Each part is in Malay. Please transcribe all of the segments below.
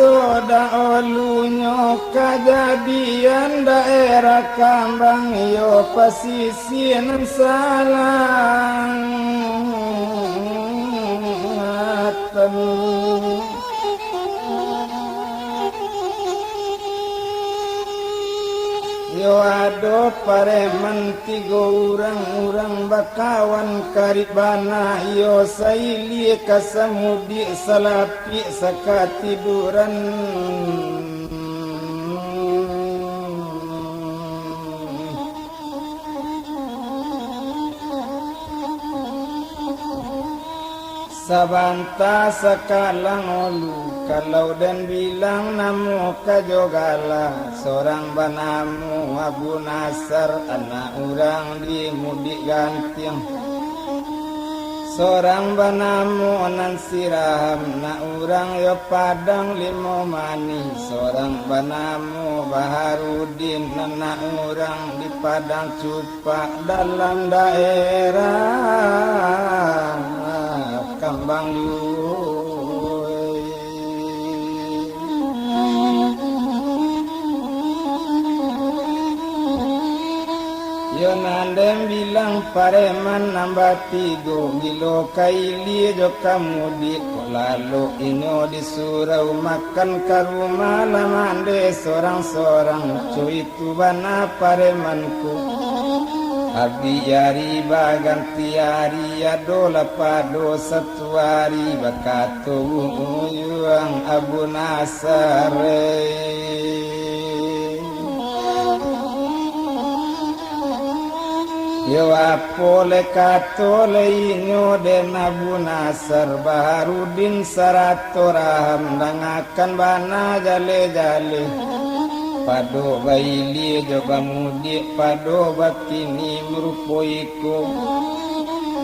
soda olunyo kejadian daerah Kambang yo pesisir salang yo ado pareman tiga urang bakawan karibana yo saili kasamudi salapi sakatiduran sabanta sakalang olu kalau dan bilang namu kajogala seorang banamu Abu Nasar anak orang di mudik gantiang seorang banamu nan siraham na orang yo padang limo mani seorang banamu Baharudin anak orang di padang cupak dalam daerah Kambang yo nandem bilang pareman nambah tigo gilo kaili jo kamu di lalu inyo disuruh makan ke rumah lamande sorang-sorang cuy itu bana paremanku abdi yari baganti yari adola pado satu hari bakatu uyuang Abu Nasar yo apole katole inyo den Abu Nasar Baharudin Saratoraham dangakan bana jale-jale pado baili joba mudi pado batini merupoiku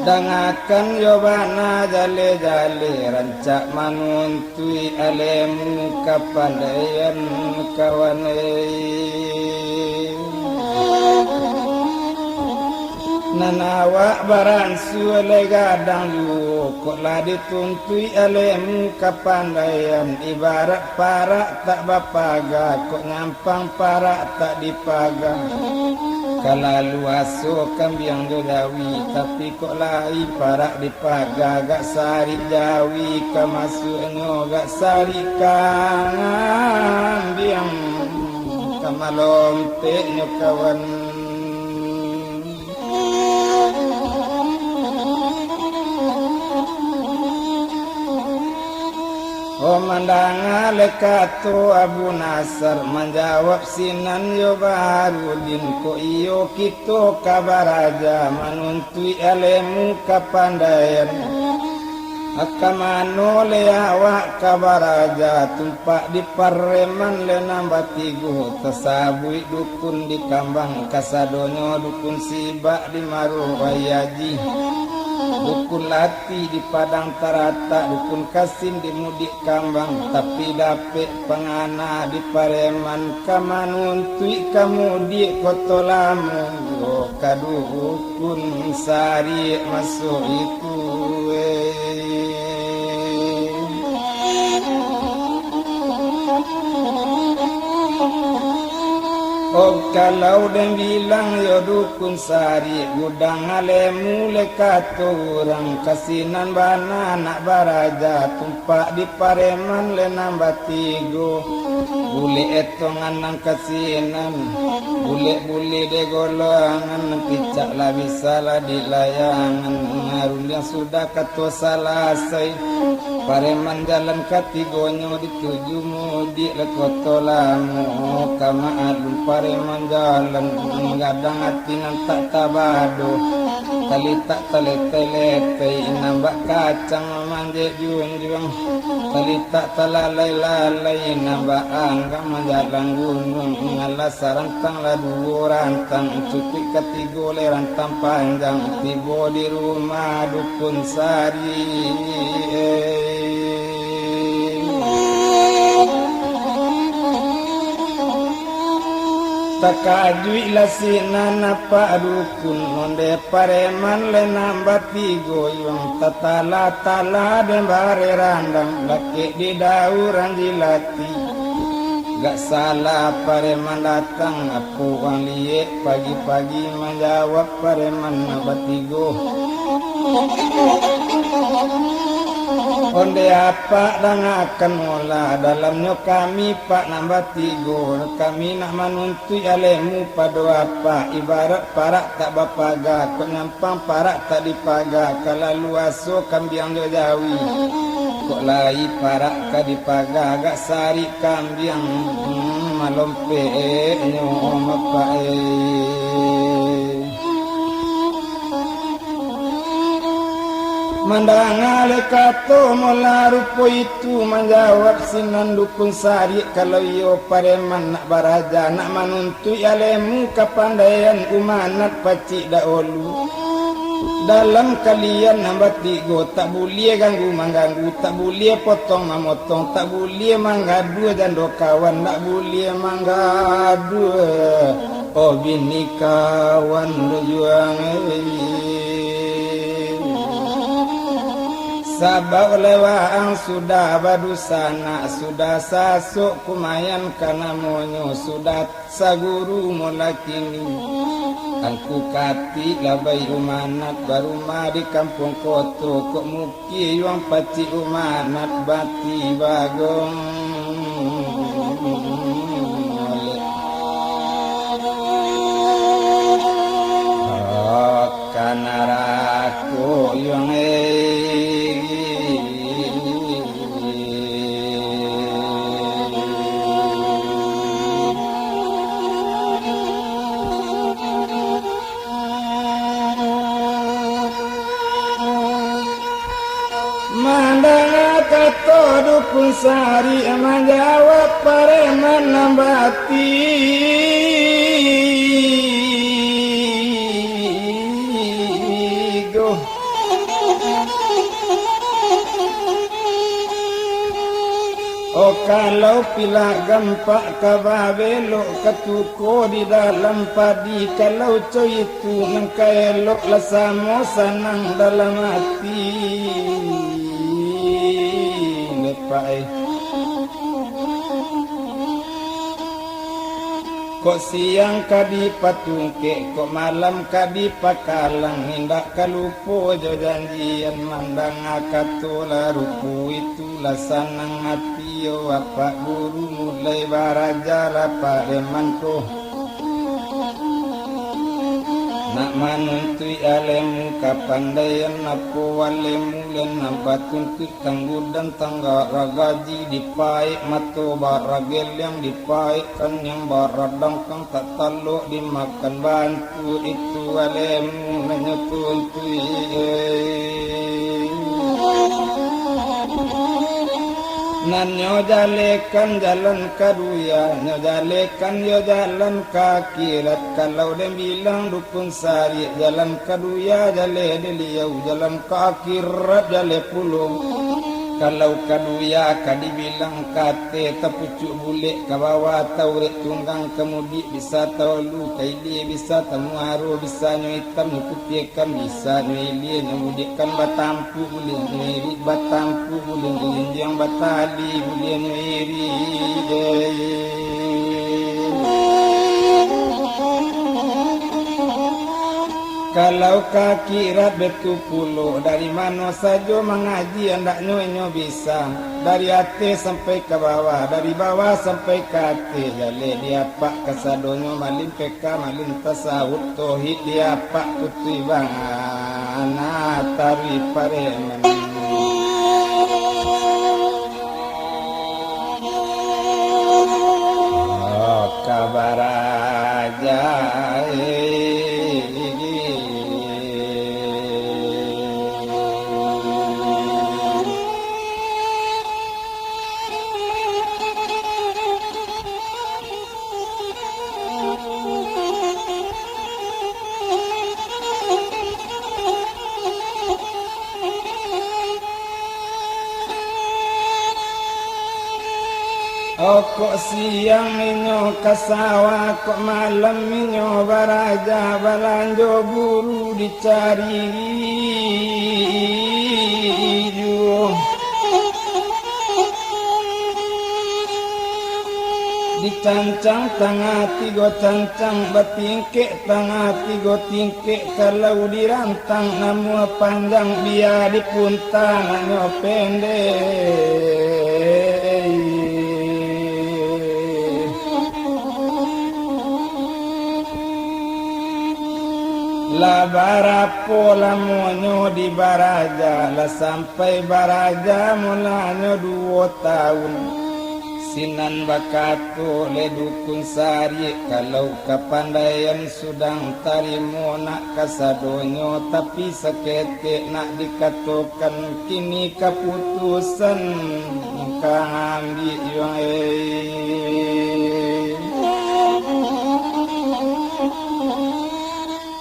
dangakan yobana jale-jale rancak manuntui alemu kapandaian kawanai nanawa baran suele gadang lu kok lah dituntui alemu kapandaian ibarat parak tak bapaga kok nyampang parak tak dipaga kalalu aso kambiang dodawi tapi kok lai parak dipaga gak sari jawi kamasuknyo gak sari kambiang kamalompe nyo kawan oh mandanga lekatu Abu Nasar menjawab sinan yo Baharudin ko iyo kito kabaraja manuntui alemu kapandaian akamano le awak kabaraja tumpak di pareman le nambah tigo tasabui dukun di Kambang kasadonyo dukun sibak di Maru Wayaji dukun lati di Padang Tarata dukun Kasim di Mudik Kambang tapi dapet pengana di Pareman kamanuntui kamu di kotolamu oh kadu dukun sari masuk itu oh kalau dan bilang yo dukun sari gudang alemu lekatu orang kasinan bana anak baraja tumpak di Pareman le nambah tigo bule etongan nang kasinan bule de golongan picak lah bisa lah di layangan ngarun yang sudah katua salasai Pareman jalan katigonyo dituju mudik lekotolamu kama alun Pareman jalan gadang hati nan tak tabado kali tak telete nambah kacang manje junjung kali tak talalai nambah angka menjalan gunung ngalah sarantang lah dua rantang cukup ketiga le rantang panjang tiba di rumah dukun sari takajui lasinana pak dukun onde pareman le nambati goyong tatala-tala dembare randang laki di dauran jilati gak salah pareman datang aku ang liye pagi-pagi menjawab pareman nambati go onde apa dan akan mula dalamnya kami pak nambati go kami nak menuntut alemu pada apa ibarat parak tak bapaga kok nyampang parak tak dipaga kalau luaso kambiang jawi kok lai parak ka dipaga agak sari kambiang malompe nyo mapae mandangale kato mola rupo itu menjawab sinan dukun sari kalau yo pareman nak baraja nak menuntut alemu kapandaian umanat pacik daolu dalam kalian nambat tigo tak boleh ganggu mengganggu tak boleh potong memotong tak boleh menggadu dan do kawan tak boleh menggadu oh bini kawan berjuang sabab lewang sudah badusana sudah sasuk kumayan kana monyo sudah saguru mulakini angku kati labai umanat baruma di kampung koto kok muki yuang paci umanat bati bagong kanaraku yuang dukun sari menjawab pareman nambati go oh kalau pila gempak kababelo ketuko di dalam padi kalau coy itu mengkaelok lasamo sanang dalam hati kok siang kadi patungke kok malam kadi pakalang hindak kalupo jo janjian mandang akatola rupu itu lasanang hati yo apa guru mulai baraja lapa emanko nak manuntui alemu kapandaian napo alemu len nambatun tanggu dan tangga ragaji dipaik mato baragel yang dipaik kan yang baradang kang tak taluk dimakan bantu itu alemu menyetuntui nan nyo jalekan jalan kaduya nyo jalekan yo jalan kakirat kalau dem bilang dukun sari jalan kaduya jale deliau jalan kakirat jale pulung kalau kaduya kadi bilang kate tapucuk bule kabawa tauret tunggang kemudi bisa taulu kaili bisa tamuaru bisa nyo hitam putihkan bisa nyo ilie nyomudikan batampu bule nyeri batampu bule yang batali bule nyeri kalau kaki rat betul puluh dari mana saja mengaji hendak nyo bisa dari atas sampai ke bawah dari bawah sampai ke atas jale dia pak kasadonyo malin peka malin tasawuf tauhid dia pak putih bangana tari pareman kabar aja kok siang minyo kasawa kok malam minyo baraja balanjo buru dicari dicancang tengah tiga cancang batingke tengah tiga tingke kalau dirantang namu panjang biar dipunta nanyo pendek la barapo lamonyo di baraja la sampai baraja mulanyo 2 tahun sinan bakato le dukun sari kalau kapandaian sudang tarimo nak kasadonyo tapi sakete nak dikatokan kini keputusan kambi yo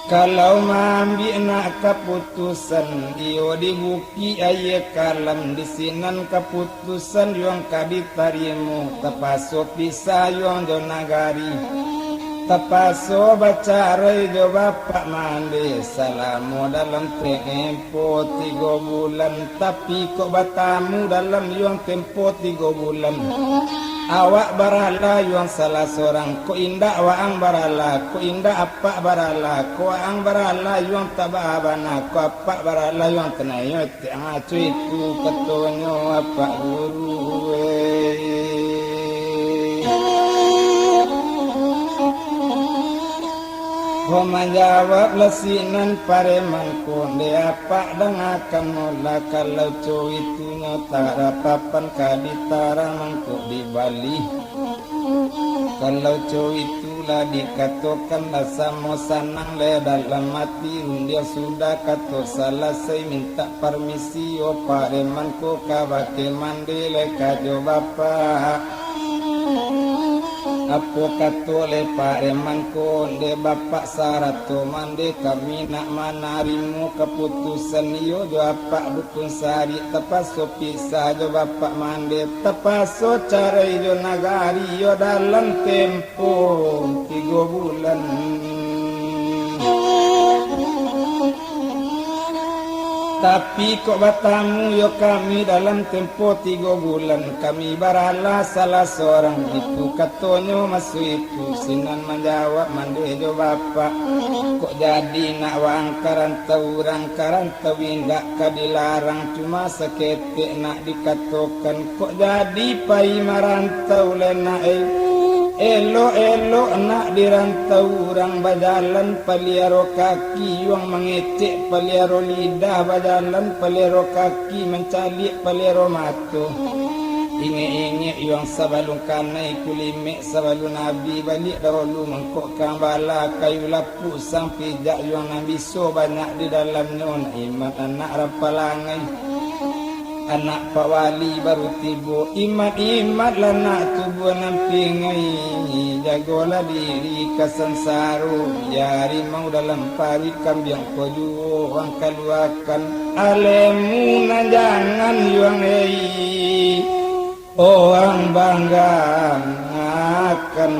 kalau mambi nak keputusan iyo dibuki aye kalam disinan keputusan yang kaditarimu tepaso pisah yang do nagari tepaso bacarai jo bapak mande salamu dalam tempo 3 bulan tapi kok batamu dalam yang tempo 3 bulan awak barala yang salah seorang ko indah waang barala ko indah apa barala ko ang barala yang tababana ko apa barala yang tenayo ngacu itu ketonyo apa guru Ho menjawab lesinan pareman konde apa dengakan mula kalau cow itu nyata papan kaditara mangkuk di Bali kalau cow itulah dikatakan sama sanang le dalam hati dia sudah kata salah saya minta permisi o pareman ko kabake mandi le kajo bapak Apo katole pareman ko de bapak sarato mande kami nak manarimu keputusan iyo jo apa dukun sari tepaso pisah jo bapak mande tepaso cara iyo nagari iyo dalam tempo 3 bulan tapi kok batamu yo kami dalam tempo 3 bulan kami barala salah seorang itu katonyo masuk itu sinan menjawab mandejo bapak kok jadi nak wang karantau indak kadilarang cuma seketik nak dikatokan kok jadi pai marantau lena Elo nak dirantau orang bajalan paliaro kaki yang mengecek paliaro lidah bajalan paliaro kaki mencalik paliaro mato inge yang sabalung kanai kulime sabalung nabi balik dahulu mengkok kang bala kayu lapu sang pijak yang nabi so banyak di dalamnya iman anak rapalangai anak Pak Wali baru tiba imat lanak tubuh nampingai jagolah diri kasansaru yari mau dalam pari kambing koju orang keluarkan alemu na jangan yuang orang bangga akan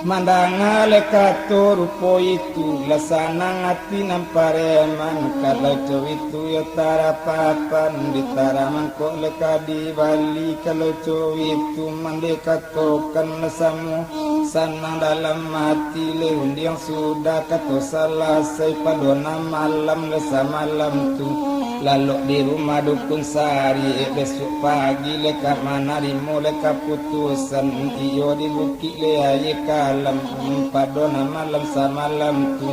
mandangale kato rupo itu lasana ngati nampareman kalau cow itu ya tarapapan ditaraman kok leka di Bali kalau cow itu mandekatokan lesamu sanang dalam hati lehun yang sudah kato selesai padona malam lesa malam tu lalu di rumah dukun sari besok pagi leka manarimo leka putusan iyo di bukit leaye kalam padona malam samalam tu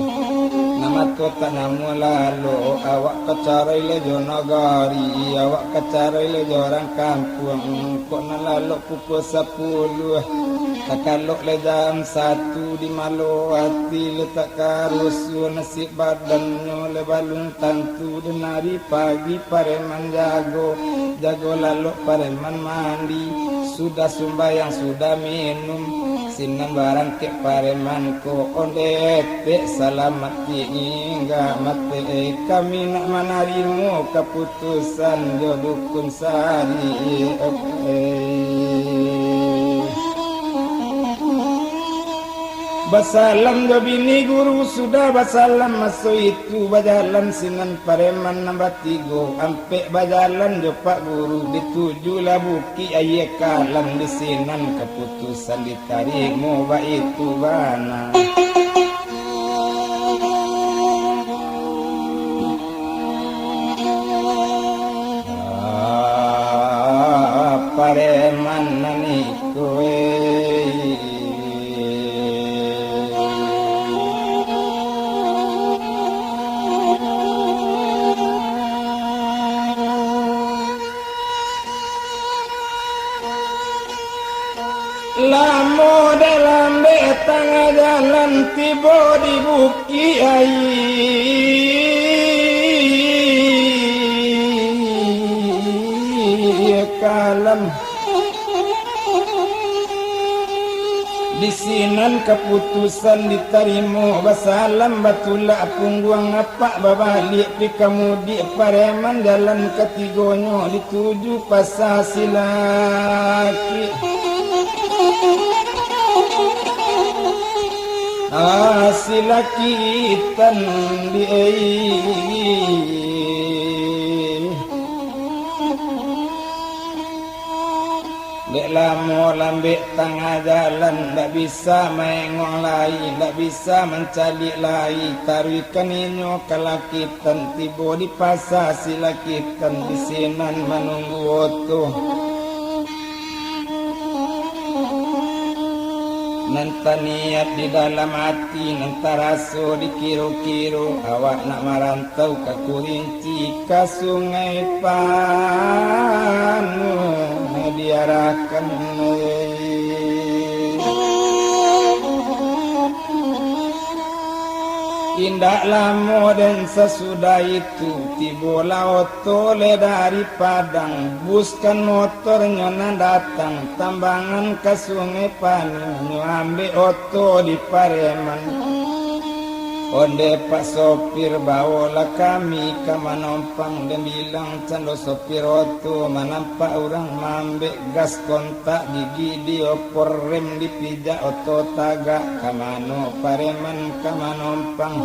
nama kota namu lalu awak kecarai lejo nagari awak kecarai lejo orang kampung kok nalalu pukul 10 takalok le jam 1 di malu hati letak karusu nasib badannya le balung tantu denari pagi pareman jago lalu pareman mandi sudah sumbayang sudah minum kasinan barang ke pareman ko onde te salamat hingga mati kami nak menarimu keputusan jodukun sari Basalam do bini guru sudah basalam masuk itu bajalan sinan pareman nambah tigo ampe bajalan do pak guru dituju lah buki ayah kalam di sinan keputusan ditarik mau itu bana pareman nani kowe Lamo dalam betang jalan tiba di buki kalam di sinan keputusan diterima basalam batulah pungguang apa babalik pi kamudi pareman jalan ketigonyo dituju pasar silaki silaki tan di dek lamo lambe tengah jalan tak bisa mengong lai tak bisa mencari lai tarikan inyo kalakitan tiba di pasar silakitan di sinan menunggu oto Nanta niat di dalam hati nanta raso dikiru-kiru awak nak merantau ke Kurinci ke Sungai Panu diarahkan Indah lama dan sesudah itu tibola otole dari Padang buskan motornya datang tambangan ke Sungai Panu ambil oto di Pareman onde pak sopir bawalah kami ke manompang dan bilang cando sopir oto menampak orang mambek gas kontak gigi di opor rem dipijak oto tagak kamano Pareman ke manompang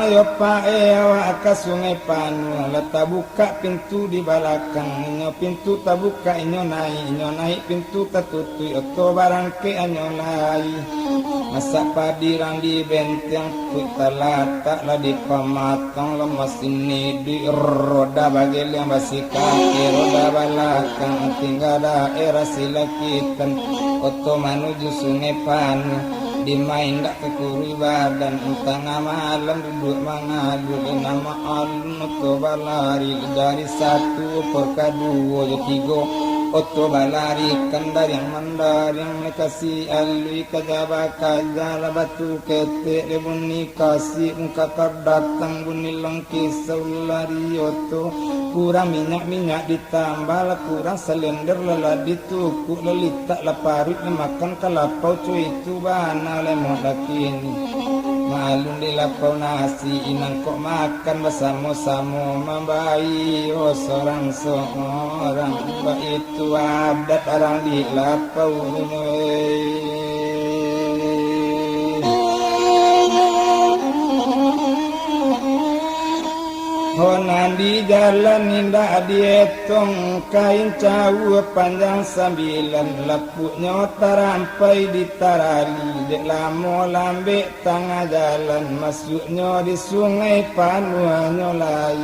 yo pae awak ke Sungai Panu leta buka pintu di belakang inyo pintu tabuka inyo naik pintu ketutup oto barang ke inyo lai masak padirang di benteng kita letak lah di pematang lemas ini di roda bagel yang basi kaki roda belakang tinggal daerah silakitan oto menuju Sungai Panu dimain dak kekuri badan tengah malam duduk mengadu nama alun oto balari dari satu per dua je tiga oto balari kandar yang mandar yang lekasi alui kajaba kajala batu kete lebuni kasih muka datang bunyi lengki saulari oto kurang minyak ditambah kurang selender lelah ditukuk lelitak laparut makan kalapau cuy itu bana lemon dakini malun di lapau nasi inang kok makan bersama-sama membayi seorang itu adat orang di lapau Honan di jalan indah dietong kain cawu panjang 9 lepuknya tarampai di tarali dek lamo lambe tengah jalan masuknya di Sungai Panu nyolai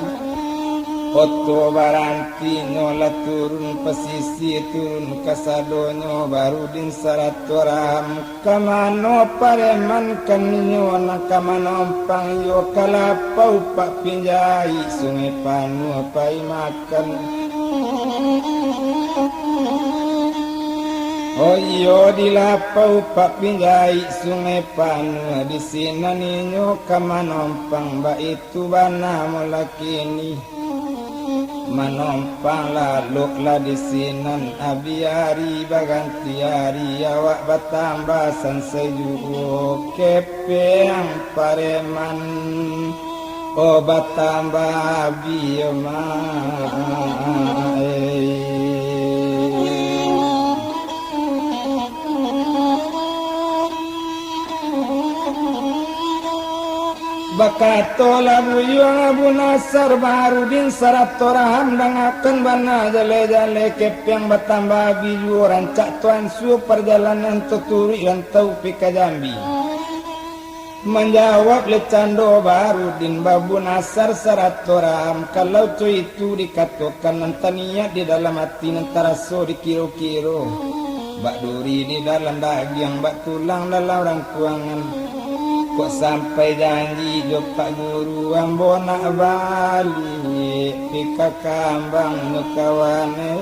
oto baranti nyola turun pesisir turun kasadonyo baru din saratoram kamano Pareman kanyo na kamanompang yo kalapau pak pinjai Sungai Panu pai makan oh iyo di lapau pak pinjai Sungai Panu di sini ninyo kamanompang ba itu bana mulakini manompang laluklah di sinan abiari bagantiari awak batambasan sejugo kepeng pareman obat tambah bioma Bakato labu yuang Abu Nasar Baharudin Sarato raham dangakan bana jale-jale kepeng batambah biyu rancak tuan su perjalanan tuturi dan taufik ke Jambi. Menjawab lecando Baharudin Babu Nasar Sarato raham kalau tu itu dikatakan nantania di dalam hati nantara so dikiro-kiro. Bak duri di dalam daging bak tulang dalam rangkuangan. Kok sampai janji jok Pak Guru ambona bali pika kambang nukawane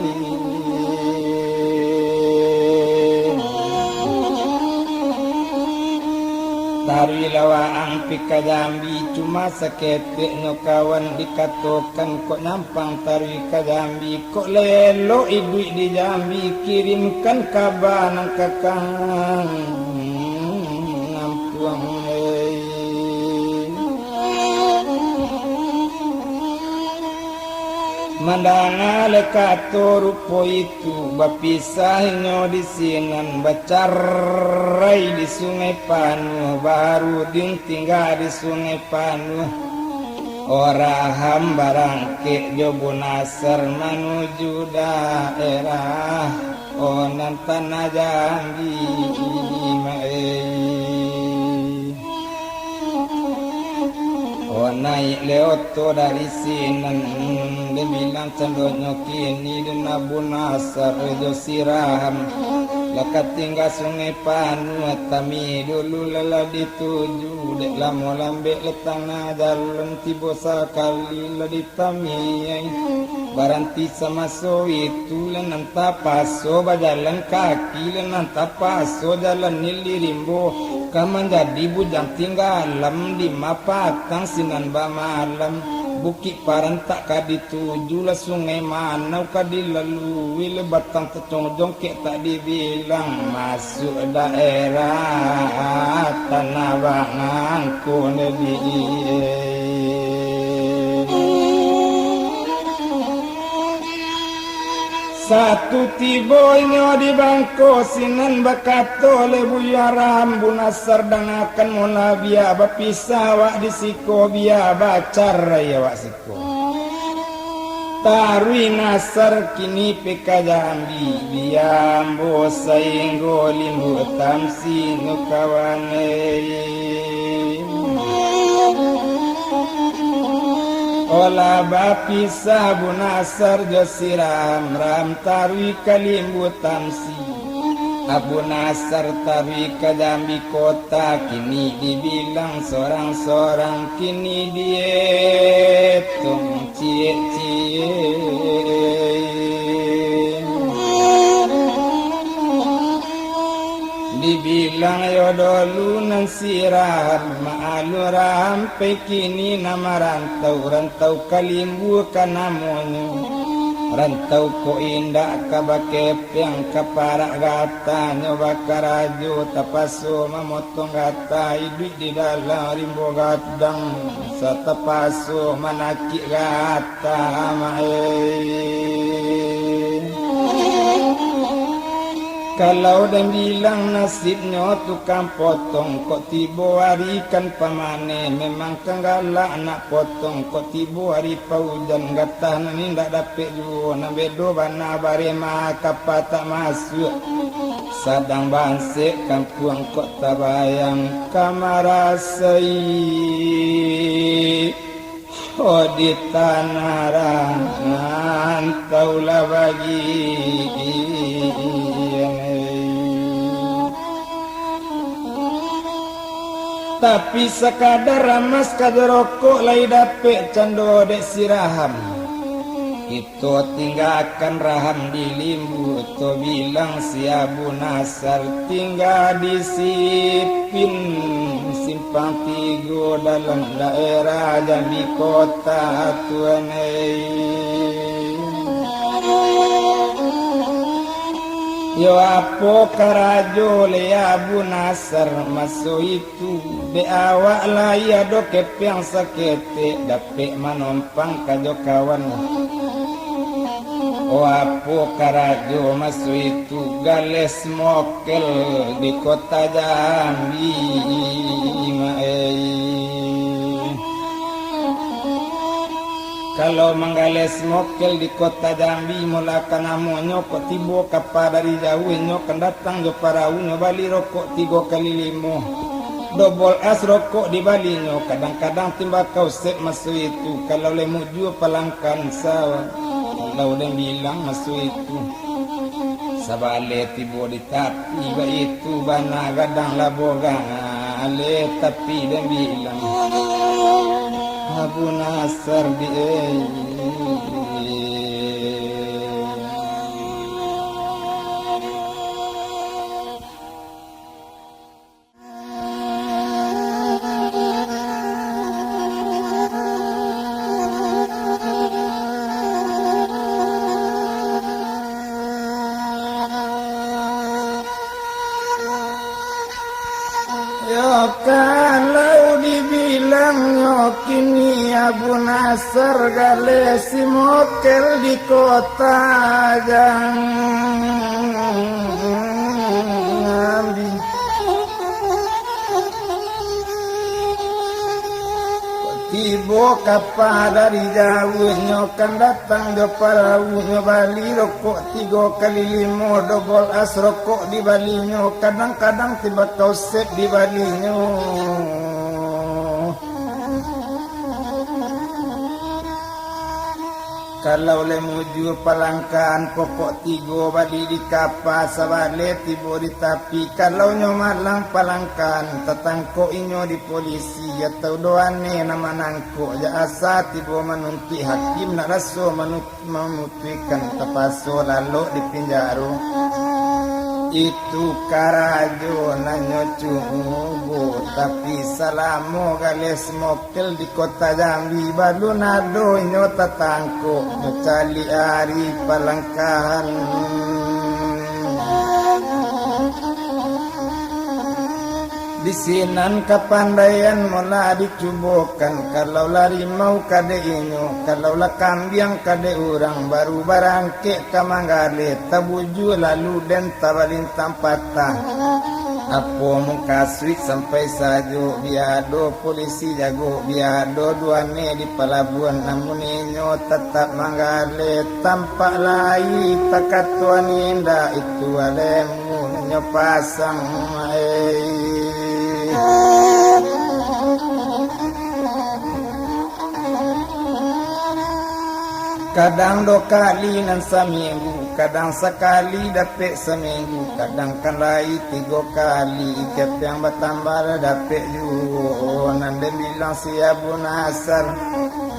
Tarwi lawaang pika Jambi cuma seketik nukawan dikatokan kok nyampang tarwi ka Jambi kok lelo ibu di Jambi kirimkan kabar nang kakang nampuang Mandana lekato rupo itu bapisahnya di sinan bacarai di Sungai Panuh Baharudin tinggal di Sungai Panuh ora hambarang ke Jobo Nasar menuju daerah onan tanah Jambi naik leoto dari sinan dia bilang cendonyo kini dan Abu Nasar rejo siraham lekat tinggal Sungai Panuh tami dulu lala dituju dek lamo lambek letana jalan tibo sakali la ditami baranti sama so itu lenan tapaso bajalan kaki lenan tapaso jalan nilirimbo kaman jadi bujang tinggalam di mapatang sinan bamalam bukit parantak kadituju lah sungai manau kadilalui lebatang tecongjong kek tak dibilang masuk daerah tanah bangangku nebi satu tiboinyo di bangko sinan bakato lebu yaram Bu Nasar dangakan mula biya bapisah wak di siko biya bacar raya wak siko Tarwi Nasar kini peka Jambi biya ambo sainggo limbu tamsi nukawane Ola bapisah Bu Nasar josiram ram tarwi kalimbu tamsi Abu Nasar tarwi ke Jambi kota kini dibilang sorang-sorang kini dietung cie-cie dibilang yodolu nan sirar maalu rampai kini nama rantau kalimbu kanamonyo rantau ko indah kabakep yang kaparak gata nyoba karajo tapaso mamotong gata hidup di dalam rimbo gadang satapaso manaki gata Kalau dan bilang nasibnya tukang potong kok tibo hari kan pamane memang kenggala anak potong kok tibo hari paujan gatah nani ndak dapet juo na bedo bana bare maka tak masuk sadang bansek kampung kok tabayang kamarasai oh di tanah rantau lah bagi tapi sekadar ramas kaderokok lai dapet cando dek siraham itu tinggalkan raham di limbu to bilang si Abu Nasar tinggal di Sipin simpang tigo dalam daerah Jambi kota tuanai Yo apo karajo le Abu Nasar maso itu de awak laya do kepiang sakete dapet manompang kajo kawan. O apo karajo maso itu gales mokel di kota Jambi Kalau menggales mokel di kota Jambi mulakan amonyo kok tibo kapa dari jauh nyo kan datang jo para unyo bali rokok 3 kali 5 dobol as rokok di bali nyo kadang-kadang timbakau sep masuk itu kalau lemuju palangkan sawah kalau dan bilang masuk itu sabale tibo di tapi ba itu bana gadang labogang ale tapi dan bilang Abu Nasar di kalau dibilang kini Abu Nasar galesi mokel di kota Jambi tibo kapa dari jauh nyokan datang do para unyo bali rokok 3 kali 5 dobol as rokok di balinyo kadang-kadang tiba tosek di balinyo kalau lemuju palangkan pokok 3 bali di kapa sabale tibo di tapi kalau nyo malang palangkan tatangko inyo di polisi atau doane nama nangko ya asa tibo menunti hakim nak raso memutihkan tapaso lalu di penjara itu karajo nanyo cubo tapi salamo gales mokel di kota Jambi balu nado nyo tatangko mencari hari palangkan di sinan kapandaian mula dicubokan kalau lari mau kade inyo kalau lah kambiang kade orang baru barangke kamanggale tabuju lalu dan tabalin tampatah Apo muka sweet sampai sajo biado polisi jago biado duane di pelabuhan namun inyo tetap manggale tampak lai takatuan indah itu alemu nyo pasang kadang 2 kali nan seminggu kadang sekali dapat seminggu kadang kalai 3 kali ikat yang bertambah dapat juga nan dia bilang si Abu Nasar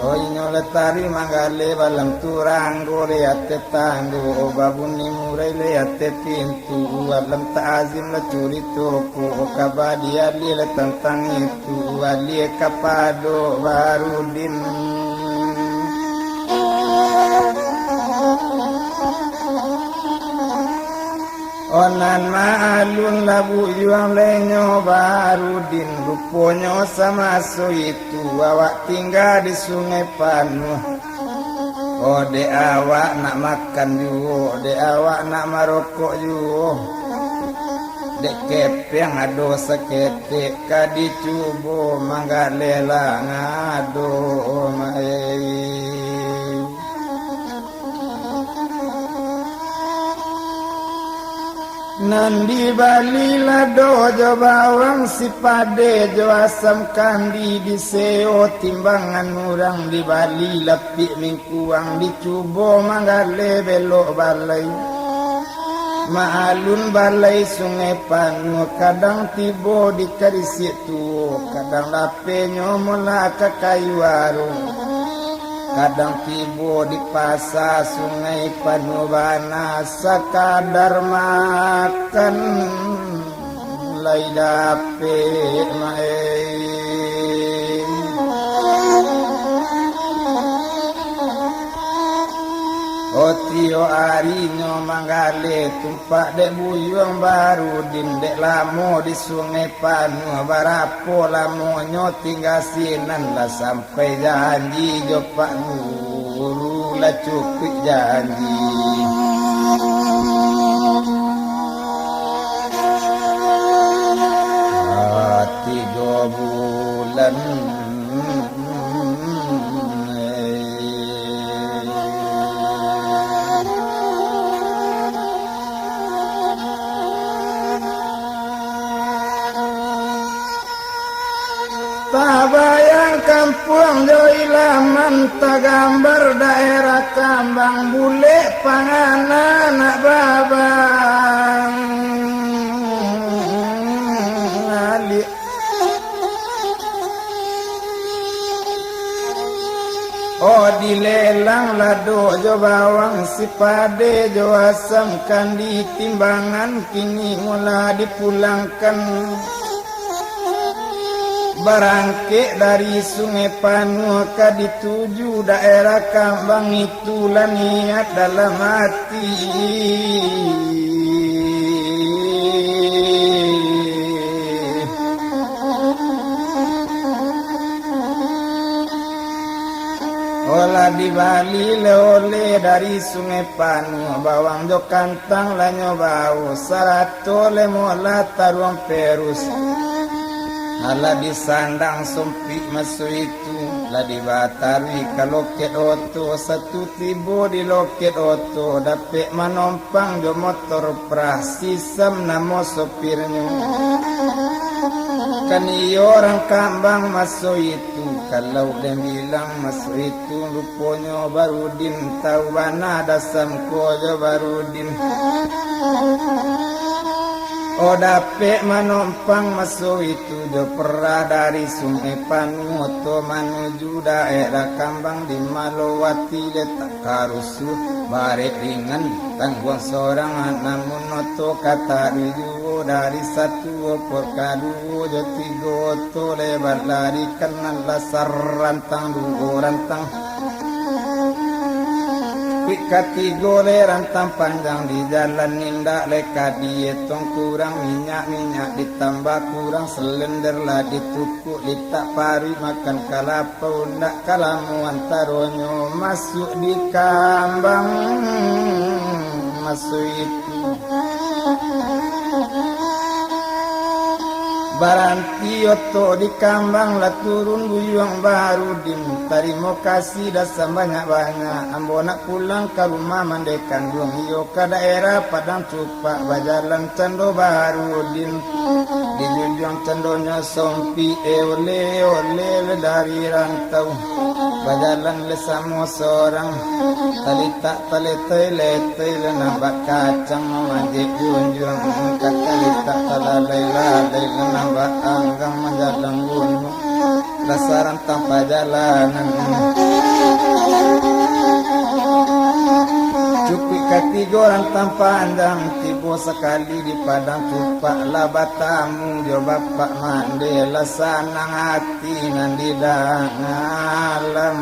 oh inyo letari manggale balam turang gore ate tanggo babuni murai le ate pintu alam ta'azim la curi toko kabadi ali le tentang itu ali kapado barudin onan maalun labu juang lenyo barudin ruponyo sama so itu awak tinggal di sungai Panuh oh de awak nak makan juga de awak nak marokok juga de kepeng ado sakete kadi cubo manggalela ngado mai Nandi bali lado jo bawang si pade jo asam kandi di seo timbangan murang di bali lapi mingkuang di cubo manggale belok balai maalun balai sungai Panuh kadang tibo di karisi tu kadang lapenyo mula ke kayu warung kadang tibo di pasar sungai Panuh bana sekadar makan mulai dapet main Otio arinyo manggale tumpak dek buyung baru dek lamo di sungai Panu barapo lamonyo tinggal sinan lah sampai janji jo pak guru lah cukup janji tiga bulan Tabayang kampung Joilaman Tagambar daerah Kambang Bule Panganan anak babang Ali Oh dilelang lado jo bawang si pade jo asam kan ditimbangan kini mula dipulangkan Barangke dari sungai Panu ka dituju daerah Kambang itulah niat dalam hati Olah di Bali leole dari sungai Panu bawang jo kantang lanyo bau sarato le mola taruang perus Ala disandang sompi masuk itu lah dibatari kalau loket oto satu tibo di loket oto dapet manompang jo motor prasisam namo sopirnya kan iyo orang Kambang masuk itu kalau dia bilang masuk itu rupanya Barudin tahu mana dasam kojo Barudin Oh dapet manompang masuk itu jo perah dari sungai Panu to menuju daerah Kambang di Malowati letak karusu barek ringan tangguang seorang namun noto kata riju dari satu opor kadu jo tiga to lebar lari kenal lasar rantang dua rantang Katigo le rantang panjang di jalan nindak leka dietong kurang minyak ditambah kurang selender lah ditukuk litak pari makan kalapa undak kalamuan taronyo masuk di Kambang masuk itu Baranti oto di Kambang lah turun buyung Barudin tarimo kasih dasar banyak-banyak ambo nak pulang ke rumah mandekan dong iyo ke daerah Padang Cupak bajalan cendo Barudin di junjung cendonya sompi ole dari rantau bajalan le samo seorang talita letoi le nambah kacang majik junjung talita talalai le nambah anggang menjalan gunung lasaran tanpa jalanan cukup ketiga orang tanpa andang tiba sekali di Padang Cupak lah batamu jo bapak Mandela sanang hati nandi dalam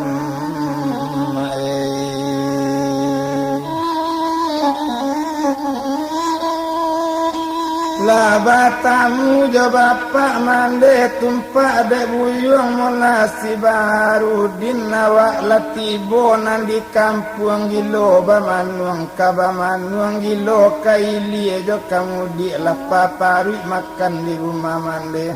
lah batamu jo bapak mande tumpak dek buyung mula si Barudin awak latibo nan di kampung gilo bamanuang kabamanuang gilo kaili jo kamu di lapa parui makan di rumah mande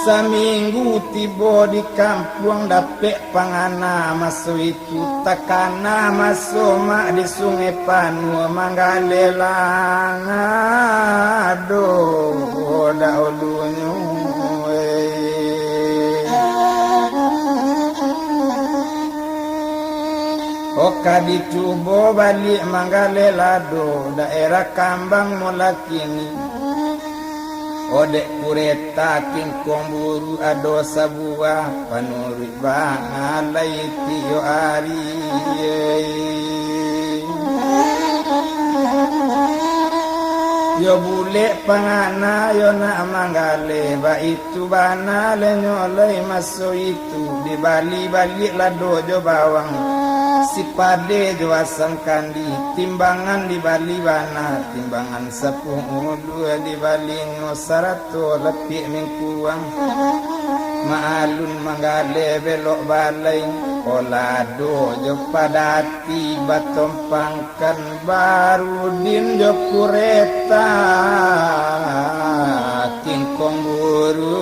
Seminggu tiba di kampung dapet pangana masuk itu takana masuk mak di sungai Panu manggalelang aduh dahulunya Oka dicoba balik manggalelado daerah Kambang mula kini Odek kureta kingkong buru ado sabuah panuri bangalai tiyo ari Yo bule pangana yo nak manggale ba itu bana le nyolai masuk itu di Bali balik lado jo bawang si pade juasang kandi timbangan di bali bana timbangan sepuluh dua di bali ngosarato letih mingkuang maalun manggale belok balai olado jo padati batompangkan baru din jo kureta kingkong buru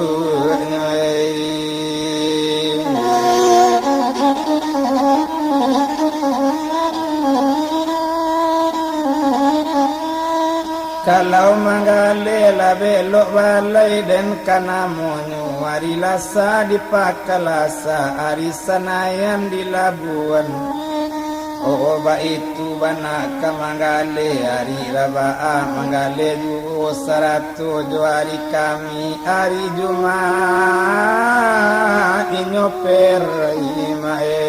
kalau manggale la belok balai dan kanamonyo hari lasa di pakalasa hari sanayan di Labuan oba itu bana kamanggale hari rabaa manggale ju saratu jo hari kami hari Jumat inyoper imae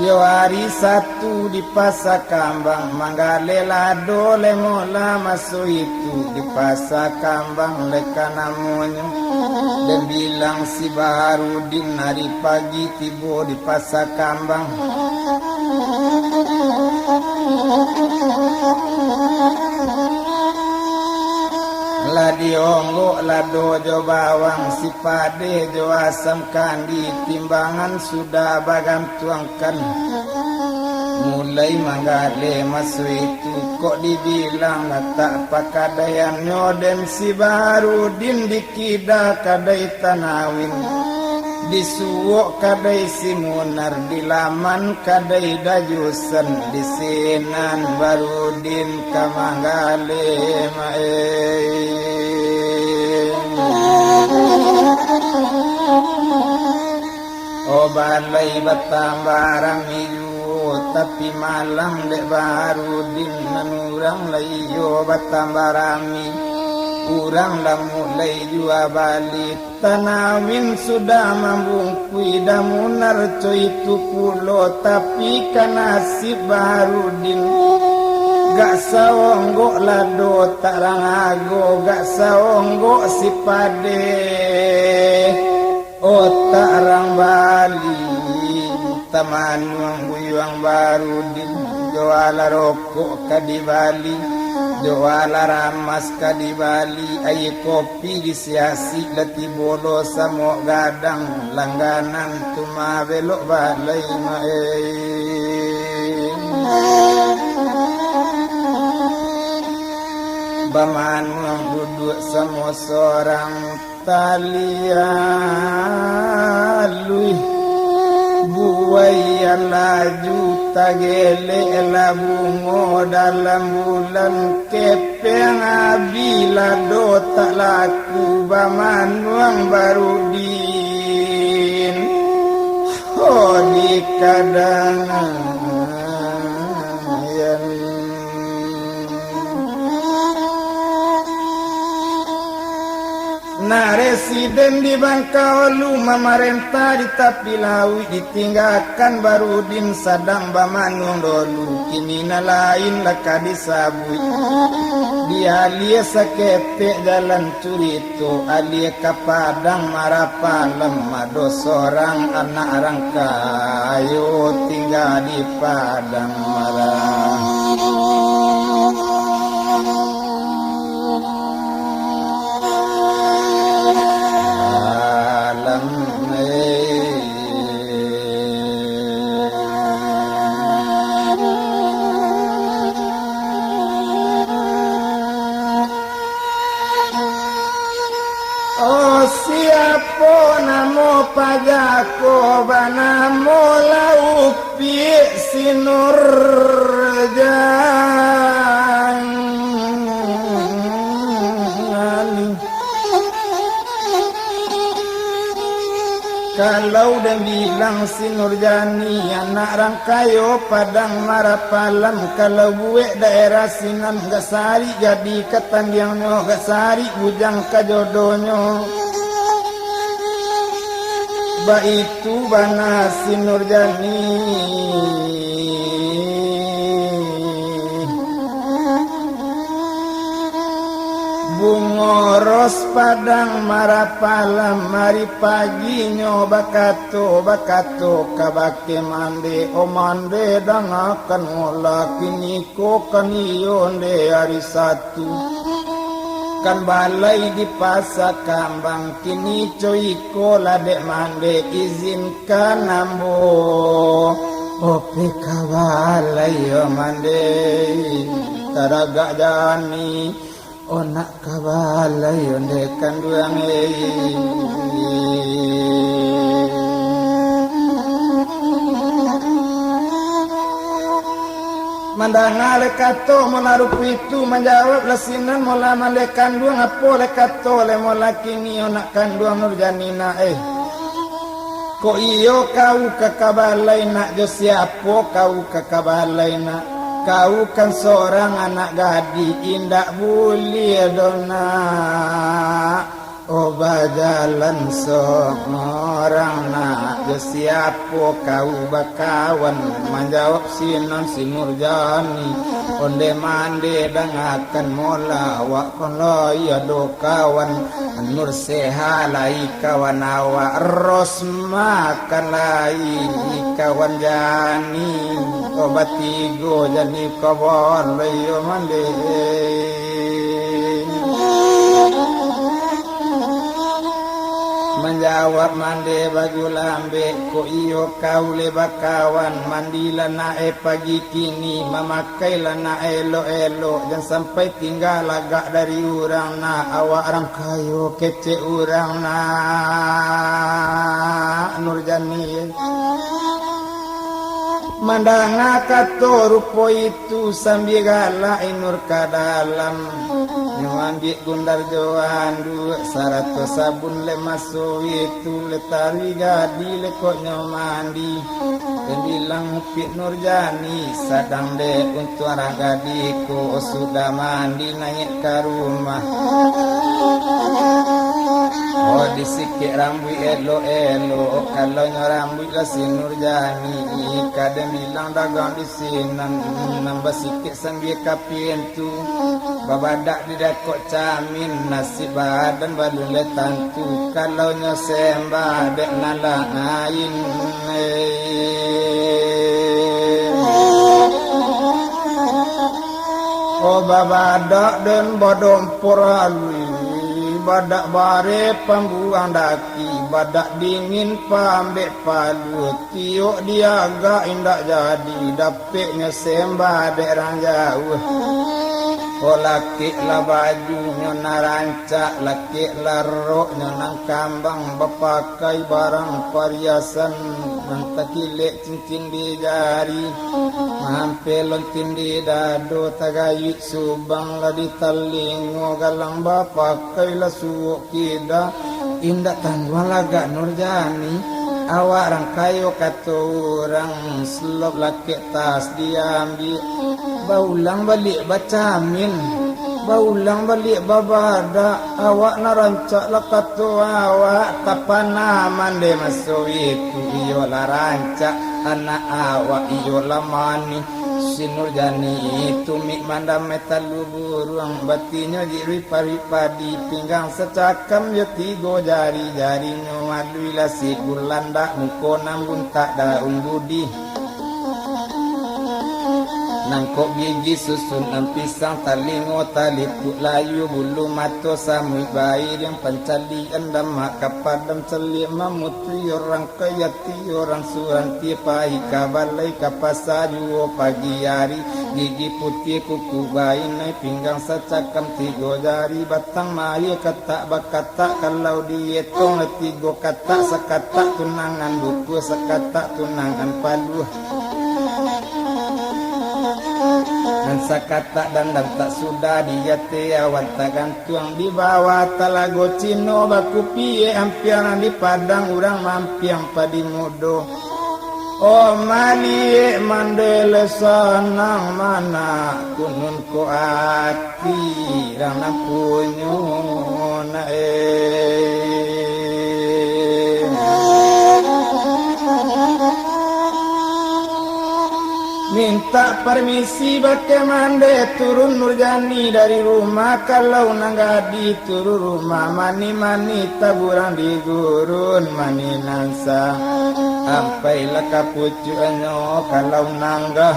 yo hari Sabtu di pasar kambang manggale lado lemola masuk itu di pasar kambang leka namonyo dan bilang si Baharudin hari pagi tibo di pasar kambang la diongo la dojo bawang si pade jo asam kandi timbangan sudah bagam tuangkan mulai manggale masuk itu kok dibilang tak pakadayan nyoden si Baharudin dikida kadai tanawin disuwok kadai si Munar di laman kadai dajusan di sinan Baharudin kamanggale oh balai batambarang iyo tapi malam dek Baharudin menurang layo batambarami urang dah mulai jua balik tanawin sudah membungkui dah Munar coy itu pulo tapi kan nasib Baharudin gak sawonggok lado tak rangago gak sawonggok si pade tak rang bali tamanung buyuang Baharudin juala rokok ka di Bali juala ramas ka di Bali aye kopi disiasi leti bolo samo gadang langganan tuma belok balai mae bamanung duduk sama seorang talialui buaya laju tagele labungo dalam bulan kepeng abila do tak laku bamanung Baharudin di kadangan nah residen di Bangkaulu memerintah di Tapi Lawi ditinggalkan Baharudin sadang bamanung dulu kini lain laka disabui dia alia saketek jalan curito alia kapadang marapalem mado seorang anak rangka ayo tinggal di padang marah siapa namo pajako banamo laupi sinurjan kalau udah bilang si Nurjani anak rangkayo padang marapalam kalau gue daerah Sinan Gasari jadi ketandiangnya Gasari bujang kajodonya ba itu bana si Nurjani bungo Ros padang marapalam mari pagi nyoba bakato kabake mande o mande dangakan ola kini ko kaniyonde hari satu kan balai di pasar kambang kini coy ko ladek mande izinkan nambo ope kabalai o mande taraga jani onak kabalai onde kanduang mandangale kato menaruh itu menjawab lesinan mola male kanduang apo le kato le mola kini onak kanduang nurjanina ko iyo kau kakabalai nak jo siapo kau kakabalai nak kau kan seorang anak gadis indak boleh dona oba jalan seorang nak je siapa kau bakawan menjawab sinon si Nurjani onde mande dangakan mola wak kono ya do kawan nur sehalai kawan awak ros makan lai kawan jani obat tigo jani kawan layo mande menjawab mande baju lambe ko iyo kau le bakawan mandila nae pagi kini memakai lana elo dan sampai tinggal agak dari urang na awak orang kayo kece urang na Nurjani mandanga kato rupo itu sambil galak inur kadalam nyuambi gundar joandu sarato sabun le maso itu le tari gadi le kok nyomandi dan bilang pik Nurjani sadang de untuk arah gadiku sudah mandi naik ke rumah oh disikik rambut elo kalau rambut lah si Nurjani kadang bilang dagang di sini nambah sikit sambil kapien tu babadak di dakok camin nasi badan balun letantu kalau nyosembah dek nala ngain oh babadak dan bodompor alui badak bare pambuang daki badak dingin pambek palu tiuk dia agak indak jadi dapetnya sembah dek orang jauh oh laki lah baju nyona rancak laki lah rok nyona kambang berpakai barang perhiasan mantak kilek cincin di jari hampir lontin di dado tagayut subang lah di talingo galang berpakai lah suuk kida indak tangguang lagak Nurjani awak orang kayo kata orang selop laki tas diambil baulang balik bacamin baulang balik babada awak narancak lah kata awak tapana mande masuk itu iyo lah rancak anak awak iyo lah mani si Nurjani itu mik mandam metalu buruang batinya jirui pari-padi pinggang secakam ya tigo jari-jari nyomadui lah si gulanda muko nambun tak daun budi nangkok gigi susun pisang talingo talipuk layu bulu mato samui bayi yang pancali endam maka padam celik mamutri orang kayati orang suranti pai kabalai kapasaju pagi hari gigi putih kuku bayi naik pinggang secakam tigo jari batang maya kata bakata kalau dihitung tigo kata sekata tunangan buku sekata tunangan paluh dan sakata dan tak sudah dia awan tak gantung di bawah talago cino baku pie ampiang di padang urang mampiang padi mudo oh mali mandele sanang mana kunun ko ati rang napunyo na minta minta permisi bagaimana turun Nurjani dari rumah. Kalau nanggadi turun rumah mani-mani taburan di gurun mani nansa ampailah kapucuannya. Kalau nanggah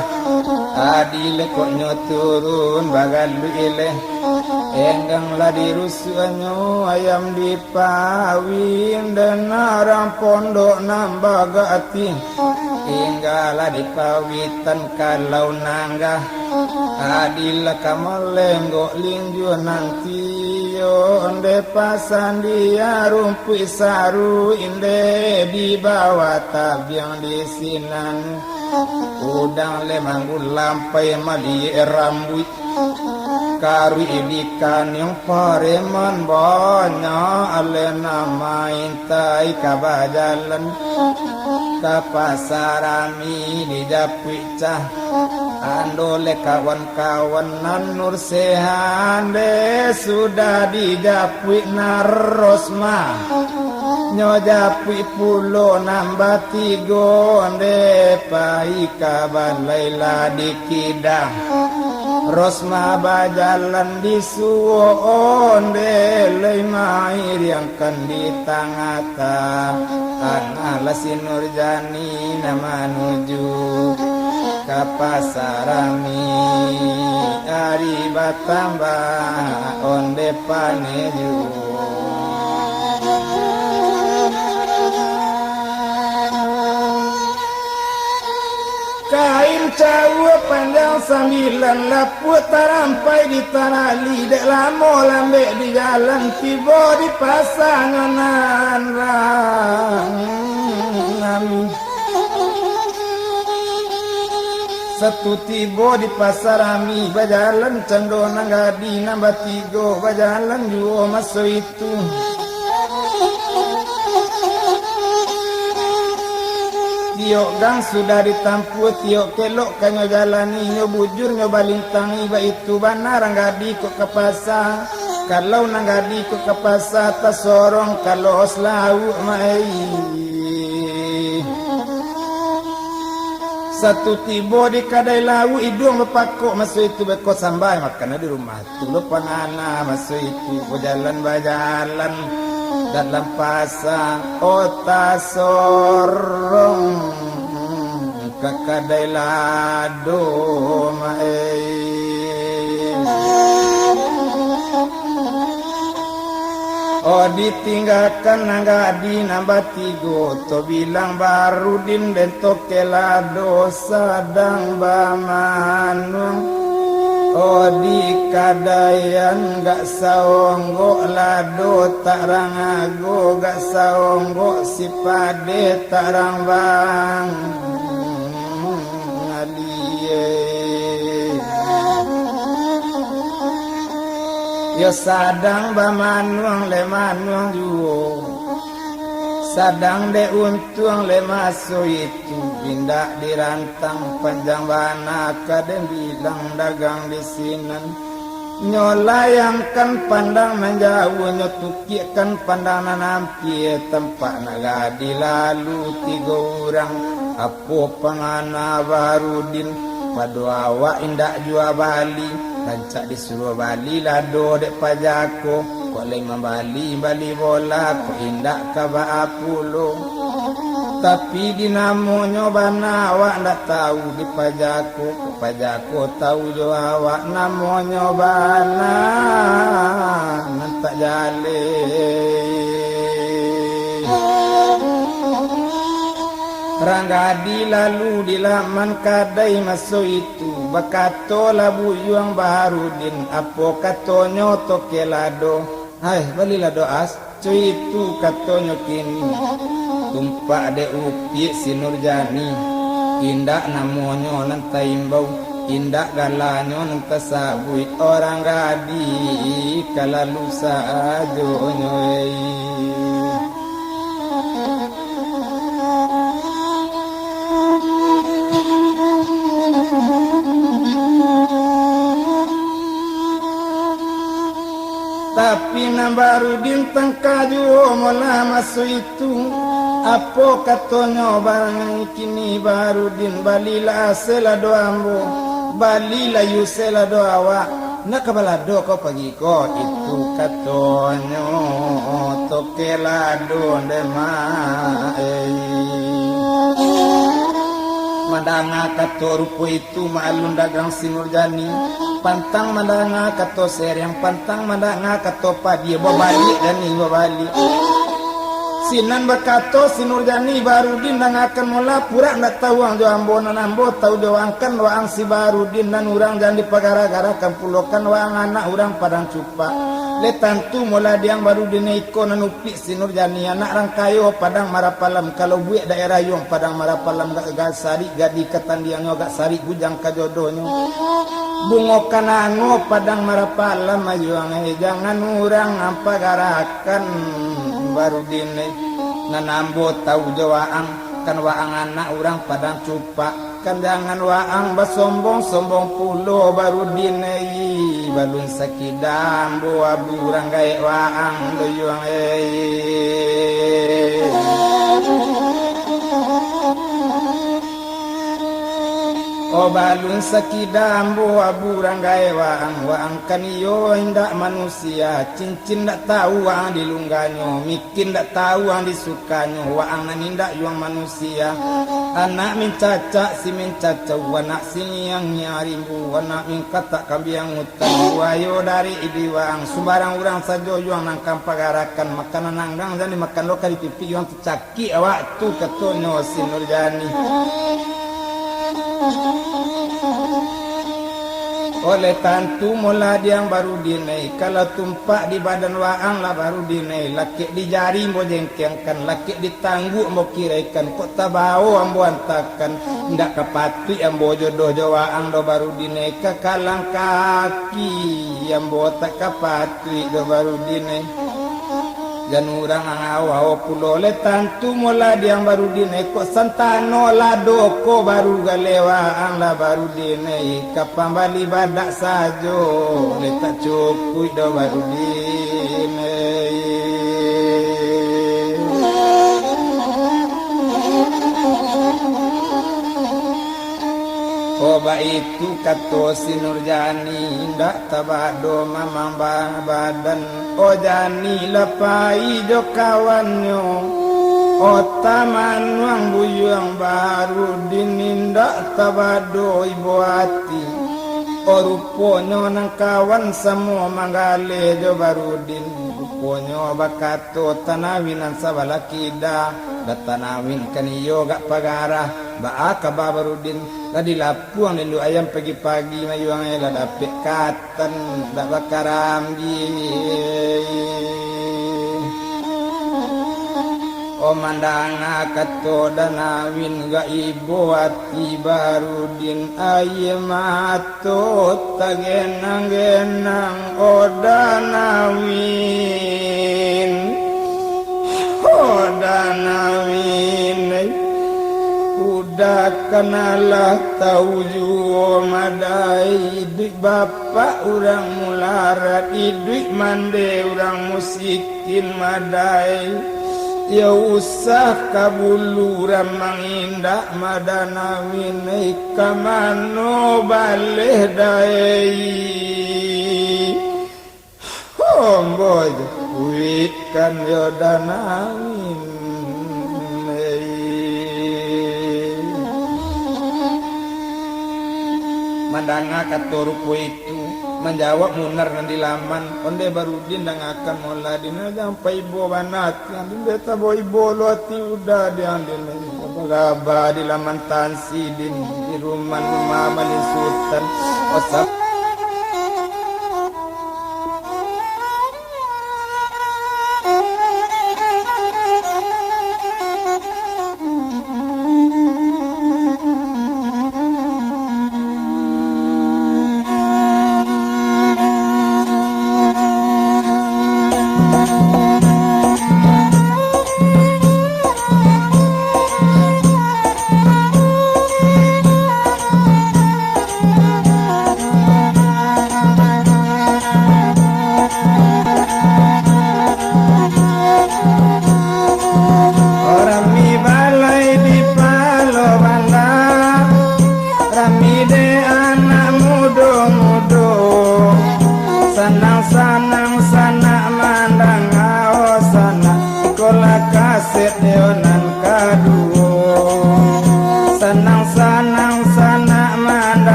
adile koknyo turun bagal lu ileh engganglah dirusuannya ayam dipawin dan narang pondok nambah gati hinggalah dipawitan. Kalau nanggah adilah kamalenggo linju nanti yo onde pasan dia rumpi saru inde di bawah tabiang di sinan udang lemanggul lampai madi rambut karu ikan yang pareman banyak alena main tai kabajalan ke pasarami di Japicah andole kawan-kawan nanur sehande sudah di Japwi narosma nyojapwi pulo nambah tigo ande pai kaban laila di kidang Rosma bajalan di suwo onde lemai riangkan di tangata anala si Nurjani nama nuju ke pasarami ari batamba onde paneju kain cawa panjang 9 laput tarampai di tanah lidek lamo lambek di jalan tiba di pasanganan rami satu tiba di pasar rami bajalan cando nanggadi nambah 3 bajalan juo masuk itu tiok gang sudah ditampu tiok kelok kanyo jalani nyo bujur nyo balintang iba itu banar nanggadi kok ke pasar. Kalau nanggadi kok ke pasar tas sorong kalau oslau mai satu tibo di kadai lau hidung bepakok masuk itu beko sambai makan di rumah tu lupa nana masuk itu bajalan dalam pasang ota sorong ke kadai lado mai ditinggalkan nanggadi nambah 3 to bilang Barudin dan tokelado sadang bamanung di kadayan gak saonggo lado tarang ago gak saonggo si pade tarang bang ngaliye yo sadang bamanuang le manuang juo sadang de untung le masuk itu pindah dirantang panjang bana kadang bilang dagang di sinan nyolayangkan pandang menjauh nyotukikan pandangan nampi tempat nagadi lalu 3 orang apo pangana Barudin padu awak indak jua Bali rancak disuruh Bali lado dek pajako kok lima Bali bola kok indak kaba apulo tapi dinamo bana awak ndak tahu di pajako tahu jo awak namo bana nantak jale ranggadi lalu di laman kadai masuk itu bakato labu yuang Barudin apo katonyo tokelado hai balilah doas cuy itu katonyo kini tumpak de upi si Nurjani indak namonyo nanta imbau indak galanyo nanta sabui orang gadi kalalu sajo nyoy tapi Barudin tangkaju mola masuk itu Apo katonyo barang kini Barudin balila sela doambo balila yusela doawa nakabalado ko pagi ko itu katonyo tokelado ndema mandanga kato rupo itu maalun dagang Sinurjani pantang mandanga kato sereng pantang mandanga kato padi babali dani babali Sinan berkato Sinurjani Barudin dan akan mula pura ndak tahu ang joambo nambo tahu doangkan waang si Barudin dan urang jangan dipagara-garakan pulokan waang anak urang padang cupa letantu mula diang Barudin iko nanupi Sinurjani anak rangkayo padang marapalam kalau buik daerah yung padang marapalam gak sari gadi ketandianyo gak sari bujang kajodohnya bungo kanango padang marapalam ayuang jangan urang ampagarakan Barudin nanambo tahu jawaang kan waang anak urang padang cupa kan jangan waang basombong-sombong pulo Barudin balun sakidam boa burang gae waang doyuang O balun sakidam boa burang gae waang kaniyo hindak manusia cincin ndak tahu waang dilungganyo mikin ndak tahu waang disukanyo waang nanindak yuang manusia anak min caca si min caca anak sini yang nyarimbu anak min kata kambiang utang wayo dari idi waang sembarang urang sajo yuang nangkam pagarakan makanan nanggang jadi makan lokal di pipi yuang caki awak tu katonyo Sinurjani oleh tantu mula diang Barudin kalau tumpak di badan waang lah Barudin laki di jari mo jengkengkan laki di tanggu mo kiraikan kok tabao ambo antakan ndak kapatui ambo jodoh waang do Barudin ke kalang kaki ambo tak kapatui do Barudin dan urang ngawaw pulo letantu mula diang Barudin kok santano lado ko baru galewa ang la Barudin kapambali badak sajo letak cukup do Barudin Oba itu kato Sinurjani ndak tabado mamang badan o jani lapai do kawanyo o taman wang buyang Barudin ndak tabado ibu hati o ruponyo nang kawan semua manggale do Barudin ruponyo bakato tanawinan sabalakida datanawin kaniyo gak pagarah baaka Barudin tadi lapuang lelu ayam pagi-pagi mayuang ela dapet katan dak bakarambi o mandanga kato danawin ga ibu hati Barudin ayemato tagenang-genang o danawin udah kenalah tahu juo madai duit bapak urang mularat duit mande urang musikin madai ya usah kabuluran mangindak madanawin kamano baleh dai homboy duit kan yo danawin mandanga katorupo itu menjawab munar nanti laman onde Barudin dan akan mola dina sampai ibu banat yang beta boy boloti udah diandil gaba di laman tansi di rumah malin sultan osap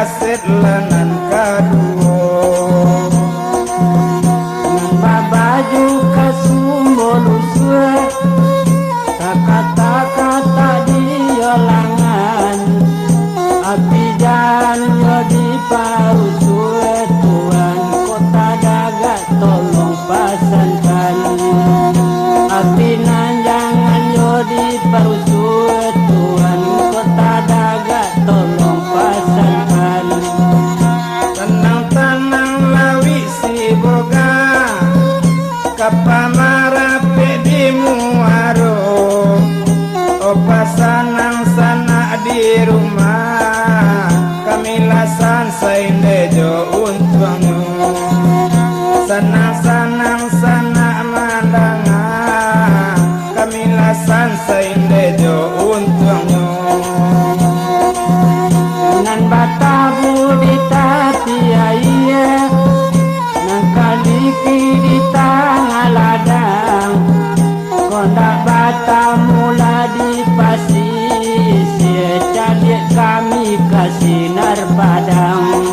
kaset lanan kaduo baju kasumbolusue kata-kata dia langan api jan yo di parusue tuan kota daga tolong pasankan api nanjangan yo di parusue tuan kota daga tolong pasankan tenang-tenang lawi si boga kapamara di muaro opa sanang sana di rumah kamilasan saindejo untungmu sanang sana mandanga kamilasan saindejo untungmu nan batabu di tati aie nan kaliki di tangah ladang kondak bata mula di pasisir cadik kami kasinar padang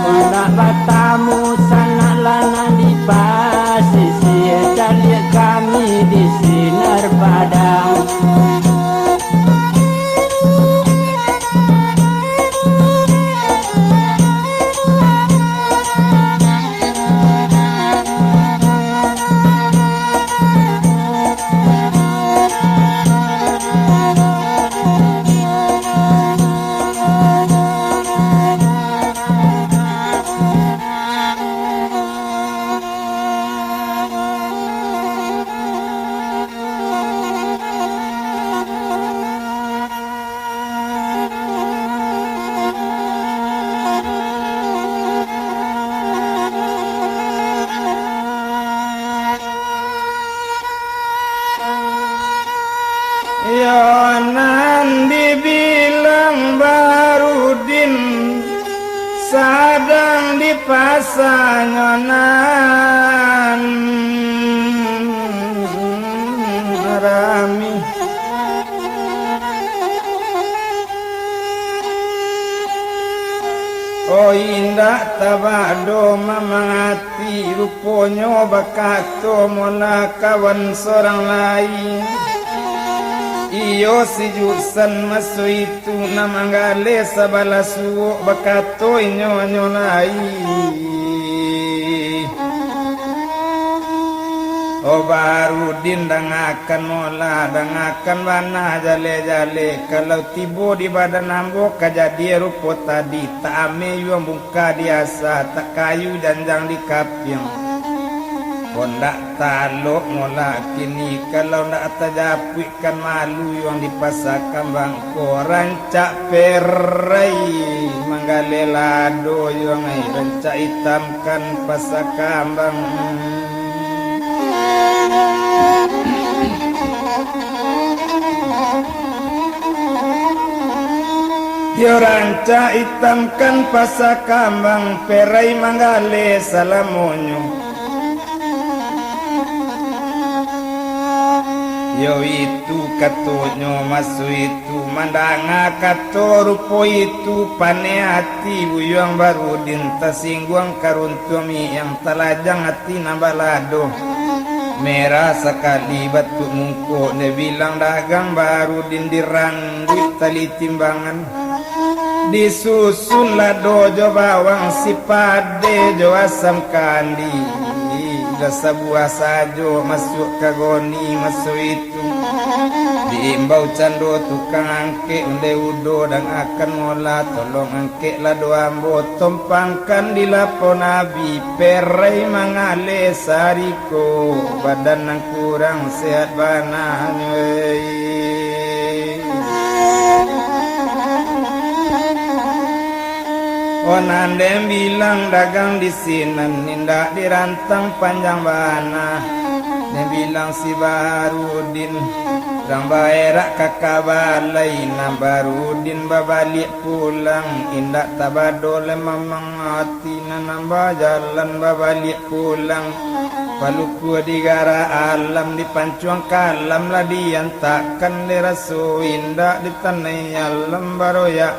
kondak batamu sana lana di pasisir cadik kami di sinar padang Yonan dibilang Barudin sadang di pasanyonan rami oh indah tabado mamangati ruponyo bakato mula kawan seorang lain iyo si jusan maso itu namanggale sabala suwo bakato inyo nyolai o Barudin dangakan mola dangakan mana jale-jale kalau tibo di badan ambo kajadi rupo tadi tak ame yuang buka diasa tak kayu janjang di kapyang kondak taluk mola kini kalau ndak tajapuikan malu yang dipasakkan bangko rancak perai manggale lado yang rancak hitamkan pasakan bang yo rancak hitamkan pasakan bang perai manggale salamonyo yo itu katonyo masu itu mandanga kato rupo itu pane hati buyang Barudin tasingguang karuntumi yang telajang hati nabalado merah sekali batu mungko ne bilang dagang Barudin dirangguit tali timbangan disusun lado jo bawang si pade jo asam kandi dasa buah sajo masuk kagoni masuk itu diimbau cando tukang angke unde udo dan akan ngolah tolong angke lado ambo tompangkan di lapo nabi perai mangale sariko badan nang kurang sehat banan Onandem bilang dagang di sinan nindak dirantang panjang bana. Dem bilang si Barudin dang baerak kakabalai na Barudin babalik pulang indak tabadol memang hati na nambah jalan babalik pulang. Paluku digara alam di pancuang kalam ladian takkan dirasu indak di tanai alam baroya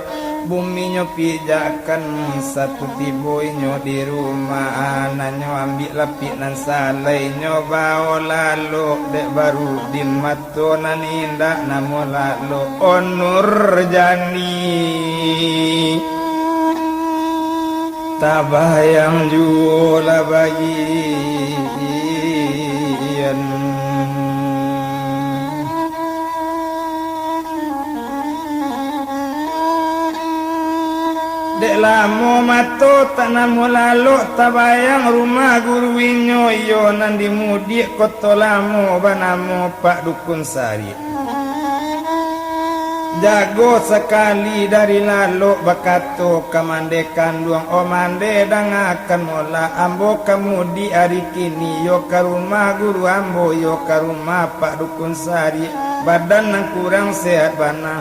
bumi nyo pijakan satu tiboy nyo di rumah nanyo ambil lapik nan salai nyo bawa lalu dek baru din mato nan indah namo lalu onur jani tabayang jula bagian dek lamo mato tak namo lalu tabayang rumah guru winyo yo nandi mudik koto lamo banamo Pak Dukun Sari jago sekali dari lalu bakato kamande kanduang omande dangakan mola ambo kamu di hari kini yo ke rumah guru ambo yo ke rumah Pak Dukun Sari badan nang kurang sehat bana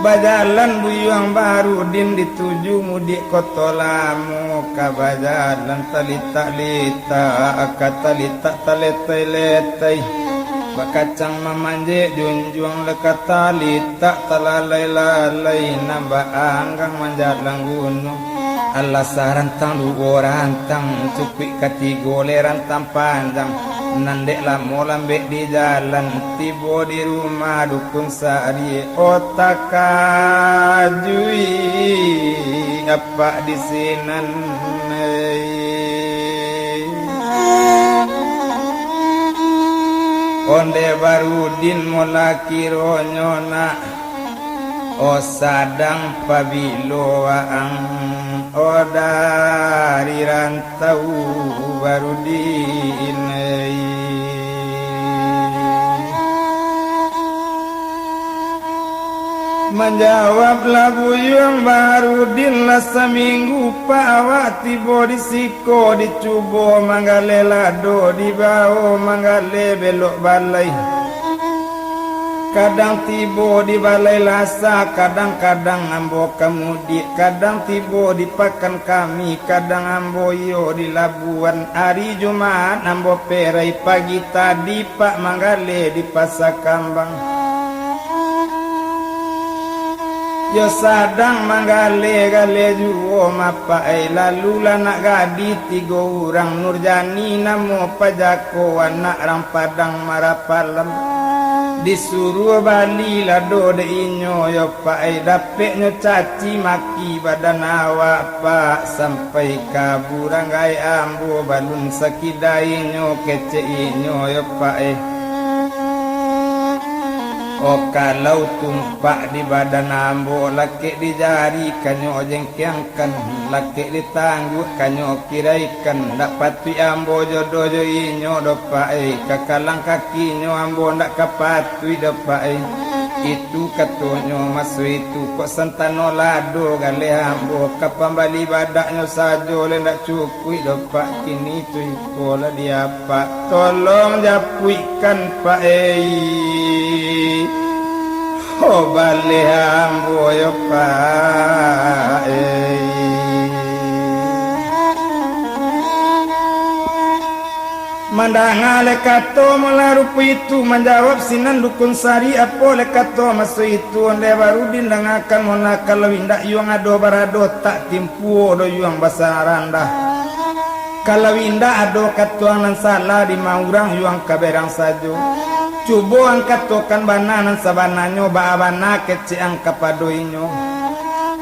bajalan buyuang baru din dituju mudik koto lamu kabajalan talita-lita akatalita-taletai-letai bakacang memanje junjung lekat talita talalai-lalai nambah anggang manjalang gunung alas rantang dugo rantang cupik katigole rantang panjang nandek lamo lambek di jalan tibo di rumah Dukun Sari otak kajui apa di sinan onde barudin mola kironyona o sadang pabiloang o dari rantau barudin menjawablah buyung barudin lah seminggu pawa tibo di siko dicubo manggale lado dibawa manggale belok balai kadang tibo di balai lasa kadang-kadang ambo kamudi kadang tibo di pakan kami kadang ambo yo di Labuan hari Jumat ambo perai pagi tadi Pak manggale di Pasar Kambang yo sadang manggale-gale juwo mapai lalu nak gadi tiga orang Nurjani namo pajako anak rang Padang Marapalam disuruh bali lado de inyo yo pai dapek nyo caci maki badan awak Pak sampai kaburang gai ambo balun sakidai nyo kece inyo yo pai oh kalau tumpak di badan ambo laki di jari kanyo jengkiangkan laki di tangguh kanyo kiraikan dapat pi ambo jodoh jo inyo dopai kakalang kaki nyo ambo ndak kapatui dopai itu katonyo masu itu kok santano lado gale ambo kapambali badaknyo sajo le ndak cukui dopak kini tu pola dia Pak tolong japuikan Pak oh balik ambo yo Pak mandang lekato melarupu itu menjawab sinan Dukun Sari apo lekato masu itu onde baru dindangakan mona kalau indak yuang ado barado tak timpu do yuang basa randah kalau indak ado katuangan salah di maurang yuang kaberang sajo cubo angkat tokan bananan sabananyo baabana kece angka padoinyo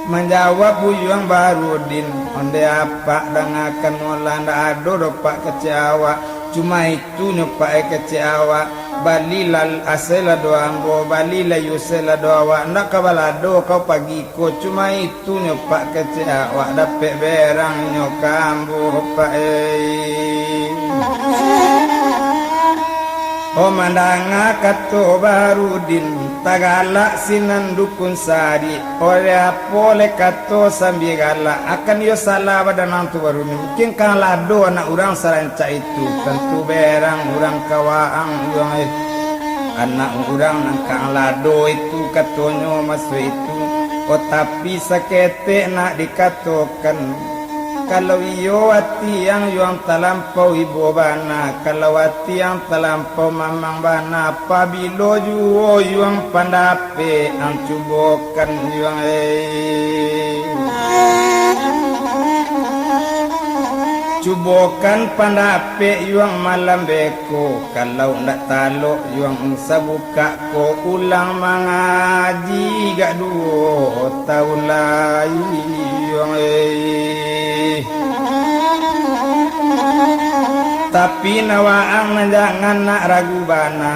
menjawab buyuang barudin onde apa dangakan molanda ado dopak kece awak cuma itu nyopak kece awak balilal asela doambo balila yusela doawa ndak kabalado kau pagi ko cuma itu nyopak kece awak dapet berang nyokambo pak oh mandanga kato barudin tagala sinan Dukun Sari oleh apole kato sambil galak akan yo salah badan nantu barudin mungkin kan lado anak orang saranca itu tentu berang orang kawaang orang anak orang nangkang lado itu katonyo masuk itu oh tapi sakete nak dikatokan Kalau iyo ati yang yuang talampau ibu bana, kalau ati yang talampau mamang bana, pabilo juo yuang pandape ang cubokan yuang cubokan pandape yuang malam beko, kalau ndak talo yuang sabuka ko ulang mengaji gak duo tahun lai yuang tapi nawaang jangan nak ragu bana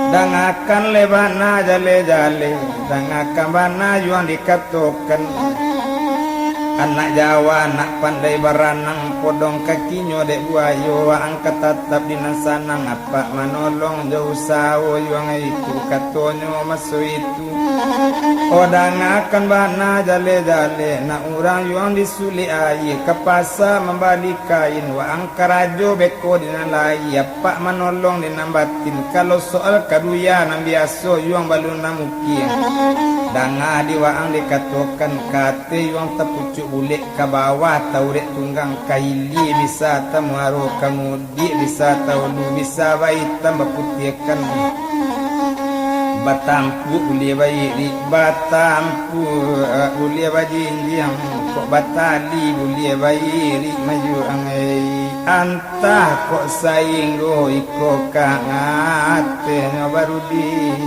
dangakan lebana jale-jale dangakan bana yuang dikatokan anak Jawa nak pandai baranang podong kakinya dek buayo angkat tetap dinasanang apa manolong jauh sawo yuang itu katonyo maso itu odang akan bana jale-jale nak orang yuang disuli air kapasa membalik kain wa angkarajo beko dinalai apa manolong dinambatin kalau soal kaduya nang biaso yuang balun namukia danga diwaang dikatokan kate yuang tepucuk bulik ke bawah taurek tunggang kaili bisa tamuaro kamudi bisa taulu bisa bayi tambah putihkan batampu ulia bayi batampu ulia bajinjang kok batali ulia bayi maju angai antah kok sainggo iko kangate nyobarudin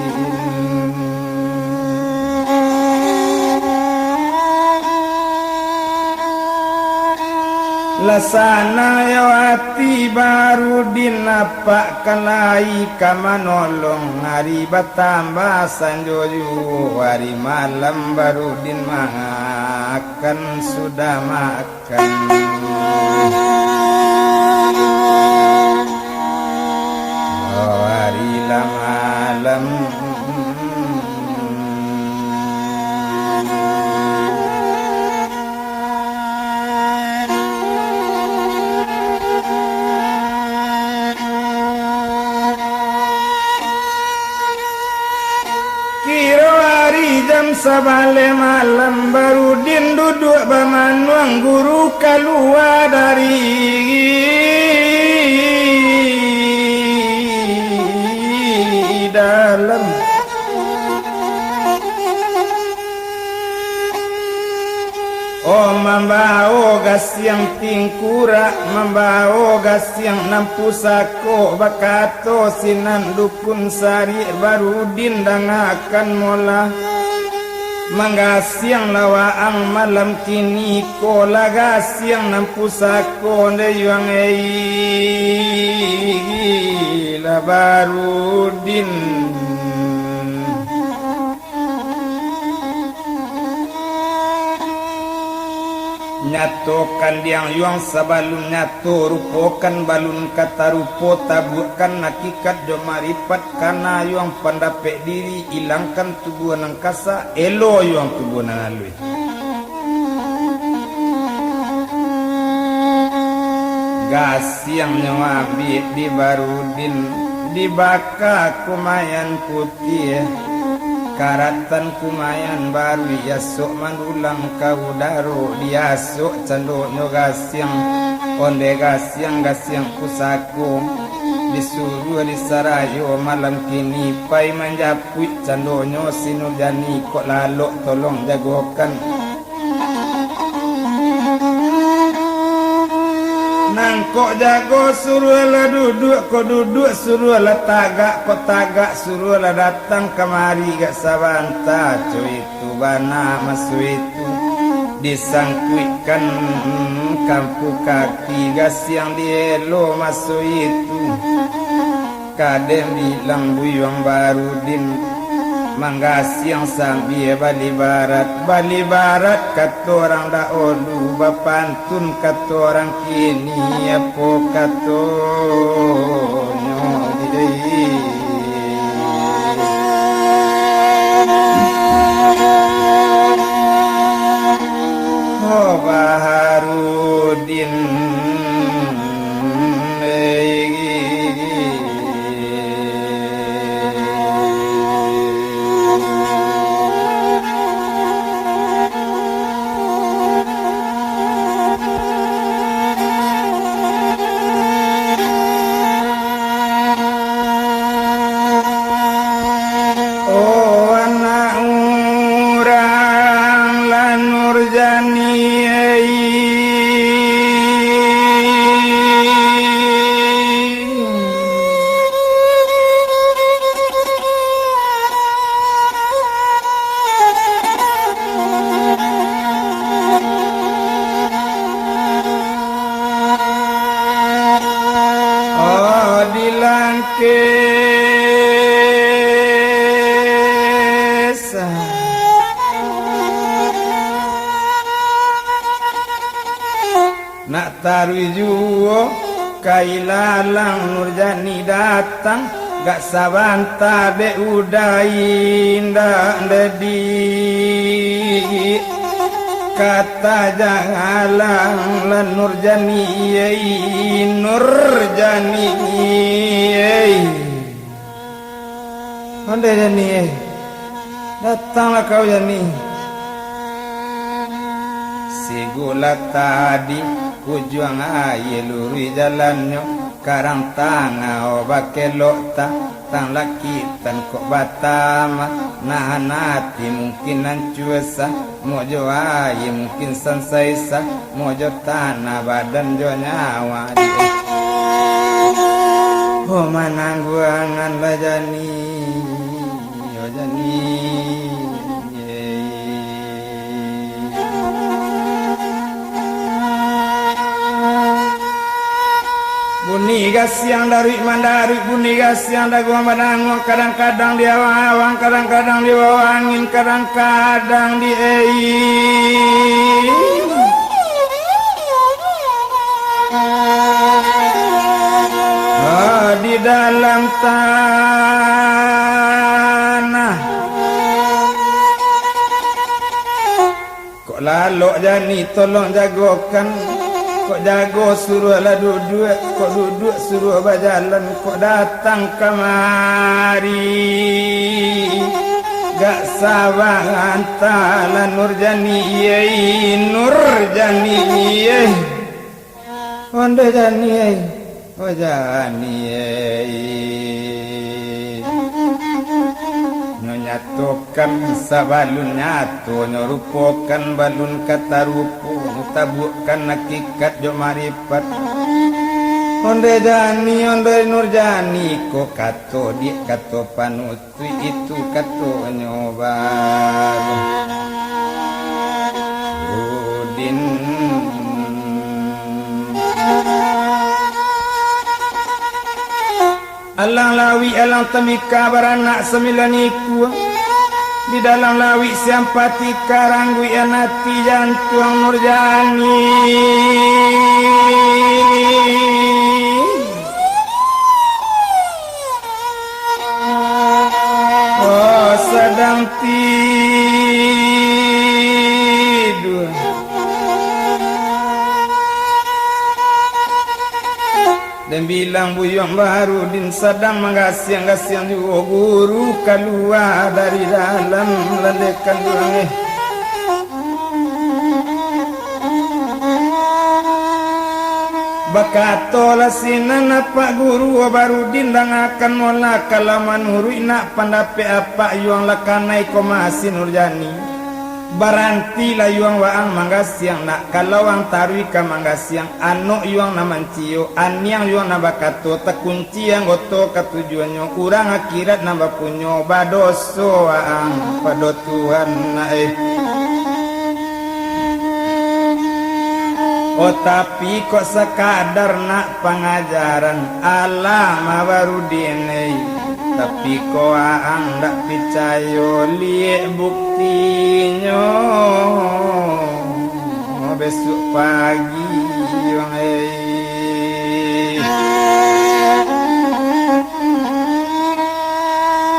lasana yawati baru dinapak kalai kamanolong hari batambah sanjoju hari malam baru din makan sudah makan hari malam jam sabale malam baru din duduk bamanuang guru keluar dari dalam oh membawa gas yang tingkura membawa gas yang nampu sako bakato sinan dukun sari baru din dangakan mola mangasiang lawaang malam kini ko lagasiang nampu sako nde yuang la baru din nyatokan diang yuang sabalun nyato rupokan balun kata rupo tabukan hakikat do maripat kana yuang pandapek diri ilangkan tubuh nang kasa elo yuang tubuh nang alui gas yang nyawa di barudin dibaka kumayan putih karatan kumayan baru yasuk mandulang kau daro diasuk cando nyogasyang onde gasyang pusako disuruh disarayo malam kini pai manjaput cando nyo sinudani kok lalok tolong jagokan nangkok jago suruh lah duduk kok duduk suruh lah tagak kok tagak suruh lah datang kemari gak sabanta cuy itu bana masu itu disangkuikan kampu kaki gas yang dielo masu itu kadem bilang buyuang baru din manggas yang sambil Bali Barat kata orang dahulu bapantun kata orang kini apa kata oh Baharudin nak tarwi juo kailalang Nurjani datang gak sabanta be udainda dedi kata jangalang lan Nurjani Nurjani Onde Jani datanglah kau Jani si gula tadi kujuang aye luri jalannya karang tanga obake lokta tang laki tan kok batama nahan hati mungkin nancuesa mojo aye mungkin sansaisa mojo tanah badan jo nyawa oh manangguangan bajani yo jani Buni gasiang dari mandari buni gasiang dari gua madang kadang-kadang di awang kadang-kadang di bawah angin kadang-kadang di di dalam tanah kok lalok Jani tolong jagokan kok jago suruh lah duduk kok duduk suruh berjalan kok datang kemari gak sabar antara Nurjani Nurjani Onde Jani oh Jani nyatukan sabalun nyatu nyorupokan balun kata rupo tabukan hakikat jo marifat Onde Jani Onde Nurjani ko kato di kato panutui itu kato nyobar Udin Alang lawi alang temika baranak semilaniku di dalam lawi siampati karanggui anati jantung Nurjani oh sedang tidur dan bilang buyong Baharudin sedang menggasiang-gasiang juga guru keluar dari dalam ledekan tulang bakatola sinan apa guru Baharudin dan akan mola kalaman hurui nak pandape apa yuang lakanai komasi Nurjani baranti la yuang waang manggasiang nak kalawang tarwi ka manggasiang anu yuang na mancio aniang yuang na bakato takunci yang goto katujuannya kurang akhirat na bapunyo badoso waang pado Tuhan na oh tapi kok sekadar nak pengajaran alam Baharudin tapi kok ang ndak percaya lihat buktinya besok pagi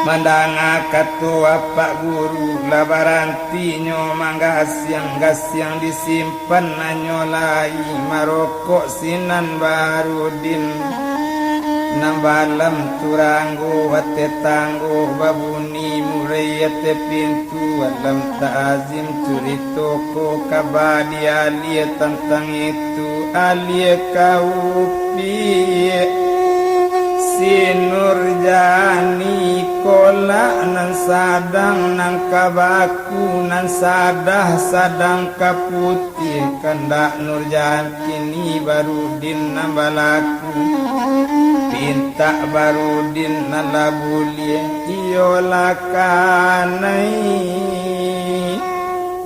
mandang katua Pak Guru labarantinyo mangga-siang disimpan nanyolai marokok sinan Baharudin nambalam turanggo wate tanggo babuni murayate pintu alam ta'azim turito ko kabadi alia tentang itu alia kaupi si Nurjani kola nan sadang nang kabaku nan sadah sadang kaputi kandak Nurjani kini Baharudin nambalaku pinta Baharudin nalabulie iolakanai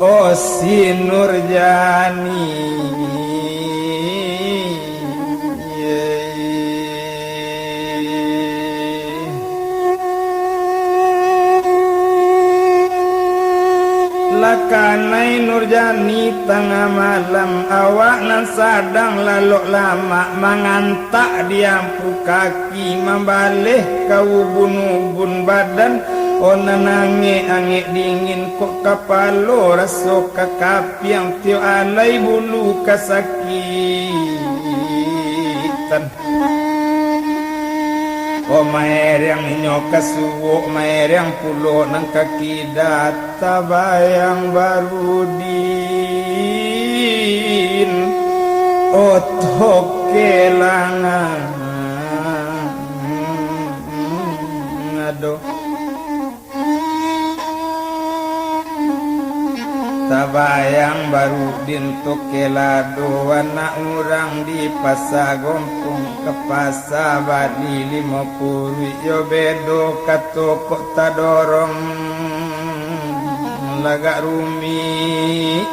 oh si Nurjani kanai Nurjani tengah malam awak nan sadang lalu lama mengantak diampu kaki membalih kau ubun-ubun badan ona nange dingin kok kapalo raso kakapi yang tio alai bulu kasakitan. O maer yang nyoka suwo maer yang pulo nang kaki data bayang baru din otok kelangan aduh tabayang baru dintuk kelado anak urang di pasagompong ke pasabadi 50 yo bedo katoko tadorong laga rumi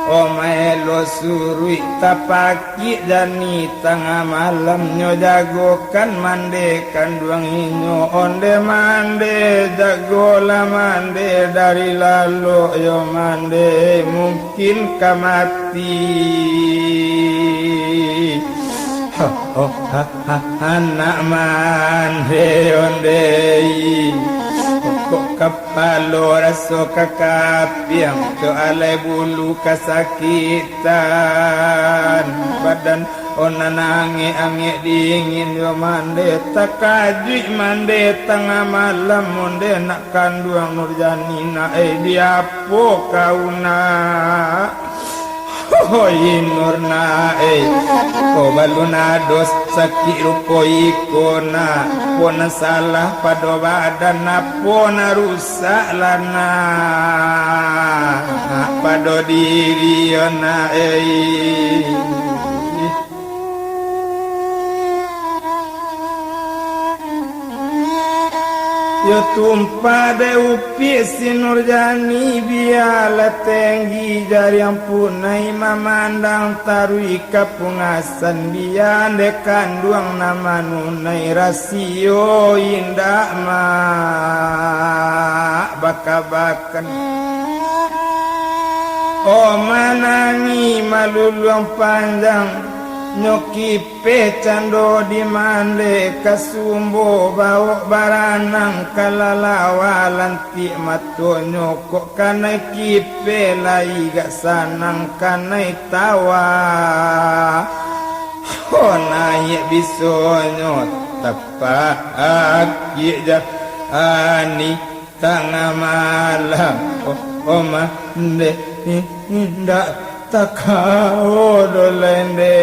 omelo surui tapaki dani tengah malam nyo jagokan mandekan duang inyo onde mande jagola mande dari lalu yo mande mungkin kamati anak mande onde kok kapalo raso kakapiang to alai bulu kasakitan badan ona nange dingin yo mande takajui mande tengah malam monde nak kanduang Nurjani na diapo kauna hoi Nurna ko baluna dos sakit rupo ikona pona salah pada badan pona rusak lana pada diri ona yo tumpah de upi si Nurjani biala tinggi jari ampunai mamandang tarui kapungasan bian de kanduang nama nunai rasio indah ma bakabakan oh manangi maluluang panjang nyoki pecando di mande kasumbo bawa baranang kalalawa lanti mato nyokok kanai kipe lai gak sanang kanai tawa honai bisonyo tapak ya ani tengah malam oh mande indah takau dolende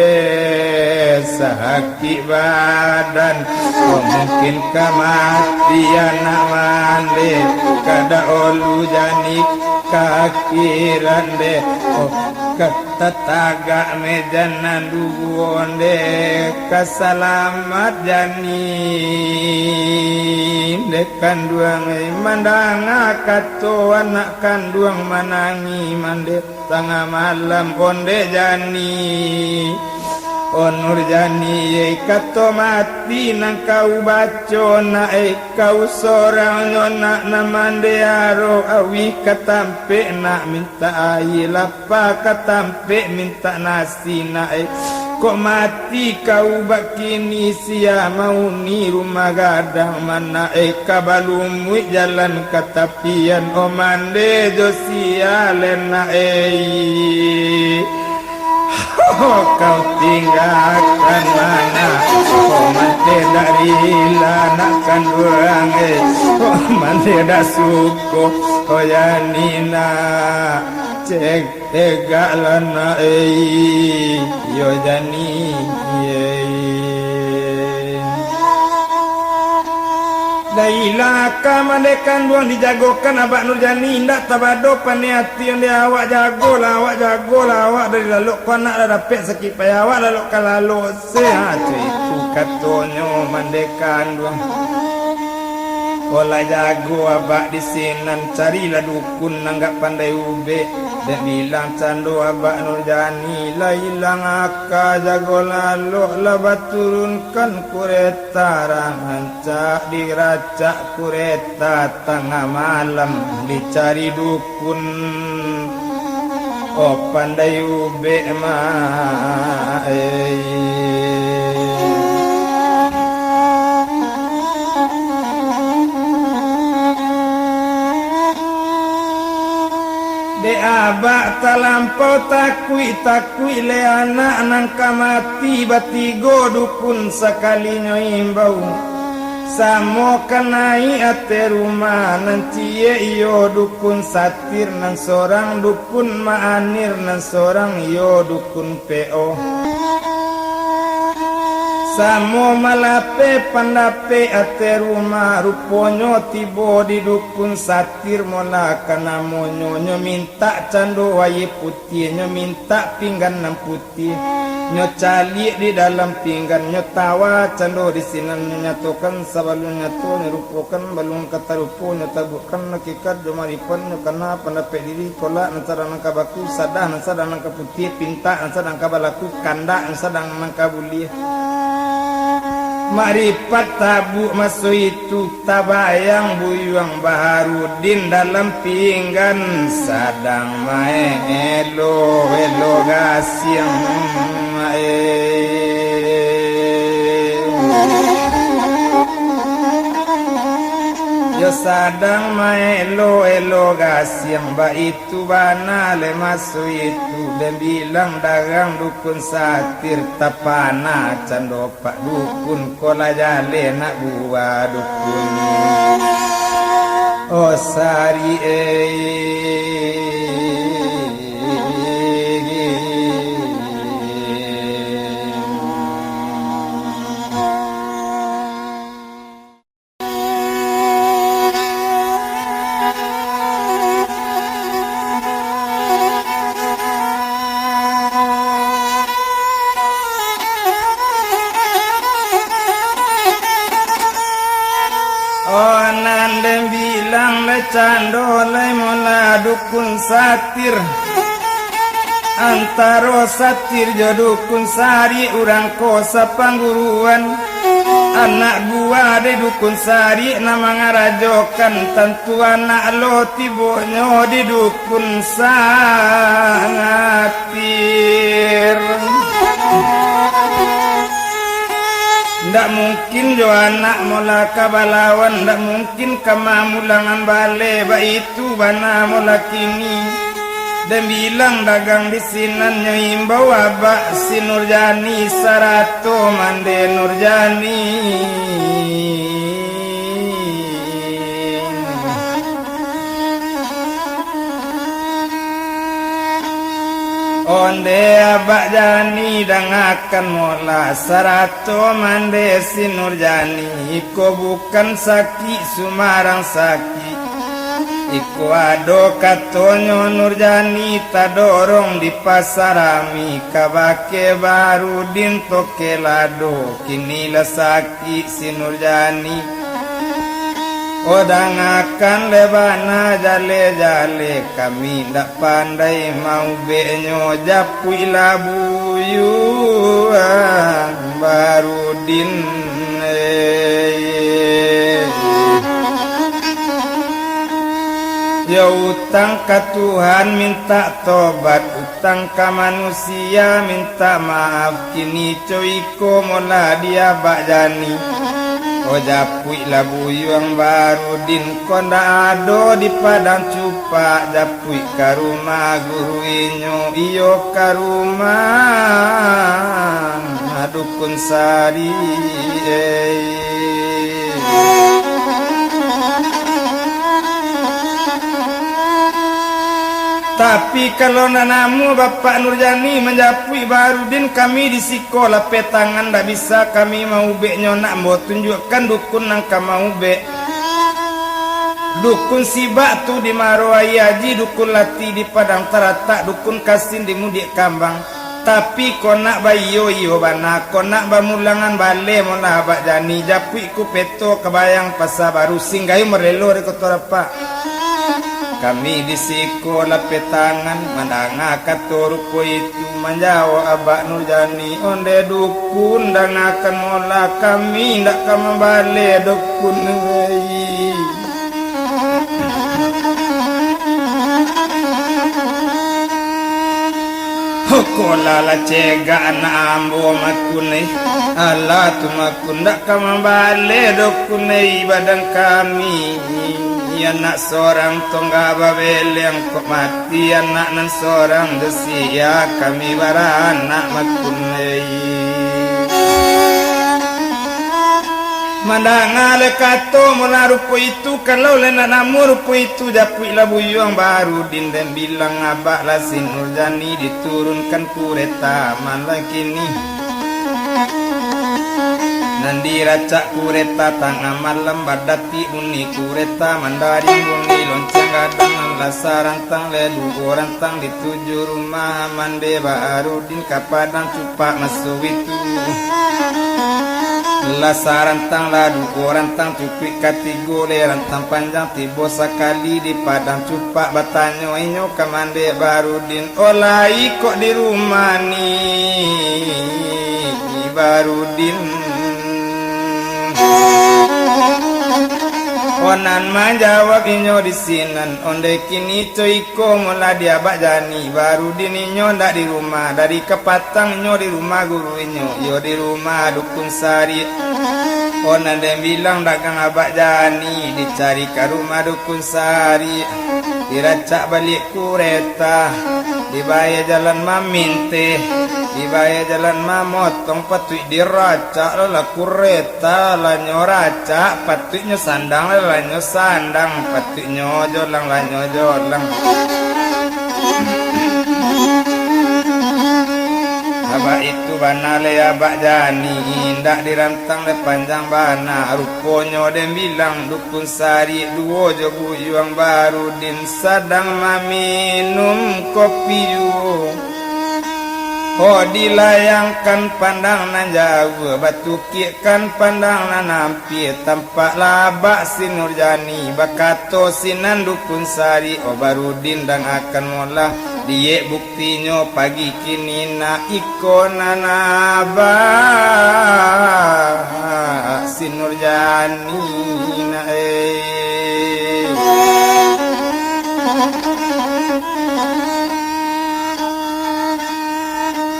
sakit badan mungkin kematian mande kada olu jani kaki rande kata tagak mejanan duonde kasalamat jani de kanduang mandang kato anak kanduang manangi mande tengah malam onde jani Nurjani kato mati nang kau baco na kau sorang nyona namande aro awi katampe nak minta air lapa katampe minta nasi na kok mati kau bakini sia mau ni rumah gadang mana kabalumui jalan katapian mande josia lena kau tinggalkan mana mande dari lanakan orang mande dah suko yanina cek tegalana yo jani Daila kamandekan buang dijagokan abak Nurjani ndak tabado paniati yang dia awak jago lah awak dari lalu panak dah dapat sakit payah awak lalu kalau sehat itu katonyo mandekan buang Olah jago abak di sinan carilah dukun nanggak pandai ube dan bilang candu abak Nurjani lah hilang aka jago lalu labat turunkan kureta rancak diracak kureta tengah malam dicari dukun oh pandai ube mah de abak talampau takui le anak nangka mati batigo dukun sekali nyoimbau samo kanai ate rumah nanti iyo dukun satir nan sorang dukun maanir nan sorang iyo dukun PO samo malape pandape ate rumah ruponyo tibo di dukun satir mola kana monyo nyo minta cando waye putih nyo minta pinggan nan putih nyo cali di dalam pinggan nyo tawa cando di sinan nyo nyatukan sabalun nyatu nyo rupokan balung kata rupo nyo tabukan nakikat jomaripan nyo kana pandape diri kolak nasada nangka baku sadah nasada nangka putih pinta nasada nangka balaku kanda nasada nangka bulih maripat tabu masuk itu tabayang buyuang Baharudin dalam pinggan sadang mae elo gasiang yo sadang maelo gasiang ba itu bana le masuk itu dan bilang dagang dukun satir tapana cando pak dukun kola jale nak buah dukun oh sari cando lai mola dukun satir antaro satir jo dukun sari urang kosa pangguruan anak gua de dukun sari nama ngarajokan tentu anak lo tibonyo di dukun satir ndak mungkin jo anak mola kabalawan ndak mungkin kamamulangan bale ba itu bana mola kini dan bilang dagang di sinan nyimbau abak si Nurjani sarato mande Nurjani onde abak jani dangakan mola sarato mande si Nurjani iko bukan saki sumarang saki iko ado katonyo Nurjani tadorong di pasarami kabake Baharudin toke lado kini saki si Nurjani odang akan lebana jale-jale kami ndak pandai mau benyo japui labuyu Baharudin ya utang ke Tuhan minta tobat utang ke manusia minta maaf kini coiko mola dia bak jani oh japui labuyuang Baharudin konda ado di padang cupak japui karuma guru inyo iyo karuma dukun sari tapi kalau nanamu Bapak Nurjani menjapui Baharudin kami di sekolah petangan ndak bisa kami mau be nyonak mau tunjukkan dukun nang mau be dukun si batu di Marwai Haji dukun lati di Padang Tarata dukun kasin di Mudik Kambang tapi konak bayo yo bana konak bamulangan bale mona abak jani japui ku peto kebayang pasa baru singgahi merelo re kotorapa kami di sekolah petangan mandanga katorupo itu menjawab abak Nurjani onde dukun dan akan mola kami ndak kama bale dukun ngai kola la cega na ambo makune ala tu makunda kama bale dokune badan kami anak seorang tongga babel yang kok mati anak nan seorang desia kami baranak makune mandangale kato menarupo itu kalau lena namurupo itu japui labu yang baru dinden bilang abak lasin Nurjani diturunkan kureta malah kini nandi racak kureta tengah malam badati uni kureta mandari bumi lonceng gadang lasaran tang lelu orang tang di 7 rumah mande baru din kapadang cupak masuk itu lasaran tang ladu orang tang cupik katigole rantang panjang tibo sekali di padang cupak batanyo inyo kamande barudin olai kok di rumah ni barudin onan menjawab inyo di sinan onde kini coiko mula dia bak jani baru dininyo ndak di rumah dari kepatang inyo di rumah guru inyo yo di rumah dukun sari onan dem bilang dagang abak jani dicari ke rumah dukun sari diracak balik kureta dibayar jalan maminte dibayar jalan mamotong patui diracak lala kureta lanyo racak patuinya sandang lanyo sandang patuinya jolang lanyo jolang abak itu banale abak jani indak dirantang le panjang bana ruponyo dem bilang dukun sari duo jogu yuang baru din sadang maminum kopi yu oh dilayangkan pandang nan jauh batu kikan pandang nan nampi tampak labak si Nurjani bakato sinan dukun sari oh barudin dan akan mola die buktinya pagi kini na ikona naba si Nurjani na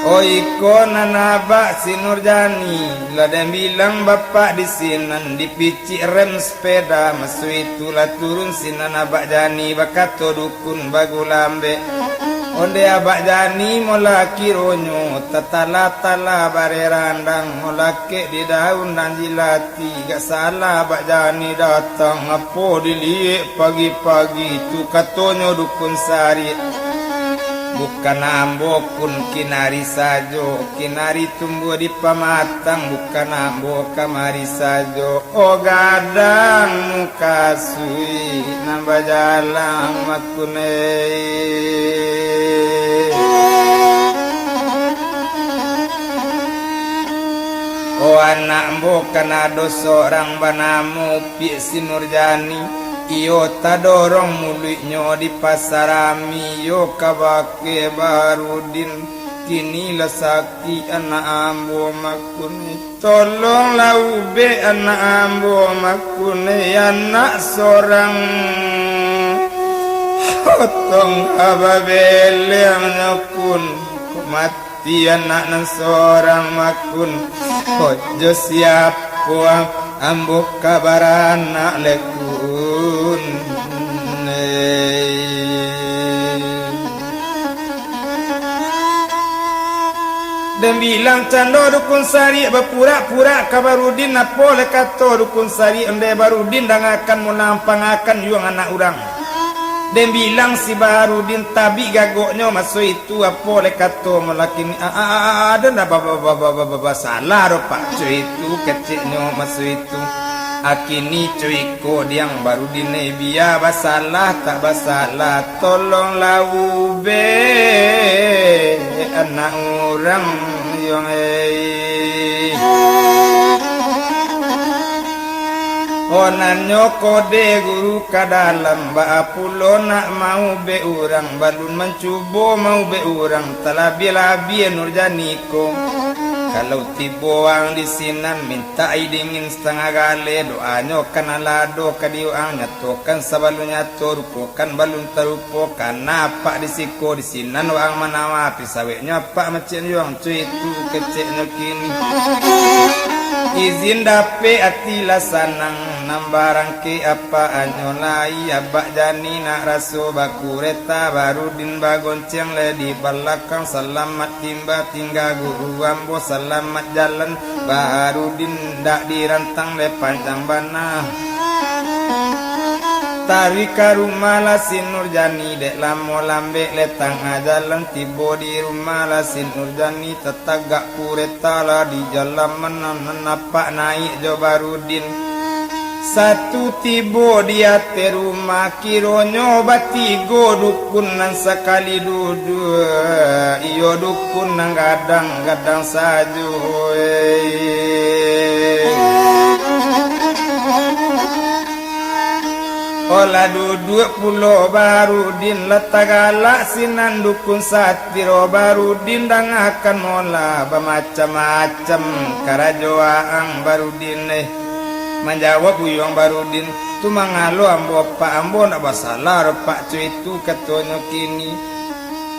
oh ikona naba si Nurjani ladan bilang bapak di sinan dipicik rem sepeda masu itulah turun sinan abak jani bakato dukun bagulambe onde abak jani mola kironyo tatala-tala bare randang mola ke di daun dan jilati gak salah abak jani datang apa diliek pagi-pagi tu katonyo dukun sari bukan ambokun kinari sajo kinari tumbuh di pamatang bukan ambok kamari sajo oh gadang muka sui nambah jalan makune oh anak mbok kana do seorang banamu pi si Nurjani iyo tadorong mulutnya di pasarami yo kabake barudin kini lesaki anak ambo makune tolonglah ube anak ambo makune anak seorang hotong ababel yang nyakun mati anak nan seorang makun hojo siap puang ambo kabar anak lekun dan bilang cando dukun sari berpura-pura kabarudin apa le kato dukun sari ende barudin dan akan menampang akan yuang anak orang dan bilang si barudin tabi gagoknya masuk itu apa le kato melakini ada ndak baba salah ro pak cuy itu kecilnya masuk itu akini cuiko diang baru di nebia basalah tak basalah tolonglah ube anak orang yang onan nyoko de guru kadalam ba pulo nak mau be urang balun mencubo mau be urang talabi-labi Nurjaniko kalau tiboang di sinan minta idingin setengah gale doanyo kanalado kadiuang nyatokan sabalunya torupokan balun tarupokan napak disiko di sinan waang manawa pisaweknya pak macen yuang cuy itu kecek kini izin dape atila sanang nambarang ke apa anyolai abak jani nak raso bakureta barudin bagonceng le di belakang selamat timba tinggal guru ambo selamat jalan barudin dak dirantang le panjang bana Tari karumah lasin Nurjani dek lamo lambe letang jalan tibo di rumah lasin Nurjani tetagak kureta lah di jalan menapak naik jo Barudin satu tibo dia te rumah kironyo batigo dukun nan sekali duduk iyo dukun nang gadang-gadang saju Ola duduk pulau Barudin letagala sinan dukun satiro Barudin dang akan mola bermacam-macam karajoang Barudin menjawab buyong Barudin tu mangalo ambo pak ambo nak basalah pak cu itu katonyo kini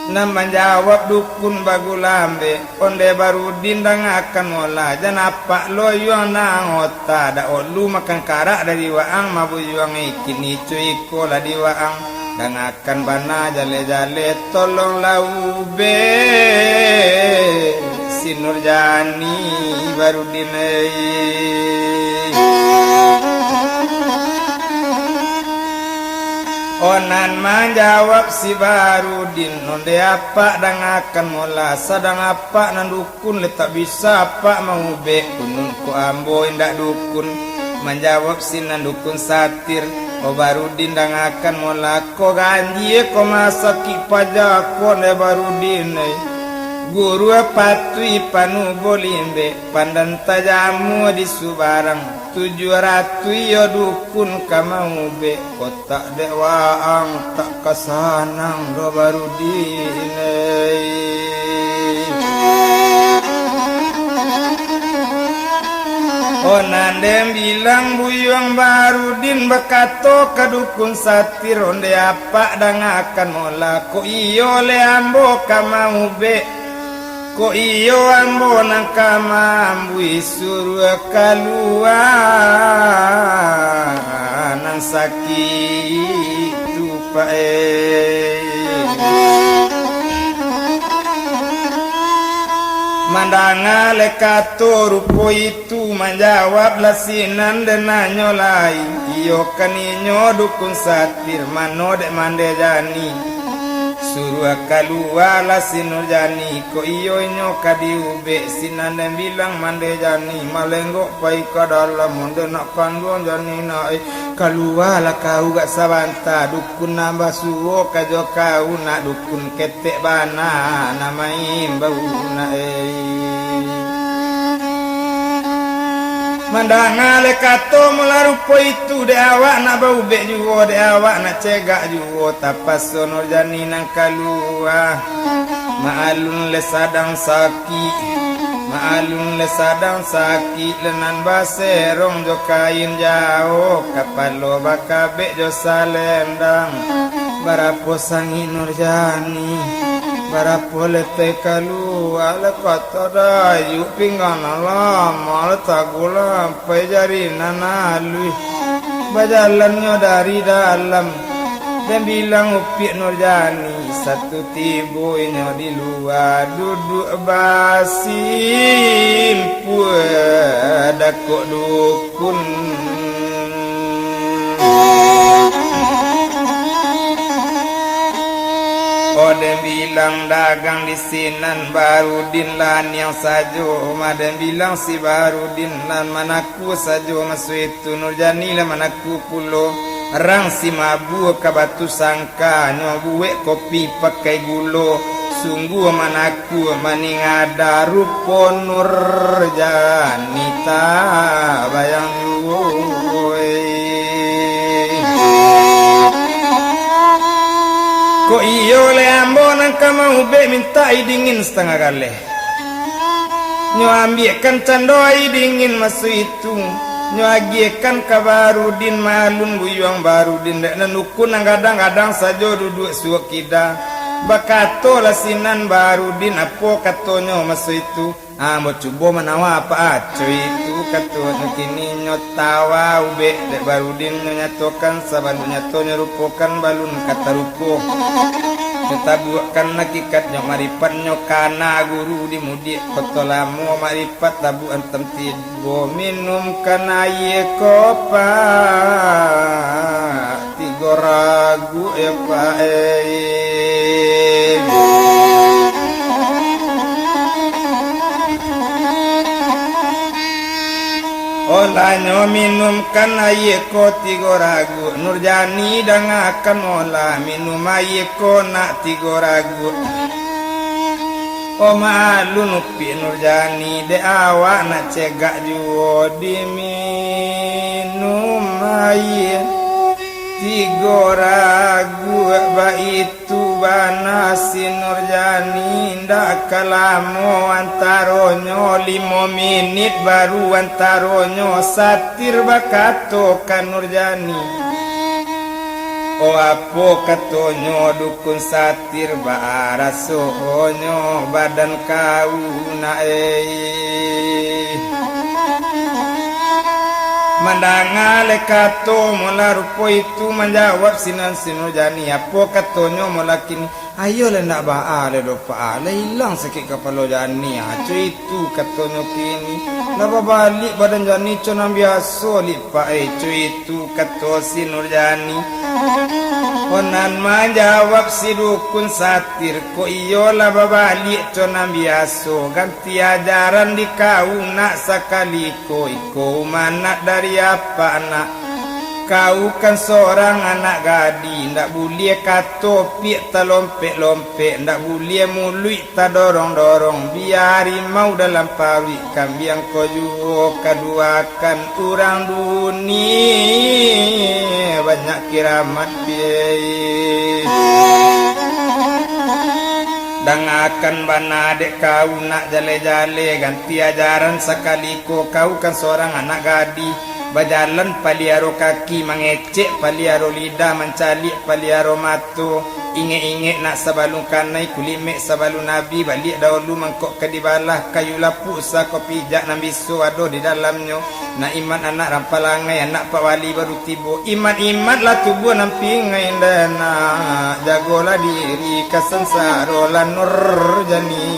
nam menjawab dukun bagulambe onde Barudin dang akan mola jan apa lo yuang nang ota da olu makan karak dari waang mabu yuang kini cuy ko la di waang dang akan bana jale-jale tolong laube si Nurjani Barudin Onan menjawab si Barudin onde apa dang akan mola sadang apa nan dukun le tak bisa apa mau be kunun ku ambo indak dukun menjawab si nan dukun satir o Barudin dang akan mola ko ganji ko masaki pajak ko ne Barudin guru patui panu bolimbe pandan tajamu di Subarang 700 yo dukun kamau be kotak dewaang tak kasanang do Barudin onan dem bilang buyung Barudin bekato ke dukun satir onde apa dang akan mola ko iyo le ambo kamau be ko iyo ambo nang kamambu isuru kaluar nang sakit tupae mandanga lekato rupo itu menjawab lasinan denanyo lai iyo kaninyo dukun satir mano dek mande jani suruh kalua la Nurjani ko iyo nyo kadiube sinan bilang mande jani malenggok pai ka dalam monde nak panggon jani nai kalua la kau gak sabanta dukun nambah suwo kajo kau nak dukun ketek bana namain bau mandanga lekato melarupo itu de awak nak bau be juwo de awak nak cegak juwo tapas Nurjani nang kalua maalun le sadang saki lenan baserong jo kain jauh kapalo bakabe jo salendang barapo sangi Nurjani barapole te kalua le kata dayu pingana lama le tagula pejari nanalui bajalannya dari dalam dan bilang upi Nurjani satu tibunya di luar duduk basim pueda kok dukun Odem bilang dagang di sinan Barudin lan yang sajo Madem bilang si Barudin lan manaku sajo masu itu Nurjani lan manaku pulo Rang si mabu ke batu sangka nyobuek kopi pakai gulo sungguh manaku maning ada rupo Nurjanita bayang yuwe kok iyo le ambo nang kamau be minta dingin setengah kali nyo ambikan candoi dingin masu itu nyo agikan kabarudin malun buyuang barudin dek nanukun nang kadang-kadang saja duduk suak kida bakato lasinan barudin apa katonyo masu itu mau coba menawa apa cuy itu katonyo kini nyo tawa ube dek barudin nyo nyatokan saban nyato nyerupokan balun kata rupo kita buatkan hakikat nyo maripat nyo kana guru di mudi kotolamu maripat tabu antem tibo minum kana ye kopa tigo ragu olah nyo minum kan ayeko tigo ragu Nurjani dangakan olah minum ayeko nak tigo ragu malu nupi Nurjani de awak nak cegak juo di minum aye tigo ragu ba itu banasi Nurjani ndak kalamo antaronyo 5 menit baru antaronyo satir bakato kan Nurjani apo katonyo dukun satir barasohonyo badan kau mandangale kato mula rupo itu menjawab sinan Nurjani apa katonyo mula kini ayo le nak baale dopa ale hilang sakit kepala Jani aco itu katonyo kini napa balik badan Jani conam biasa lipa co itu kato si Nurjani onan menjawab si dukun satir ko iyo lah babalik conam biasa ganti ajaran di kau nak sakali ko iko mana dari apa anak kau kan seorang anak gadi ndak boleh kato piak ta lompek-lompek ndak boleh mulut ta dorong-dorong biari mau dalam pawi kambiang ko juo kaduakan urang dunia banyak kiramat biai dan akan bana dek kau nak jale-jale ganti ajaran sekali kau kan seorang anak gadi berjalan paliaro kaki mengecek paliaro lidah mencalik paliaro matu inge-inge nak sabalung kanai kulimek sabalung nabi balik dahulu mangkok ke dibalah kayu lapuk sa kopi jak nabi so ado di dalamnya nak iman anak rampalangai anak pak wali baru tibo iman lah tubuh nampingai dana jagolah diri kasansaro lan Nurjani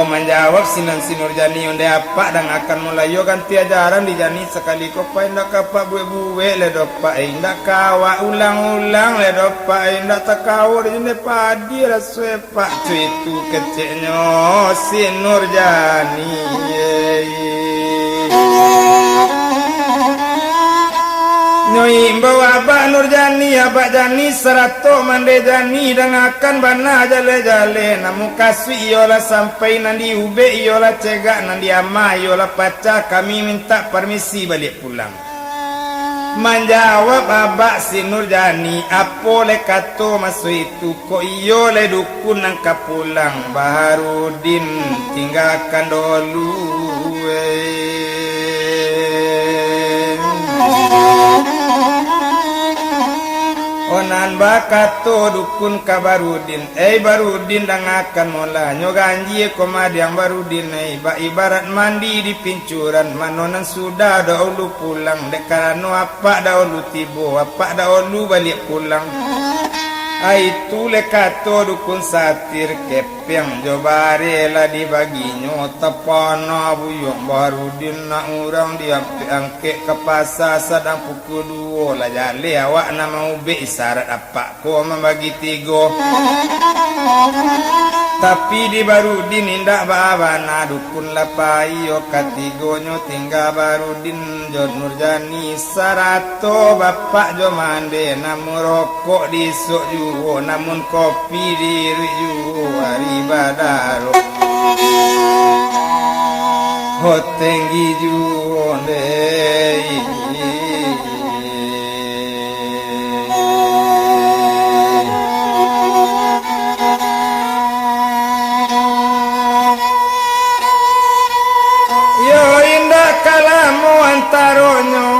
menjawab sinan Nurjani onde apa dan akan mulai yo ganti ajaran di Jani sekali kau ndak kapak buwe le dopa ndak kawa ulang-ulang le dopa ndak takawa di ne padi rasue pak itu keceknya si Nurjani nyoi bawa abak Nurjani abak Jani serato mande Jani dan akan bana jale-jale namu kasih iyalah sampai nandi ube iyalah cegak nandi ama iyalah pacar kami minta permisi balik pulang menjawab abak si Nurjani apa le kato masu itu kok iyo le dukun nang kapulang Baharudin tinggalkan dulu onan bakato dukun ka Barudin Barudin dan akan mola nyoganji komadi yang Barudin ibarat mandi di pincuran manonan sudah dahulu pulang dekarano apa dahulu tibo apa dahulu balik pulang itu lekato dukun satir kepeng jobare lah dibaginyo tepono buyong Barudin nak urang dia angke ke pasar sedang pukul 2 lah jale awak nama ube isyarat apa ko membagi 3 tapi di Barudin indak babana dukun lapaio katigonyo tinggal Barudin Jod Nurjani sarato bapak jo mande namun rokok disuk juo namun kopi diri juo hari badaro hotenggi juo dei taronyo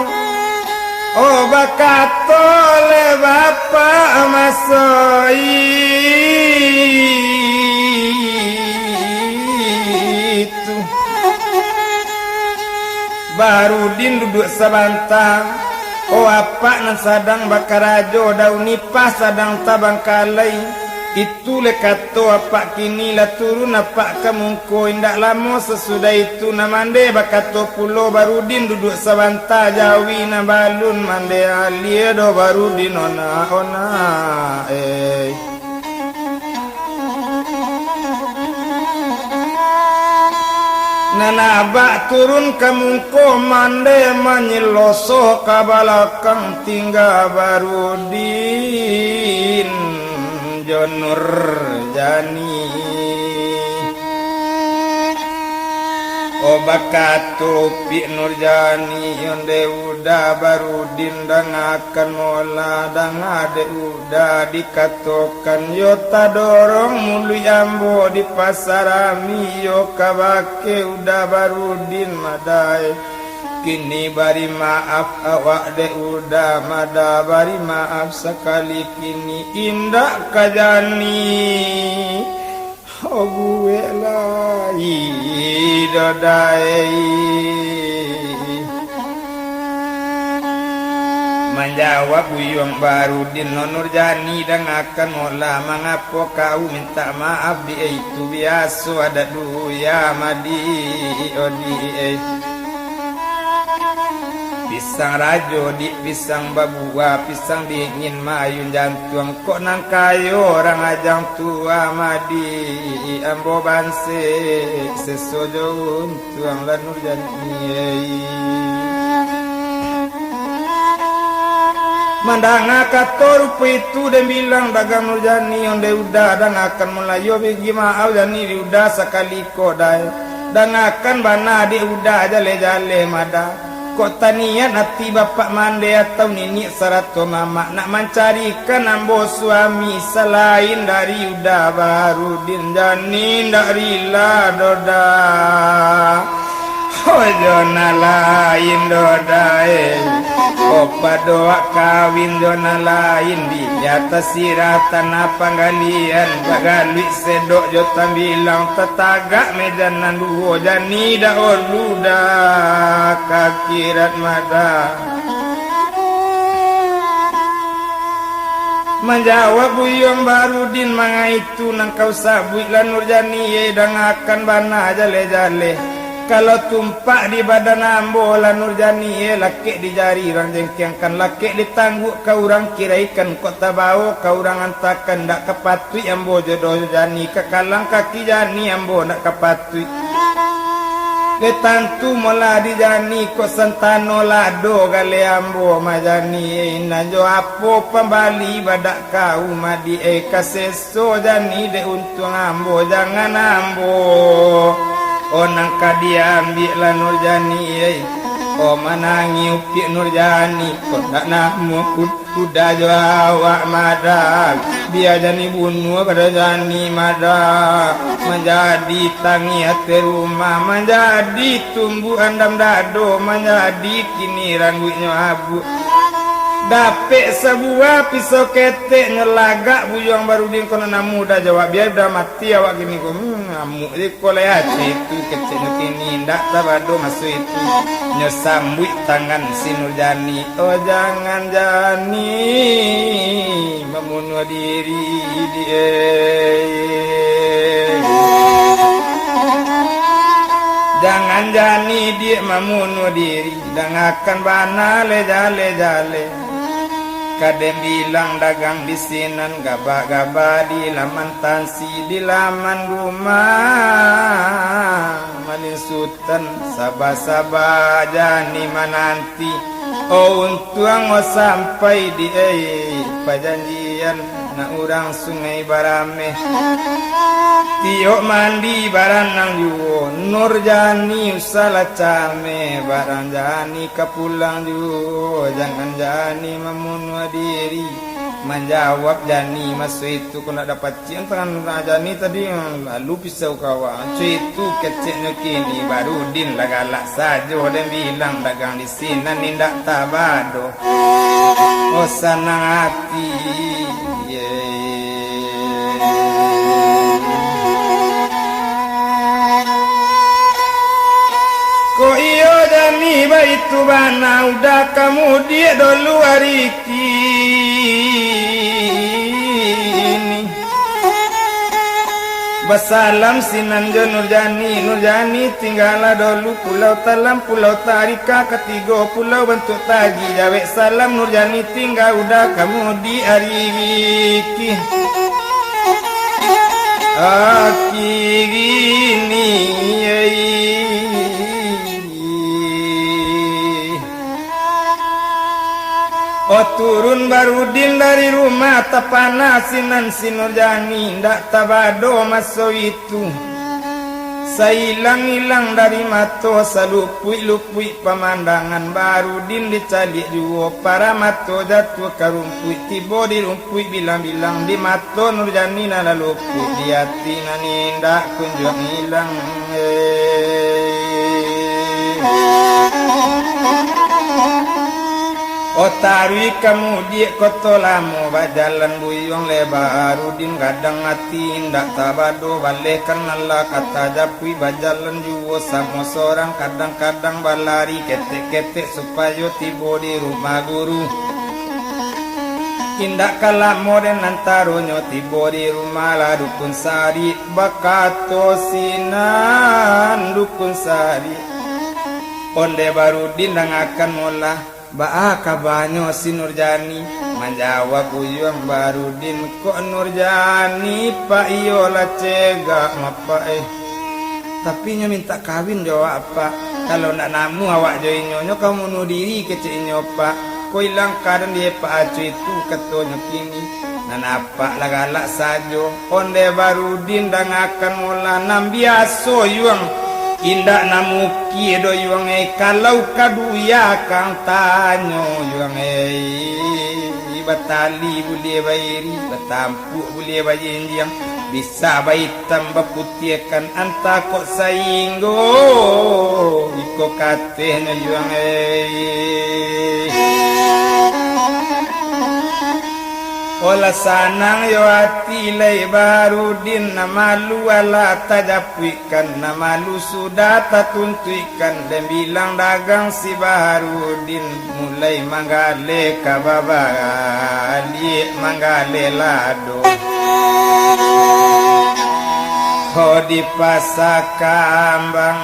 oh bakatole bapak masoi itu Barudin duduk sabantang oh apa nan sadang bakarajo daun nipah sadang tabang kalai itu lekato apa kini lah turun apa kamungko indak lama sesudah itu namande bakato pulau Barudin duduk sabanta jawi na balun mande alia do Barudin ona Nana bak turun kamungko mande menyeloso kabalakang tinggal Barudin Nurjani oh bakato pi Nurjani yonde udah Barudin dangakan mola dangade udah dikatokan yota dorong mulu ambo di pasarami yo kabake udah Barudin madai kini bari maaf awak de udah mada bari maaf sekali kini indah kajani oh gue lai dodai menjawab buyung Barudin Nurjani dan akan mola mengapo kau minta maaf di itu biasa ada duya madi odi pisang rajo di pisang babua pisang dingin mayun jantung kok nang kayo orang ajang tua madi ambo banse sesojo untuang lan Nurjani mandanga kator itu dan bilang dagang Nurjani onde udah dan akan melayo bagi maaf jani udah sekali kodai dan akan bana di udah jale-jale mada kok tanian hati bapak mande atau nini sarato mama nak mencarikan ambo suami selain dari udah Barudin jani dari ladoda jona lain dodae opa doa kawin jona lain di atas sirah tanah panggalian bagalui sedok jotan bilang tetagak mejanan duo jani da oluda kakirat mada menjawab buyung Barudin manga itu nang kau sabui lan Nurjani ye dangakan bana jale-jale kalau tumpak di badan ambo la Nurjani laki di jari orang jengkiangkan laki ditangguk kau orang kiraikan kota bau kau orang antakan dak kepatui ambo jodoh jani kekalang kaki jani ambo dak kepatui ketantu mola di jani kok sentano lado gale ambo majani najo apo pembali badak kau madi kaseso jani de untung ambo jangan ambo onang kadia ambil lah Nurjani oh manangi upi Nurjani kok tak namu kuda jawab mada biar jani bunuh pada jani mada menjadi tangi hati rumah menjadi tumbuhan dam dado menjadi kini ranggunya abu dapet sebuah pisau ketek ngelagak buyung Barudin kono muda jawab biar dah mati awak gini kok ngamuk di kolai hati itu kecil kini ndak tabado masuk itu nyesambut tangan si Nurjani oh jangan jani membunuh diri dia jangan jani dia membunuh diri dan akan bana le jale kadem bilang dagang di sinan gabah-gabah di laman tansi di laman rumah malin sultan sabah-sabah jani mananti oh untuang oh sampai di pajanjian na urang sungai barame tiok mandi barang nang juo Nurjani usala came barang jani kapulang juo jangan jani memunua diri menjawab jani masu itu kena dapat cinta jani tadi lalu pisau kawan itu kecilnya kini baru din lagalak saja dan bilang dagang di sini nindak tabado oh senang hati Ko iyo jani baitu bana udah kamu dia dulu hari kini Basalam sinanjo Nurjani tinggallah dulu pulau Talam pulau Tarika ketiga pulau bentuk tagi jawe salam Nurjani tinggal udah kamu di hari ki gini Oh turun Barudin dari rumah tapanasin si Nurjani ndak tabado maso itu sailang-ilang dari mato salupui-lupui pemandangan Barudin dicalik juo para mato jatuh karumpui tibo dirumpui bilang-bilang di mato Nurjani nalalupui di hati nani ndak kunjung hilang Oh tarui kamu dia kotolamu bajalan buyong lebar Barudin kadang hati ndak tabado balekan Allah kata japui bajalan juo sama seorang kadang-kadang balari ketek-ketek supaya tibo di rumah guru indak kalah moden antaronyo tibo di rumah lah dukun sari bakato sinan dukun sari onde Barudin nang akan mola Ba'a kabanyo si Nurjani menjawab uyang Barudin kok Nurjani pak iyo lah cegak apa tapi nyo minta kawin jawab apa kalau nak namu awak joi nyo kamu nuh diri kecil nyo pak ko ilang kadan dia pak acu itu ketonyo kini nan apa lagalak sajo onde Barudin dang akan mula nam biaso yuang indak namuki do yuang kalau kaduya kang tanyo yuang batali boleh bairi batampu boleh bayinjang bisa bayi tambah putihkan anta kok sainggo iko katenya yuang Ola sanang yo hati lay Barudin namalu ala tajapuikan namalu sudah tatuntuikan dan bilang dagang si Barudin mulai manggale kababali manggale lado ho di pasakambang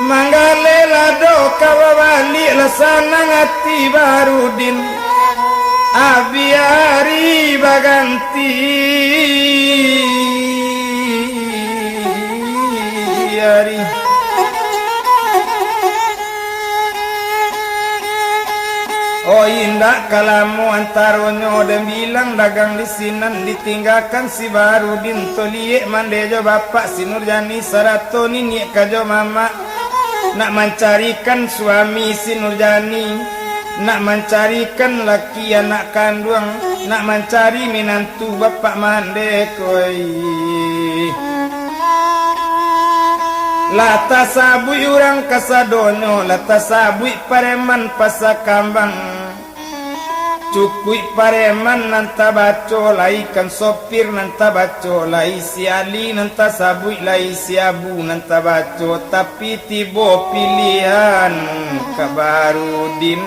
Manggale lado kawawali lasanang hati Barudin abiari baganti ari Oh indak kalamu antaronyo dan bilang dagang di sinan ditinggalkan si Barudin toliek mandejo bapak si Nurjani sarato nini kajo mama nak mencarikan suami si Nurjani nak mencarikan laki anak kandung nak mencari minantu bapak mandekoi lata sabui orang kasadonyo lata sabui pareman pasakambang cukui pareman nanta baco laikan sopir nanta baco lai si Ali nanta sabui lai si Abu nanta baco tapi tibo pilihan ke Barudin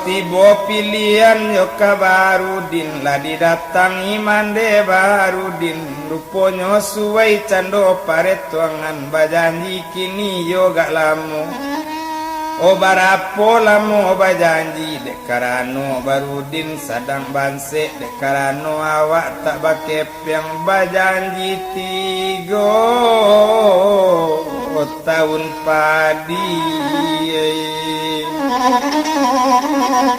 tiba pilihan yo Kabarudin lah didatangi mande Barudin rupanya suwai cando paretuangan bajanji kini yo gak lamu barapo lamu bajanji dekarano Barudin sadang banse dekarano awak tak bakep yang bajanji 3 tahun padi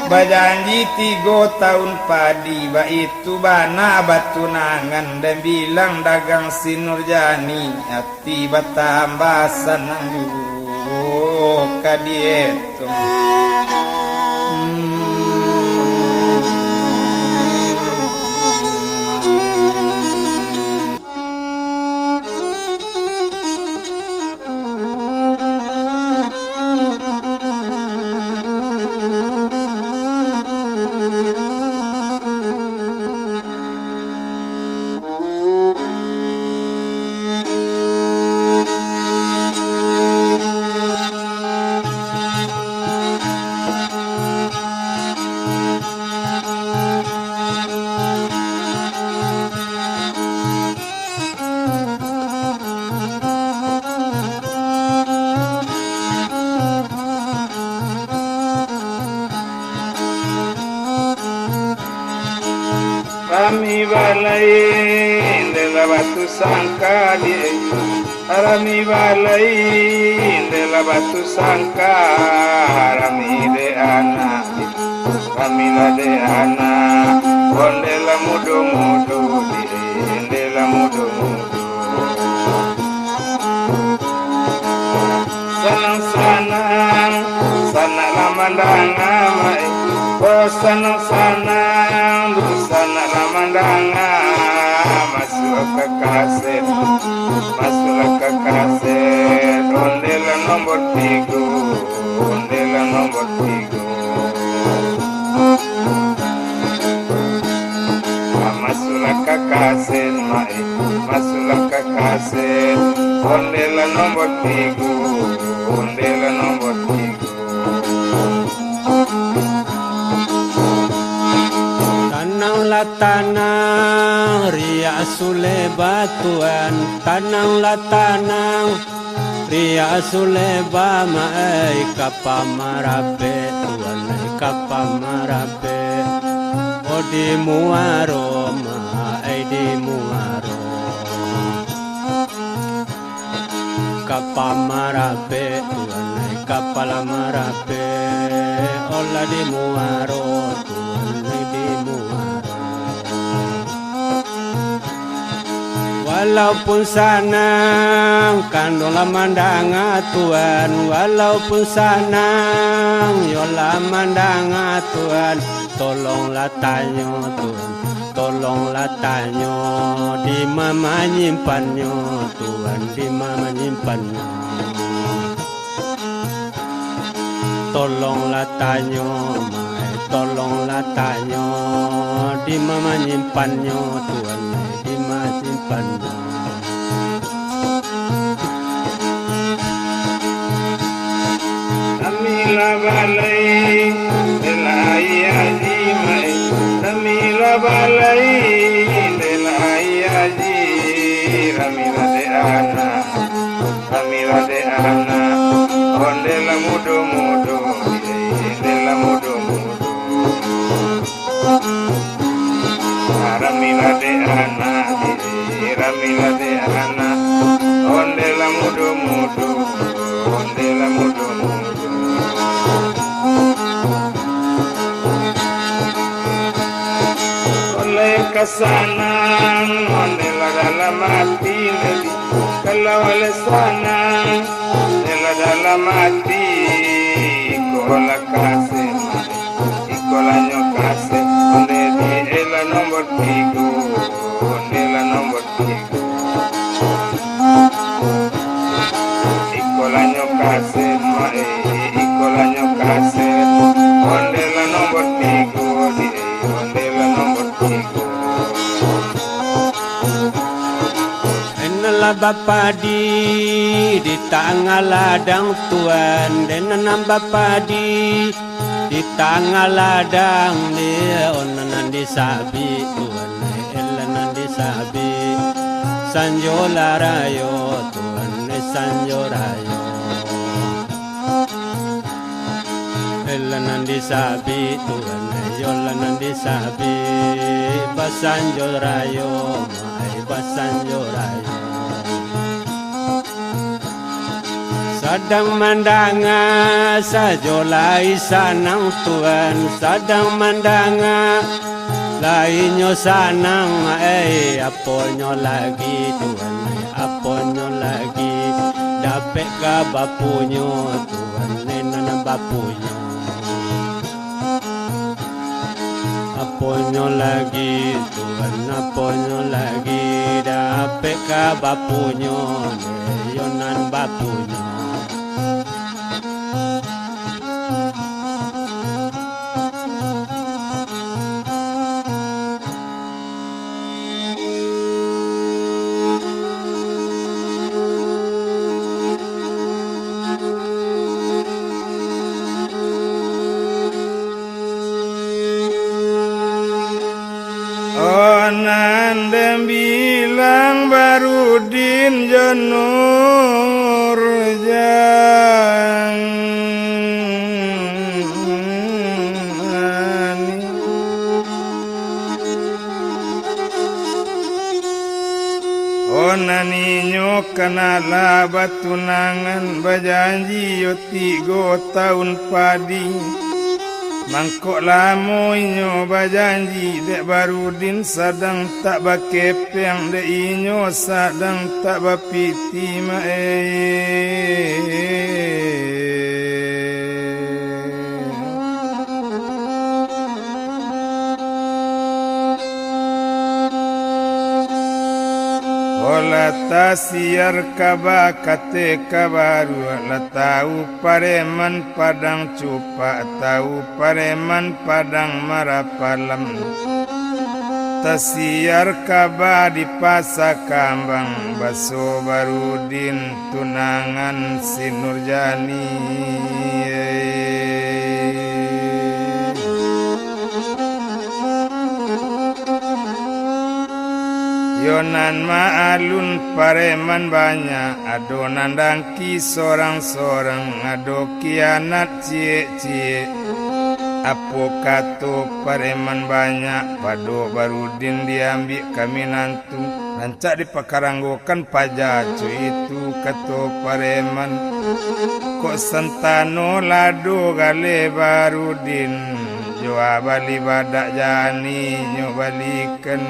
bajanji 3 tahun padi ba itu bana batunangan dan bilang dagang sinurjani hati batambasan kadietu Rami balai dela batu sangka dia Rami balai dela batu sangka Rami de anak Rami la de anak Ondela mudu-mudu Ondela mudu-mudu Sanang-sanang Sanak lamandang amai sanang-sanang busana lamandanga masuk ke kaset ondela nomor 3 ondela nomor 3 masuk ke kaset masuk ke kaset ondela nomor 3 ondela nomor 3 tanang ria sule batuan tanang la tanang ria sule ba mai kapamarabe tuan kapamarabe odi muaro ma di muaro kapamarabe tuan kapalamarabe ola di muaro walaupun sanang kandung lamandang Tuhan walaupun sanang yo lamandang Tuhan tolonglah tanyo Tuhan tolonglah tanyo di mama nyimpannya Tuhan di mama nyimpannya tolonglah tanyo tolonglah tanyo di mama nyimpannya Tuhan di mama nyimpannya Tamila balai delai aji mai Tamila balai delai aji Ramila de ana Ramila de ana ondela mudu-mudu ondela mudu-mudu Ramila de ana Ramila de ana ondela mudu-mudu ondela mudu-mudu kesanang ondela dalam hati lagi kalau oleh sanang ondela dalam hati ikola kasih ikola nyokase onde di ela nomor 3 ondela nomor 3 ikola nyokase mai ikola nyokase ondela nomor 3 di ondela nomor 3 Bapadi di tengah ladang tuan dan nanam bapadi di tanggal ladang dia onanan di sabi tuan elanan di sabi sanjola rayo tuan sanjorayo elanan di sabi tuan yolanan di sabi basanjorayo mai basanjorayo sadang mandanga sajolai sanang tuan sadang mandanga lainyo sanang aponyo lagi tuan aponyo lagi dapet ka bapunyo tuan nenan bapunyo aponyo lagi tuan aponyo lagi dapet ka bapunyo yonan bapunyo Onan bilang Barudin Jenur Jani Onani nyokana batunangan bajanji yo 3 tahun padi mangkok lamoy nyo bajanji dek Barudin sadang tak bakepeng dek inyo sadang tak bapiti Ola tasiar kaba kate kabaru la tahu pareman padang cupa tahu pareman padang marapalam tasiar kaba di pasakambang baso Barudin tunangan si Nurjani Yonan maalun pareman banyak adonan dangki sorang-sorang ado kianat cie-cie apo kato pareman banyak pado Barudin diambil kami nantu rancak dipakaranggokan pajacu itu kato pareman kok sentano lado gale Barudin joa bali badak jani nyobalikan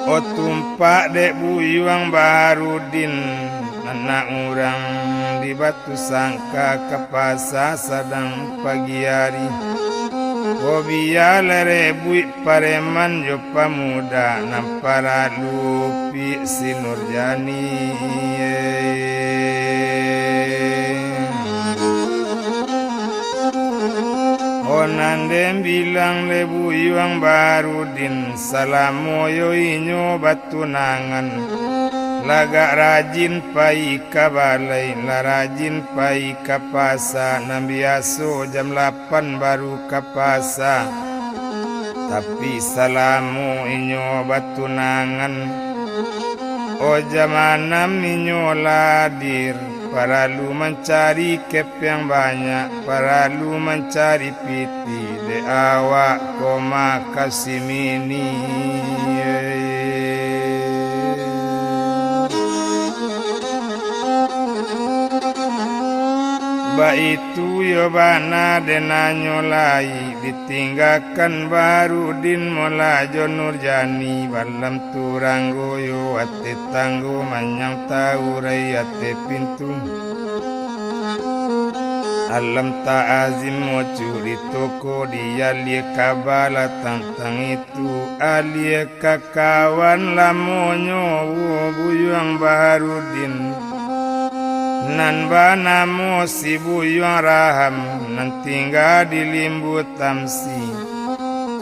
O tumpak dek buyuang Barudin anak orang di batu sangka kepasa sadang pagi hari O biala buik pareman jo pamuda nampara lupi si Nurjani Onandem bilang lebu yuang Barudin salamoyo inyo batunangan lagak rajin pai kabalai la rajin pai kapasa nambiaso jam 8 baru kapasa tapi salamu inyo batunangan o jam 6 inyo ladir Paralu mencari kep yang banyak Paralu mencari piti De awak koma kasimini Ba itu yo bana denanyo lai ditinggalkan Barudin molajo Nurjani balam turanggo yo ate tanggo manyang tau rai ate pintu alam ta'azim mo curi toko dia lie kabala tantang itu alie kakawan lamonyo wo buyuang Barudin nan banamo si buyuang raham nan tinggal di limbu tamsi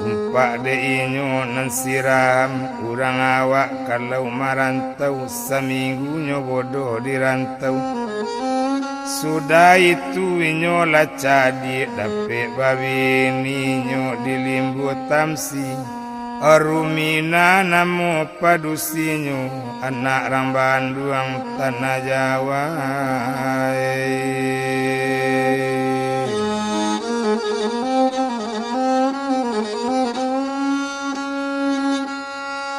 tumpak de inyo nan siram urang awak kalau marantau seminggu nyo bodoh dirantau. Sudah itu inyo lah cadi dapet babi ninyo di limbu tamsi. Rumina namo padusinyo anak rang Bandung tanah Jawa.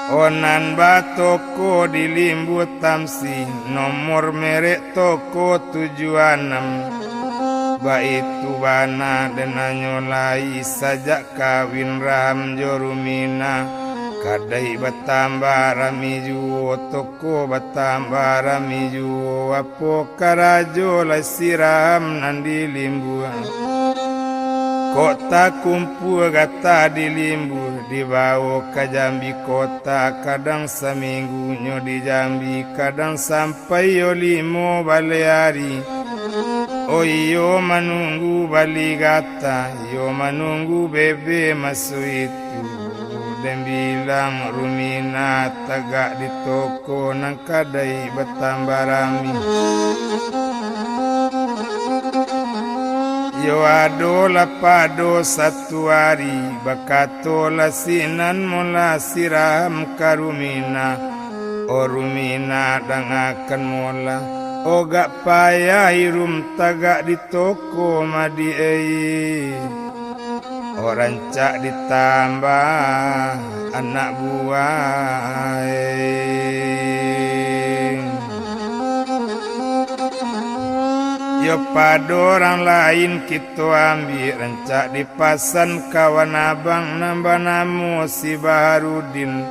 Onan batoko di limbu tamsi nomor merek toko 76 baitu bana denanyo lai sajak kawin ram jorumina kadai batambah rami juo toko batambah rami juo apo karajo lai siram nan di limbuan. Kota kumpul gata di limbu dibawa ke Jambi kota kadang seminggunyo di Jambi kadang sampai yo 5 balik hari. Oh yo menunggu balik gata yo menunggu bebe masuk itu dan bilang rumina tagak di toko nang kadai bertambah rami. Yo adola pado satu hari bakatola sinan mula siram karumina. O rumina dangakan mula o gak payah irum tagak di toko madi orang cak ditambah anak buah yo pada orang lain kita ambil rencak dipasan kawan abang nambah namu si Baharudin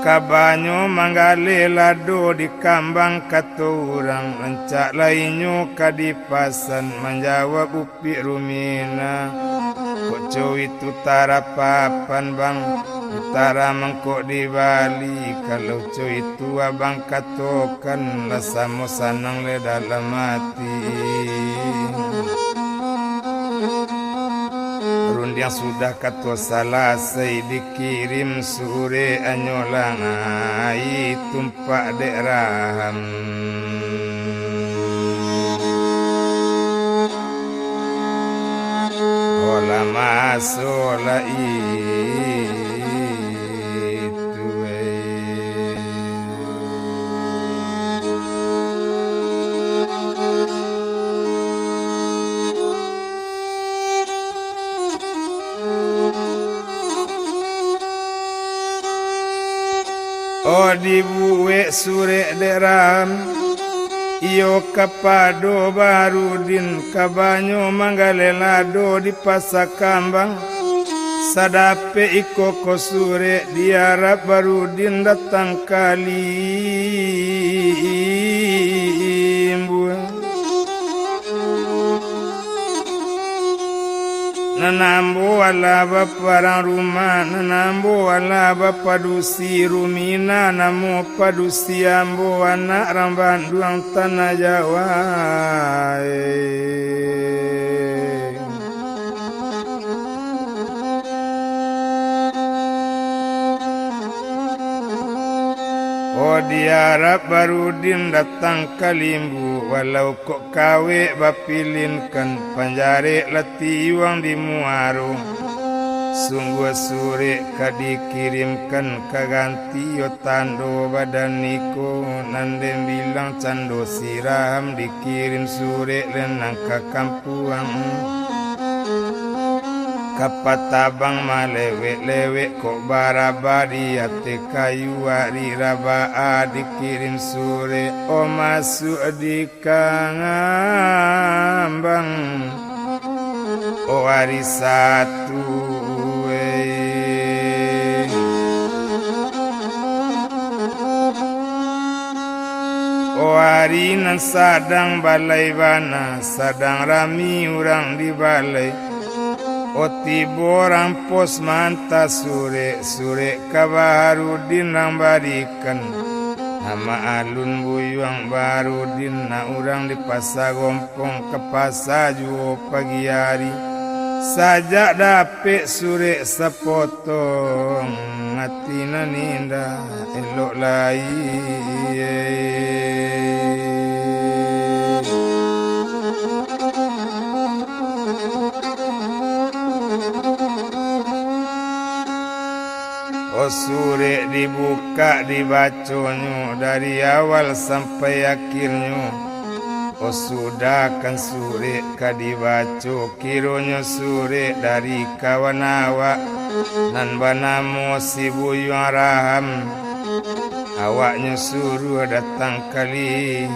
kabanyo manggale lado di kambang kata orang rencak lainnya kadipasan menjawab upi rumina kok itu tarapapan bang utara mengkok di Bali kalau cuy itu abang katokan rasamu sanang le dalam hati. Rundiang sudah kato salasai dikirim sore anyolang ai tumpak dek raham. Ola masola oh dibuwe sure deram iyo kapado Barudin kabanyo manggalelado di pasakambang sadape iko kosure diarap Barudin datang kalimbu nanambo ala baparang rumah nanambo ala bapadusi rumina namo padusi ambo anak rang Bandung tanah Jawa. Oh diarap Barudin datang kalimbu walau kok kawe bapilinkan panjare leti uang di muaro sungguh sore kadikirimkan kaganti yo tando badan niko nandem bilang cando siram dikirim sore lenang ke kampuang kapatabang malewek-lewek kok barabadi ate kayu ari rabaa dikirim sore o masuk di kangambang o hari satu o hari nan sadang balai bana sadang rami urang di balai o tiborang pos manta sure ka Baharudin nang barikan nama alun buyuang Barudin na urang di pasar gompong ke pasar juo pagi hari sajak dapik sore sepotong ngatina ninda elok lai sore dibuka dibaconyo dari awal sampai akhirnya. Sudah kan sore kadibaco kironyo sore dari kawan awak nan banamo si Buyung Raham awaknya suruh datang kali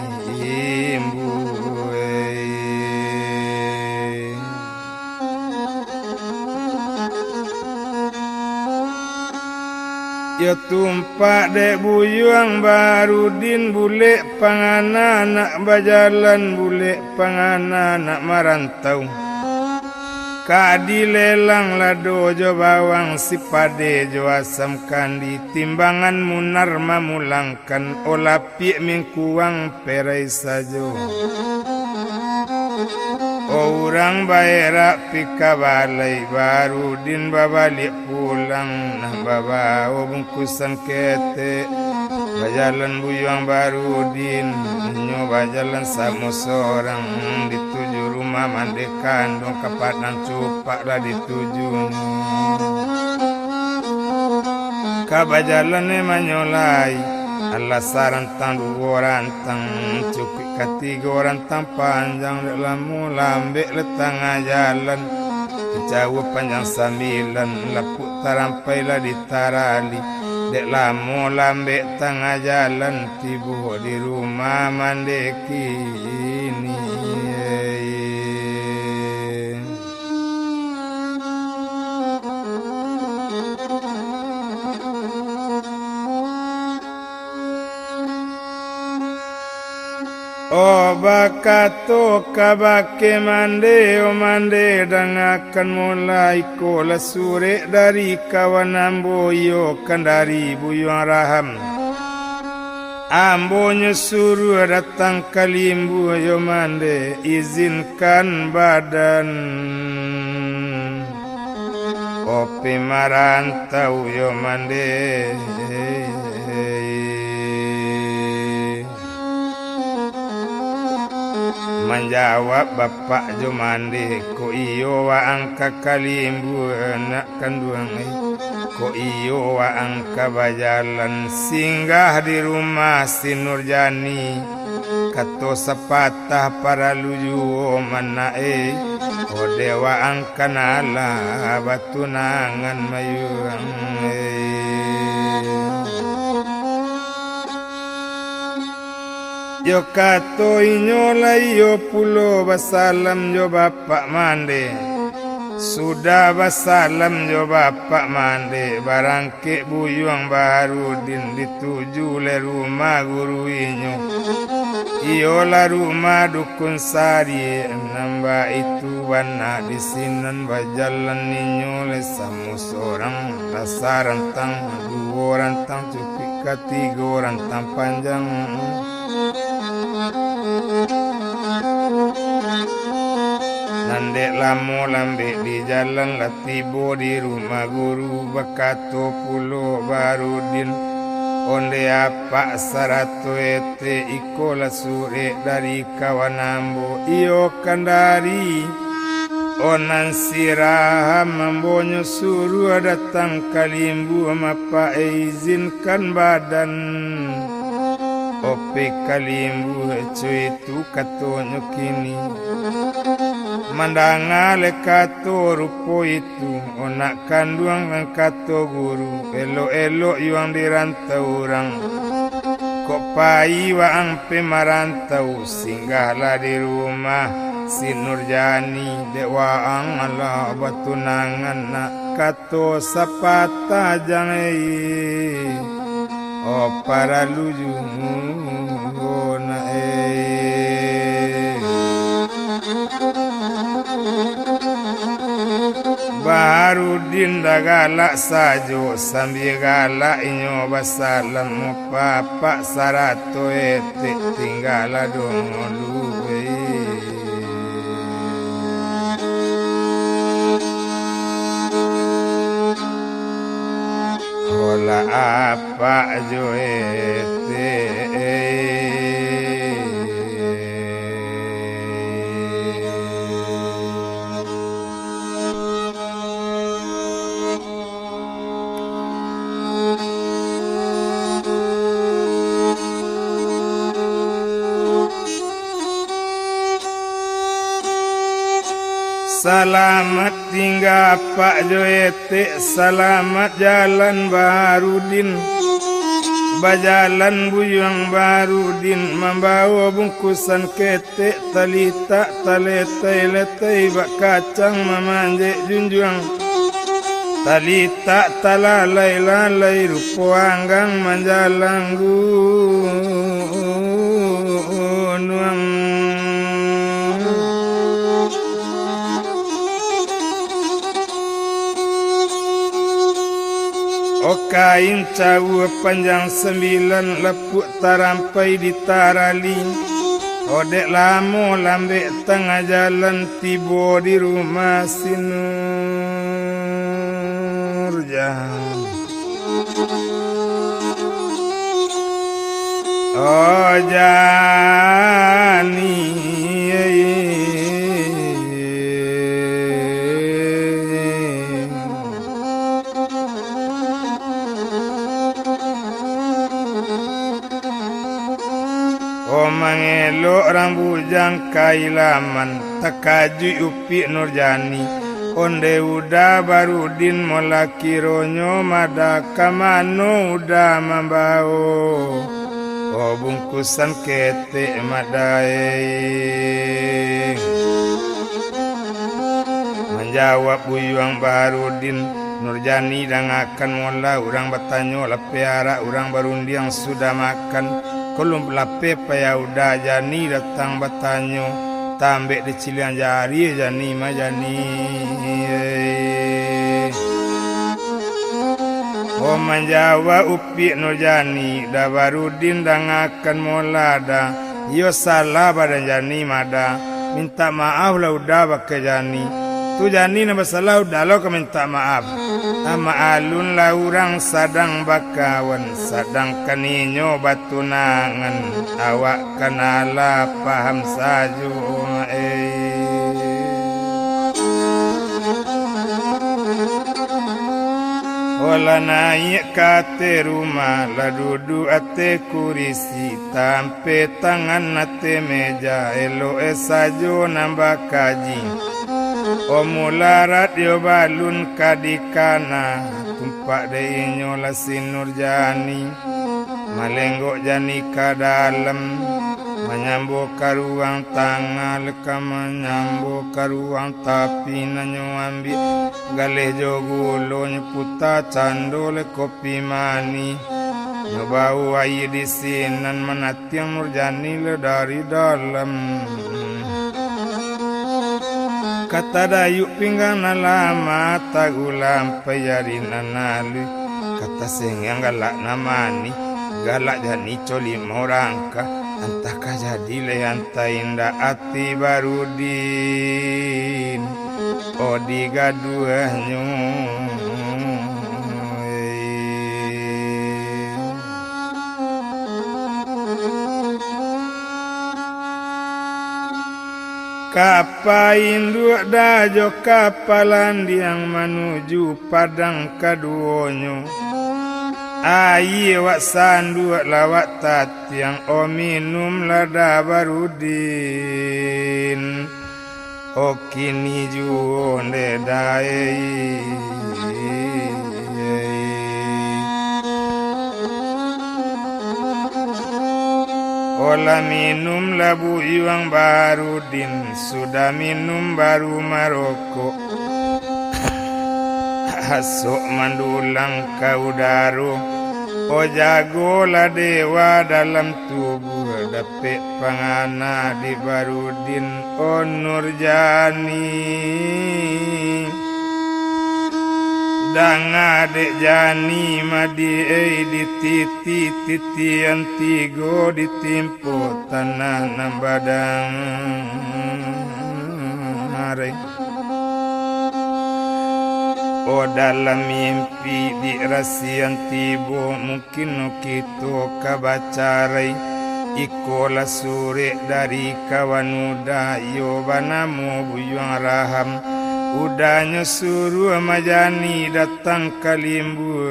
imbu. Ya tumpak dek Buyung Barudin bule pangana nak bajalan bule pangana nak marantau kadi lelang lado jo bawang si pade jo asam kandi timbangan munar mamulangkan olapi mingkuang perai sajo orang baera pika balai Barudin babalik pulang nah bawa bungkusan kete bajalan Buyung Barudin nyoba jalan sama seorang dituju rumah mandekan dong kapatan cupak lah dituju kabajalan manyolai Allah sarantang dua rantang cukup ketiga rantang panjang lamu lambek letengah jalan jauh panjang sambilan lapuk tarampai lah ditarali dek lamu lambek tengah jalan tibu di rumah mandeki ini. Oh bakato kabake mande o mande dan akan mulai kola sore dari kawan amboyo kan dari Buyung Raham ambonya suruh datang kalimbu yo mande izinkan badan opi marantau yo mande menjawab bapak jo mande ko iyo wa angka kalimbu nak kanduang ko iyo wa angka bajalan singgah di rumah si Nurjani kato sepatah para luju mana o dewa angka nala batunangan mayurang yo kato inyolai yo pulo basalam yo bapak mande sudah basalam yo bapak mande barangke Buyung Barudin dituju le rumah guru inyo iyo la rumah dukun sari nambah itu wana di sinan bajalan ninyo le samu seorang dasar rantang dua rantang cukup ketiga rantang panjang nandek lamu lambek di jalan latibo di rumah guru bakato pulo Barudin onde apa sarato ete ikola sure dari kawan ambo iyo kandari onan siraham ambonyo suruh datang kalimbu mapa izinkan badan ope kalimbu cuy tu katonyo kini mandangale kato rupo itu onak kanduang kato guru elo-elo yang dirantau orang kok pai wa ampe marantau singgahlah di rumah si Nurjani dewa ang ala batunangan nak kato sapata jangai o para luju na Barudin dagala sajo sambil galak inyo basalam mo papa sarato ete tinggala dong luwe apa joete Selamat tinggal Pak Joete, selamat jalan Barudin, bajalan buyang Barudin, membawa bungkusan ketek, talita, taletai, letai, bak kacang, memanjek junjung, talita, talalai, lalai, rupo anggang, manjalang gunung. Kain cawu panjang 9 lepuk tarampai di tarali. Odek lamo lambek tengah jalan tibo di rumah Sinurjan. Oh Jani mangelok rambujang kailaman takaju upi Nurjani onde udah Barudin molaki ronyo madaka mano udah mambao oh bungkusan ketek madae menjawab buyuang Barudin Nurjani dan akan mola urang bertanya lapiara urang barundiang sudah makan kolom lape paya udah Jani datang bertanya tambek di cilian jari Jani mah Jani oh menjawab upi Nurjani dah Barudin dan akan molada yo salah pada Jani mada minta maaf lah udah pakai Jani tu Jani nama salah udah lo ke minta maaf ama alun lah urang sadang bakawan sadang kaninyo batunangan awak kanala paham sajo ola naik kate rumah la duduk ate kurisi tampe tangan ate meja elo sajo nambah kaji Omularat yo balun kadikana tumpak de nyola Sinurjani malenggok Jani ka dalam menyambuk ka ruang tangga leka menyambuk ka ruang tapi nanyo ambil galeh jogulo nyeputa candole kopi mani nyobau air di sinan menatiang Nurjani le dari dalam kata dayu pinggang lama tagulam payarin analu kata sengang galak namani galak Jani coli morangka antah ka jadi le antai indah ati Barudin odi gaduhanyo Kapain dua dajo kapalan yang menuju padang kaduonyo ayi wak sandu lawak tatiang o minum lada Barudin o kini juonde dae ola minum labu iwang Barudin sudah minum baru maroko hasuk mandulang kaudaro o jago la dewa dalam tubuh dapet pangana di Barudin o Nurjani dang adek Jani madi di titi antigo ditimpo tanah nambadang are O dalam mimpi dirasian tibo mungkin kita kabacarai ikola sore dari kawan udah yo banamu buyang raham udahnya suruh majani datang kalimbu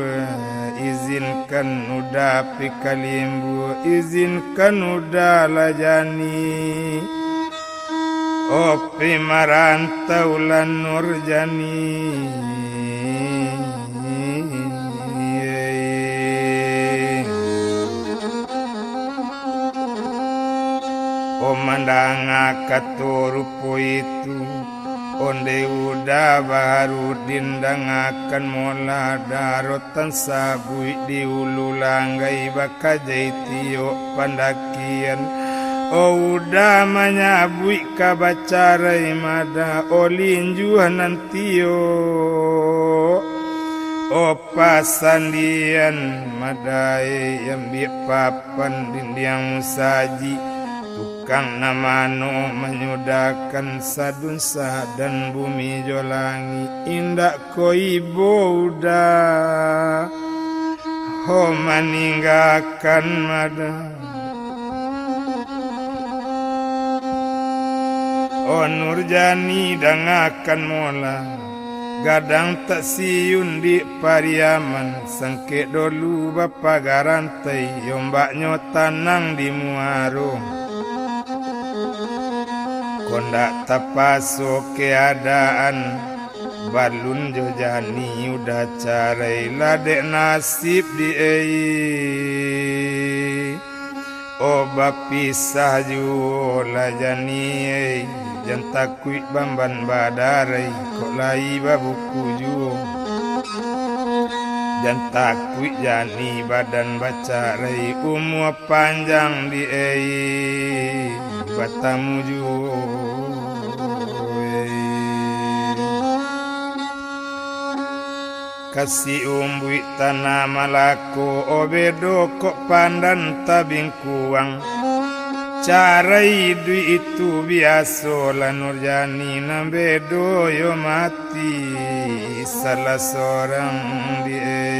izinkan udah pi kalimbu izinkan udah lajani opi marantau lan nurjani o mandanga katurupo itu onde udah baru dindangakan mola darotan sabui di ulu langgai bakajai tio pandakian o udah menyabui kabacarai mada olinjuan nantio o pasandian madai yang papan dindiang saji tukang namano menyudakan sadunsa dan bumi jolangi indak koi boda ho meninggalkan mada o nurjani dangakan mola gadang tak siun di pariaman sangke dolu bapa garantai yombaknya tanang di muaro kondak tapaso keadaan balun jojani udah carai ladek nasib di o bapisah ju lajani jan takui bamban badarai kok lai babuku ju jan takui jani badan bacarai umur panjang di batamu ju kasih umbui tanah malako obedo kok pandan tabing kuang cara hidup itu biasa lah nurjani nambedo yo mati salah seorang dia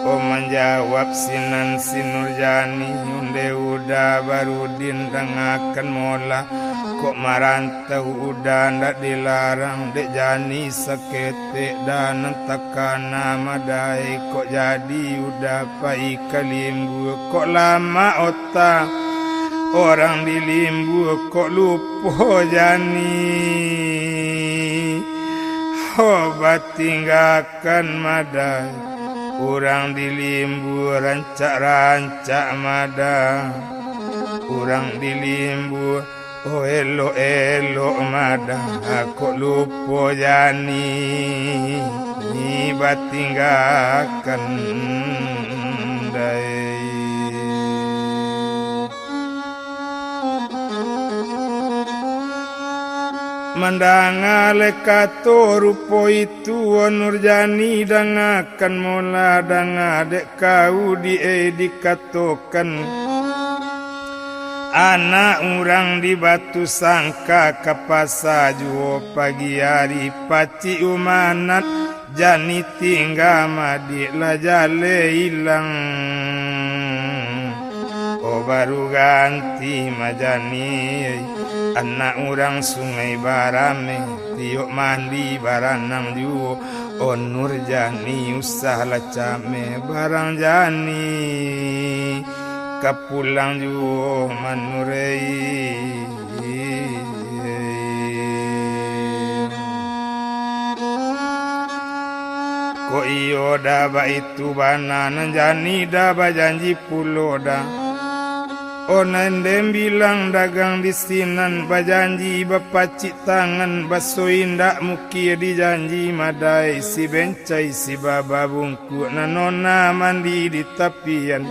o menjawab sinan si nurjani unde udah baru dindangakan mola kok marantau udah ndak dilarang dek jani sakete dan takana madai kok jadi udah pai kalimbu kok lama otak orang di limbu kok lupa jani obat tinggalkan madai orang di limbu rancak-rancak mada orang di limbu oh elo mada aku lupa jani batinggalkan dai mandangale kato rupo itu nurjani dangakan mola dangadek kau dikatokan anak orang di batu sangka kapasa juo pagi hari paci umanat jani tinggal madi la jale hilang oh baru ganti majani anak orang sungai barame tiok mandi baranang juo oh nurjani usah lacame barang jani kapulang ju manurei ko iyo daba itu bananan jani daba janji puloda onan dem bilang dagang di sinan bajanji bapacik tangan baso indak muki dijanji madai si bencai si baba bungku nanona mandi di tapian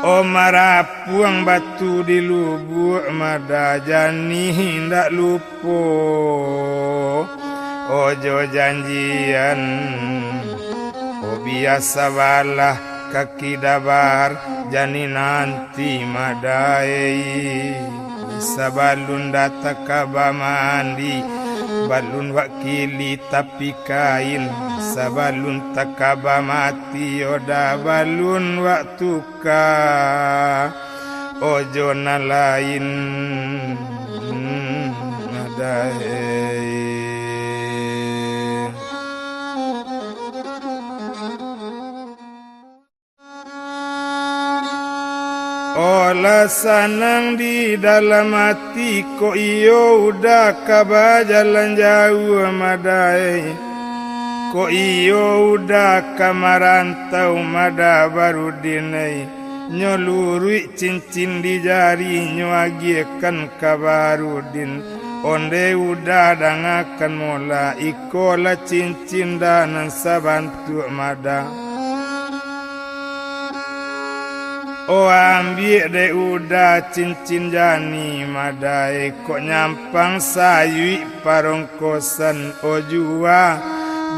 o marapuang batu di lubuk mada jani hindak lupo ojo janjian o biasa balah kaki dabar jani nanti madai sabalun dataka bamandi balun wakili tapi kain sabalun takaba mati oda balun waktuka ojo na lain nadae olah sanang di dalam hati ko iyo udah kaba jalan jauh madai ko iyo udah kamarantau mada baru dinai nyolurui cincin di jari nyuagiekan kabarudin onde udah dangakan mola ikola cincin dan sabantu mada oh ambil de udah cincin jani madai kok nyampang sayui parong kosan oh jua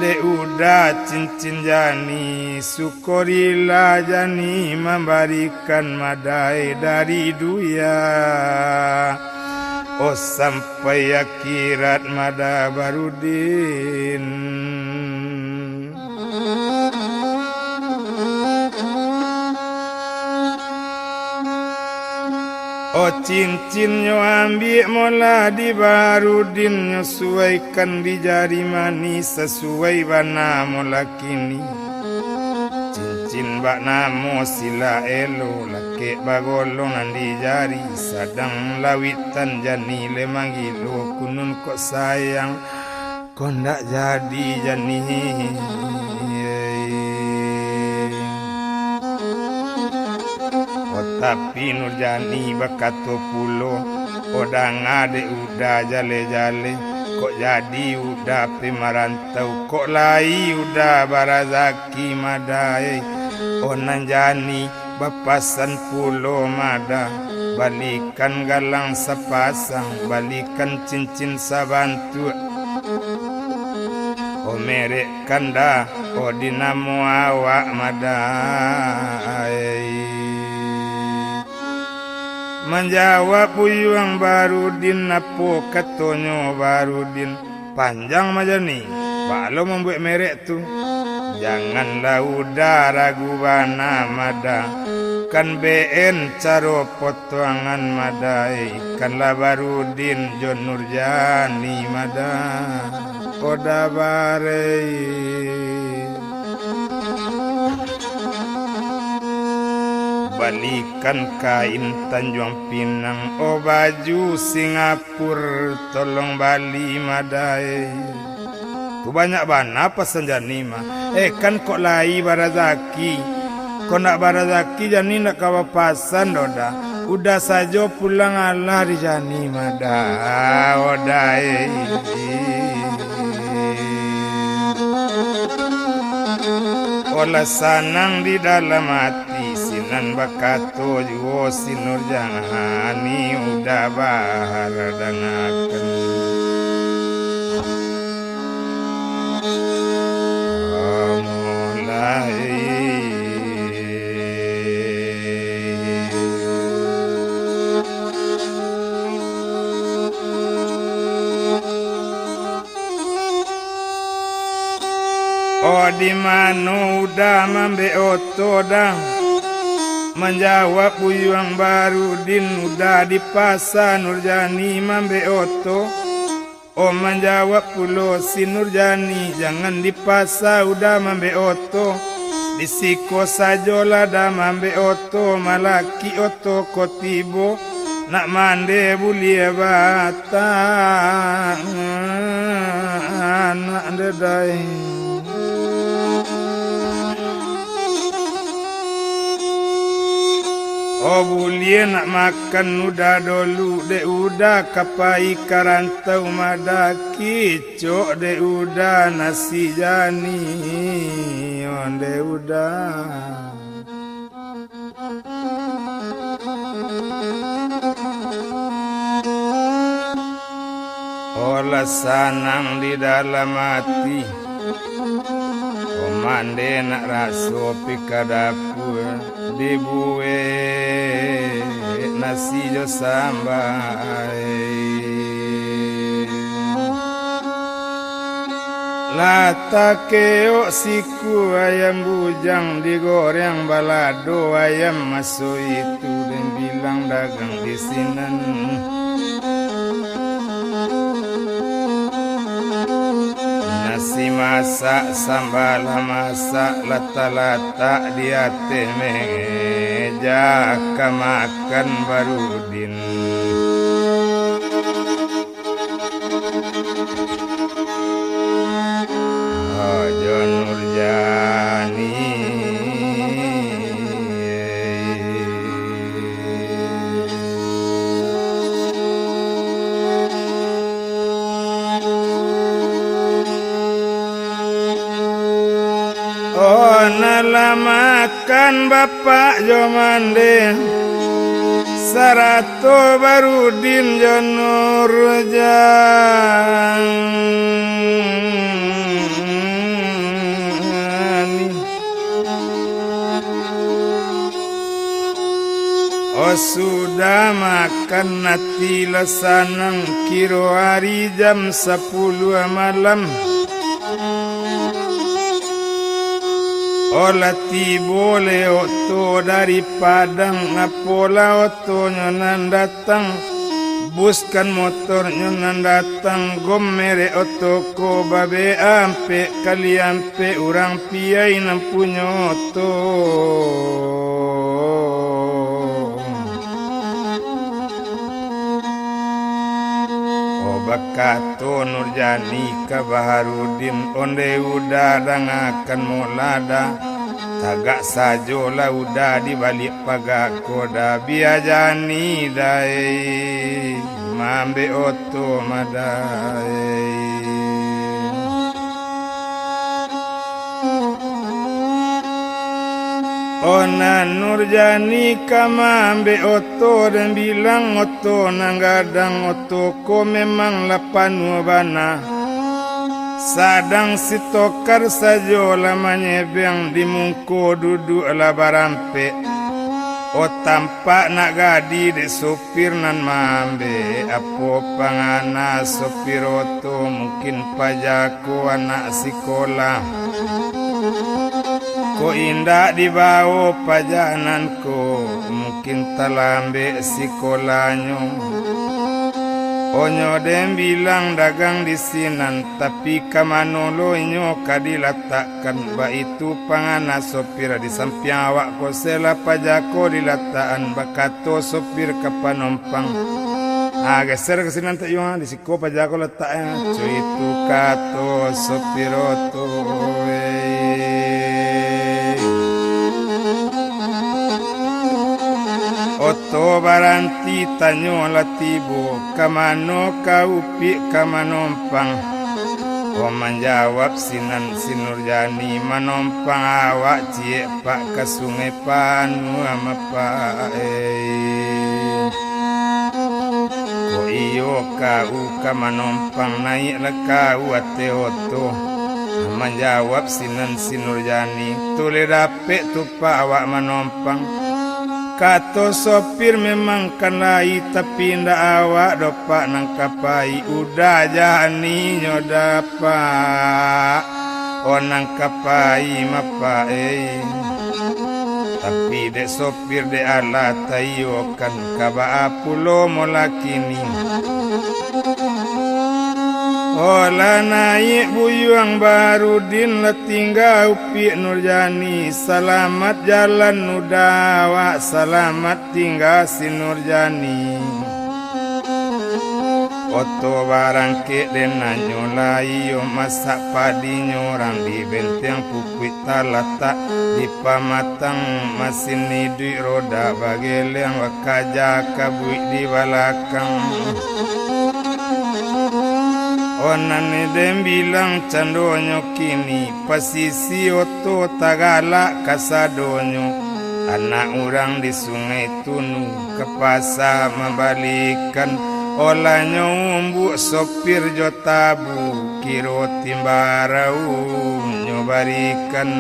de udah cincin jani syukurilah jani memberikan madai dari duya oh sampai akhirat mada barudin oh cincinnya ambil mola di barudin nyesuaikan di jari manis sesuai bana mola kini cincin bak namo sila elo lake bagolongan di jari sadang lawitan jani lemanggilo kunun kok sayang kok ndak jadi jani tapi Nurjani bakato pulo odang ade udah jale-jale kok jadi udah pemarantau kok lai udah barazaki madai onan jani bapasan pulo mada balikan galang sepasang balikan cincin sabantu o merek kanda o dinamo awak madai menjawab puyuang barudin napo katonyo barudin panjang majani balo membuat merek tu janganlah udah ragu bana mada kan BN caro potongan madai kanlah barudin Jon Nurjani mada koda barei balikan kain Tanjung Pinang oh baju Singapura tolong bali madai tu banyak bana pesan jani mah kan kok lai barazaki kok nak barazaki jani nak kawapasan doda udah saja pulang Allah di jani mada odai olah sanang di dalam hati sinan bakato juo sinur jani udah bahar dangakan mulai oh di mana udah mambe oto dang menjawab puyuang barudin udah di pasar Nurjani mambe oto oh menjawab pulo si Nurjani jangan di pasar udah mambe oto di siko sajola dah mambe oto malaki oto kotibo nak mande bulia batang anak dedai oh bulia nak makan udah dulu de udah kapai karantau madaki cok de udah nasi jani onde udah olah sanang di dalam hati mande nak raso pikadapur dibuwe nasi jo sambai latakeo siku ayam bujang digoreng balado ayam masuk itu dan bilang dagang di sinan nasi masak sambal masak lata-lata di atas meja makan Barudin Ojo Nurjani nalamakan Bapak Jomande Sarato Barudin Jonurjani sudah makan nati lesanang kiro hari jam 10 malam Olati boleh oto dari Padang Apola oto nyonan datang buskan motor nyonan datang gomere oto ko babe ampe kali ampe urang piai nampunyo oto Bakato Nurjani ka Baharudin onde udah dangakan mulada tagak sajola udah di balik pagak koda biajani dai mambe oto madai Ona Nurjani kamambe oto dan bilang oto nanggadang oto ko memang lapanu bana sadang si tokar sajo lamanya biang di mungko duduk ala barampe o tampak nak gadi de sopir nan mambe apo pangana sopir oto mungkin pajako anak sekolah Ko indah dibawa pajananku mungkin talambe sekolahnya Onyo dem bilang dagang di sinan tapi kamanolonyo kadilatakkan ba itu pangana sopir di samping awak ko sela pajako dilataan bakato sopir ke panompang geser ke sini nanti yo di siko pajako letaknya cuy itu kato sopir oto Oto baranti tanyo latibo kamano kaupi kamanompang O menjawab sinan Sinurjani manompang awak cie pak ke sungai panu ama pak Ko iyo kau kamanompang naik lekau ate oto menjawab sinan Sinurjani tule dapet tupak awak manompang Kato sopir memang kan lai tapi ndak awak dopak nang kapai udah jani nyodapak onang kapai mapa tapi dek sopir de ala tayo kan kaba apulo molakini Ola naik buyuang Barudin letingga upi Nurjani Selamat jalan nudawa Selamat tinggal si Nurjani Oto barang ke dena nyolai yo masak padi nyorang di benteng pupui talata di pamatang mesin nidui roda bageleng wakaja kabui di balakang Onane dem bilang candonyo kini pasisi oto tagala kasadonyo anak orang di sungai Tunu ke pasar membalikan olahnya umbu sopir jotabu kiro timbarau nyobarikan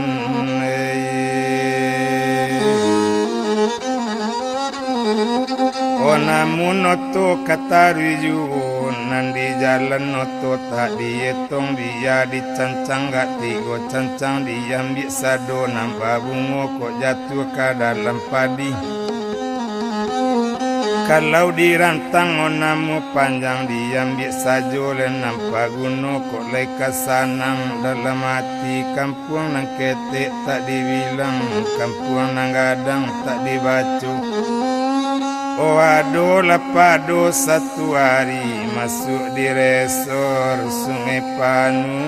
Onamun noto katariju nandi jalan noto tak dietong dia dicancang gak tigo cancang diambil sado nambah bungo kok jatuh ke dalam padi kalau dirantang onamu panjang diambil sajo len nampak guno kok leka sanang dalam hati kampung nang ketek tak dibilang kampung nang gadang tak dibacu oh ado lapado satu hari masuk di resor Sungai Panu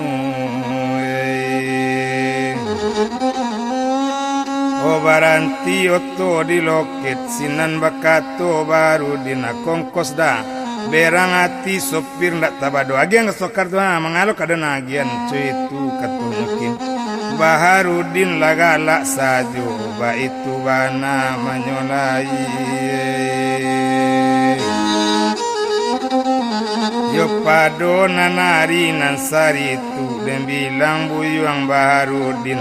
oh baranti oto di loket sinan bakato baru dina kongkos dah berang hati sopir ndak tabado agian ngesokar tuh mengalok ada nagian cuy itu katumukin Baharudin lagalak sajo ba itu bana menyolai yo pado nanari nansari itu dan bilang buyuang Baharudin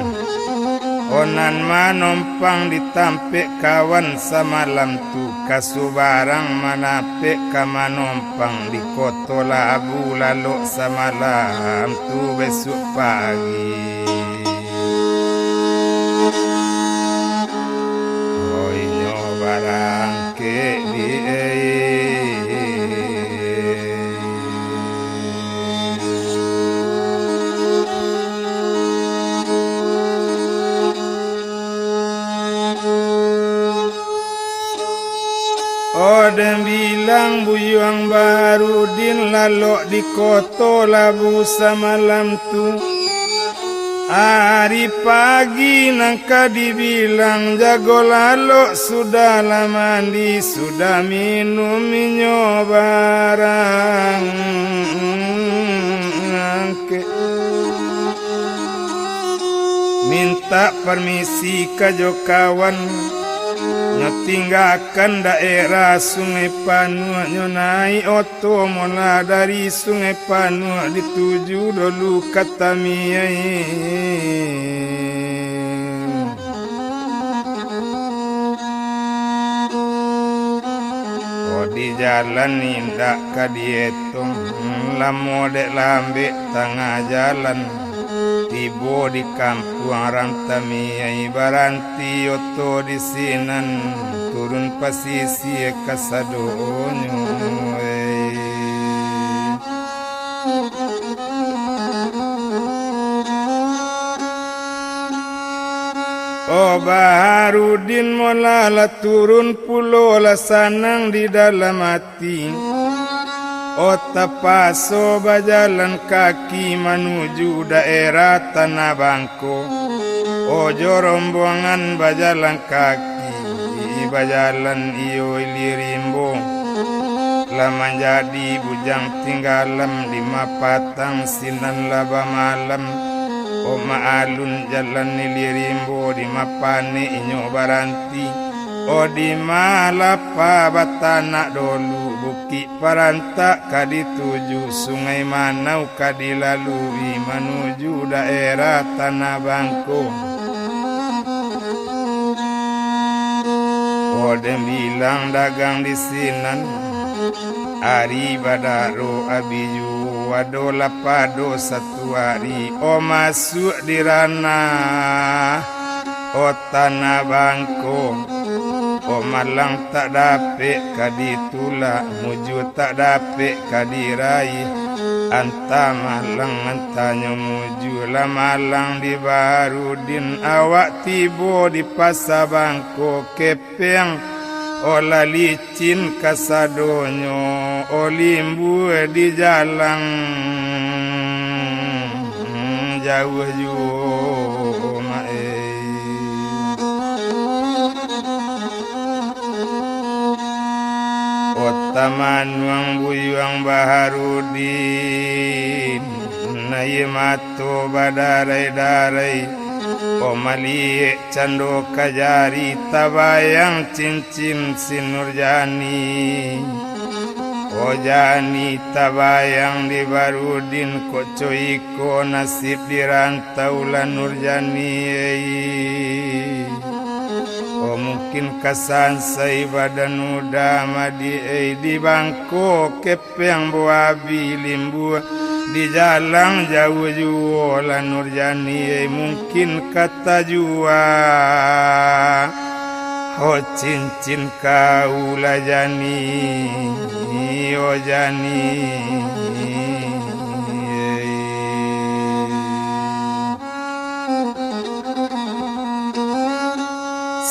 onan manompang ditampek kawan samalam tu kasubarang manapek kamanompang di koto labu lalu samalam tu besok pagi oi nyobarang ke di dan bilang buyuang Baharudin lalok di koto labu samalam tu hari pagi nangka dibilang jago lalok sudah lama mandi sudah minum minyo barang minta permisi ke kawan tinggalkan daerah Sungai Panu nyonai oto mula dari Sungai Panu dituju dulu kata miai oh di jalan indak kadietung lamo dek lambe tengah jalan tibo di kampung Rantamiai baranti oto di sinan turun pasisi kasadonyo oh Baharudin molala turun pulau la sanang di dalam hati Ota paso bajalan kaki menuju daerah Tanah Bangko Ojo rombongan bajalan kaki bajalan iyo lirimbo Lama jadi bujang tinggalam 5 patang sinan laba malam Oma alun jalan lirimbo 5 pane inyo baranti O di malapa batanak dolu buki parantak kadi tuju sungai Manau kadi lalui menuju daerah Tanah Bangko O dem bilang dagang di sinan Ari badaro abiju wado lapado 1 hari O masuk di ranah O Tanah Bangko O malang tak dapet kadi tulak muju tak dapet kadi raih anta malang antanya muju lah malang di Baharudin awak tibo di Pasar Bangko kepeng olah licin kasadonyo o limbu di jalan jauh jauh mae Taman buyuang Baharudin Nai mato badarai-darai O maliek cando kajari Tabayang cincin sinurjani Ojani tabayang di Barudin kok coiko nasib dirantau lan Nurjani. Oh mungkin kasansai badan udama di bangko kepeng buabi limbu di jalan jauh jua lan Nurjani. Mungkin kata jua oh cincin kau lah jani, oh jani.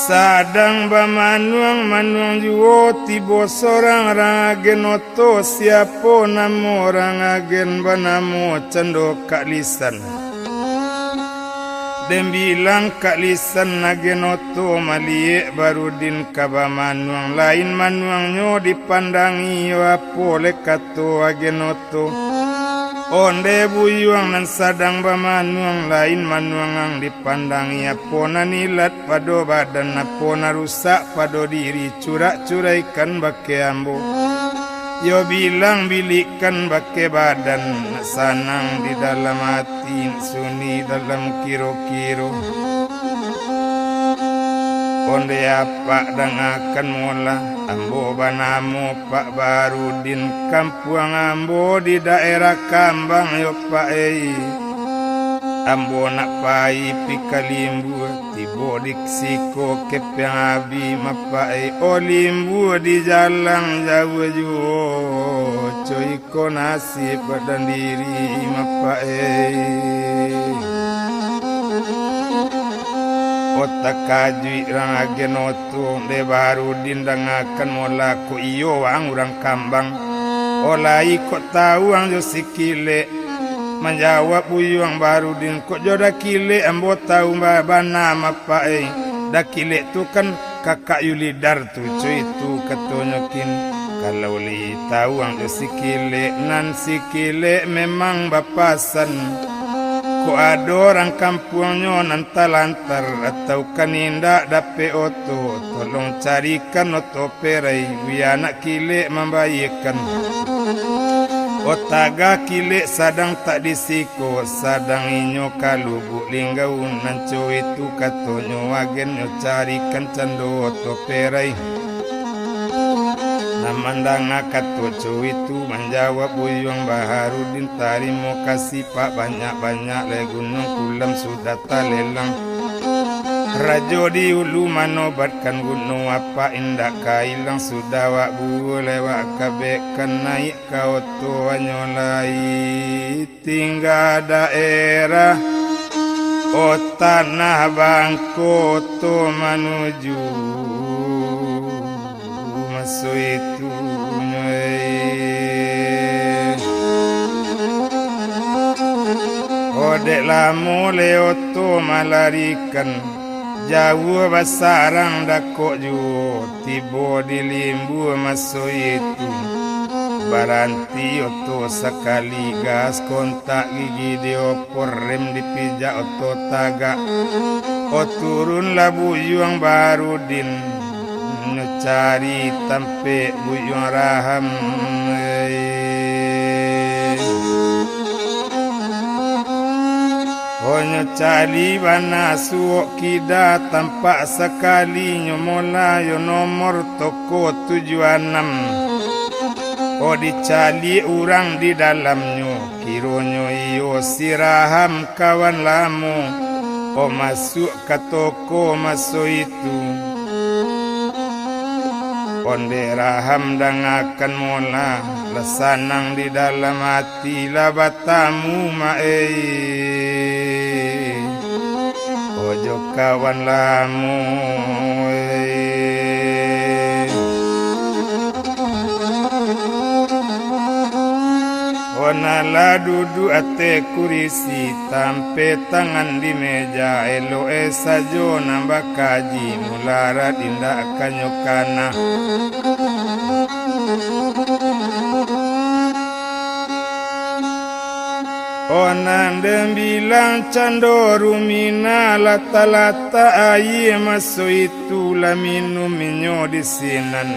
Sadang manuang juo tibo sorang rangagen oto siapo namo rangagen banamo cendo kak lisan. Dan bilang kak lisan nagenoto malie Barudin kaba manuang lain manuangnya dipandangi wapo lekato agenoto. Onde buyuang nan sadang bamanuang lain manuangang dipandangi apona nilat pado badan apona rusak pado diri curak-curaikan bake ambo. Yo bilang bilikan bake badan sanang di dalam hati suni dalam kiro-kiro. Onde apa dangakan mula ambo banamu Pak Barudin kampuang ambo di daerah Kambang yo Pak ambo nak pai pikalimbu tibo diksiko kepeng abi mapai olimbu di jalan jauh jauh coiko nasib badan diri mapai. Otak kajui rangagen oto de Barudin dangakan mola ko iyo wang urang Kambang. Olai kok tahu ang jo sikile menjawab buyuang Barudin kok joda kile ambo tahu bana mapai. Da kile tu kan kakak Yulidar tu cuy tu katonyokin. Kalau li tahu ang jo sikile nan sikile memang bapasan. Ko ada orang kampungnya nantalantar atau kaninda dape oto tolong carikan oto perai biar anak kile membayikan. Otaga kile sadang tak disiko sadang inyo kalubu linggau nanco itu katonyo wagen nyo carikan cando oto perai. Namandang akatoco itu menjawab buyuang Barudin tarimo kasih pak banyak-banyak le gunung kulam sudah talelang. Rajo di ulu manobatkan gunung apa indah kailang sudah wak boleh wak kabekan naik kau tua nyolai tinggal daerah o tanah Bangkoto menuju maso itu odek lamu leoto malarikan jauh basarang dakok juo tibo di limbu maso itu baranti oto sekali gas kontak gigi diopor rem dipijak oto tagak o turun lah buyuang Barudin cari tampe buyuang Raham. Onyo cari bana suok kida tampak sekali nyomola yo nomor toko 76. O dicali urang di dalamnya kironyo iyo si Raham kawan lamu. O masuk ke toko maso itu onde Raham dangakan mola lesanang di dalam hati labatamu ojo kawan lamu onala duduk ate kurisi tampe tangan di meja elo sajo nambah kaji mulara tindak kanyokana. Onan dem bilang cando rumina lata-lata aye maso itu la minum minyo di sinan.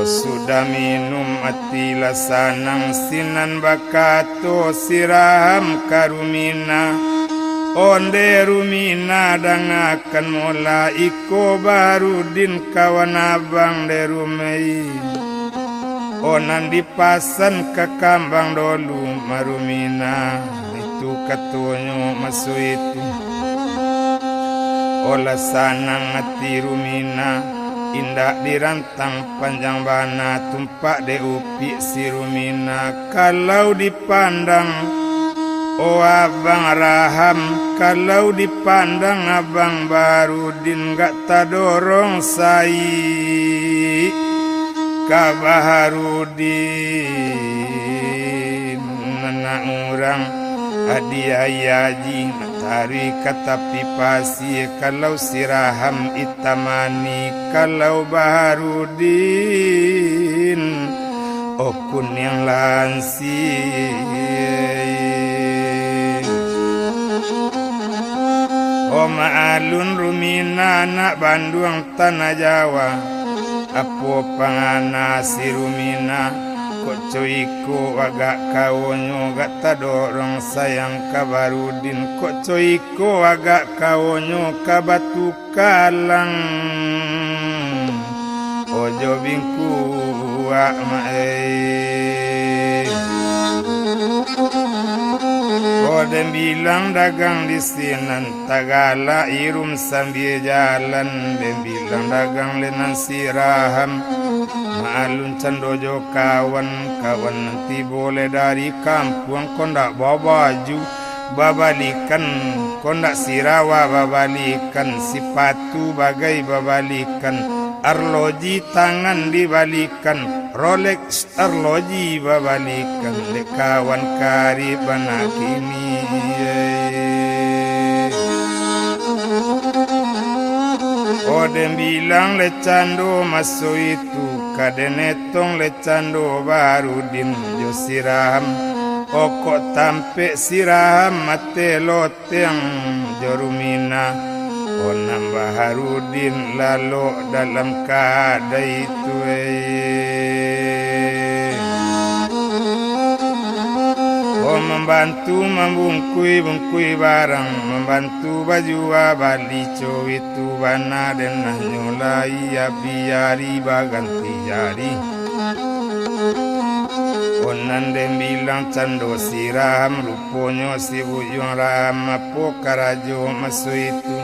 sudah minum ati lasanang sinan bakato siraham karumina onde rumina dangakan mola iko barudin kawan abang de rumei onan dipasan ke kambang dolu marumina itu katonyo masu itu ola sanang ati rumina indah dirantang panjang bana tumpak de upi si rumina kalau dipandang oh abang raham kalau dipandang abang barudin gak tadorong sai kabaharudin anak orang adiayaji matahari kata pipasi kalau siraham itamani kalau baharudin okun yang lansi maalun rumina anak Bandung tanah Jawa apo pangana si rumina kocoiko agak kawonyo gak tadorong sayang kabarudin kocoiko agak kawonyo kabatu kalang ojo bingku wak mae Kodem bilang dagang di sinan tagala irum sambil jalan dem bilang dagang lenan siraham maalun candojo kawan nanti boleh dari kampung kondak bawa baju babalikan kondak sirawa babalikan sipatu bagai babalikan arloji tangan dibalikan Rolex arloji babalikan kawan karib anak ini Odem bilang lecando maso itu kadenetong lecando barudin jo siraham okok tampe siraham mate loteng jorumina onam baharudin lalu dalam kada itu membantu membungkui barang membantu baju abali itu bana dan nyulai biari baganti jari onan dem bilang cando siram ruponyo si bujung rama pokarajo masu itu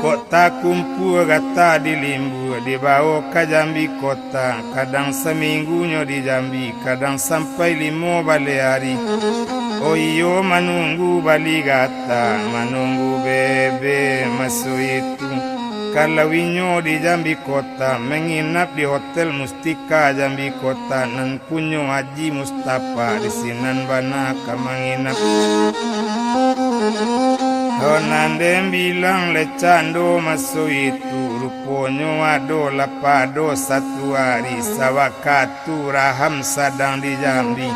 kota kumpul gata di limbu dibawa ke Jambi kota kadang seminggunya di Jambi kadang sampai 5 balik hari oh iyo menunggu balik gata menunggu bebe masuk itu kalau inyo di Jambi kota menginap di hotel Mustika Jambi kota nan punyo Haji Mustafa di sinan bana menginap Onandem bilang lecando masuk itu ruponyo ado lapado satu hari sawakatu raham sadang di Jambi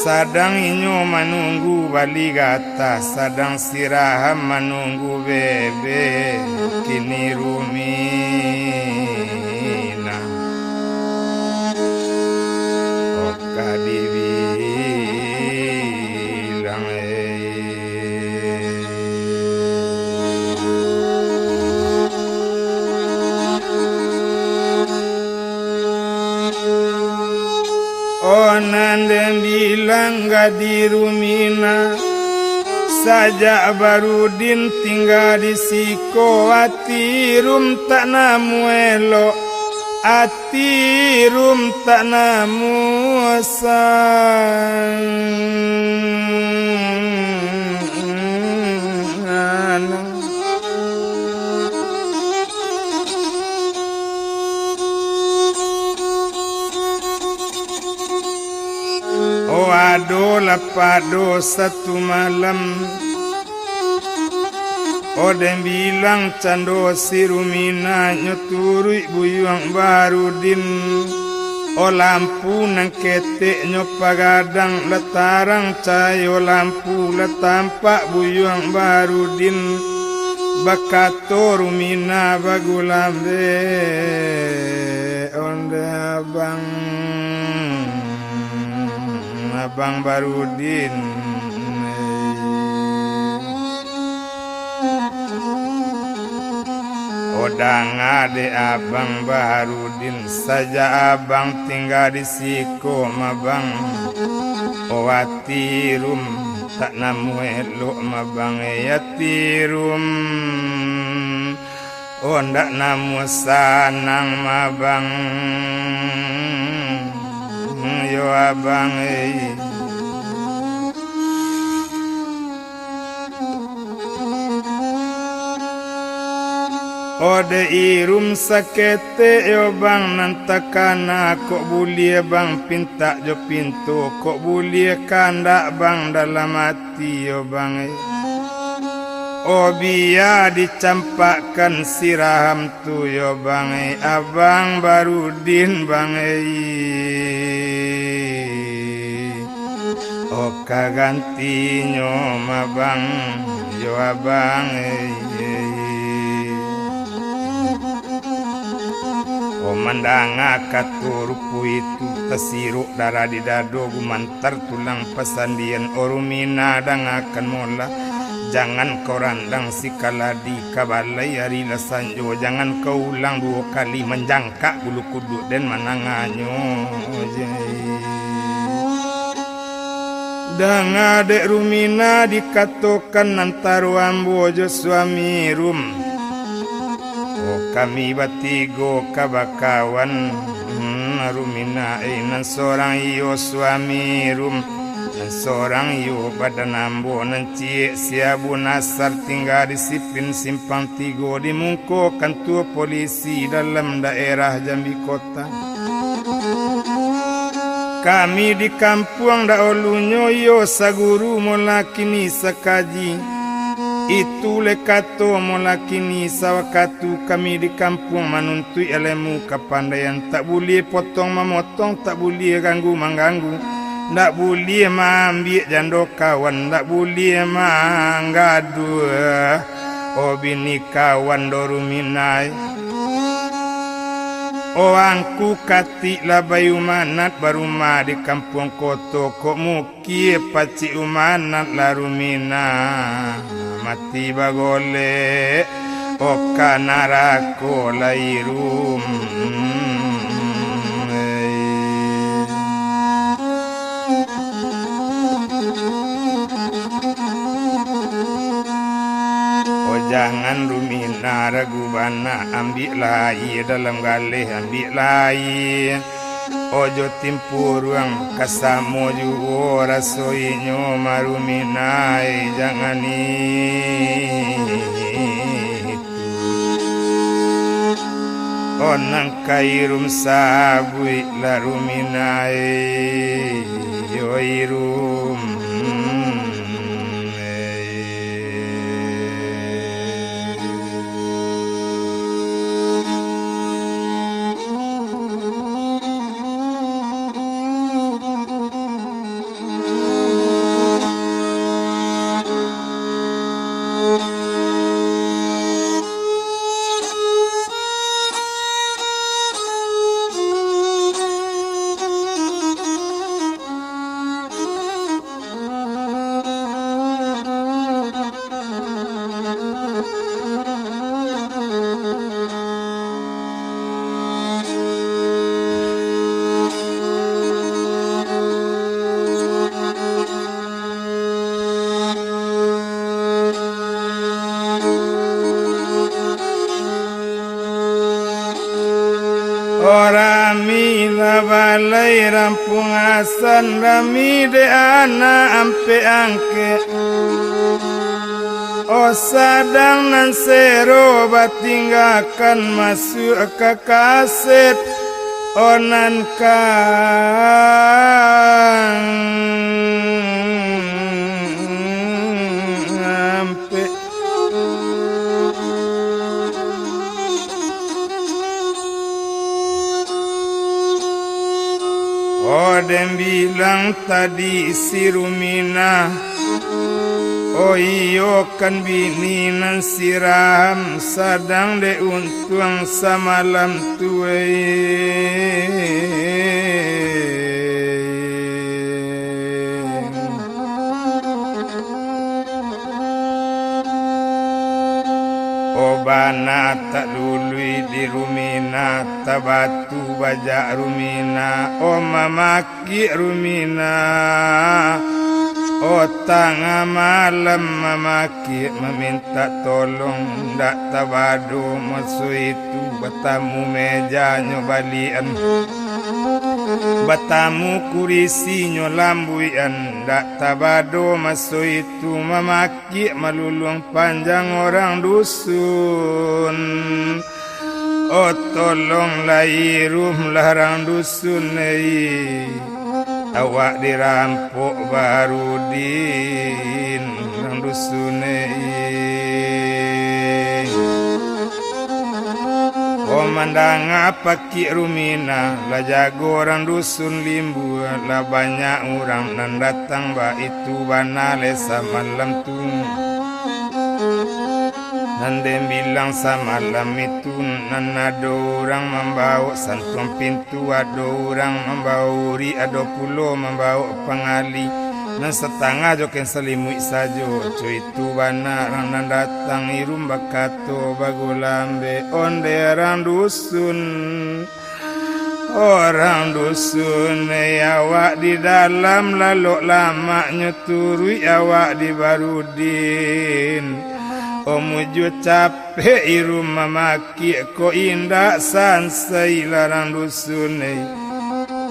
sadang inyo menunggu balik gata sadang siraham menunggu bebe kini rumina oka dibilang Onandem bilang gak di rumina saja barudin tinggal di siko ati rum tak namu elo ati rum tak namu sang ado lapado satu malam Odem bilang cando sirumina nyoturui buyuang barudin o lampu nang ketek nyopagadang letarang cayo lampu letampak buyuang barudin bakato rumina bagulambe onde abang Barudin odang ade abang Barudin saja abang tinggal di siko mabang owatirum tak namu elok mabang yatirum ndak namu sanang mabang yo abang ode irum sakete yo bang nantakana kok bulie bang pinta jo pintu kok bulie kandak bang dalam hati yo bang biya dicampakkan siraham tu yo bang abang Barudin bang kagantinyo mabang yo abang mandanga katurupu itu tesiruk darah di dado gumantar tulang pesandian orumina dangakan mola jangan kau randang si kaladi kabalai hari lasanjo jangan kau ulang 2 kali menjangka bulu kuduk dan mananganyo dang adek rumina dikatokan antaruan bojo suami rum kami batigo kabakawan rumina nan seorang iyo suami rum nan seorang iyo badan ambo nan cie siabu nasar tinggal disiplin simpang tigo dimungko kantor polisi dalam daerah Jambi Kota kami di kampung daolunyo yo saguru molakini sakaji itu lekato molakini sawakatu kami di kampung manuntui ilmu kepandaian tak boleh potong memotong tak boleh ganggu mengganggu tak boleh ambil jando kawan tak boleh manggadu bini kawan doruminai angku kati labai umanat baruma di kampung koto kok muki paci umanat larumina mati bagole kanarako lairum jangan rumina ragu bana ambil lai dalam galih ambil lai ojo timpu ruang kasamo juo rasoinyo maruminai jangan itu onang kairum sabui laruminai yo irum Rami balai rampung asan rami de ana ampe angke sadang nan sero batinggakan masuk ke kaset onan kang ampe dem bilang tadi si Rumina Oh iyo kan bini nan siram sadang de untuang samalam tuwe Obana tak dului di rumina tabatu bajak rumina o mamaki rumina o tengah malam memaki meminta tolong ndak tabado masu itu batamu meja nyobalian batamu kurisi nyolambuian ndak tabado masu itu memaki melulung panjang orang dusun o tolong lairum larang dusun awak dirampok Barudin nang dusune Komandang apa ki rumina la jago orang dusun limbu la banyak orang nan datang ba itu banale samalam tu Nandem bilang samalam itu nan ada orang membawa santung pintu ada orang membawa uri ada pulau membawa pengali nan setengah joken selimut sajo cuy itu bana nan datang irum bakato bagulambe onde orang dusun awak di dalam lalu lama nyeturi awak di Barudin Omuju capek irum mamaki ko indah sansai larang dusunai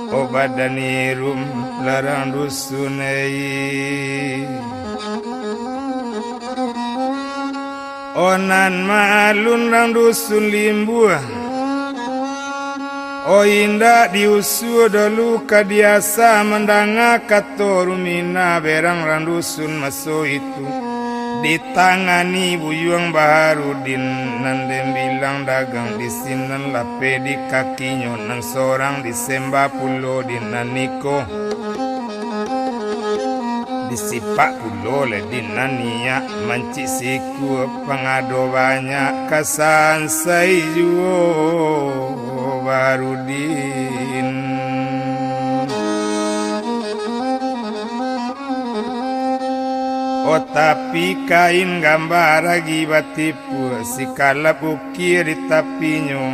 O badan irum larang dusunai Onan malun larang dusun limbu O indah diusu dulu kadiasa mendanga kato rumina berang larang dusun maso itu ditangani buyung Barudin nandem bilang dagang di sinan lape di kakinya nang seorang disembah pulo di naniko disipak pulo le di nania manci siku pengado banyak kasan sayuo Barudin Oh tapi kain gambar lagi batipu si kalap ukir di tapinyo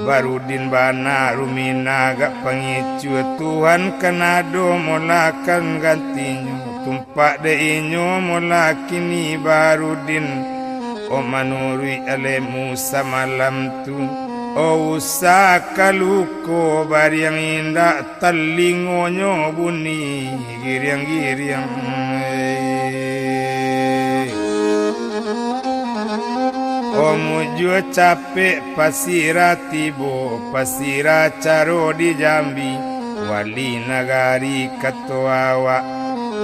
Barudin bana rumina gak pengicu Tuhan kenado molakan gantinyo tumpak de inyo molakini Barudin O manurui alemu samalam tu O usaka luko bariang indah telingonyo bunyi giriang-giriang O mujo capek pasira tibo pasira caro di Jambi wali nagari katoawa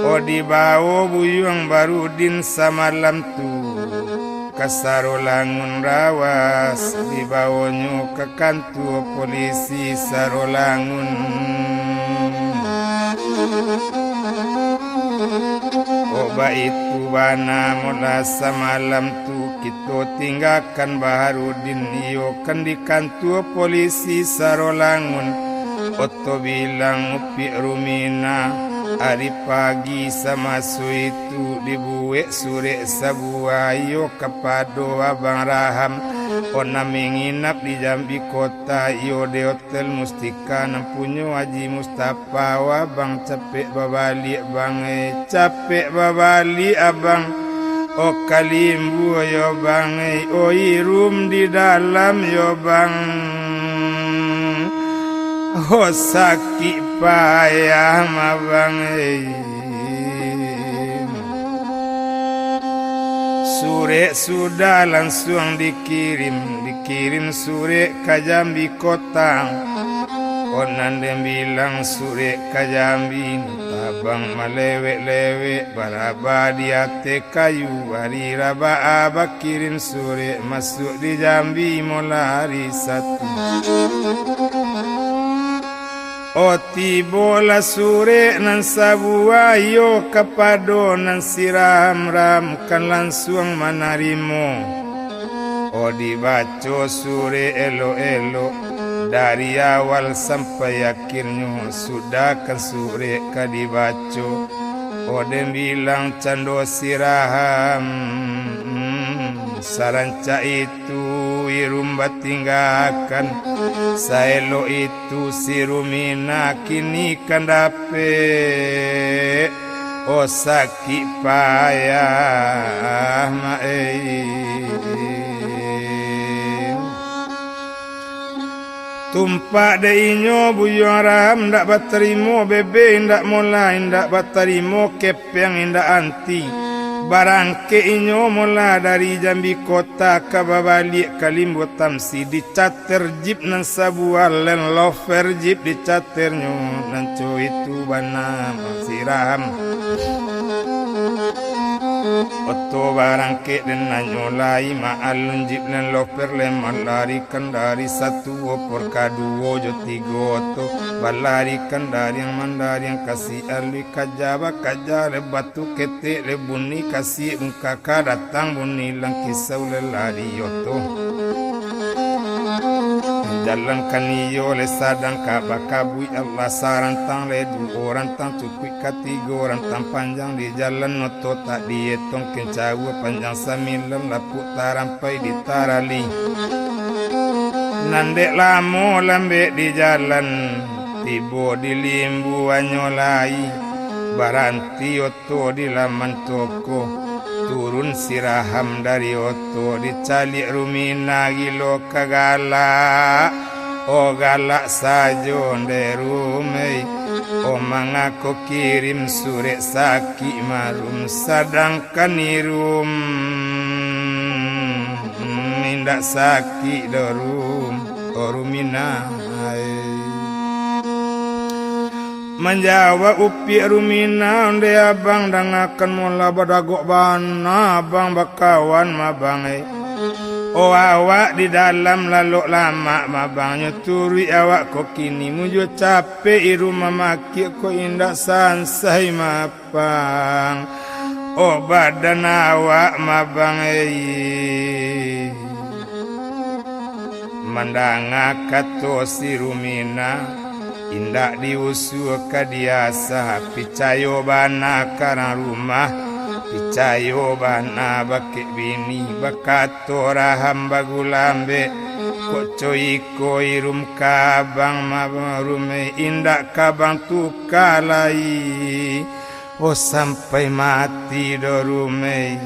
O di bawo buyung Barudin samalam tu kasaro langun rawas di bawonyo ke kantor polisi sarolangun Oba itu bana mula samalam tu kita tinggalkan Barudin iyo kan di kantor polisi sarolangun Oto bilang upi rumina hari pagi sama itu dibuek sure sabuayo kepado abang Raham Ona menginap di Jambi kota iyo di hotel Mustika nampunyo Haji Mustafa wabang capek babali abang capek babali abang O kalimbu yo bang o irum di dalam yo bang O sakit payah mabang Sure sudah langsung dikirim sure ke Jambi kota Onan bilang sure ke Jambi tabang malewek-lewek baraba di ate kayu hari raba abak kirim sure masuk di Jambi mulai hari satu tibola sore nan sabuayo kapado nan siram-ram kan langsung manarimo. Dibaco sore elo-elo dari awal sampai akhirnya sudah kan sore kadibaco. Den bilang cando siraham saranca itu irumba tinggalkan saelo itu sirumina kini kandape sakit payah tumpak deinyo buyong ram ndak baterimo bebe ndak mulai ndak baterimo kepeng ndak anti barangke inyo mula dari Jambi kota ke babalik kalimbo tamsi dicater jeep nan sabual len lover jeep dicaternya nan co itu bana siram Oto barangke dan nyolai maalun jip dan loper leman larikan dari satu opor kaduo jo tigo oto balarikan dari yang mandari yang kasih alwi kajaba kajale batu kete lebuni kasih ungkaka datang buni lang kisau lelari oto jalan kaniyo le sadang kabakabui Allah sarantang le dua orang tang cukui katigo orang tang panjang di jalan noto tak dietong kencawa panjang samilan lapuk tarampai di tarali nandek lamo lambe di jalan tibo di limbu anyolai baranti oto di laman toko turun siraham dari oto dicalik rumina gilo kagala galak sajo nderumei mangaku kirim sure saki marum sadangkan irum mindak saki dorum rumina menjawab upi rumina onde abang dangakan mula badagok bana abang bakawan mabangai awak di dalam lalu lama mabangnya turi awak kok kini mujo capek iru mamaki kok indah sansai mapang badan awak mabangai mandanga kato si rumina indak diusul kadiasa picayo bana karang rumah picayo bana bakik bini bakato raham bagulambe koco iko irum kabang marume indak kabang tukalai sampai mati dorume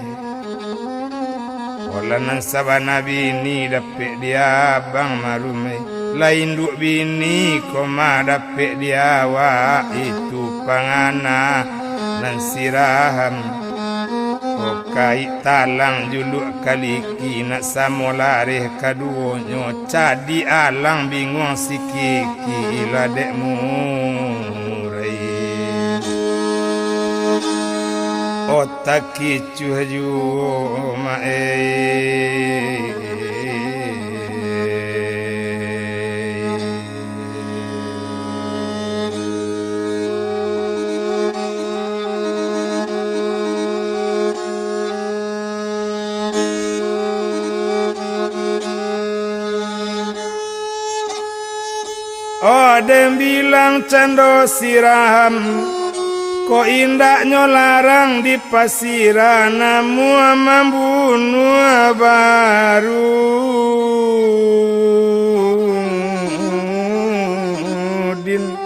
olanan sabana bini dapet dia bang marume lain duk bini koma dapet dia wa itu pangana nan siraham kai talang juluk kaliki nak samolareh kaduonyo cadi alang bingung sikiki ladek murai otak kicu haju Dem bilang cando siraham kok indaknya larang di pasiran namu membunuh baru din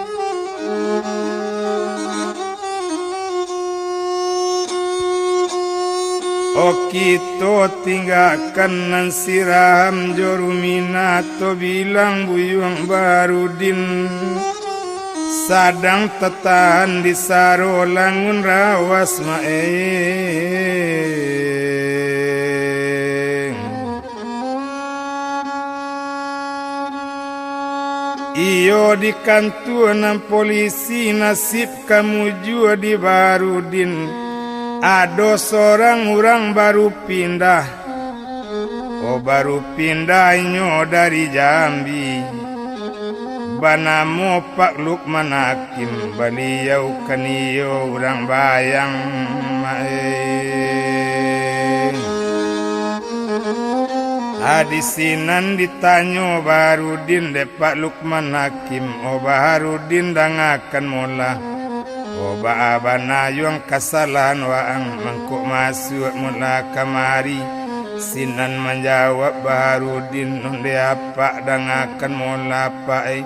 kita tinggalkan nan siram jorumina to bilang buyung barudin sadang tetahan di saro langun rawas maeng iyo di kantuan polisi nasib kamu jua di barudin ada seorang orang baru pindah baru pindahnya dari Jambi Banamu Pak Lukman Hakim beliau kaniyo urang bayang maeng hadisinan ditanyo Baharudin de Pak Lukman Hakim o Baharudin dangakan mula o baabana yung kasalahan waang mangkuk masuk mula kamari sinan menjawab Baharudin nunde apa dangakan mula pae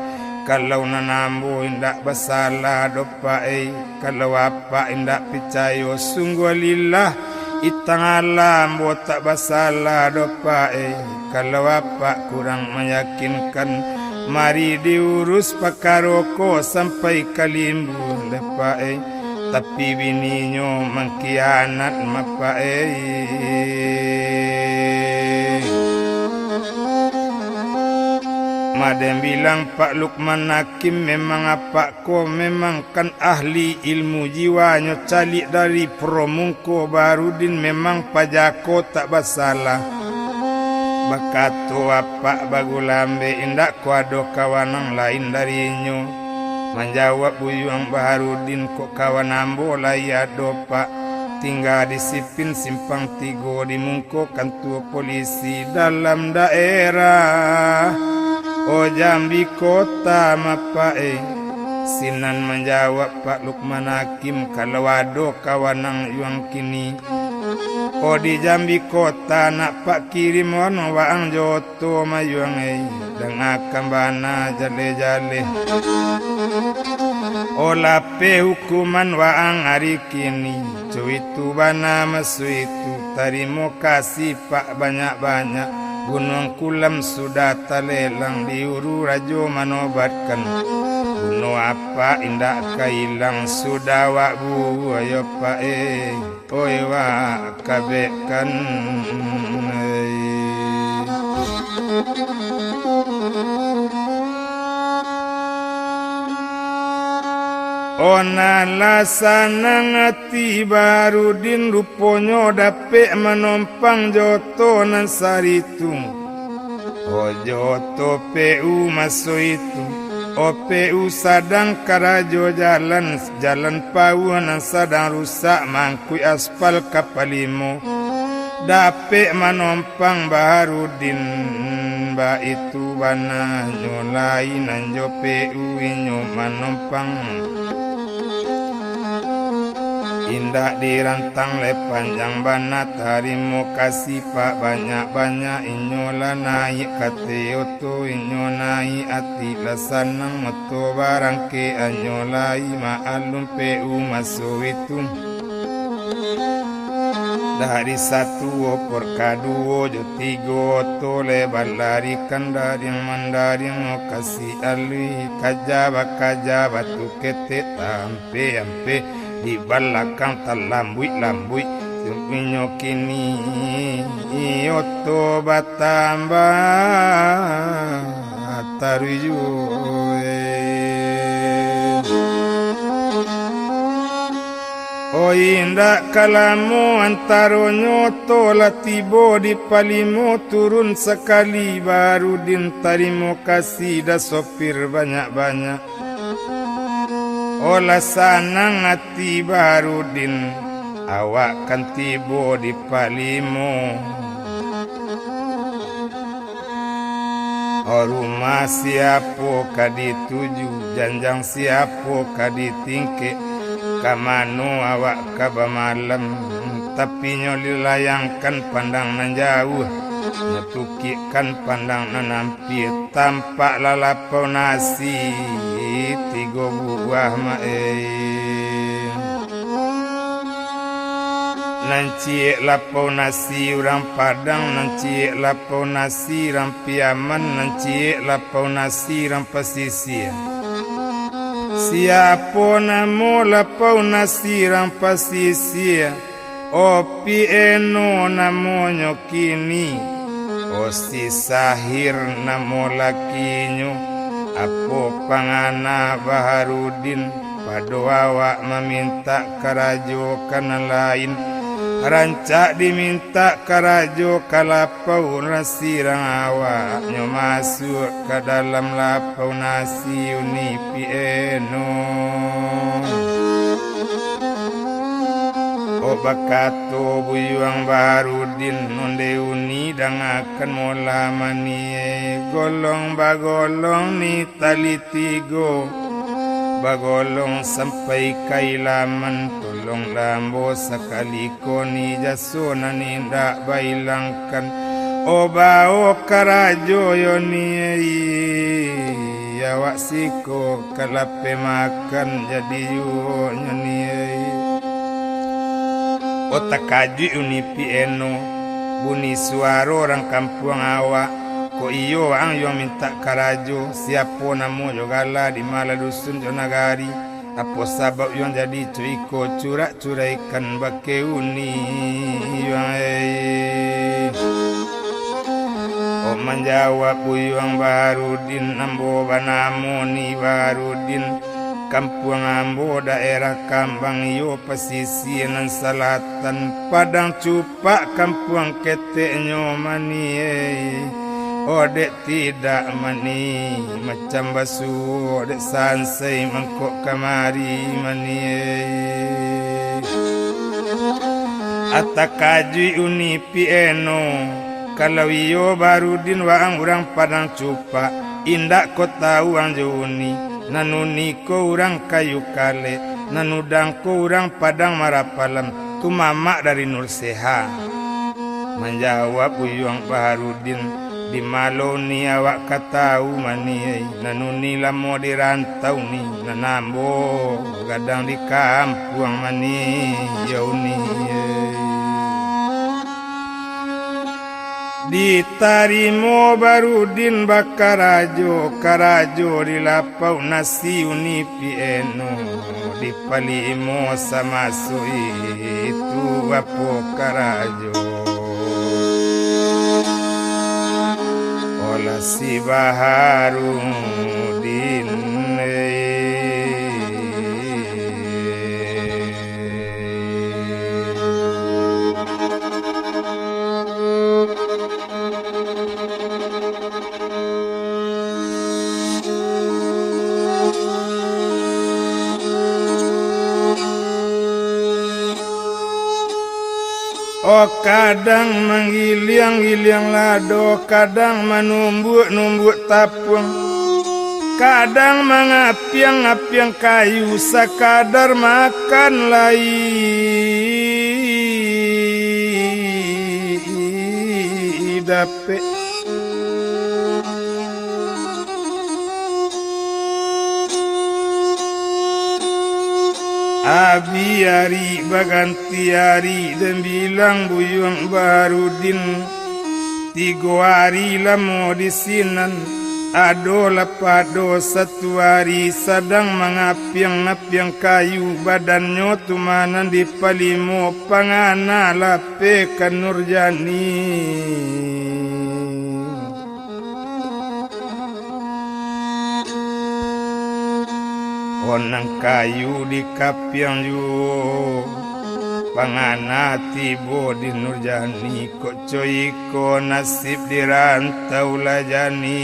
kalau nanambu indak basalah dopae kalau apa indak percaya sungguh lillah itang alam bo tak basalah dopae kalau apa kurang meyakinkan mari diurus pakaroko sampai kalimbu lepae tapi bininyo mengkhianat mapae Madem bilang Pak Lukman Hakim memang apa ko memang kan ahli ilmu jiwanya calik dari promungko Baharudin memang pajako tak basalah bakato apa bagulambe indak kuado kawanang lain darinyo menjawab buyuang Baharudin kok kawanambo layado Pak tinggal disiplin simpang tigo di mungko kantor polisi dalam daerah o Jambi kota mapae sinan menjawab Pak Lukman Hakim kalau ado kawanang yuang kini o di Jambi kota nak Pak kirim wano waang joto mayuang dengakan bana jale-jale o lape hukuman waang hari kini cuitu bana masuitu tarimo kasih Pak banyak-banyak Gunung Kulam sudah talelang diuru rajo manobatkan Gunung apa indak kailang sudah wak bu ayo pae oi wak kabekan Ona lasana ngati Baharudin ruponyo dapek menompang joto nan saritung o joto PU maso itu o PU sadang karajo jalan pau nan sadang rusak mangkui aspal kapalimo dapek menompang Baharudin ba itu bana nyolai nan jo PU inyo menompang indah dirantang le panjang banat harimu kasih Pak banyak-banyak inyola naik kate oto inyo naik ati lasanang moto barang ke anyolai maalum PU masuk itu dari satu opor kaduo jo tigo oto le balarikan dari mandaring kasih alui kajaba tu kete ampe di belakang talambui Sumpinyo kini Oto batamba Taruju O indak kalamu antaro nyoto latibo di palimo turun sekali Baharudin tarimo kasih dah sopir banyak-banyak Olah sanang hati Baharudin awak kan tibo di palimo rumah siapo kadi tuju janjang siapo kadi tingke kamano awak kaba malam tapi nyolilayangkan pandang nan jauh nyetukikan pandang nan hampir tampak lalapau nasi tiga buah nanci lapau nasi orang Padang nanci lapau nasi orang Piaman nanci lapau nasi orang Pesisir siapa namo lapau nasi orang Pesisir opi eno namonyo kini osi sahir namo lakinyo apo pangana Baharudin pado awak meminta karajo kana lain rancak diminta karajo kalapau nasi rangawa nyo masuk ke dalam lapau nasi unipi eno bakato buyuang barudin nonde uni dangakan mola manie golong bagolong ni tali tigo bagolong sampai kailaman tolong lambo sakali koni jasona ninda bailangkan obao karajo yoni ya waksiko kalape makan jadi yo nyoni otak kaju unipi eno buni suaro orang kampung awak ko iyo ang yo minta karajo siapo namo jogala di mala dusun jonagari apo sabab yang jadi cuiko curak-curaikan bake uni o menjawab buyuang barudin ambo banamo ni barudin kampung ambo daerah Kambang yo pesisir nan selatan Padang Cupak kampung keteknyo mani odek tidak mani macam basu odek sansai mangkok kamari mani atakaju unipi eno kalau yo barudin waang urang Padang Cupak indak ko tahu ang juni nanuni ko urang kayu kale nanudang ko urang Padang Marapalam tu mama dari Nur Seha menjawab buyuang Baharudin di maloni awak katau mani nanuni lamo di rantau ni nanambo gadang di kampung mani yauni ditarimo Barudin bakarajo karajo di lapau nasi unipi eno dipalimo sama sui itu bapo karajo olah si Baharudin oh kadang menggiliang-giliang lado kadang menumbuk-numbuk tapung kadang mengapiang-apiang kayu sakadar makan lai dapet abi hari baganti hari dan bilang buyuang Barudin 3 hari lamo di sinan ado lapado 1 hari sedang mengapiang-apiang kayu badannya tumanan di palimo pangana lape kan Nurjani onang kayu di kapiang ju pangana tibo di Nurjani kok coiko nasib di rantau lajani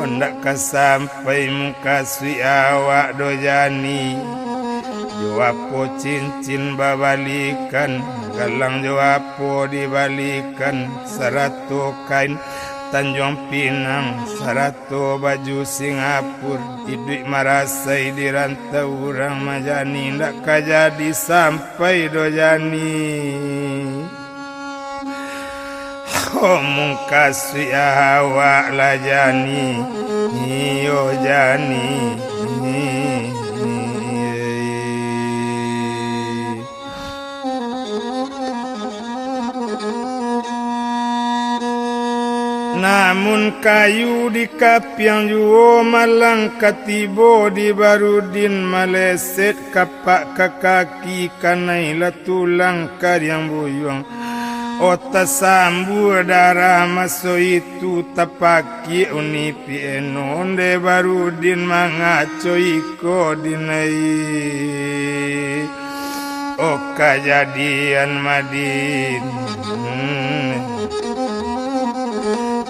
hendak sampai muka sui awak dojani joapo cincin babalikan galang joapo dibalikan 100 kain Tanjung Pinang 100 baju Singapura iduik marasai di rantau urang majani ndak kajadi sampai dojani omong kasih awak lajani iyo jani namun kayu di kapiang juo malang katibo di Barudin maleset kapak ke kaki kanai tulang karyang buyuang ota sambu darah maso itu tapaki unipi enonde Barudin mangaco iko dinai Oh kejadian Madin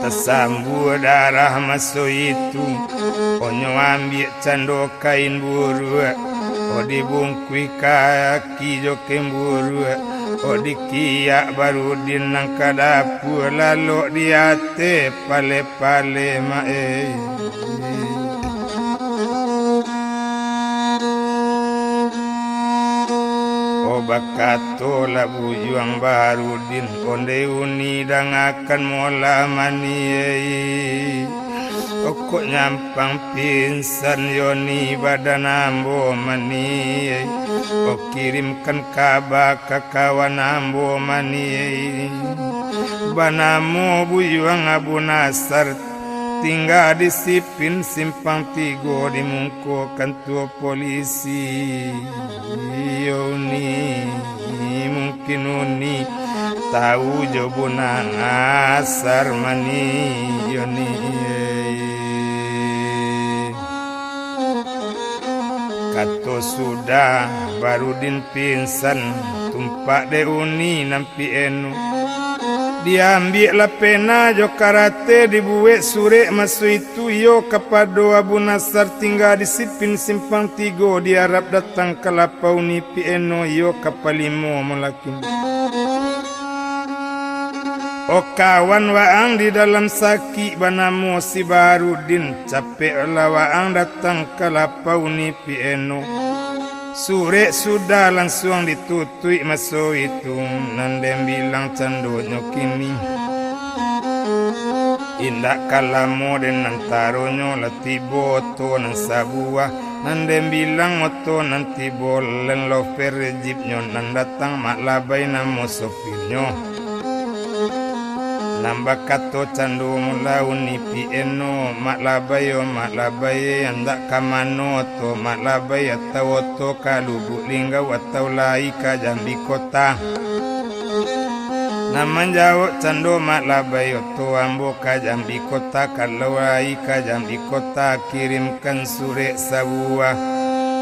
tersambu darah masuk itu onyo ambil cando kain buru oh dibungkui kaki jokem buru oh dikiak baru dinang kadapur lalu diate pale-pale mae bakato labu juang barudin onde uni dang akan mola mani kok nyampang pinsan yoni badan ambo mani kirimkan kabar ke kawan ambo mani banamu buyuang Abu Nasar tinggal di Sipin simpang 3 di Mungko kantor polisi Yoni mungkin uni tahu jobuna ngasar mani Yoni kato sudah barudin pinsan tumpak de uni nampi enu diambil lah pena jo karate dibuat sure masuk itu yo kepada Abu Nasar tinggal di Sipin simpang 3 diharap datang ke lapau ni pieno yo kapalimo melakin oh kawan waang di dalam saki banamu si Barudin capek lah waang datang ke lapau ni pieno sure sudah langsung ditutui masuk itu nandem bilang candonyo kini indak kalamu dan nantaronyo lati boto nan sabuah nandem bilang moto nanti bolen lo perjibnyo nan datang mak labai namo sopirnyo nambah kato candu mulaun nipi eno mak labai andak kamano to mak labai atau to kalubu linggau atau lai ka Jambi kota naman jawab candu mak labai to ambo ka Jambi kota kalau lai ka Jambi kota kirimkan sure sabuah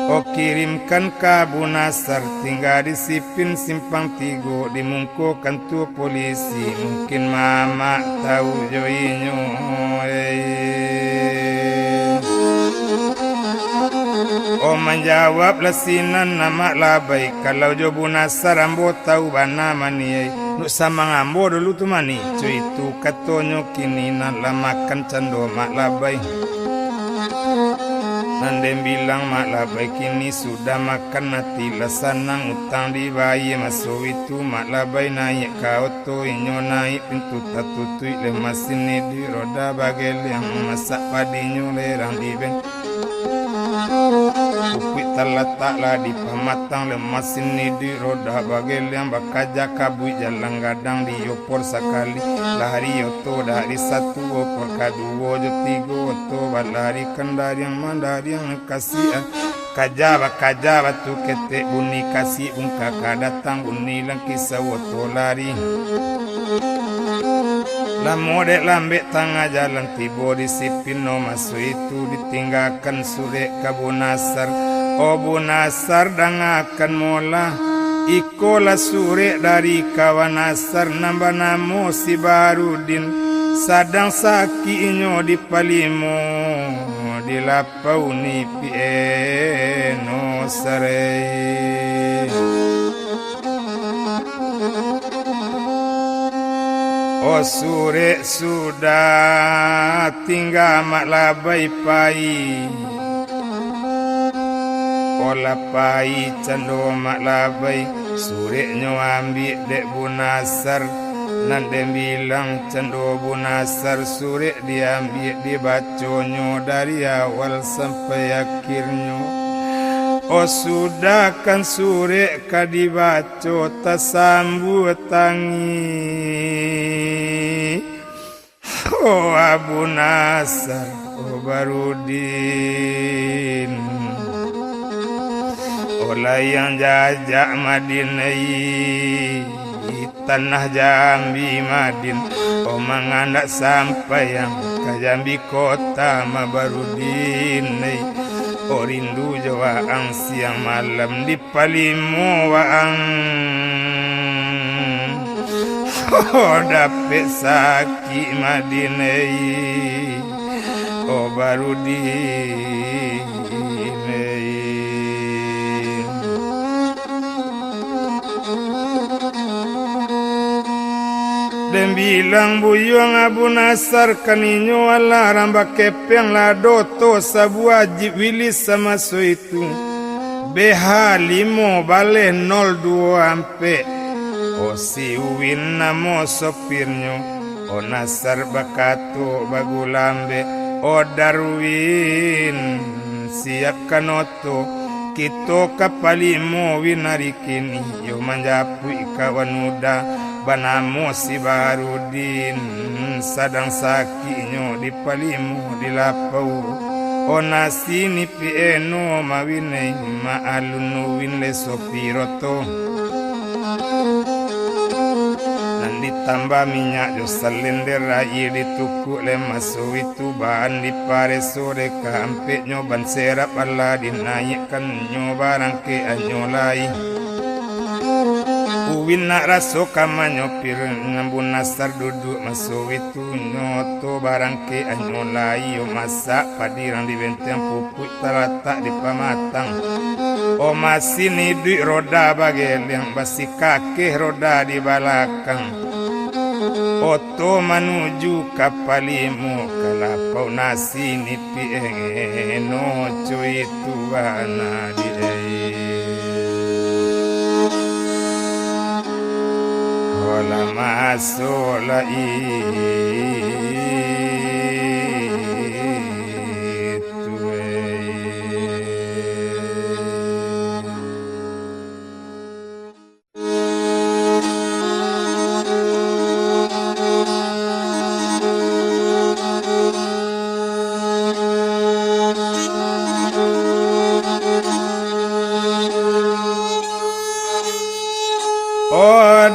oh kirimkan ke Abu Nasar tinggal di Sipin simpang 3 di Mungko kantor polisi mungkin mama tahu joinyo oh menjawab lesinan nama labai kalau jo Abu Nasar ambo tahu bana mani nuk sama ambo dulu tu mani cuy itu katonyo kini nak lamakan cando mak labai nandem bilang mak labai kini sudah makan nanti lasanang utang di bayi masuk itu mak labai naik ke auto inyo naik pintu tatutui lemas ini di roda bagel yang masak padinya lerang di ben upit terletaklah di pematang lemas ini di roda bagel yang bakaja kabui jalan gadang di opor sekali lari oto dari 1 opor kedua jo 3 oto balari kendari yang mandari yang kasih kaja batu ketek bunyi kasih ungkaka datang bunyi lang kisah oto lari lah modek lambek tengah jalan tiba di Sipin no masuk itu ditinggalkan sure ke Abu Nasar oh Abu Nasar dang akan mola ikolah sure dari kawan Nasar nambah namo si Barudin sadang sakinyo di palimo di lapau ni pieno sare oh sure sudah tinggal mak labai pai olah pai cando mak labai sure nyo ambil dek Bu Nasar nandem bilang cando Bu Nasar sure diambil dibaconyo dari awal sampai akhirnya oh sudah kan sure kadibaco tasambut tangi oh Abu Nasar oh Barudin olah yang jajak Madinah tanah Jambi Madin oh mengandak sampai yang ke Jambi kota ma Barudin rindu jawaang siang malam di Palimo waang dapet saki Madinai baru di dan bilang buyung Abu Nasar kaninyo ala ramba kepeng la doto sabu wajib wilis sama so itu BH 5 bale 02 ampe si uwin namo sopirnyo Nasar bakato bagulambe Darwin siap kanoto kito kapalimo winarikini yo manjapu ikawan muda banamo si Barudin sadang sakinyo di Palimo di lapau nasini pieno mawinay maalun winle sopiroto ditambah minyak jo salender rai dituku le maso itu bahan di pare sore kampe nyoban serap Allah dinaikkan nyobarang ke anyolai uwin nak raso kama nyopir ngambun Nasar duduk maso itu nyoto barang ke anyolai yo masak padirang di benteng pupuk terletak di pamatang masih ni duit roda bagel yang basi kaki roda di belakang Oto menuju Palimo kalapau nasi ni pieno cuy tuana di kola masuk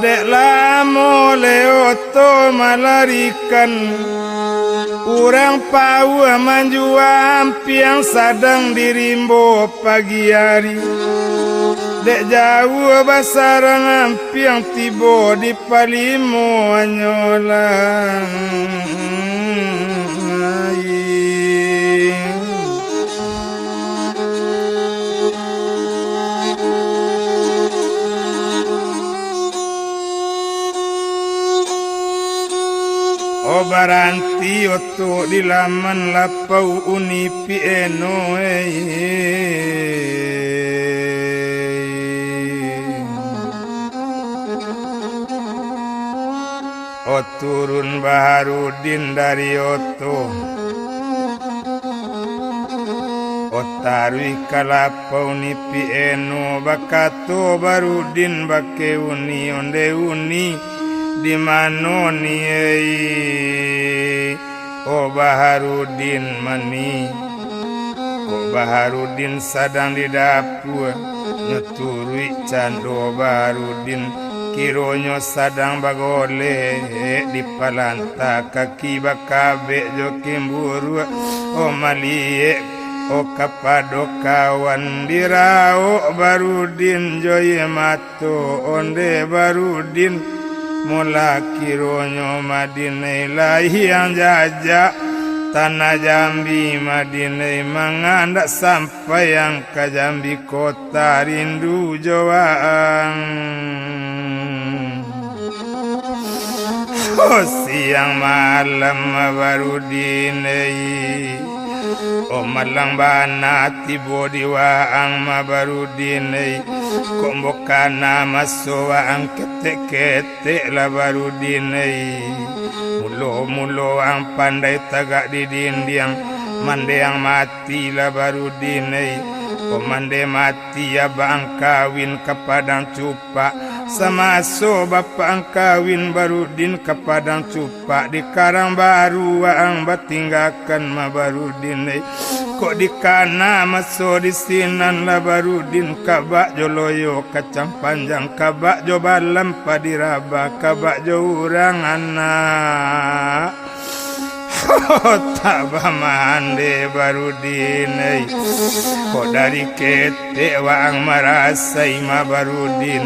deklah mole oto malarikan urang pau manjua ampiang sadang dirimbo pagi hari dek jauh basarang ampiang tibo di Palimo anyolang baranti oto di laman lapau uni pieno turun Baharudin dari oto tarui kalapau ni pieno bakato Barudin bake uni onde uni di mano ni Baharudin mani Baharudin sadang di dapur nyeturui cando Baharudin kironyo sadang bagole di palanta kaki bakabe jokim buru malie kapado kawan dirao Barudin joye mato onde Barudin mula kironyo Madinai lahi yang jajak tanah Jambi Madinai mangandak sampai yang ke Jambi kota rindu joang siang malam Barudinai malang bana tibo diwaang Barudinai kombokana masoang ketek-ketek la Barudinai mulo-mulo ang pandai tagak di dinding mande yang mati la Barudinai mande mati ya bang kawin ke Padang Cupak sama so bapak ang kawin Barudin ke Padang Cupak di Karang Baru ang batinggakan Barudin kok di kana maso di sinan la Barudin kabak joloyo kacang panjang kabak jo balam padiraba kabak jo urang anak Tabah mande Barudin dari kete waang marasai ma Barudin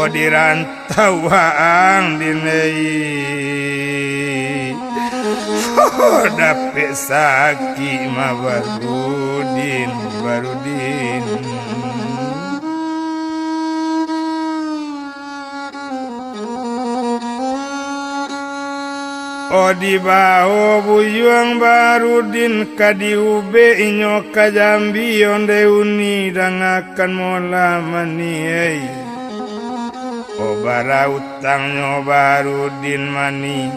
dirantau waang dinai dapet saki ma Barudin di bao buyuang Barudin kadi ube inyo kajambi onde uni dangakan mola mani bara utang nyo Barudin mani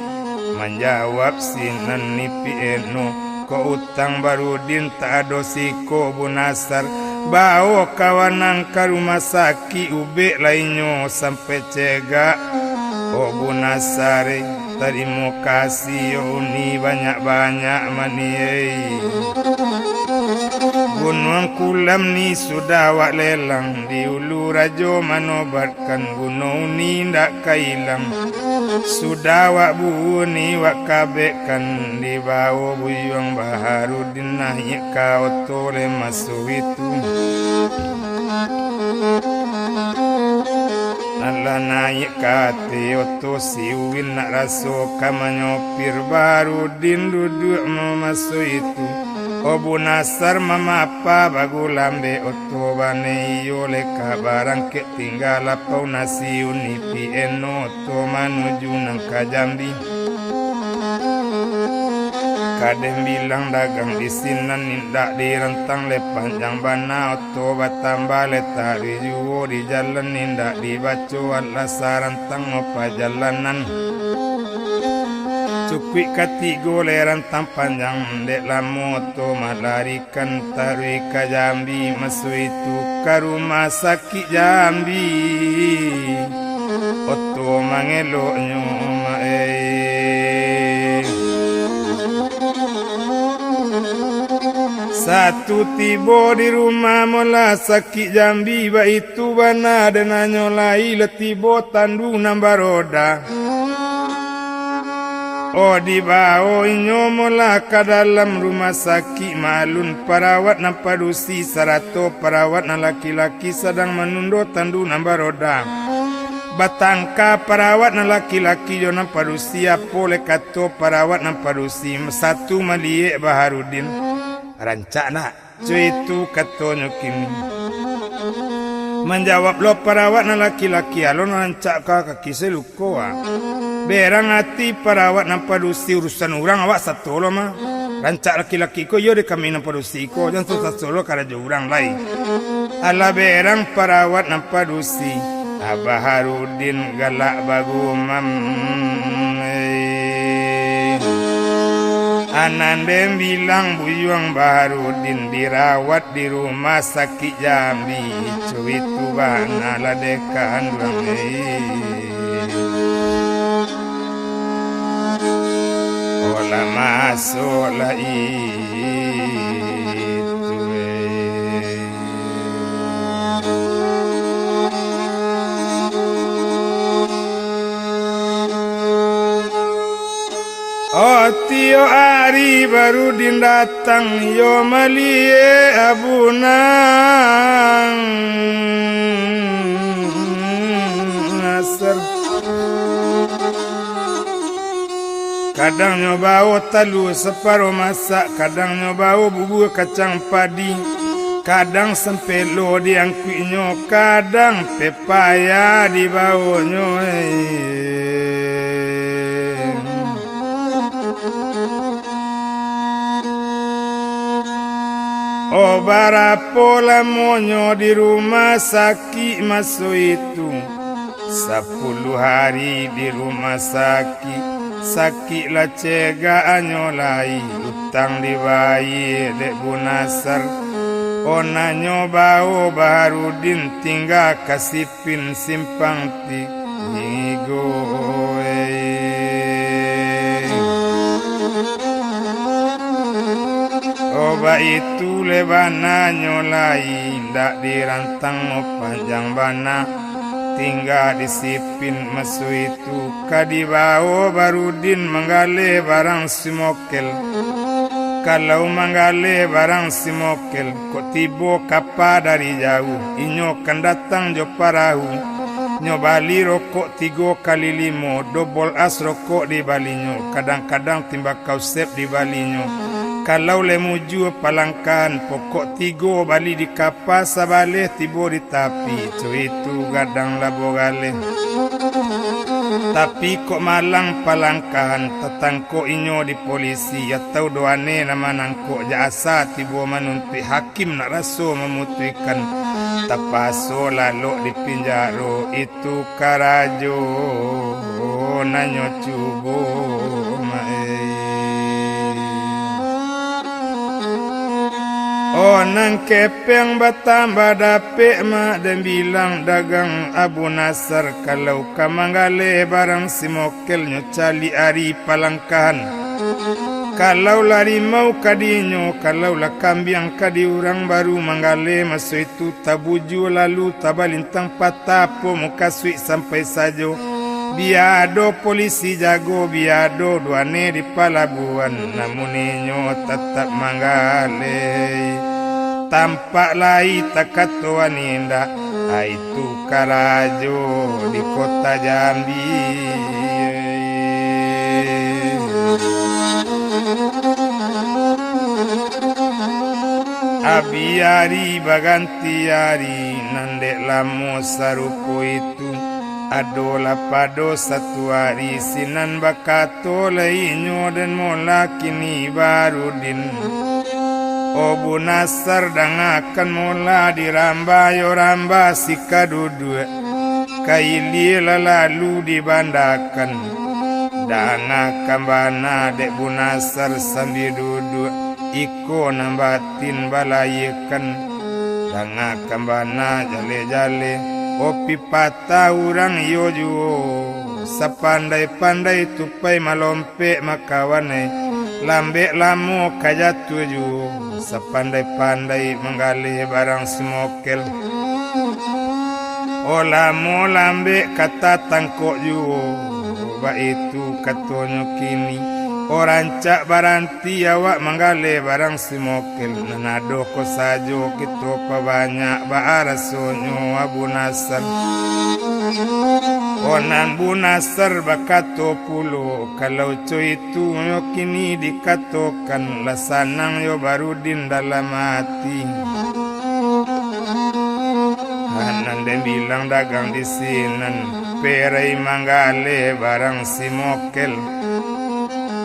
menjawab sinan nipi eno ko utang Barudin tak adosiko bunasar bao kawanang ka rumah saki ube lainyo sampai cegak bunasare terima kasih uni banyak-banyak mani gunung kulam ni sudah wak lelang di ulu rajo manobatkan gunung ni ndak kailang sudah wak buni wak kabekkan di bawah buyuang Barudin naik kau tole masuk itu Nala naik kate oto siwin nak raso kamanyopir Barudin duduk masuk itu bunasar mama apa bagu lambe oto bane yole kabarang ketinggal apau nasi unipi eno oto manuju nang kajambi kadem bilang dagang di sinan nindak direntang le panjang bana oto batamba le tari juwo di jalan nindak dibaco ala sarantang opa jalanan cukwi kati gole rantang panjang dek lamu oto malarikan tarui kajambi masu itu ke rumah sakit Jambi oto mangelok nyoma satu tiba di rumah mola sakit Jambi ba itu bana dan nyolai letibo tandu nambah roda di bawah inyo mola ke dalam rumah sakit malun perawat na padusi sarato perawat na laki-laki sedang menundo tandu nambah roda batangka perawat na laki-laki yo na padusi apole kato perawat na padusi satu maliek Barudin rancak nak cuy itu katonyo kini menjawab lo perawat na laki-laki alon rancak kaki seluko berang hati perawat na padusi urusan orang awak satu lo mah rancak laki-laki ko yo de kami na padusi ko jangan susah solo kada jo orang lain ala berang perawat na padusi Barudin galak bagu Anandem bilang buyuang Barudin dirawat di rumah sakit Jambi cuitu bana ladekan olah masuk lah itu tio ari Barudin datang yo malie abunang nasar kadang nyobao talu separuh masak kadang nyobao bubur kacang padi kadang sempelo diangkuinyo kadang pepaya di bawonyo barapo lamonyo di rumah sakit masuk itu 10 hari di rumah sakit lah cegah nyolai utang di bayi dek bunasar onanyo bau Barudin tinggal kasipin simpang tigo itu lebana nyolai ndak dirantang panjang bana tinggal disipin masu itu kadibao Barudin menggale barang simokel. Kalau menggale barang simokel kok tibo kapa dari jauh inyo kan datang jo parahu nyo bali rokok 3 kali 5 dobol as rokok di balinyo kadang-kadang timbak kau sep di balinyo kalau lemuju palangkan pokok 3 bali di kapa sabale tibo di tapi itu gadang labo gale tapi kok malang palangkan tatangko inyo di polisi atau doane nama nangko jasa tibo manunti hakim nak raso memutuikan tapaso lalu di pinjaro itu karajo nanyo cubo oh nang kepeng batamba dapek mak dan bilang dagang Abu Nasar kalau kamanggale barang simokel nyo cali ari palangkahan kalau lari mau kadinyo kalau lah kambiang kadi orang baru manggale masu itu tabuju lalu tabalintang patapo muka sui sampai sajo biado polisi jago biado duane di palabuan namun inyo tetap manggale tampak lai takatuan indah itu karajo di kota Jambi abiari baganti ari nandek lamo sarupo itu adola pado satu hari sinan bakato lainyo dan mola kini Barudin Abu Nasar dangakan mola diramba yo ramba sikadudu kaili lalu dibandakan dangakan bana dek Bu Nasar sambil duduk iko nambatin balayekan dangakan bana jale-jale opi patah orang yojo sapandai-pandai tupai malompe makawane lambe lamu kajatu ju sapandai-pandai menggali barang smokel olamu lambe kata tangkok ju ba itu katonyo kini orang cak baranti awak menggali barang smokel nanado ko sajo kita pa banyak ba arasonyo Abu Nasar onan Bu Nasar bakato pulo kalau coy itu yo kini dikatokan lasanang yo Barudin dalam hati hanan dan bilang dagang di sinan perai manggale barang simokel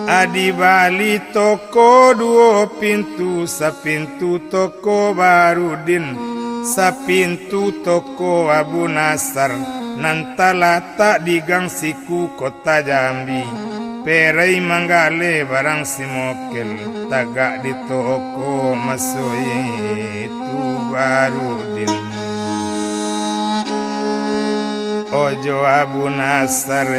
adi bali toko 2 pintu sapintu toko Barudin sapintu toko Abu Nasar nantala tak di gang siku kota Jambi perai manggale barang simokel tagak di toko masoi itu Barudin ojo Abu Nasar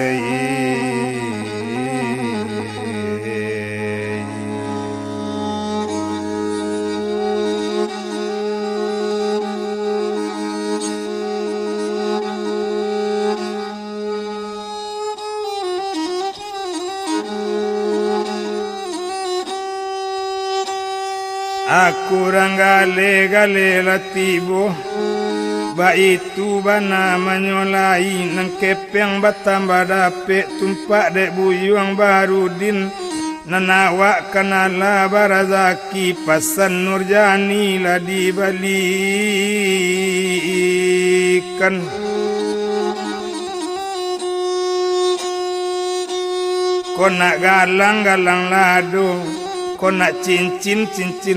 aku ranggale gale latibo ba itu bana manyolai nang kepeng batamba dapek tumpak dek buyuang Barudin nanawak kanala barazaki pasan Nurjani lah dibalikan kona galang-galang lado kona cincin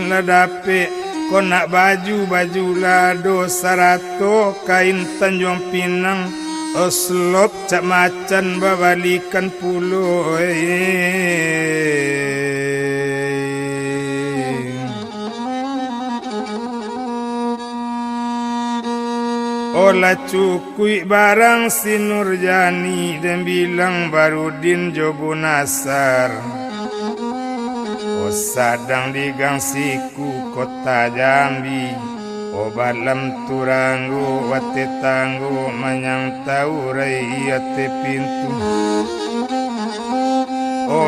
lah dapek kona baju lado sarato kain Tanjung Pinang oslop cak macan babalikan pulo olah cukui barang si Nurjani dan bilang Barudin Abu Nasar sedang di gang siku kota Jambi balam turanggu wate tanggu manyang taurai ate pintu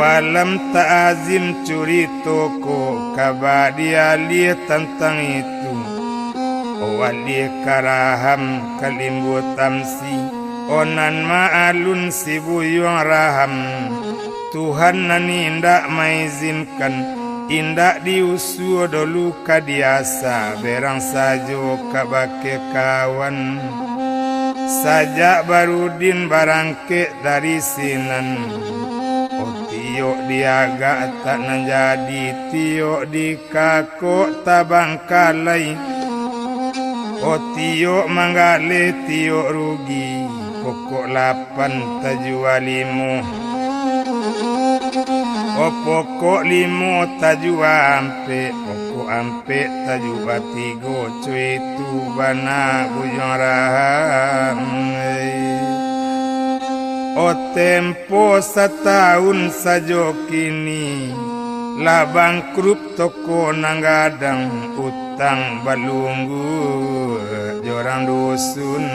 alam ta'azim curi toko kabadi ali tentang itu wali karaham kalimbu tamsi onan ma'alun sibuyung raham Tuhan nani indak maizinkan indak diusu dulu kadiasa berang sajo kabake kawan sajak barudin barangke dari sinan tiok diaga tak menjadi tiok di kakok tabangkalai tiok manggale tiok rugi pokok 8 tajualimu pokok 5 tajua ampe pokok ampe tajua 3 cuy tu bana bujang raham tempo setahun sajo kini lah bangkrut toko nanggadang utang balunggu jorang dusun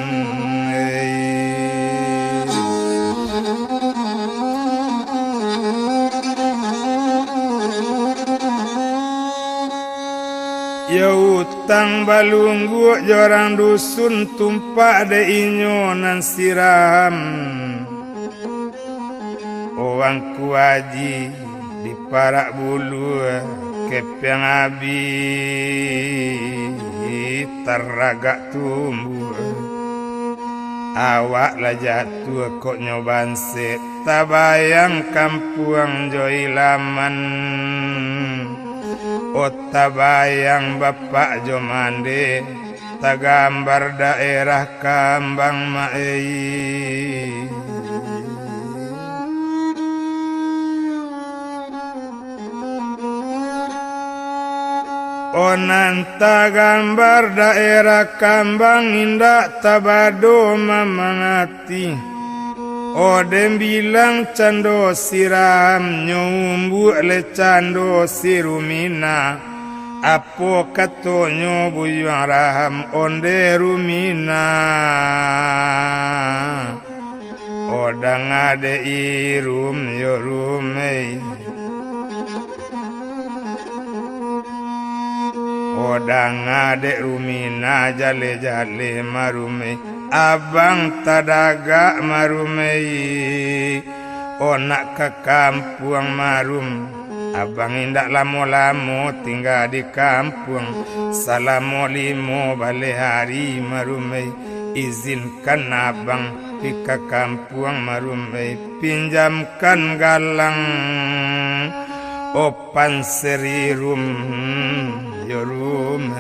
ya utang balunggu jorang dusun tumpak de inyonan siram Wang kuaji di parak bulu kepeng abi teragak tumbuh awak lah jatuh kok nyoban se tabayang kampung joilaman tabayang bapak jomande tagambar daerah kambang maei nanta gambar daerah kambang indak tabado mamangati dem bilang cando siram nyumbu le cando sirumina apo katonyo buyang raham onde rumina odang ade irum yorumei odang ade rumina jale-jale marume abang tadaga marume onak ke kampung marum abang indak lamo-lamo tinggal di kampung salamo limo bale hari marume izinkan abang di ke kampung marume pinjamkan galang opan serirum yorum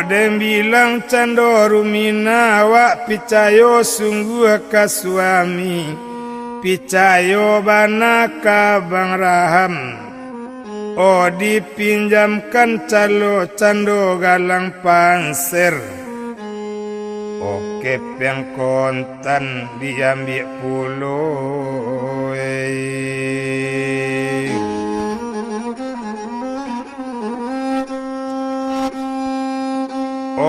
dem bilang cando rumina wak picayo sungguh ka suami picayo bana ka bang raham dipinjamkan calo cando galang panser kepeng kontan diambil pulau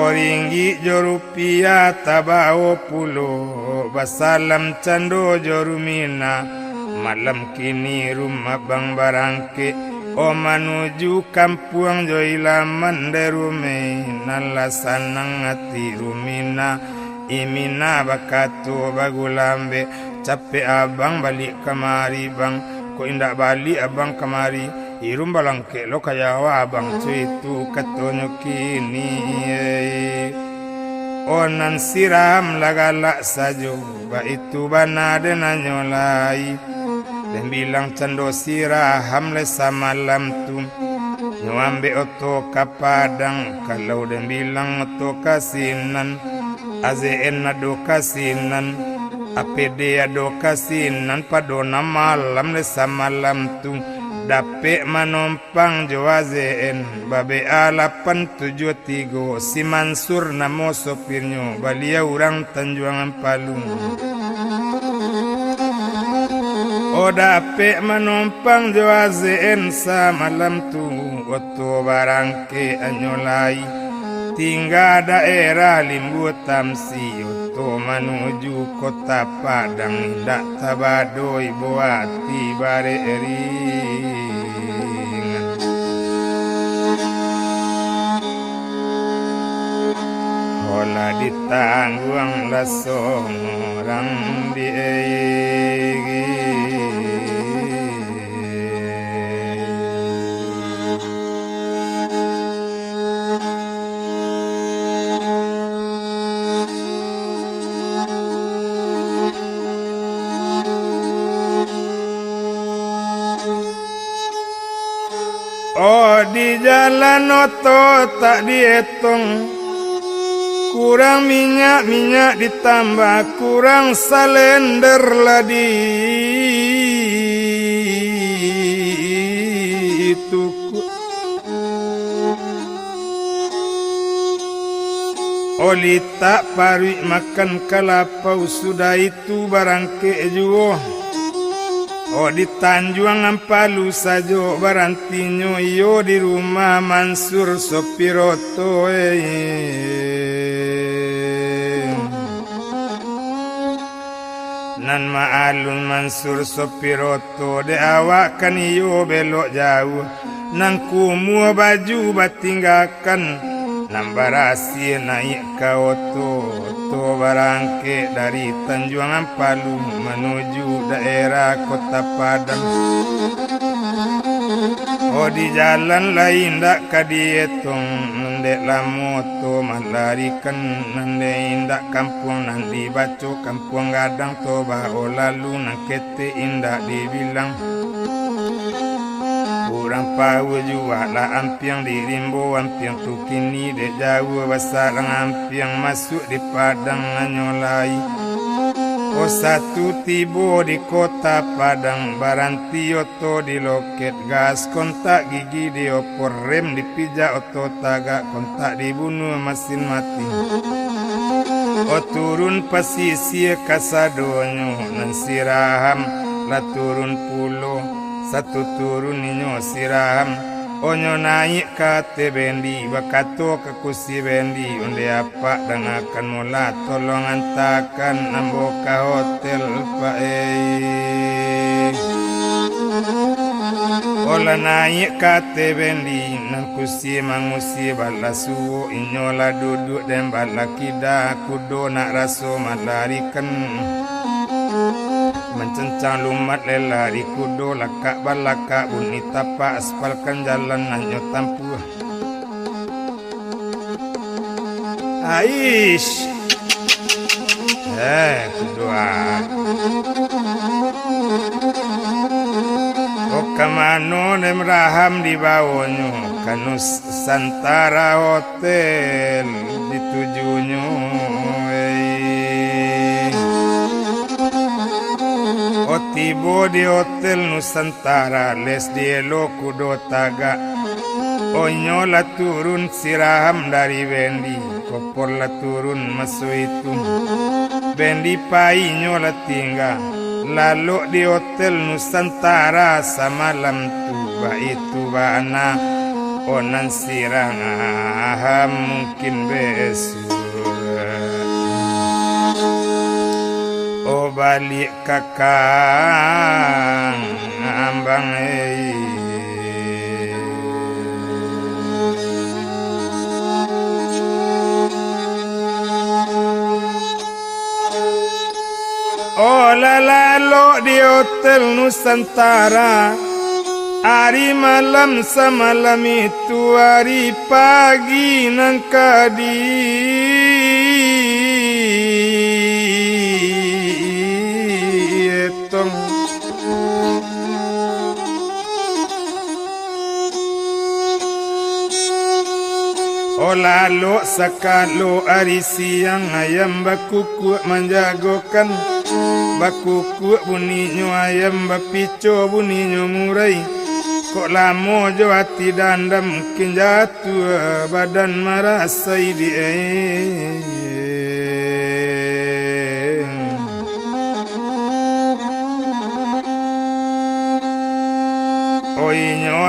ringgi jo rupiah tabao pulau basalam cando jo rumina malam kini rumah bang barangke manuju kampung jo ilaman derume nala sanang hati rumina imina bakatu bagulambe capek abang balik kemari bang kok indak balik abang kemari irum balangke lo kayawa abang itu katonyo kini onan siram lagalak sajo ba itu bana de nanyolai dan bilang cando siraham le samalam tu nyambe oto kapadang kalau dan bilang oto kasinan AZN ado kasinan APD ado kasinan padona malam le samalam tu dapet manompang jo AZN babe A873 si Mansur namo sopirnya balia orang Tanjuangan Palung Odape menumpang joazen sa malam tu oto barangke anyolai tinggal daerah Limbu Tamsi oto menuju kota Padang indak tabadoi buati bare eringan ola ditangguang lasong orang diegi. Oh di jalan oto tak dihitung kurang minyak ditambah kurang salender ladi itu oli tak pari makan kalapau sudah itu barang kejuo. Oh di Tanjuang Ampalu sajo barantinyo iyo di rumah Mansur Sopiroto nan maalun Mansur Sopiroto de awakan iyo belok jauh nang kumua baju batinggakan nambarasi naik ke oto barangke dari Tanjuang Ampalu menuju daerah kota Padang. Oh di jalan lain dak kadietong nendek lamoto malarikan nendek indak kampung nanti baco kampung gadang toba oh lalu nang kete indak dibilang kurang pau jua lah ampiang di Rimbo ampiang tu kini dek jauh basarang ampiang masuk di Padang anyolai. Oh satu tibo di kota Padang baranti oto di loket gas kontak gigi di opor rem dipijak oto tagak kontak dibunuh mesin mati. Oh turun pesisir kasadonyo nan siraham lah turun pulau satu turun ninyo siram onyo naik kate bendi bakato ke kursi bendi onde apa dan akan mula tolong antakan namboka hotel pae ola naik kate bendi nang kursi mangusi balasu inyola duduk dan balakida kudo nak raso malarikan mencencang lumat lelari kudo lakak balaka bunyi tapak aspalkan jalan nanyo tampu Aish kedua oh kamano nem raham di bawonyo kanus Santara Hotel ditujunyo tibo di Hotel Nusantara les dielo kudo taga onyola turun siraham dari bendi kopor la turun masuk itu bendi pai nyola tinggal lalu di Hotel Nusantara samalam tuba itu bana onan siraham mungkin besok oh balik kakang ambang oh lalalo di Hotel Nusantara hari malam semalam itu hari pagi nang kadi oh lalu sakalo ari siang ayam bakuku menjagokan bakuku bunyinya ayam bapico bunyinya murai kok lamo jo hati dandam mungkin jatuh badan marasai di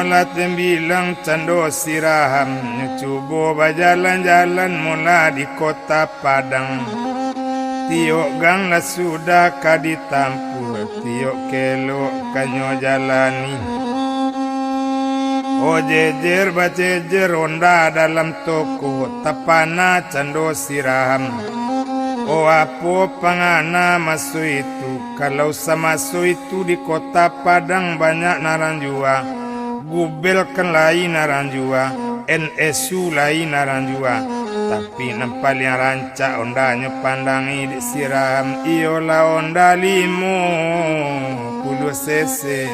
molat bilang cando siraham nyocobo bajalan-jalan mula di kota Padang. Tiok gang lah sudah kaditampu, tiok kelok kanyo jalani. O jejer bajejer ronda dalam toko tapana cando siraham. O apo pangana masuk itu, kalau sama masuk itu di kota Padang banyak naranjua. Gubel kan lain naranjua, NSU lain naranjua. Tapi nampak yang rancak ondanya pandangi di siram. Iola onda 50 cc.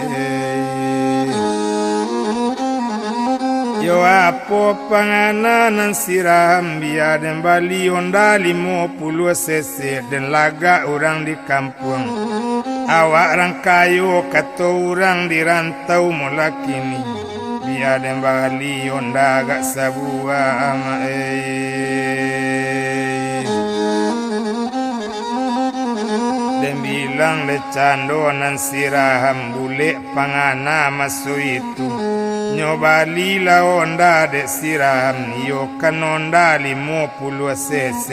Yo apo panganan siram biar dan bali onda 50 cc dan laga orang di kampung. Awak orang kayu kata orang di rantau mula kini. Biar dan bali onda agak sabua dan bilang le candonan siraham bule pangana masuk itu. Nyobali la onda de siraham yo kan onda 50 cc.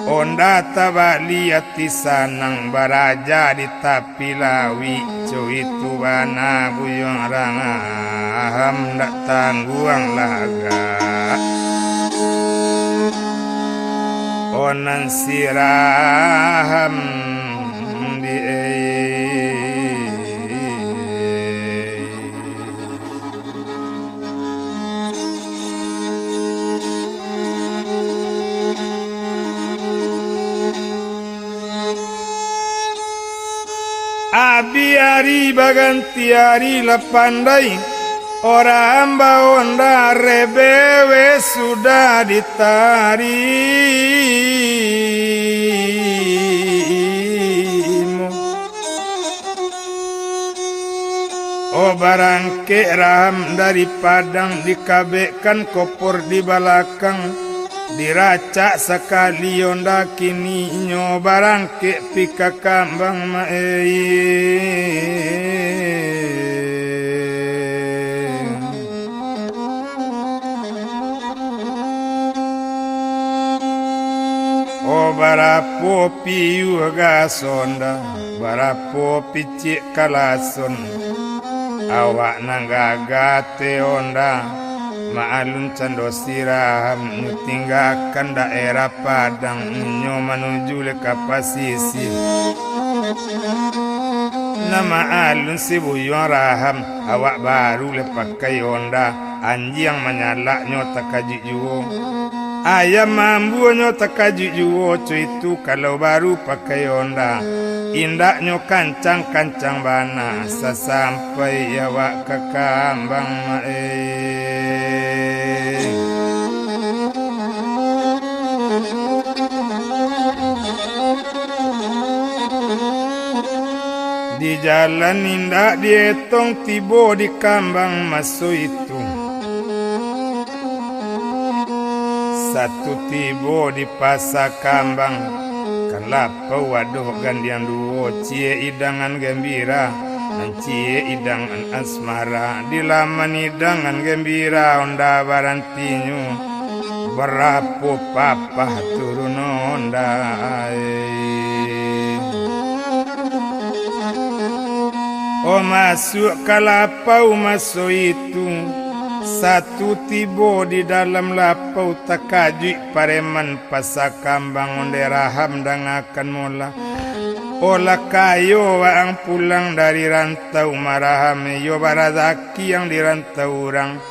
Onda tabali ati sanang baraja di tapi lawi itu bana buyong rangaham dak tangguang laga. Onan siraham di Abi hari baganti hari la pandai. Orang hamba onda rebewe sudah ditarimu. Oh barang ke ram dari Padang dikabekan kopor di belakang. Diracak sekali onda kini nyo barang ke pika kambang O barapo piu gasonda barapo picik kalason awak nanggagate onda. Maalun cando siraham tinggalkan daerah Padang nyo menuju le kapasisi. Nama alun si buyong raham awak baru le pakai onda anjing menyalak nyo takaju juo. Ayam mambu nyo takaju juo itu kalau baru pakai onda. Indak nyo kancang-kancang bana sampai awak ke kambang Di jalan indak dietong tibo di kambang masuk itu. Satu tibo di pasar kambang. Kelapa waduh gandian duo cie idangan gembira. Cie idangan asmara. Di laman idangan gembira onda barantinyu. Berapu papa turun onda Oh masuk kalapau masuk itu. Satu tibo di dalam lapau takajui pareman pasak kambang onde raham dangakan mula. Olah kayo ang pulang dari rantau marahame yo barazaki yang di rantau orang.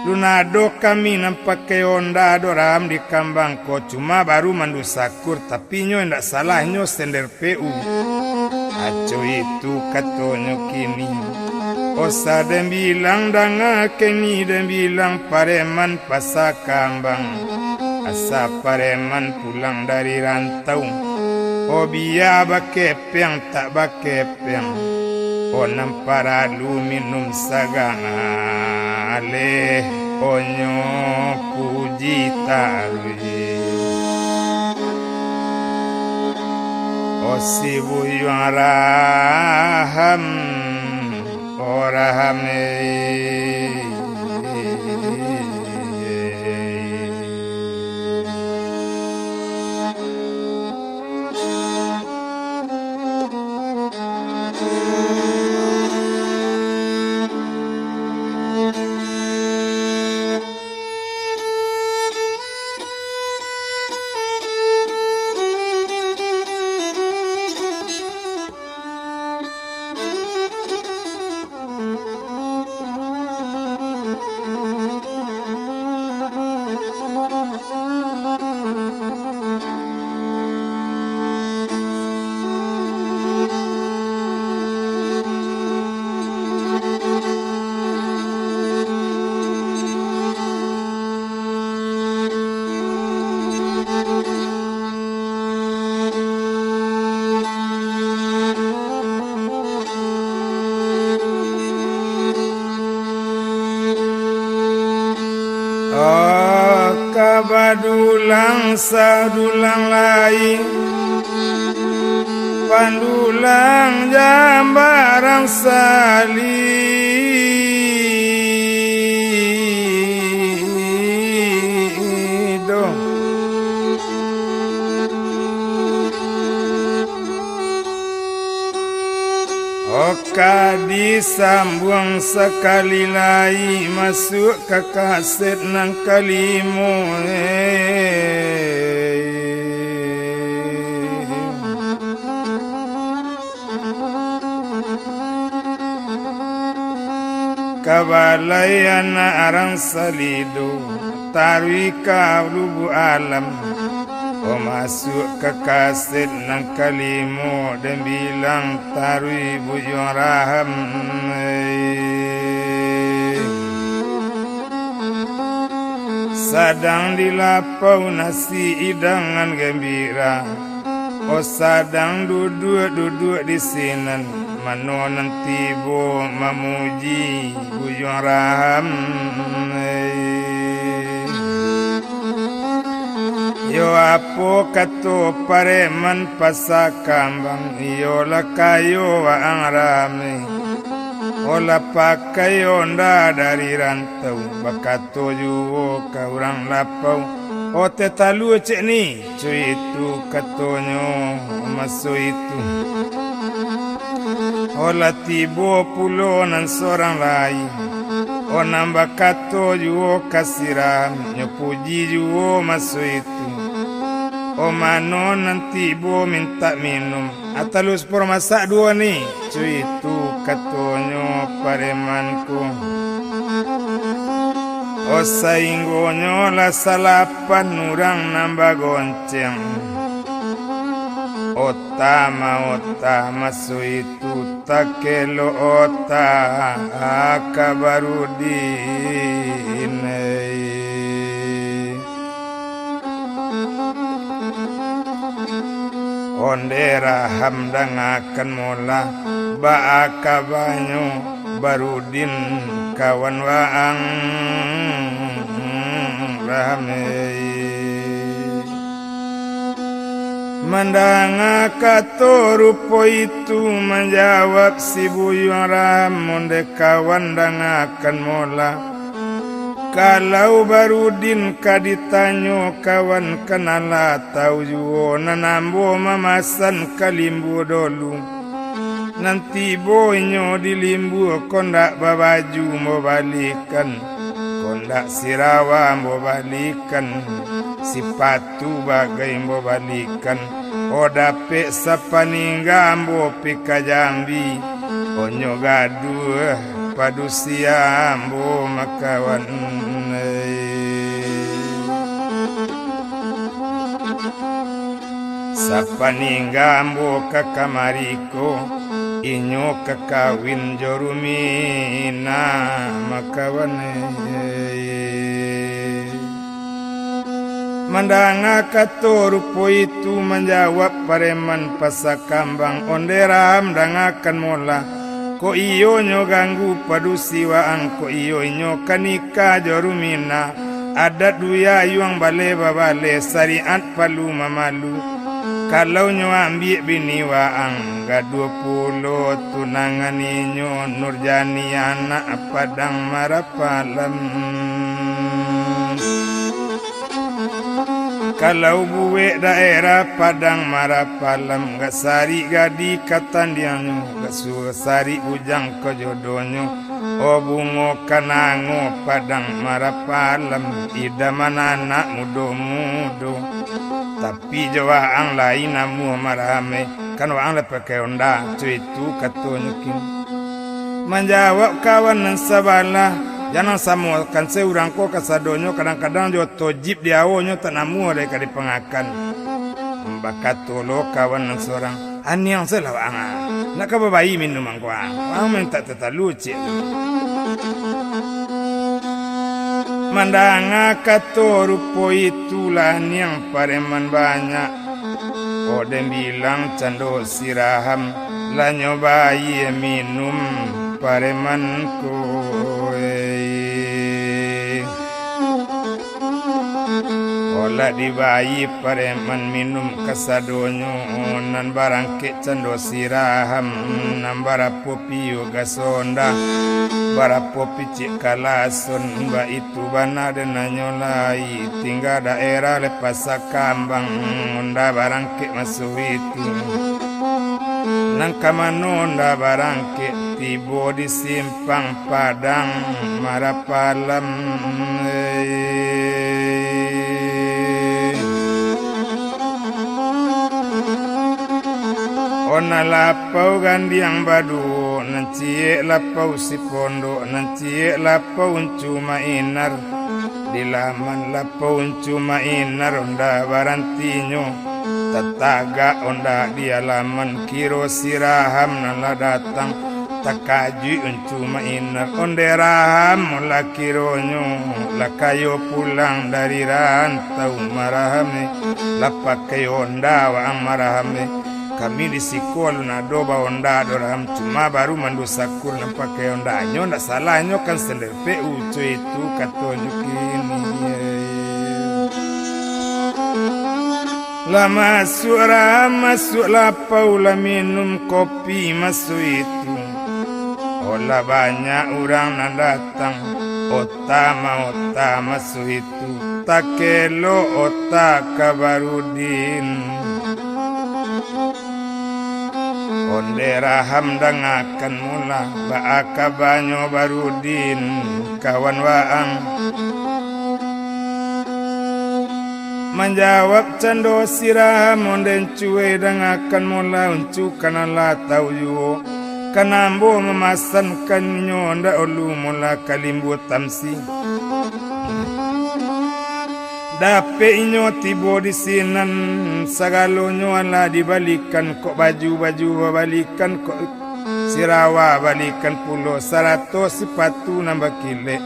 Lunado kami nampak ke onda doram di kambang ko cuma baru mandu sakur tapi nyo ndak salah nyo sender PU. Aco itu katonyo kini. Osa dan bilang danga keni dan bilang pareman pasak kambang. Asa pareman pulang dari rantau. O biya bakepeng tak bakepeng. O namparalu minum sagana le onyo puji tarwi. O si buyang raham. O rahame kabadulang sadulang lain pandulang jambarang salido oka disambung sekali lagi masuk ke kaset nang kalimu kabalayan arang salido tarwika lubu alam o masuk ke kaset nang kalimu dan bilang tarwi bujung raham sadang dilapau nasi hidangan gembira o sadang duduk di sinan manonan tibo memuji bujung raham yo apo kato pareman pasakambang yo lakayo wa ang rame ola pakayo nda dari rantau bakato juwo kaurang lapau o tetalu cek ni cuy itu katonyo maso itu ola tibo pulo nan sorang lain o nambah kato juwo kasiram nyopuji juwo maso itu o mano nanti bo minta minum atalus por masak dua nih cuy itu katonyo paremanku o sainggonyo la salapan nurang nambah gonceng ota maso itu takelo ota akabarudin ondera hamdang akan mola baaka banyu barudin kawan waang ramai mandanga kato rupo itu menjawab si buyung ram onde kawan dang akan mola kalau barudin kaditanyo kawan kenala tau juo nanambo mamasan kalimbu dolu nanti boynyo dilimbu kondak babaju mau balikan kondak sirawa mau balikan sipatu bagai mau balikan odape sapaningga ambo pika jambi onyo gadu padu siambo makawan sapaninggambo kakamariko inyo kakawin jorumina makawan mandanga katorupo itu menjawab pareman pasakambang onderam dangakan mola ko iyo nyo ganggu padusiwaan ko iyo nyo kanika jorumina adat duya yuang bale babale syariat palu mamalu kalau nyo ambil bini waang ga 20 tunangan inyo Nurjani anak Padang Marapalam. Kalau gue daerah Padang Marapalam gak sari gadi katandianyo gak sari ujang kejodonyo o bungo kanango Padang Marapalam idaman anak mudo-mudo tapi jawa ang lain namu marame kan waang lepake onda cuitu katonyokin menjawab kawan nan sabala. Jangan samu kan seurang ko kasadonyo kadang-kadang jo tojib diawonyo tanamu dari kali pengakan. Bakat tolo kawan nang seorang aniang selawa anga. Nak babai minum angkwa. Wang minta tetaluci. Mandanga kato rupo itulah niang pareman banyak. Odem bilang cando siraham la nyobai minum paremanku. Olah dibayi pareman minum kasadonyo nan barangke cando siraham nan barapopi yoga sonda barapopi cik kalason ba itu bana denanyo lai tinggal daerah lepas kambang onda barangke masuk itu nang kamanonda barangke tibo di simpang Padang Marapalam. Ona lapau gandiang badu nancie lapau si pondok nancie lapau cuma inar di laman lapau cuma inar onda barantinyo tataga onda di alaman kiro siraham nala datang takaju cuma inar onderaham mula kironyo lakayo pulang dari rantau marahame lapakai onda waang marahame. Kami di sikol na doba onda doram cuma baru mandosakur na pakai onda nyo ndak salahnya kan selepe ucu itu katonyo kini. La masuk lapau la minum kopi masuk itu. Olah banyak orang na datang ota masuk itu. Takelo ota kabarudin. Onderaham dangakan mula baaka banyo barudin kawan waang menjawab cando siraham onden cuwe dangakan mula uncu kanala tau yuo kanambo memasan kanyo nda olu mula kalimbu tamsi dape inyo tibo di sinan sagalonyo ala dibalikan kok baju balikan kok sirawa balikan pulo 100 sepatu nambah kile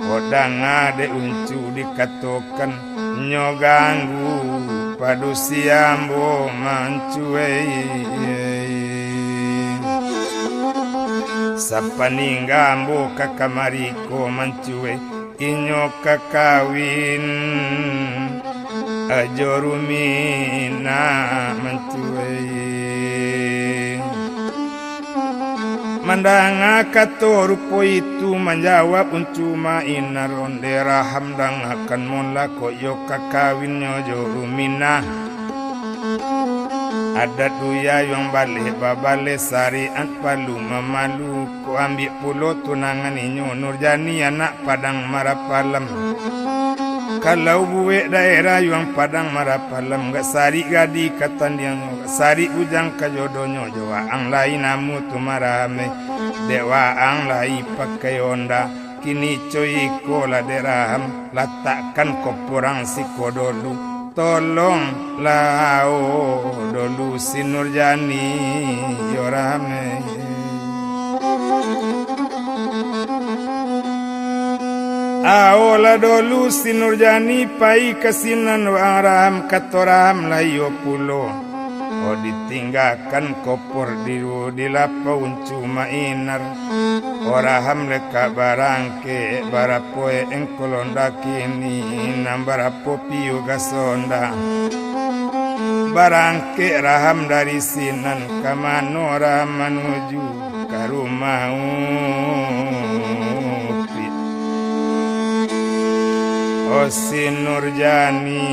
odang ade uncu dikatokan nyo ganggu padu siambo mancuwe sapaninggambo kakamariko mancuwe inyo kakawin ajorumina mancuwe mandanga katorupo itu menjawab uncuma inaronde raham akan mula koyo kakawin nyo jorumina ada duya yang balik babale sariat palu memalu ko ambil pulo tunangan inyo Nurjani anak Padang Marapalam. Kalau buwe daerah yang Padang Marapalam gak sari gadi katandianyo sari ujang kajodonyo jawa ang lain namu tumarame dewa ang lai pakai onda kini coy kola deraham letakkan kopurang si kodolu tolong lao dolu si Nurjani yorame aola dolu si Nurjani pai kasinan waram katoram layo pulo o ditinggalkan kopor di lapau cuma inar oraham leka barangke barapoe engkolonda kini nambarapo piu gasonda barangke raham dari sinan kamanora menuju ke rumah Upi. O si Nurjani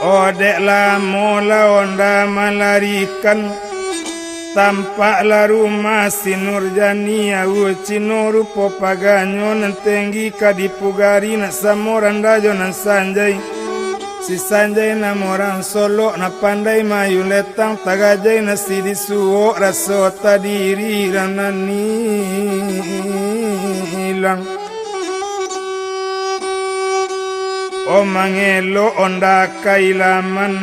Odeklah mula onda melarikan tampaklah rumah si Nurjani au cinurupo paganyo nentenggi kadipugari na samoran dajo nan Sanjay si Sanjay na morang solo na pandai mayu letang tagajay na si disuo raso tadiri ranani ilang O mangelo onda kailaman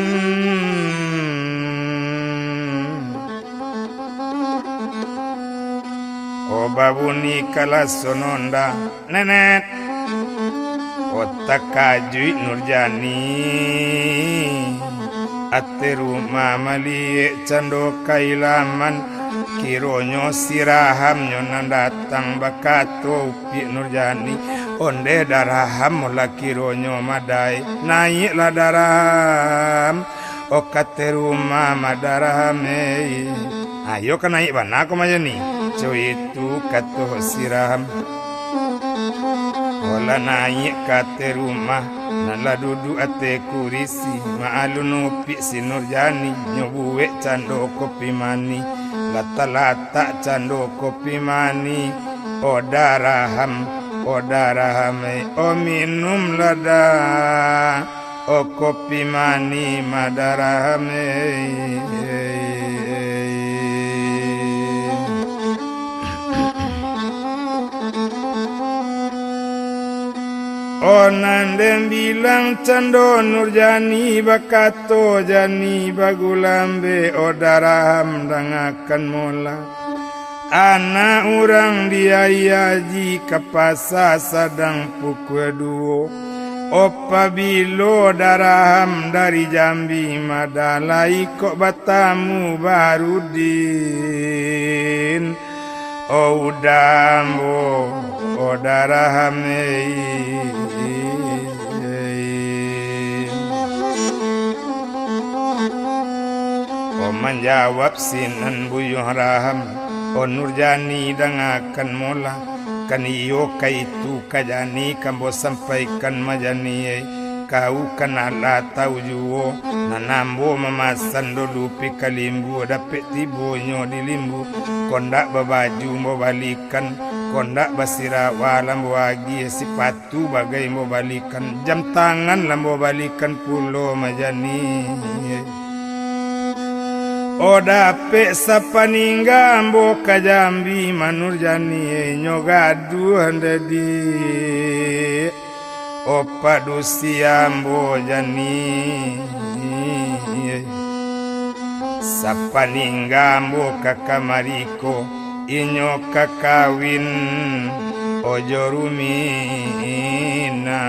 O babuni kalasononda nenet O takajui Nurjani ate rumah malie cando kailaman kironyo siraham nyonan datang bakato Upi Nurjani onde daraham mula kironyo madai naiklah daraham o kate rumah madaraham ayo kan naik bana aku majani cuy itu kato siraham ola naik kate rumah nala duduk ate kurisi maalun Upi si Nurjani nyobuwe cando kopi mani lata-lata cando kopi mani o daraham O darahame o minum lada o kopi mani madarahame O nandem bilang cando Nurjani bakato jani bagulambe o daraham dangakan mola Anak orang diayaji kapasa sadang pukul 2 Opa bilo daraham dari Jambi madalai kok batamu barudin O udambo o daraham O menjawab sinan buyuh raham O Nurjani dangakan mola kan iyo kaitu kajani kambo sampaikan majani kau kanala tau juo nanambo mamasan dulu pikalimbu dapet tibonyo di limbu kondak babaju mau balikan kondak basira walam wagi sepatu bagai mau balikan jam tangan lambo balikan pulo majani O dapet sapaningga ambo kajambi Manurjani nyogadu handadi O padusi ambo jani sapaningga ambo kakamariko inyo kakawin ojo rumina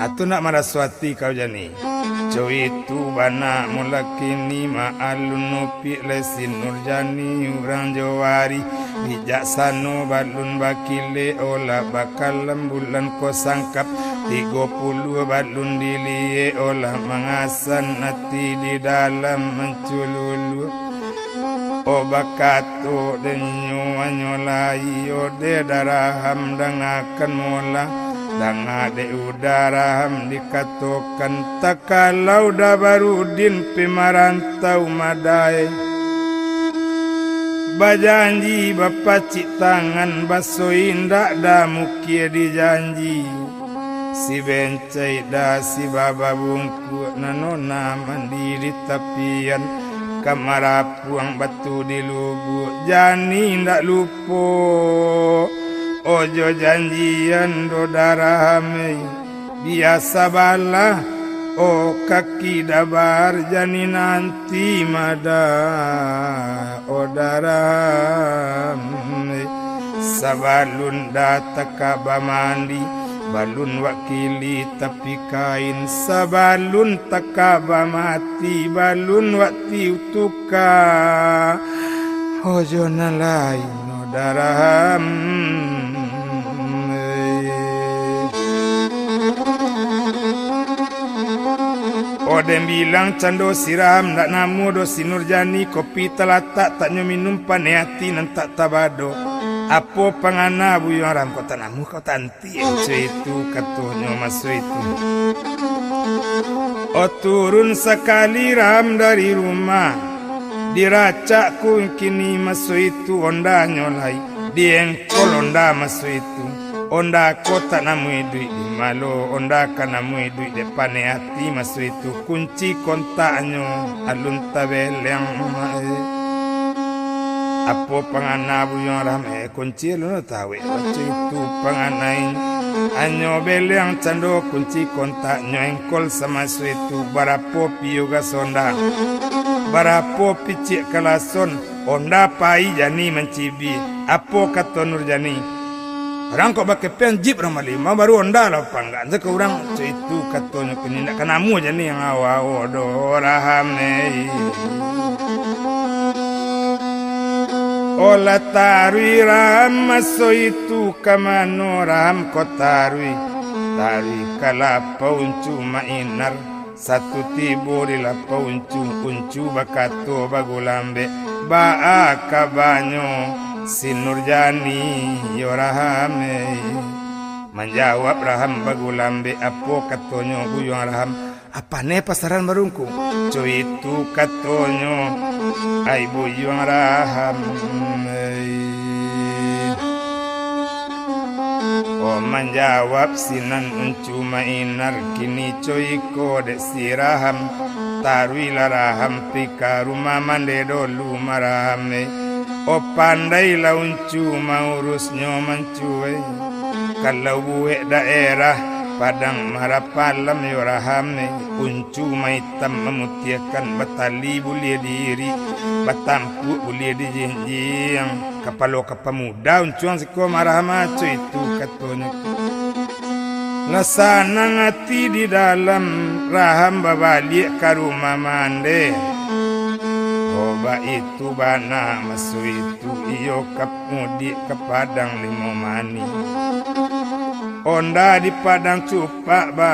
Atu nak maraswati kau jani Coy itu bana mulakini ma'alun nupi lesin Nurjani urang jawari bijaksano balun bakile ola bakal lembulan ko sangkap 30 balun dilie olah mangasan hati di dalam mencululu O bakato denyo anyolai ode daraham dangakan mola Dangade udaraham dikatokan takalau dabarudin pimarantau madai Bajanji bapak cik tangan baso indak da mukia dijanji Si bencai da si baba bungku nanona mandiri tapian Kamarapuang batu di lubuk jani ndak lupo Ojo janjian do darahame biasa balah O kaki dabar jani nanti mada O darahame sabalun data kaba mandi balun wakili tapi kain sabalun takaba mati balun wakti utuka ojo nalai no daraham Odem bilang cando siram ndak namu do sinurjani kopi telatak tak nyo minum paneati nan tak tabado apo pangana buyong ram kota namu kau tanti itu katonyo masu itu o turun sekali ram dari rumah diracak ku kini masu itu onda nyolai diengkol onda masu itu onda kota namu duit di malo onda kanamu duit depan hati masu itu kunci kontaknya alun tabeleng apo pangana buyong rame kunci lu tahu itu panganai anyo beleng cando kunci kontaknya engkol sama su itu barapo piuga sonda barapo picik kalason onda pai jani mencibi apo kata Nurjani orang kok pakai pen jeep ramah lima baru onda lah panggan seka orang itu katanya kenindak kanamu aja nih yang awal doraham nih olah tarui ram maso itu kamano ram kok tarui kalapa uncu mainar satu tibo di lapa uncu bakato bagulambe ba kabanyo si Nurjani yorahame menjawab raham bagulambe apo katonyo buyong raham apa ne pasaran barungku cuy itu katonyo ai buyong raham o menjawab sinan uncu mainar kini cuy kode si raham tarwi laraham pika rumah mande dolu marahame o pandai la uncu maurusnya mencuai kalau buek daerah padang marapalam yorahame uncu maitam memutiakan batali bulia diri batampu bulia dijinjing kapalo kapamuda uncuang siko marahama cu itu katonya lasana ngati di dalam raham babalik ke rumah mande Oba itu bana masu itu iyo kapmudi ke padang limo mani onda di padang cupak ba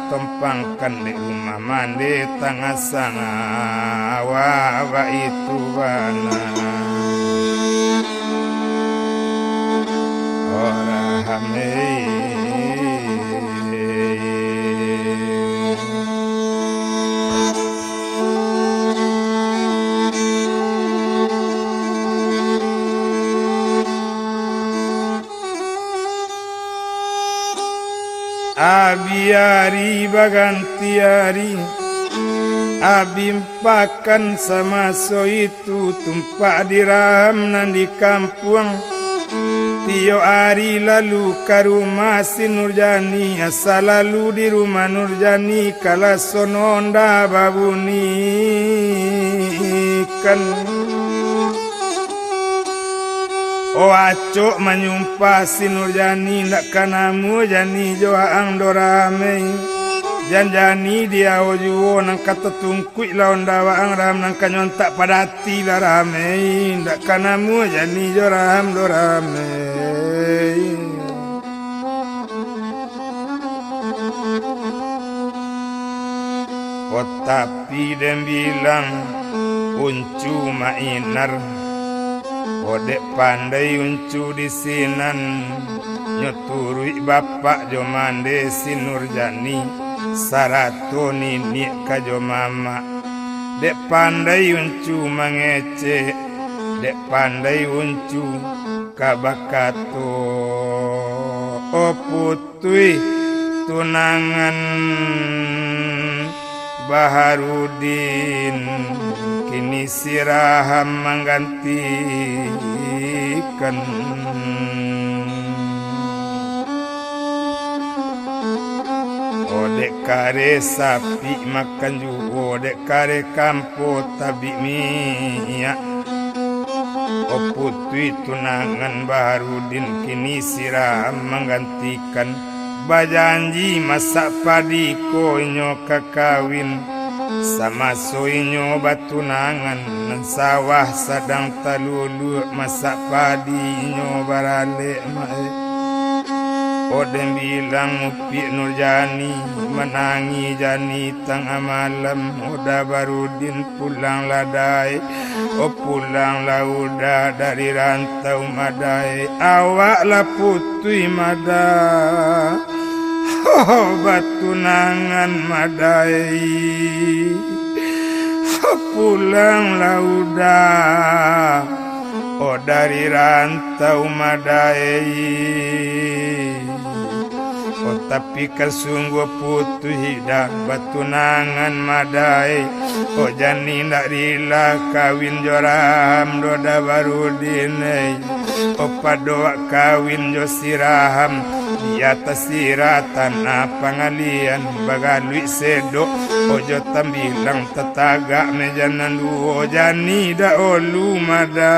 tompangkan di rumah mandi tengah sana wa itu bana orang hamil Abi hari baganti hari Abi empakan sama so itu tumpak diram nan di kampung Tio hari lalu ke rumah si Nurjani Asal lalu di rumah Nurjani Kala sononda babunikan O acok menyumpah si Nurjani ndak kanamu jani joang dorame janjani dia ojuo nang kata tungkui lawan dawaang ram nang kanyontak padati la rame ndak kanamu jani joram dorame O tapi dem bilang uncu mainar Odek pandai uncu di sinan Nyoturui bapak jo mande si Nurjani Sarato nini ka jo mama Dek pandai uncu mangece Dek pandai uncu kabakato O putui tunangan Baharudin Kini siraham menggantikan Odek kare sapi makan juga Odek kare kampo tabi minyak O putui tunangan Baharudin Kini siraham menggantikan bajanji masak padi konyo kakawin sama soinyo batunangan nan sawah sadang talulu masak padi nyo barale mae odem bilang upi Nurjani menangi jani tengah malam udah barudin pulang ladai pulang lauda dari rantau madai awak lah putui mada batunangan madai pulang lauda dari rantau madai tapi kesungguh putu hidak batunangan madai jani ndak rila kawin joram doda barudinai padoa kawin jo siraham di atas siratan pangalian bagalui sedok ojo tambilang tetaga mejanan duo jani da olu mada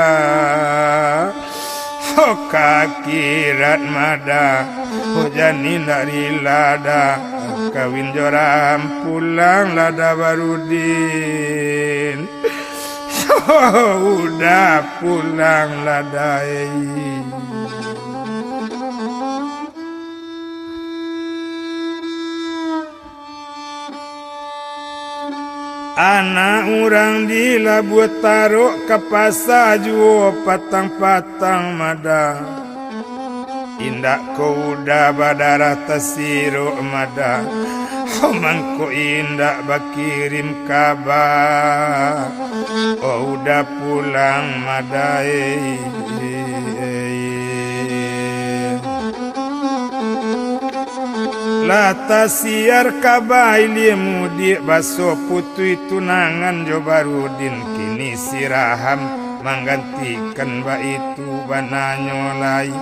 kakirat mada jani dari lada kawin joram pulang lada barudin udah pulang lada anak orang di labuat taruh ke pasar juo patang-patang mada indak ko udah badarah tasiro mada mangko indak bakirim kabar udah pulang mada Lata siar kabai limu di baso putui tunangan jo barudin kini siraham menggantikan ba itu bananyo lai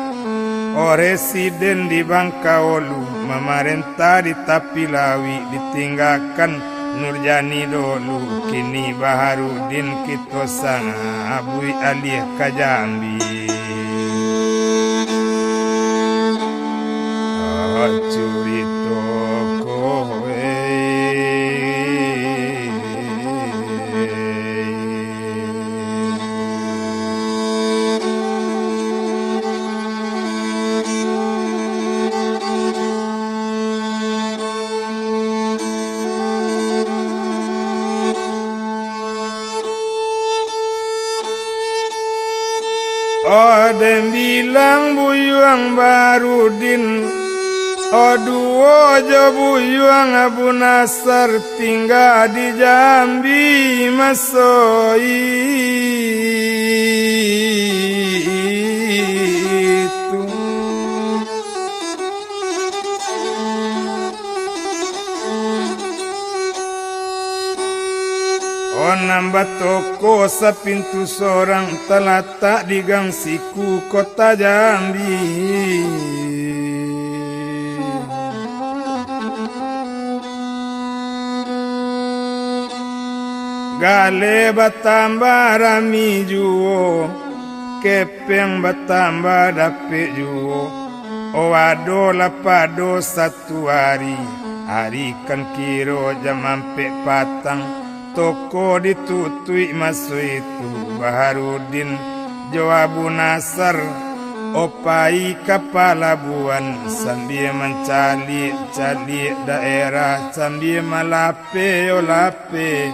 residen di Bangkaolu memerintah di Tapilawi ditinggalkan Nurjani dulu kini Baharudin kita sang abui alih ka Jambi curi toko Odem bilang buyuang Barudin Oduo jo buyuang Abu Nasar tinggal di Jambi masoi itu nambah toko sepintu sorang terletak di Gang Siku kota Jambi gale batambah rami juo kepeng batambah dapet juo wado lapado satu hari kan kiro jam ampe patang toko ditutui masuk itu Baharudin Abu Nasar opai kepala buan sambil mencari daerah sambil malape olape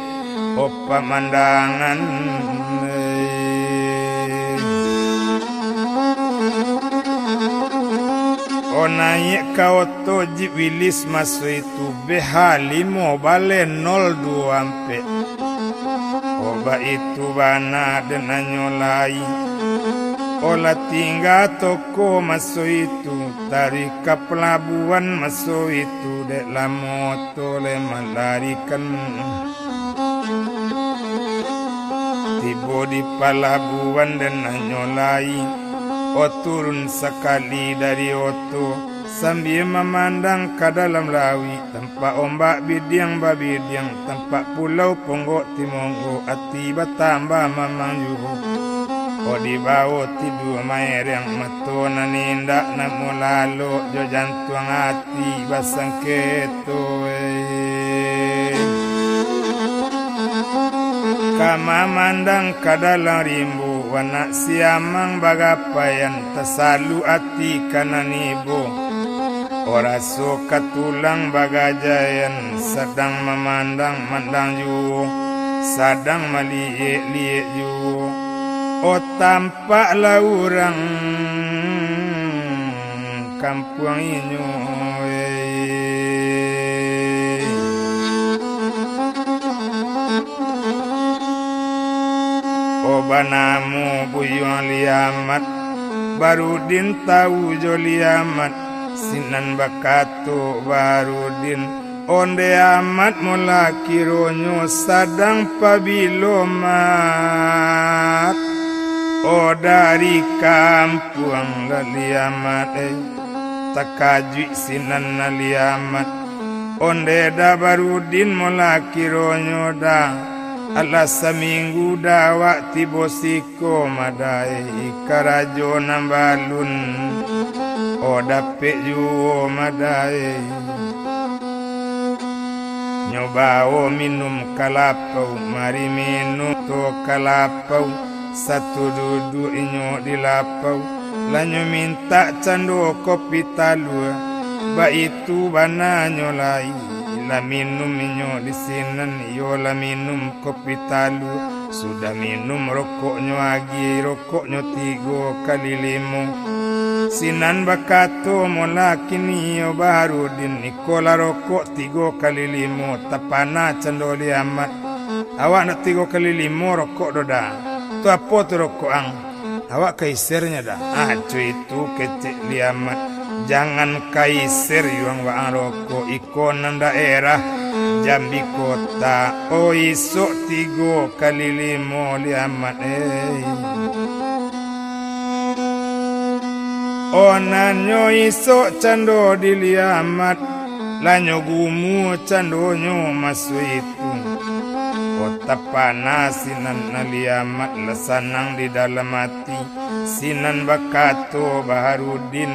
opa mandangan naik kau toji wilis masuk itu behalimo balen 02 ampe oba itu bana dan nyolai olah tinggal toko masuk itu dari ke pelabuhan masuk itu dek lamoto le melarikan tiba di pelabuhan dan nyolai turun sekali dari oto sambil memandang ke dalam lawi tempat ombak bidiang babidiang tempat pulau ponggok timonggo ati batambah mamang juho Odi bau tidu maereng metuna nindak namu lalu jo jantung hati basang ketue kama mandang kadalang rimbu wana siamang bagapayan tasalu ati kanan ibu ora suka tulang bagajayan sedang memandang mandang ju sadang maliek-liek ju oh tampaklah orang kampung ini oh banamu buyung liamat Barudin tahu joliamat sinan bakato Barudin onde amat mula kironyo sadang pabilomat oh dari kampung liamat takajui sinan liamat onde da Barudin mula kironyo da ala seminggu dawa tibosiko madai karajo nambalun o dapet juo madai nyobao minum kalapau mari minum to kalapau satu dudu inyo dilapau lanyo minta cando kopi talua ba itu bana nyolai la minum inyo di sinan yo la minum kopi talu sudah minum rokoknya agi rokoknya 3 kali 5 sinan bakato mola kini yo Barudin nikola rokok 3 kali 5 tapana cendoli amat awak nak 3 kali 5 rokok doda tu apa tu rokok ang awak kaisernya dah cuy itu kecek liamat jangan kaiser yang waang rokok ikonan daerah Jambi kota oh isok 3 kali 5 liamat onanyo isok cando di liamat lanyo gumu candonyo masu itu kota panas sinan liamat lesanang di dalam hati sinan bakato Barudin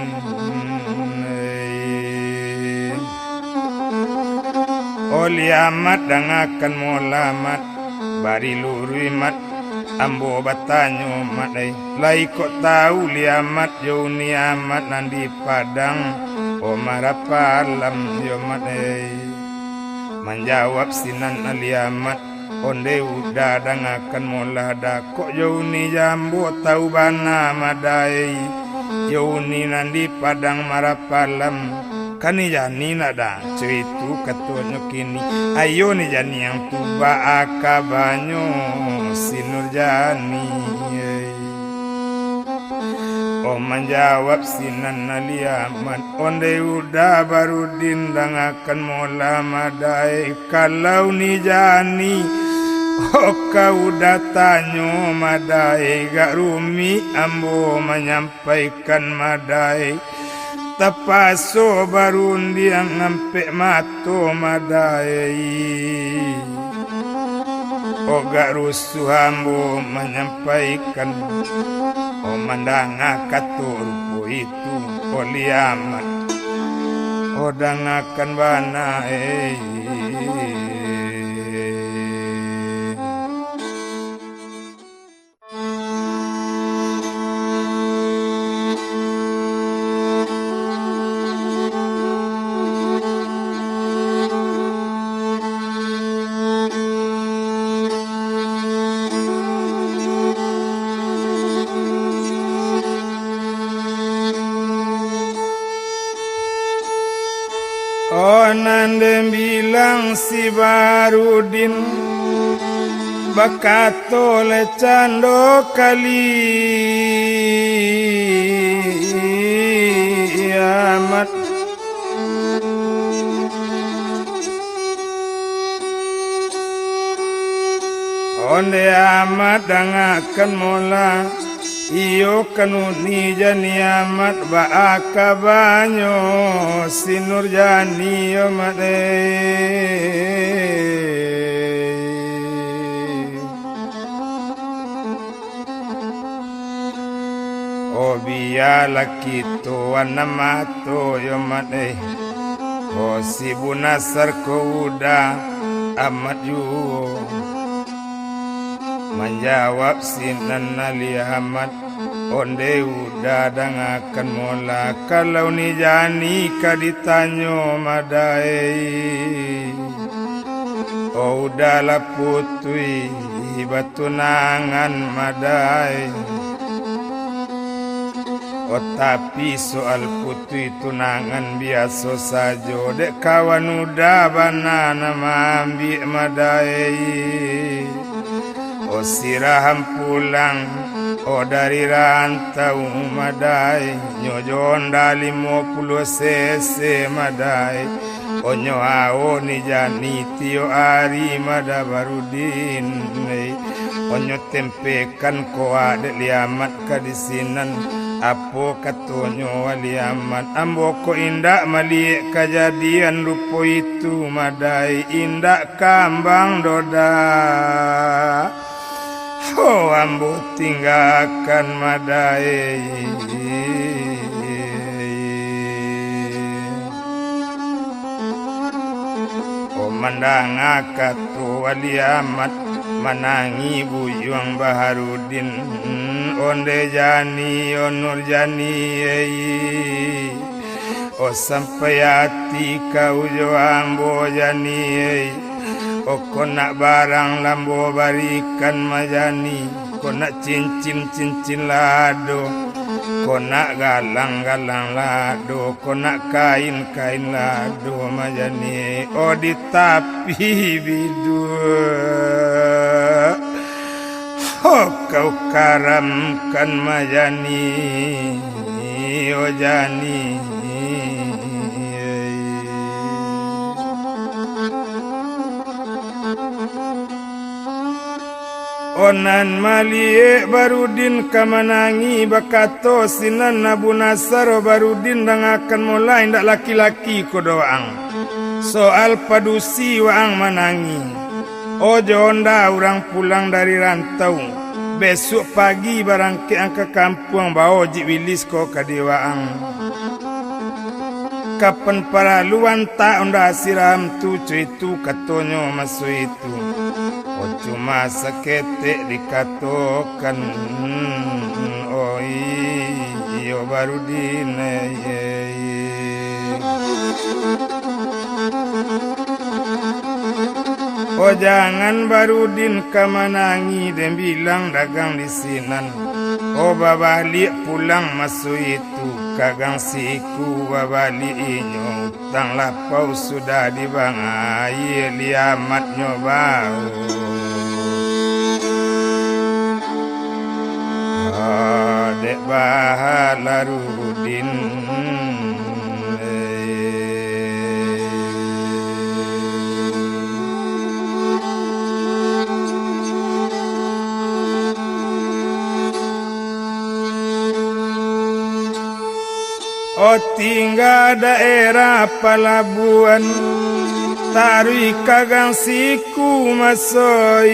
liamat dangakan molamat bari lurimat ambo batanyo madai lai kok tahu liamat yo ni amat nandi padang o marapalam yo madai menjawab sinan liamat onde udah dangakan molada kok yo ni jambo tahu bana madai yo ni nandi padang marapalam kani jani nada cuitu katuanyo kini ayo ni jani yang tuba akabanyo sinur jani oh menjawab sinan liamat onde udah Barudin dangakan mola madai kalau ni jani oh kau udah tanyo madai gak rumi ambo menyampaikan madai tapaso Barundi yang ngampe mato madai Oga rusuh ambo menyampaikan o mandanga katurku itu o liamat o dangakan bana Nande bilang si Barudin bakato le cando kali amat onde amat dangakan mola iyo kanuni jani amat baaka banyo sinur jani amate biya laki tuan nama to yomat si bunasar ko udah amat yu menjawab sinan nali amat onde udah dangakan mola kalau ni jani ka ditanyo madai udah lah putui batunangan madai tapi soal putui tunangan biasa saja dek kawan udah banana mambi madai siraham pulang dari rantau madai nyojon dali 50 cc madai onyo ao ni jani tio ari mada barudin onyo tempekan ko ade liamat kadisinan apo katonyo waliamat ambo ko indak mali kejadian rupo itu madai indak kambang doda ambo tinggalkan madai mandang akatu waliamat manangi buyuang Baharudin onde jani onur jani sampai hati kau jo ambo jani nak barang lambo barikan majani nak cincin lado nak galang lado nak kain lado majani di tapi bidu kau karamkan majani jani onan malie Barudin kamanangi bakato sinan Abu Nasar Barudin dangakan mulai ndak laki-laki ko doang soal padusi waang manangi ojo onda orang pulang dari rantau besok pagi barang ke angka kampung bawa jiwilis ko kadiwaang kapan para luan tak onda siram tu itu katonyo masu itu cuma seketik dikatakan iyo Barudin jangan Barudin kamanangi dan bilang dagang di sinan babalik pulang masuk itu kagang siku babalik inyo utang lapau sudah dibangai liamat nyobau dek Baharudin tinggal daerah Palabuhan Tarui kagang siku masoi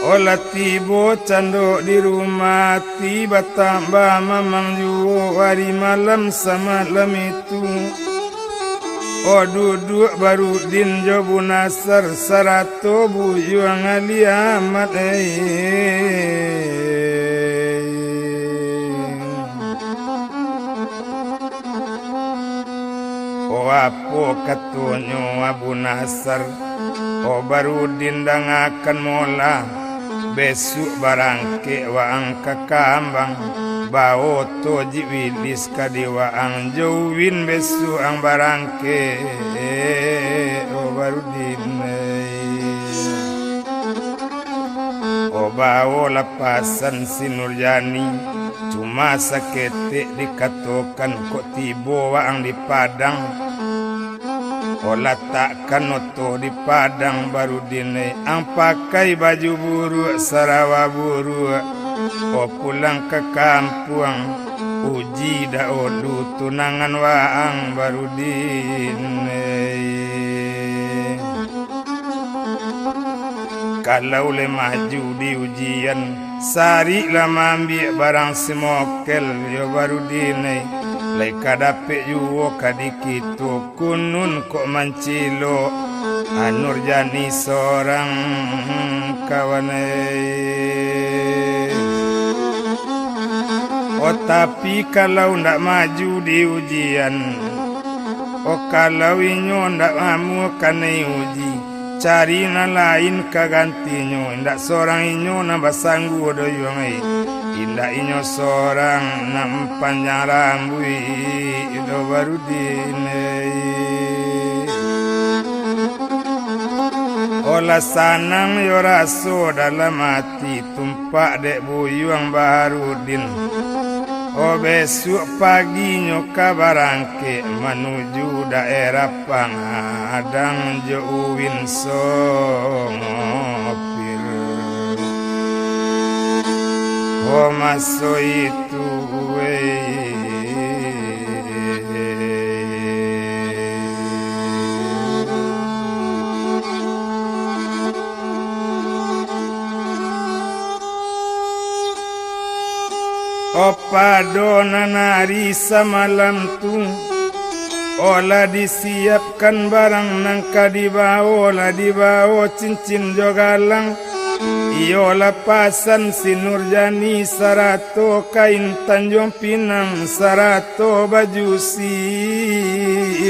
olah tibo cando di rumah tiba tambah mamang juo hari malam semalam itu duduk Barudin Abu Nasar sarato buyuang aliamat apo katonyo Abu Nasar Barudin dangakan mola besok barangke waang kakambang bao to jiwilis kadiwaang jauhin besok ang barangke Barudin bao lapasan sinurjani cuma saketik dikatakan kok tibo waang di Padang takkan oto di Padang Barudin ang pakai baju buruk sarawa buruk pulang ke kampung uji daodu tunangan waang Barudin kalau le maju di ujian sari lama ambil barang semokel yo baru dinai lai kadape yuwo kadikitu kunun kok mancilo anur jani seorang kawanai. Oh tapi kalau ndak maju di ujian, oh kalau inyo ndak mamu kanai uji, cari na lain kagantinyo. Ndak seorang inyo nambah sanggu doyongai, indak inyo seorang nam panjang rambui do baru dinai. Olah sanang yo raso dalam hati tumpak dek buyuang Baharudin. Oh besok paginya kabarangke menuju daerah Pangadang Jauhin Songopir. Oh maso itu Opa dona nari semalam tu olah disiapkan barang nangka dibawa cincin jogalang iolah pasan si Nurjani sarato kain Tanjung Pinang sarato baju Singapur.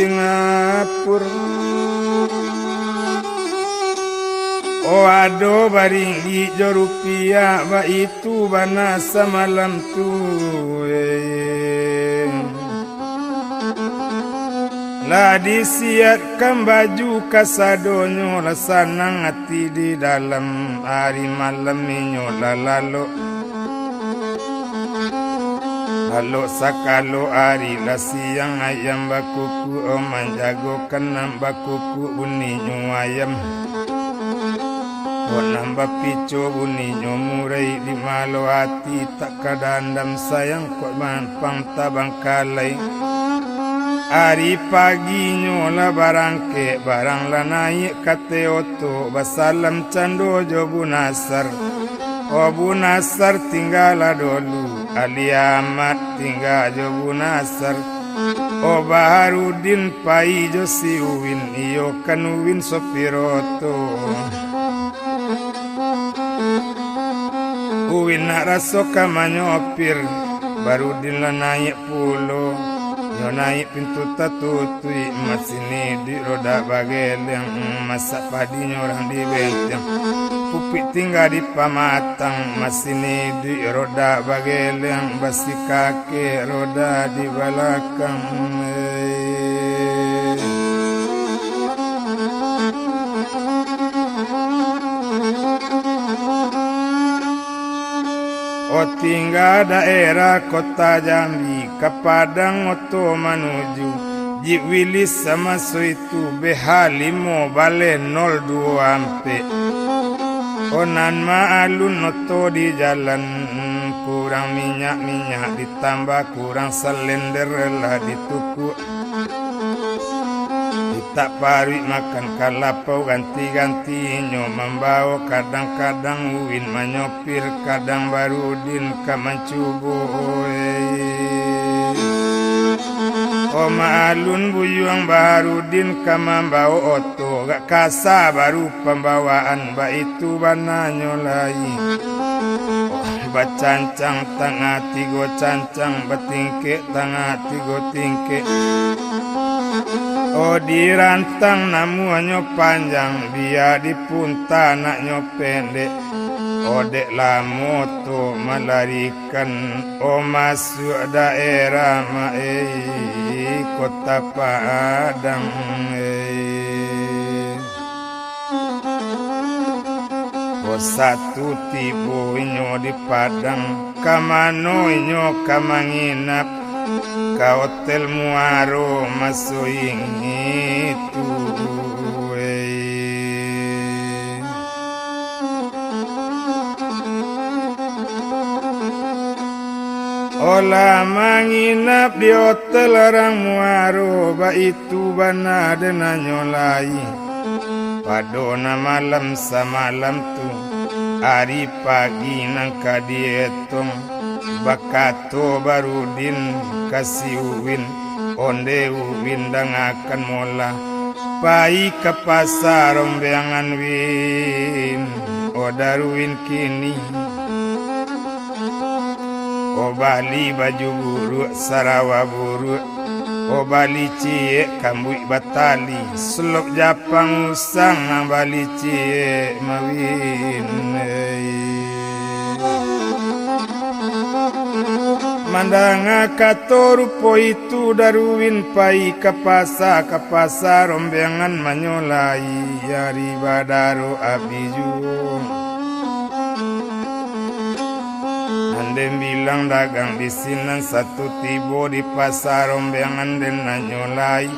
Oh ado baringi jo rupiah ba itu bana semalam tu lah disiapkan baju kasadonyo lah sanang hati di dalam hari malam ninyo lah lalu sakalo hari lah siang ayam bakuku oh manjago kenam bakuku buninyo ayam. Oh nambah picu bunyinya murai di malu hati tak kadandam sayang kok mampang tabang kalai. Hari paginya lah barangke barang lah naik kate oto basalam cando jo bunasar. Oh bunasar tinggal dulu Ali Ahmad tinggal jo bunasar. Oh Baharudin pai jo si Uwin iyo kan Uwin sopiroto. Uwin nak raso kamanyopir Baharudin lah naik pulo yo naik pintu tatutui masini di roda bageleng masak padinya orang di benteng pupik tinggal di pamatang masini di roda bageleng basi kaki roda di belakang. Oh tinggal daerah kota Jambi ke Padang oto menuju Jiwilis sama suitu BH5 bale 02 ampe. Onan maalun oto di jalan kurang minyak ditambah kurang selender lah dituku. Tak pari makan kalapau ganti-ganti nyo membawa kadang-kadang Uwin menyopir kadang Baharudin ke mencubu. Oh maalun buyuang Baharudin ke membawa oto gak kasa baru pembawaan ba itu bananyo lai. Oh bacancang tengah tigo cancang batingke tengah tigo tingke. Oh dirantang namuanyo panjang biar dipunta anaknya pendek. Oh dek lamoto melarikan oh masuk daerah kota Padang. Oh satu tibu inyo di Padang kamano inyo kamanginap ka hotel Muaro masuing itu. Olah menginap di hotel orang Muaro ba itu bana denanyo lai. Padona malam samalam tu Ari pagi nang kadietong bakato barudin kasih uwin onde uwin dangakan mola pai ke pasar rombeangan win odaruin kini obali baju buru sarawa buru obali cie kambui batali selok japang usang bali cie mawin mandanga katorupo itu daruin pai kapasa rombengan manyolai yari badaro abijung Andem bilang dagang di sinan satu tibo di pasar rombengan den nanyolai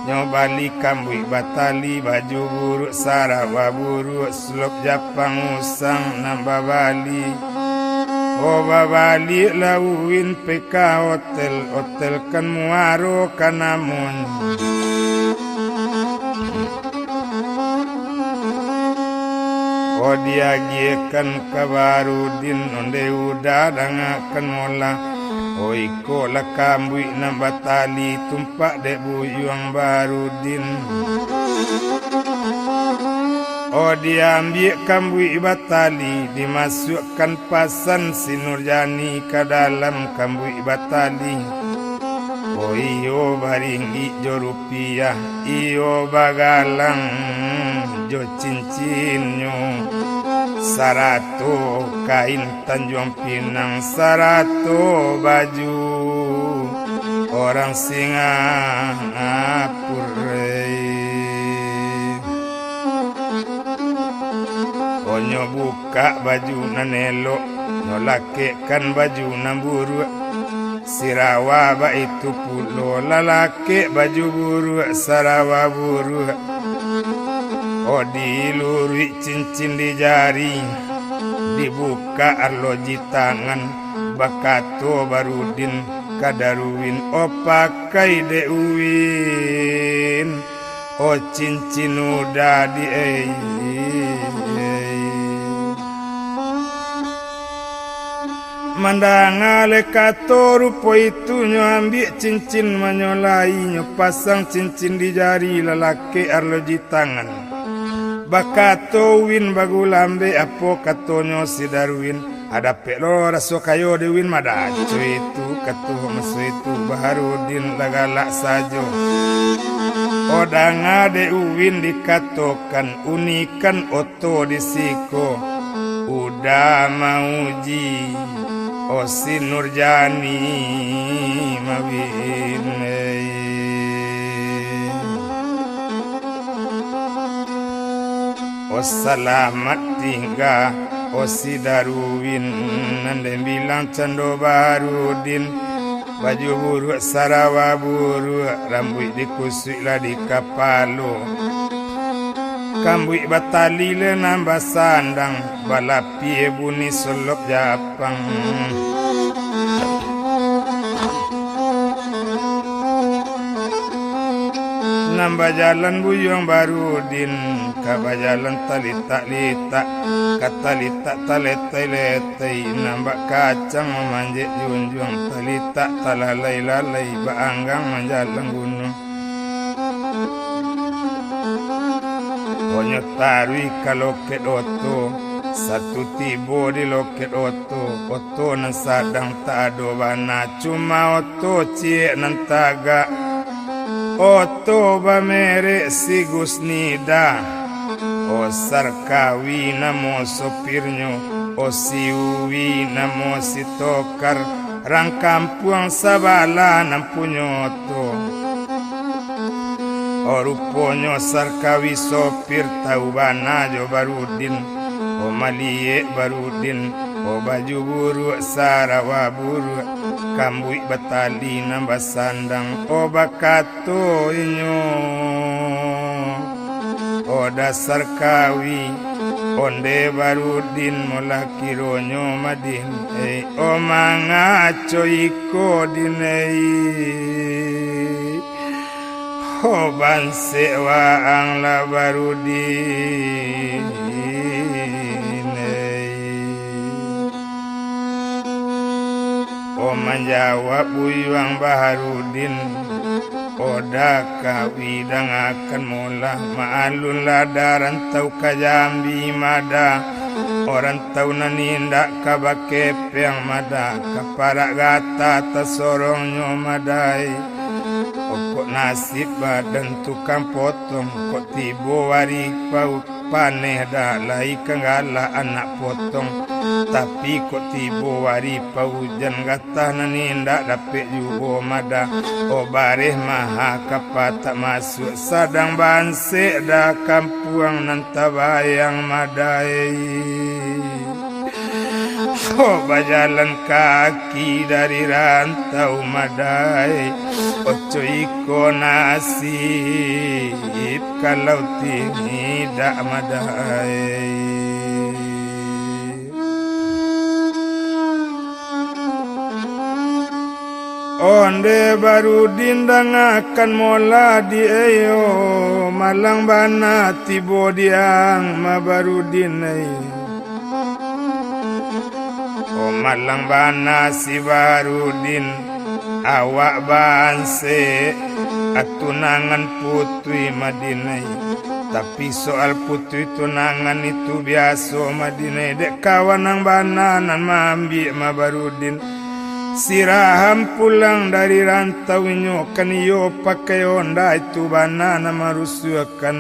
nyobali kambui batali baju buruk sarawa buruk selop japang usang nambah bali Oba balik lawin peka hotel kan muaro kanamun diagikan kabarudin onde udah dangakan mola oiko la kambui nambatali tumpak dek buyuang barudin diambil kambui batali dimasukkan pasan si Nurjani ke dalam kambui batali iyo baringgi jo rupiah iyo bagalang jo cincinyo 100 kain Tanjung Pinang 100 baju orang Singapura Onyo buka baju nanelo nolake kan baju namburu sirawa ba itu pulo lalake baju buru sarawa buru diluri cincin di jari dibuka arloji tangan bakato barudin kadaruin pakai deuwin cincin udah di mandangale katorupo itu nyambi cincin manyolai nyopasang cincin di jari lalaki arloji tangan bakato win bagulambe apo katonyo si Darwin ada pelo raso kayo dewin madaco itu kato maso itu Baharudin lagalak sajo odanga de uwin dikatokan unikan oto disiko udah mauji si Nurjani mawin selamat tinggal si Darwin nande bilang cando Barudin baju buruk sarawa buruk rambut dikusui lah di kapalo kambui batali le nambah sandang balapi buni solok japang nambah jalan buyung Barudin kabajalan talita katalita taletai nambah kacang memanjat junjung talita talalai baanggang menjalan gunung Onyo tarui ka loket oto satu tibo di loket oto nan sadang tak ada bana cuma oto cie nan taga oto bamere si Gusnida sarkawi namo sopirnyo siuwi namo si tokar rang kampuang sabala nampunyo oto ruponyo sarkawi sopir tau bana jo Barudin malie Barudin baju buru sarawa buru kambui batali nambah sandang bakato inyo dasar kawi onde Barudin mola kironyo madin mangaco iko dinei ban sewa ang la Barudin menjawab Buyuang Baharudin, oda kawidang akan mula maalun ladaran tau ka Jambi mada, orang tau nanindak ka Bakepeng mada, kapara gata tasorongnya madai. Kok nasib badan tukang potong, kok tibo wari pau paneh dah lai kenggala anak potong, tapi kok tibo wari pau hujan gatah nanindak dapet juga mada. O bareh maha kapata masuk sadang banse dah kampuang nantabayang madai. Oh berjalan kaki dari rantau madai, oco iko nasib kalau tidak madai. Onde Barudin dang akan mola di eyo malang bana tibo diang ma Barudin malang bana si Barudin awak banse atunangan putri Madinai, tapi soal putri tunangan itu biasa Madinai, dek kawan nang bananan mambi ma Barudin. Siraham pulang dari rantau nyokan yo pakai onda itu banana marusuakan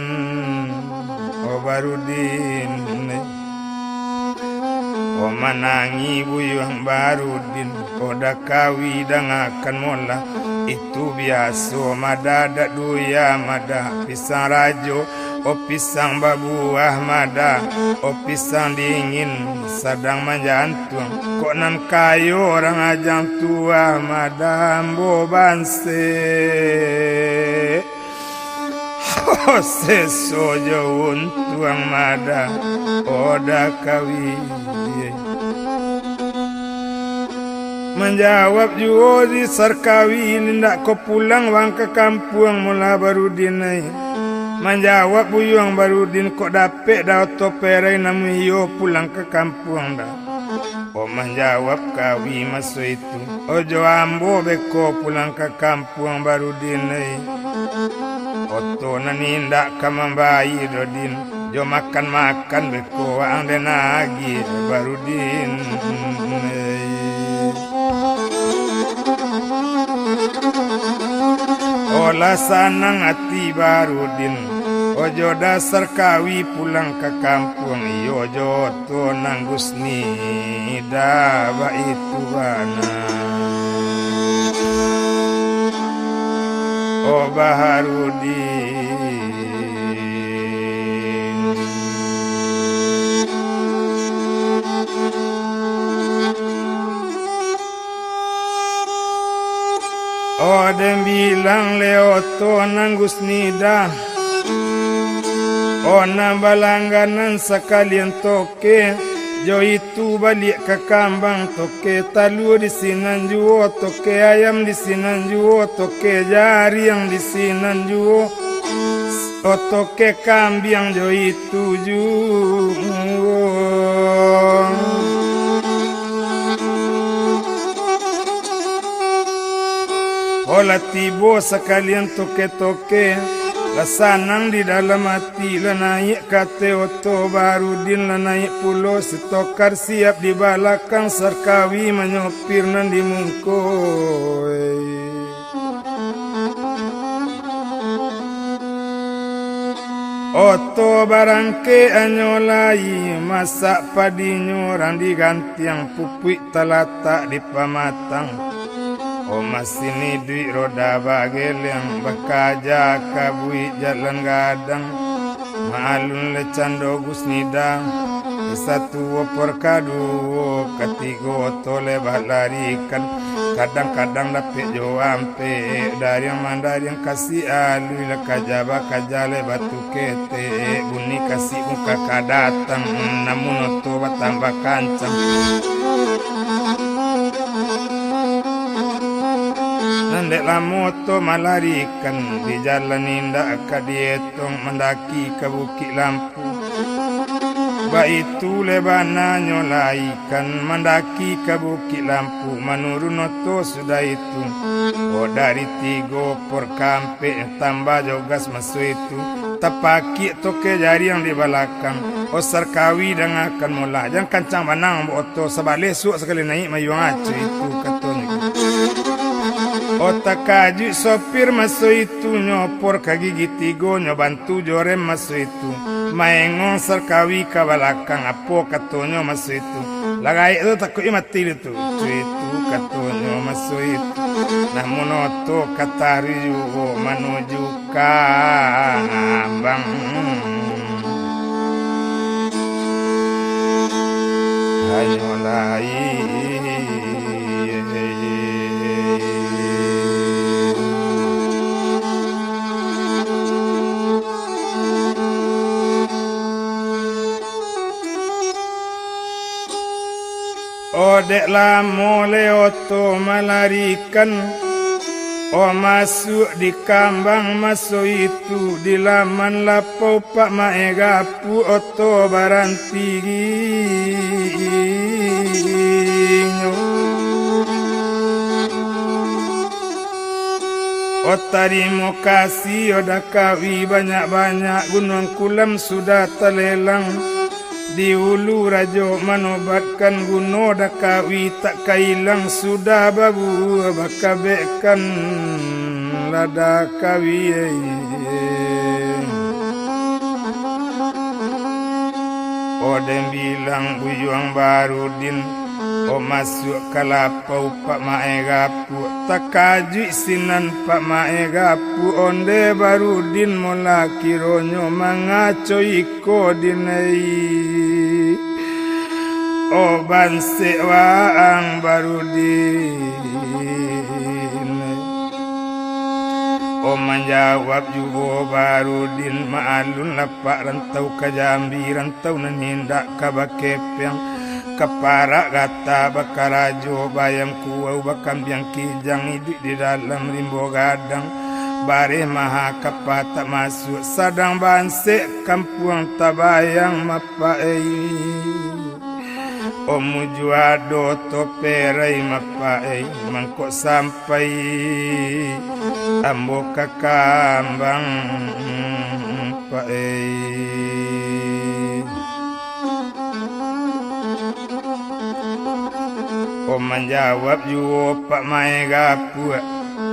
o Barudin. O manangi Buyuang Barudin, oda kawidang akan mola itu biasa mada dak duya mada, pisang rajo o pisang babuah mada, o pisang dingin sedang menjantung, kok nan kayu orang ajang tua mada ambo banse. Oh sesojo untuang mada oda kawi. Menjawab Juodi Sarkawi, ndak ko pulang wang ke kampung mula Barudin. Menjawab Buyuang Barudin, kok dapet dah toperai namu yo pulang ke kampung dah. Oh menjawab Kawi masuk itu, ojo ambo beko pulang ke kampung Barudin. Oto nanindak kamambai Dodin, jo makan beko ang denagi Barudin. Olah sanang hati Barudin, ojo dasar Kawi pulang ke kampung, iyo ojo to nanggusni daba itu bana. O Baharudin, o den bilang leoto nanggus nida, o nambalangganan sekalian toke, jo itu balik ke kambang toke, talu di sinan juo toke, ayam di sinan juo toke, jari yang di sinan juo, o toke kambing jo itu juo. Olah tibo sekalian toke-toke, lasanang di dalam hati, la naik kate oto Barudin, la naik pulau setokar siap di balakang Sarkawi menyopir nan dimungkoi. Oto barangke anyolai, masak padinyo orang diganti yang pupuk talatak di pamatang. O masini duit roda bagel yang bakaja kabui jalan gadang, maalun lecando gusnida, satu opor kadu, ketiga tole balarikan, kadang-kadang dapet joampe dari yang mandari yang kasih alu la kajaba kajale batu kete, buni kasih muka kadatang, namun oto tambah kancang. Nandek la moto malarikan di jalan indah ka dietong mendaki ke Bukit Lampu. Baitu lebana nyolaikan mendaki ke Bukit Lampu menurun oto sudah itu. Oh dari tigo por kampe tambah jogas masuk itu. Tapaki toke jari yang di belakang. Oh sarkawi dan akan mula. Jangan kancang manang oto sebalik suak sekali naik mayuang acu itu katanya. Otak kaju sopir masuk itu nyopor kaki gitigo nyobantu jorem masuk itu. Maengon sarkawi ke belakang apo katonyo masuk itu. Lagai itu takut mati itu. Itu katonyo masuk itu. Namun oto katari juga menuju kambang. Hayolai. Odeklah mulai oto melarikan. Oh masuk di kambang masuk itu di laman lapau pak maegapu oto barantiginyo. Oh terima kasih oda kawi banyak-banyak gunung kulam sudah terlelang. Di ulu rajo manobatkan guno dakawi tak kailang sudah babu bakabekan lada kawi. Odem bilang buyuang Barudin. O masuk kalapau pak maegapu tak kaju sinan pak maegapu onde Barudin mola kironyo mangaco iko dinai. O banse waang Barudin. O menjawab juga Barudin maalun lapak rantau ke Jambi rantau nanindak ke Bakepeng. Kepara gata bakarajo bayam kuau bakam biang kijang hidup di dalam rimbo gadang. Bare maha kapata masuk sadang banse kampung tabayang mapai. Omu juado toperai mapai mangkok sampai ambo kakambang pae. O menjawab juga pak maegapu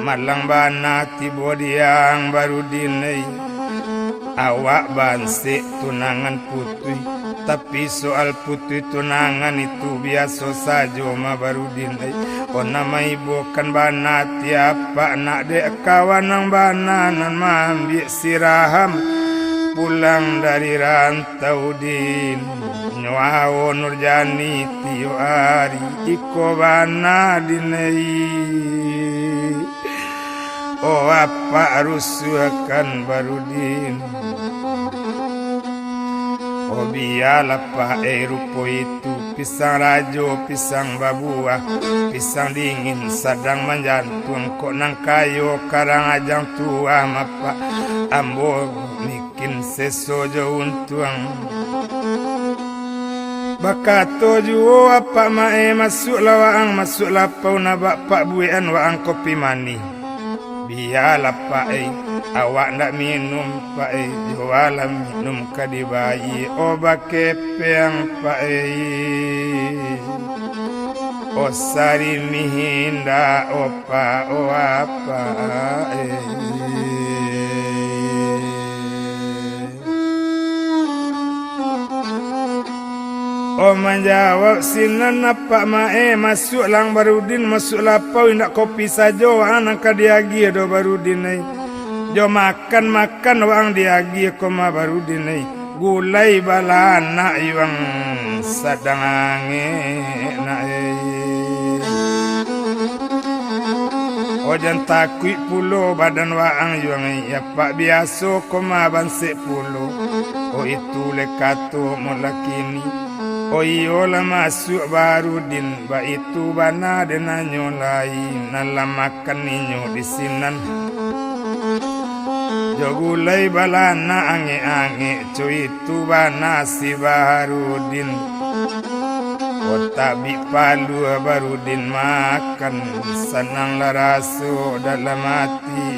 malang bana tibo diang Barudin. Awak banse tunangan putui tapi soal putui tunangan itu biasa saja ma Barudin. O nama ibu kan bana tiapa nak dek kawan nang bana nan mambi siraham pulang dari rantau din. Nyawa Nurjani tiyo ari iko bana dinai. Oh apa rusuhkan Barudin. Oh biarlah pak rupo itu pisang rajo pisang babuah pisang dingin sedang menjantung kok nang kayo karang ajang tua mapa ambo bikin sesojo untuang. Bakato juo apa mae masuk lawaang masuk lapau nabak pak buean waang kopi mani. Biarlah pak awak nak minum pak jualah minum kadibayi obat kepeng pak o sari mihinda opa o apa O menjawab sinan apa mae masuk lang Barudin masuk lapau nak kopi saja anak kadiagi do Barudin ai. Jo makan wang diagi koma Barudin ai. Gulai balana yang sadang angin ai. Ojan takui pulo badan waang yang ya pak biasa koma banse pulo. O itu lekato mulakini. O iyola masuk Barudin ba itu bana denanyo lain nalam makan ninyo di sinan. Jogulai balana ange-ange cuy itu bana si Barudin Otak palu Barudin makan senang larasu dalam hati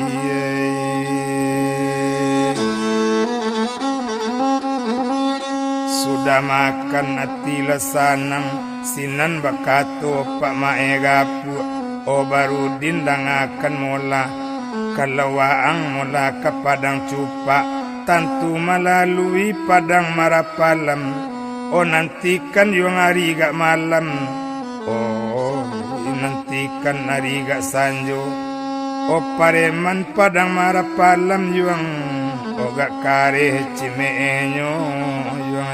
Sudah makan hati lesanang sinan bakato pak mae gapu O Barudin dang akan mula kalau waang mula ke padang cupa tantu melalui padang marapalam Oh nantikan yung hari gak malam Oh nantikan hari gak sanjo Oh pareman padang marapalam yung Oh gak kare cimeenyo yung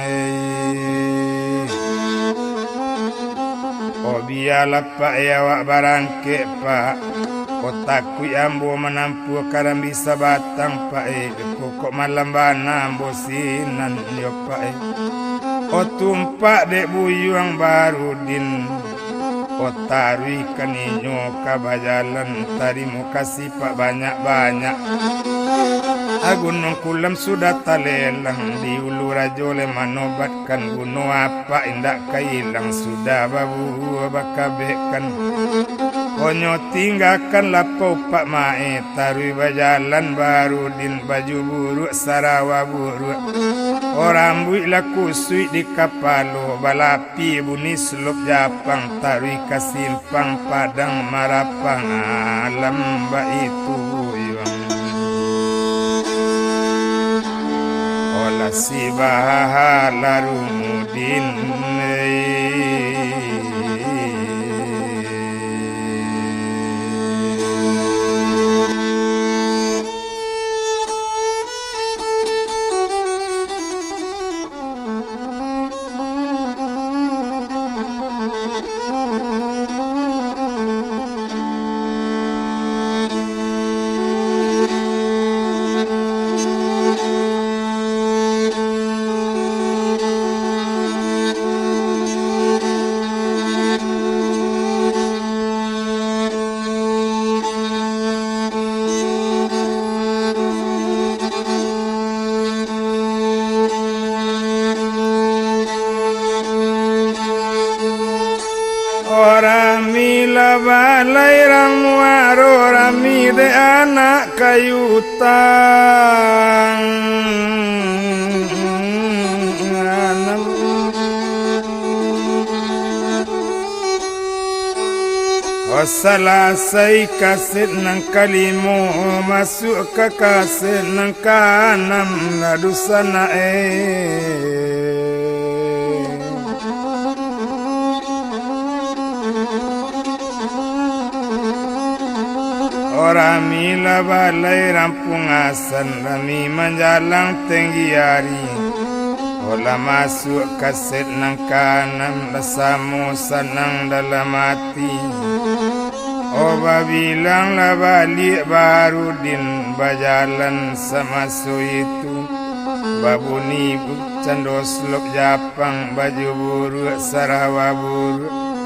Oh biarlah pak ya wak barangke pak Otakku ambo menampu karang bisa batang pae pokok malam bana ambo sinan yo pae O tumpak dek buyuang Barudin O tarui kaninyo kabajalan tarimu kasih pak banyak-banyak Gunung kulam sudah talelang di ulu rajole manobatkan gunung apa indak kailang sudah babu bakabekan Konyo tinggalkan lapau pak mae tarui bajalan Barudin baju buruk sarawa buruk Orang buik laku suik di kapalo balapi bunyi selop japang tarui kasimpang padang marapang alam ba itu Olah si Baharudin Mila balai ramuaro rami de anak kayutang O salasai kaset nang kalimo masuk ke kaset nang kanam ladusana Orang mila balai rampung asan rami menjalang tinggi hari Olah masuk kaset nang kanan lesamu senang dalam hati Oba bilang lah balik Barudin bajalan sama su itu Babuni candos lok japang baju buruk sarawa buruk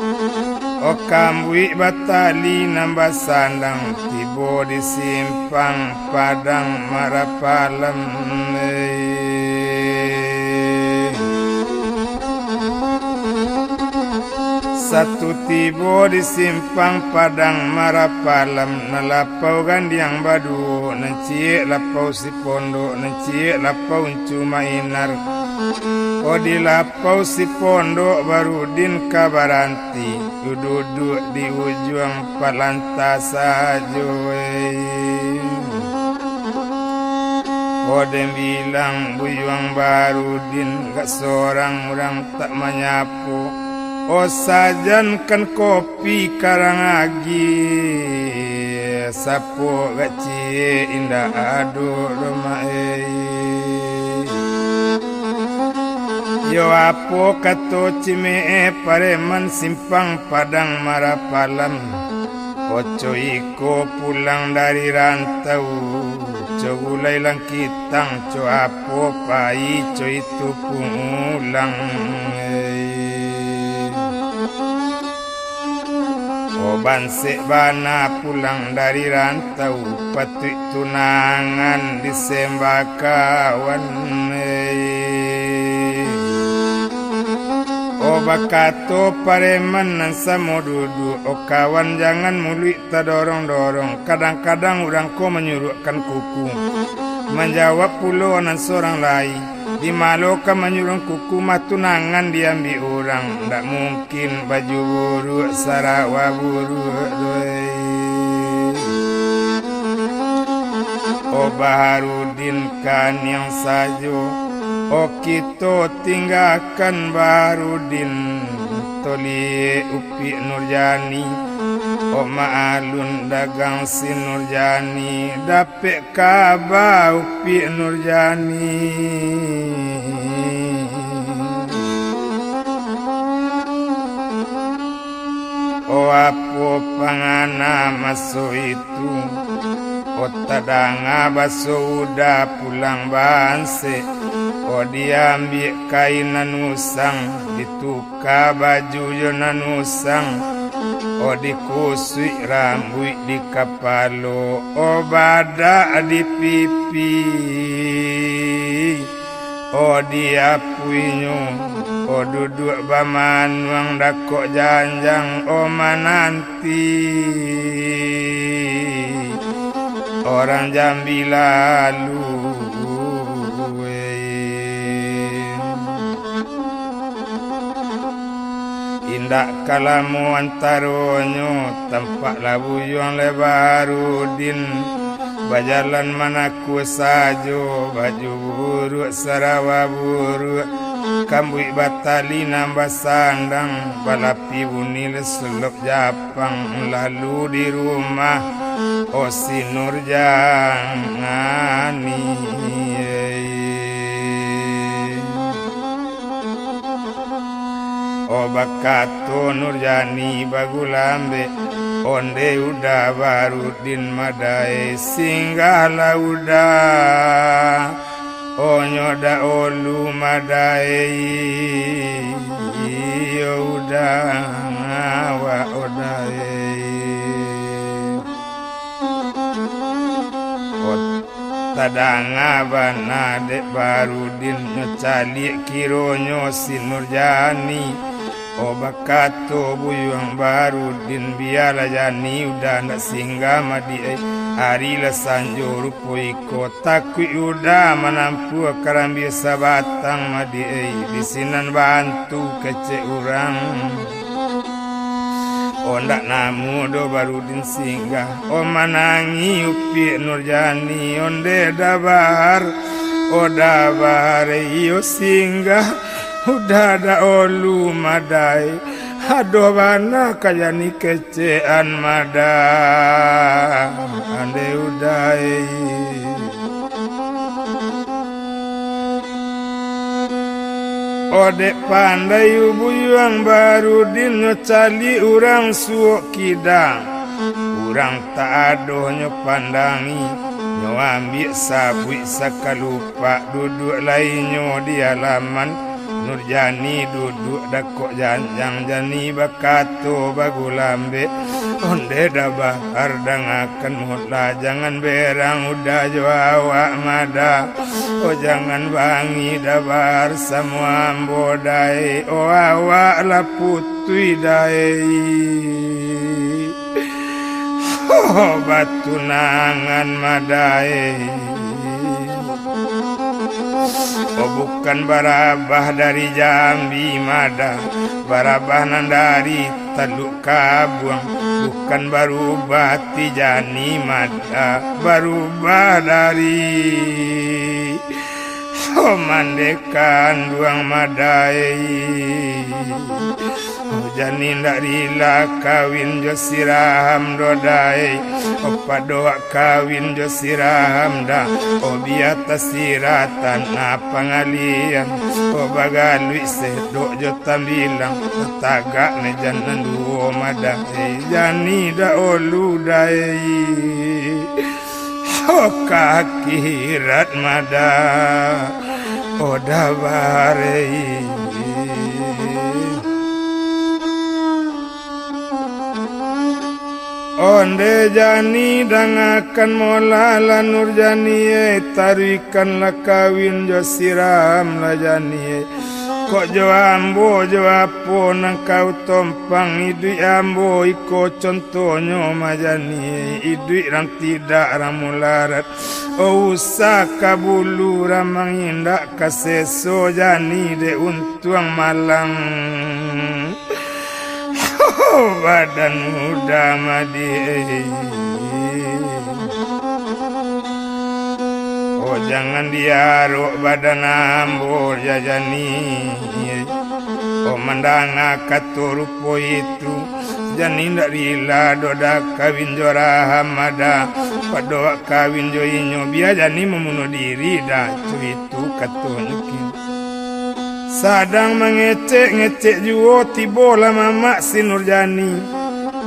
O kambui batali nambah sandang tibo di simpang padang marapalam Satu tibo di simpang padang marapalam nalapau gandiang badu nanciek lapau si pondok nanciek lapau cuma inar O di lapau si pondok Barudin kabaranti duduk di ujung palantas saja O dem bilang buyuang Barudin gak seorang orang tak menyapu O sajankan kopi karang agi sapo gak cie indah adu rumah Yo apo kato cime pareman simpang padang marapalam Oco iko pulang dari rantau Cogulai lang kitang co apo pai co itu pulang Bansek bana pulang dari rantau patui tunangan di Sembakawan bakato pareman nan samodudu kawan jangan mulut tak dorong-dorong kadang-kadang orang ko menyuruhkan kuku menjawab pulau nan seorang lain di Maloka menyuruh kuku matunangan diambil orang tak mungkin baju buruk Sarawak buruk Baharudin kan yang sajo kita tinggalkan Baharudin Toli Upi Nurjani Ma'alun dagang si Nurjani dapet kabar Upi Nurjani apa pangana masuk itu tadanga baso udah pulang banse diambil kainan usang ditukar baju jonan usang dikusui rambut di kapalo badak di pipi diapuinyo duduk bamanuang dakok janjang mananti orang Jambi lalu indak kalamu antaronyo tampak labuyong lebarudin bajalan manaku sajo baju buruk Sarawak buruk kambui batali nambah sandang balapi bunil selop Japang lalu di rumah si Nurjani bakato Nurjani bagulambe onde udah Baharudin madai singgahlah udah nyoda olu madai udah ngawa odai tadanga bana dek Baharudin nyocali kironyo si Nurjani bakato buyuang Baharudin biarlah jani udah nak singgah madi hari lah sanjo rupoiko takui udah menampu karambi sabatang madi bisinan bantu kece urang ndak namu do Baharudin singgah manangi Upi Nurjani onde dabar dabar iyo singgah udah ada olu madai aduh bana kaya ni kecean mada ande udai Odek pandai ubuyang Baharudin nyocali urang suok kidang urang tak adoh nyopandangi nyoambil sabui sakalupa duduk lainnya di halaman Nurjani duduk dakok janjang jani bakato bagulambe onde da Bahar dangakan mutla jangan berang udah jawak mada jangan bangi da Bahar semua bodai awak la putui dai batunangan madai bukan Barabah dari Jambi mada Barabah nandari Teluk Kabuang bukan Barubah Tijani mada Barubah dari Mandekan duang madai jani ndak rila kawin jo siraham dodai padoa kawin jo siraham da biata siratan pangalian bagalui sedok jo tambilang tagak ne janan duo madai jani da olu dai kakirat mada dabarei Onde jani dangakan mola la nurjani tarikan la kawin jo siram la jani kok jo ambo jo apo nang kau tompang idui ambo iko contonyo majani idui ram tidak ramularat o usaka bulu ramang indak kaseso jani de untuang malang badan muda madi oh jangan diaruk badan ambur jajani oh mandanga katurupo itu jani ndak rila doda kawin jora hamada padoa kawin jo inyo biar jani membunuh diri dah itu katunyukin sadang mengecek-ngecek juo tibo lama mak si Nurjani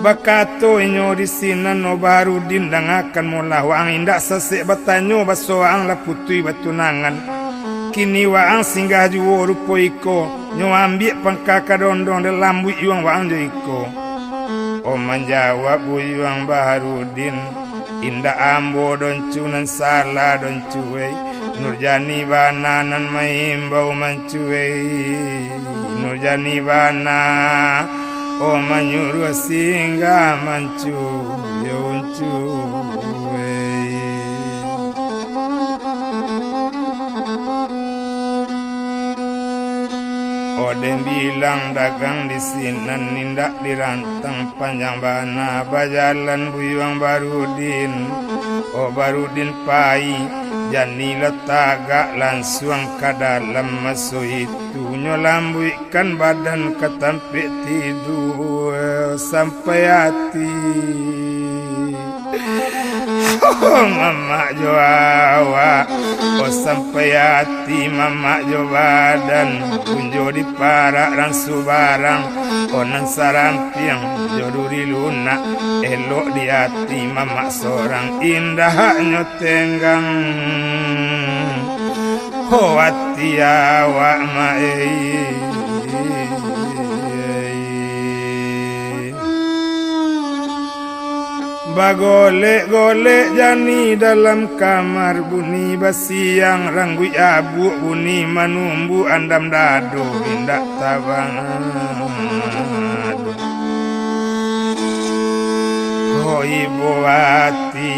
bakato inyo di sinan no baru dindang akan mula waang indak sesek batanyo baso waang la putui batunangan kini waang singgah juo rupo iko nyo ambil pangkaka dondong dalam bui yuang waang jo iko o menjawab bui yuang Baharudin indak ambo don cunan salah don cuai Nurjani bana nan maimbau mancuei Nurjani bana o manyuruh singgah mancu yuncuei Odem bilang dagang di sinan nindak dirantang panjang bana bajalan buyuang Barudin o Barudin pai jani letagak langsung ke dalam masuk itu nyolambuikan badan ketampik tidur sampai hati oh mama jo awak oh sampai hati mama jo badan kunjo di parak rangsu barang oh nan sarampiang joduri lunak elok di hati mama seorang indah nyotenggang oh hati awak mae bagolek-golek jani dalam kamar bunyi basiang ranggui abu bunyi manumbu andam dado indak tabang oh ibu hati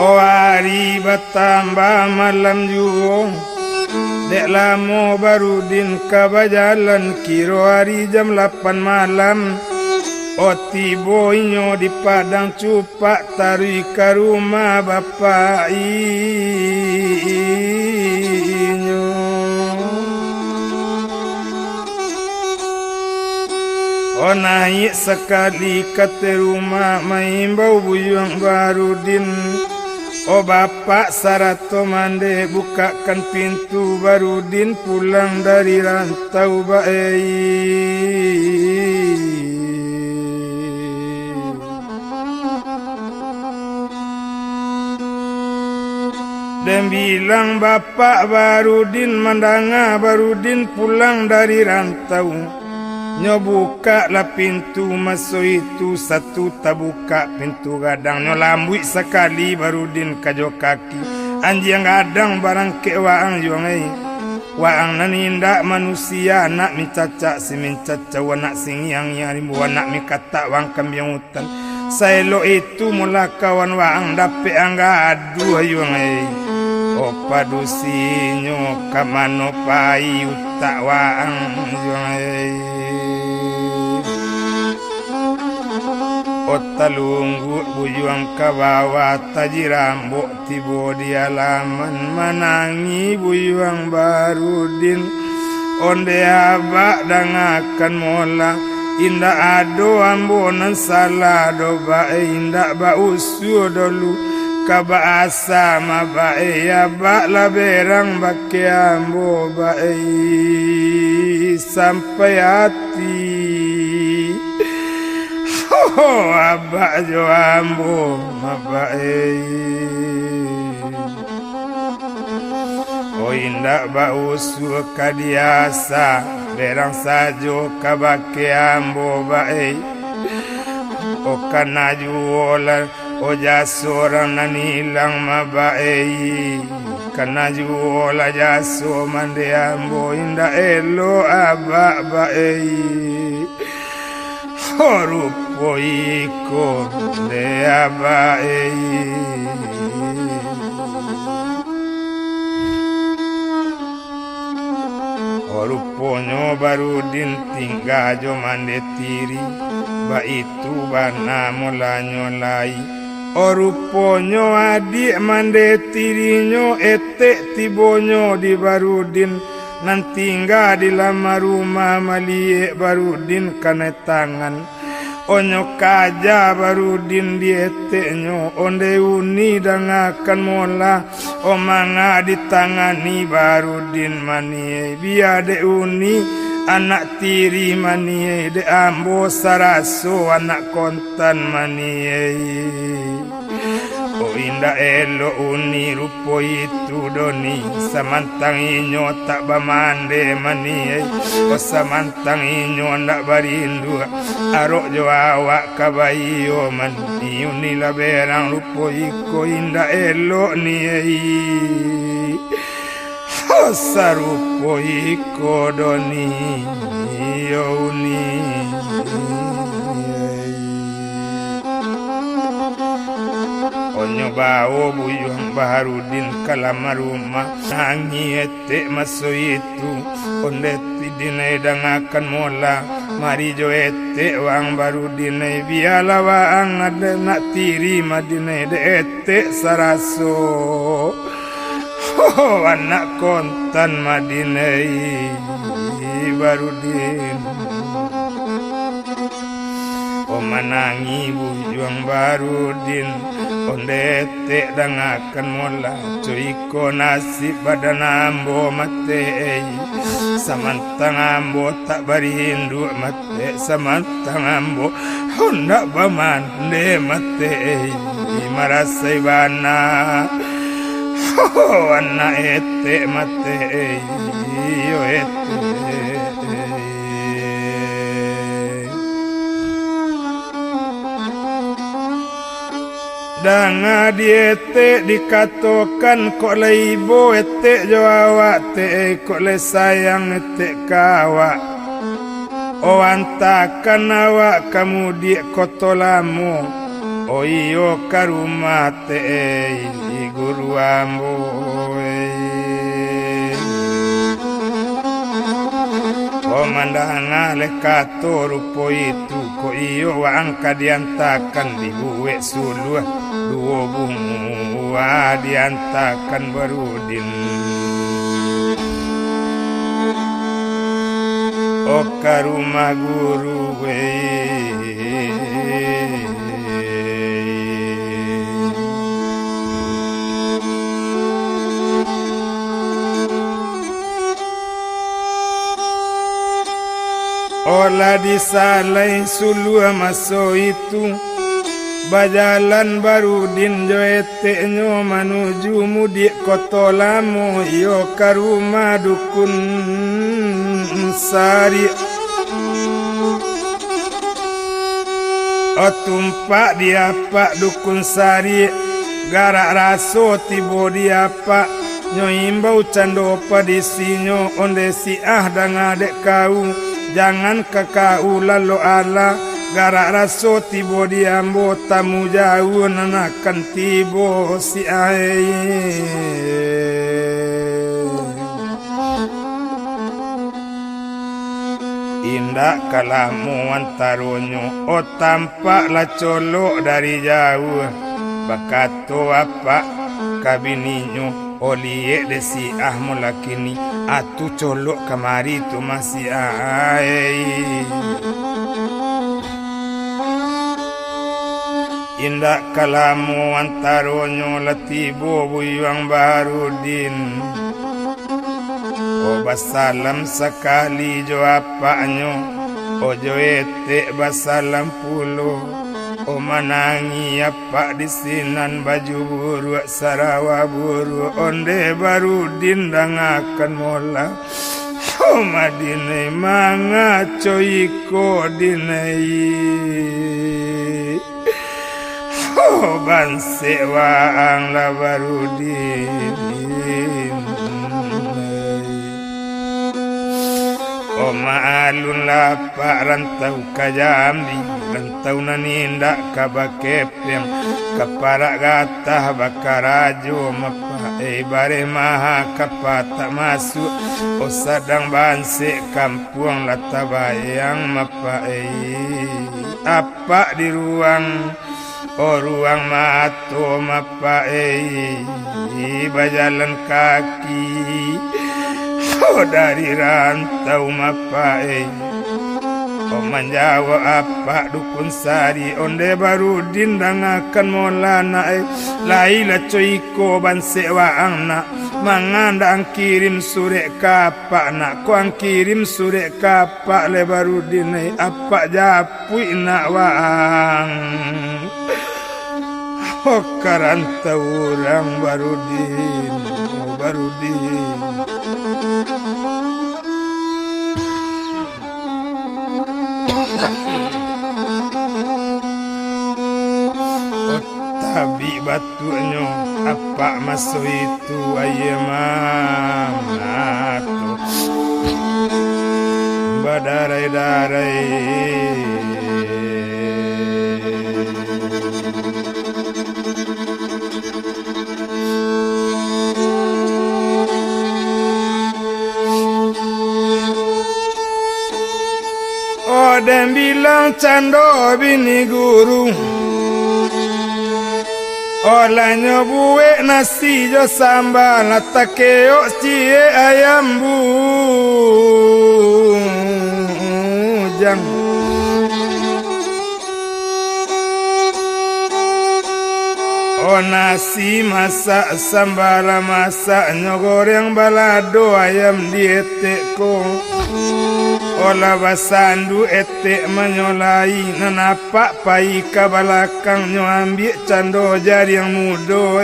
oh hari bertambah malam juga dek lamo Barudin kabajalan kiro hari jam 8 malam oh tibo inyo di padang cupak taruh ke rumah bapak inyo oh naik sekali ke rumah maimbau buyuang Barudin oh bapak Sarato mande bukakan pintu Barudin pulang dari rantau bayi dan bilang bapak Barudin mandanga Barudin pulang dari rantau nyobuka lah pintu masuk itu satu tabuka pintu gadang nyolambui sekali Barudin kajo kaki anjing gadang barang ke waang yongai waang nanindak manusia nak micaca si mincaca wanak singyang yarimu wanak mikata wang kambing hutan saelo itu mula kawan waang dape angga aduh yongai opa dusinyo kamano pai utak waang yongai Otalunggu buyuang kabawa tajirambok tibo di alaman manangi buyuang Barudin onde abak dangakan mola indah ado ambonan salah do bae indah ba usu dolu kaba asama bae ya bak laberang bake ambo bae sampai hati Abak jo ambo abak indak ba usul kadiasa berang sajo kabake ambo bae o kanaju ola o jasoran nanilang mabae kanaju ola jaso mande ambo inda elo abak bae horupo iko de abae Ruponyo Barudin tinggal jo mande tiri ba itu bana molanyo lai ruponyo adik mande tirinyo etek tibonyo di Barudin nan tinggal di lama rumah malie Barudin kane tangan onyo kaja Barudin di eteknyo onde uni dangakan mola omanga ditangani Barudin manie biade uni anak tiri manie de ambo saraso anak kontan manie inda elo uni rupo itu doni samantang inyo tak bamande manie samantang inyo ndak barindu arok jo awak kabayo mani uni laberang rupo iko inda elo ni sarupo iko doni yo uni onyo bawo buyung Barudin kalamaruma nangi ete maso itu onde tidine dangakan mola mari jo ete wang Barudin biala wang ada nak tiri madine de ete saraso anak kontan madine Barudin manangi bujang Barudin onde te dangakan mola cuiko nasib badan ambo mate samantang ambo tak barindu mate samantang ambo honda bamande mate marasai bana anak ete mate yo ete danga diete dikatokan kok leibo ete jo awak te kok le sayang ete kawa o antakan awak kamu di kotolamu o iyo karuma te guru ambo o mandanga le kato rupo itu ko iyo wa angka diantakan di buwe sulu duo bungu wa diantakan Barudin o karuma guru we olah disalai sulu maso itu bajalan Barudin jo eteknyo manuju mudik kotolamu yo karuma dukun sari o tumpak diapa dukun sari garak raso tibo diapa nyo imbau cando padisinyo onde si danga dek kau jangan kakau lalu ala garak raso tibo diambo tamu jauh nanakan tibo si indak kalamu antaronyo o tampaklah colok dari jauh bakato apa kabininyo oliye desi mulakini atu colok kamari tu masih indak kalamu antaronyo latibo buyang Barudin o basalam sekali jo apanyo ojo etek basa lampulo o manangi apa disinan baju buru sarawa buru onde baru dindang akan mola o madine manga coiko dinai o banse waang la baru din o maalun lapa rantau ka Jambi rantau naninda ka Bakepeng kapara gatah bakarajo mapa bare maha kapata masuk o sadang banse kampung latabayang mapa apa di ruang o ruang mato mapa bajalan kaki oh dari rantau mapai oh manjawa apa dukun sari onde baru dindang akan molana laila coiko banse waang na mangandang kirim sure kapak nak kuang kirim sure kapak le baru dinai apa japui nak waang oh karantau orang baru din tabi batunya apa masuk itu ayamatu badarai-darai oh dan bilang cando bini guru olanya buwe nasi jo sambal takeo cie ayam bujang oh nasi masak sambal masak goreng balado ayam dieteko olah basandu etek menyolai nanapak pai ka balakang nyo ambil cando jari yang mudo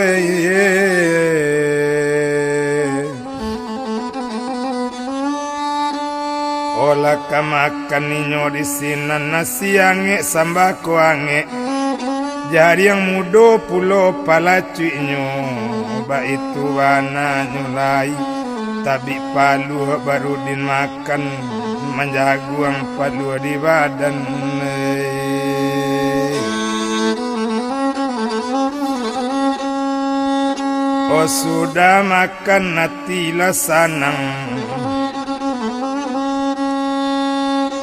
olah ka makan ninyo di sinan nasi ange sambako ange jari yang mudo pulo palacuy nyo ba itu wana nyolai tabi palu baru din makan menjaguang palu di badan oh sudah makan natilah sanang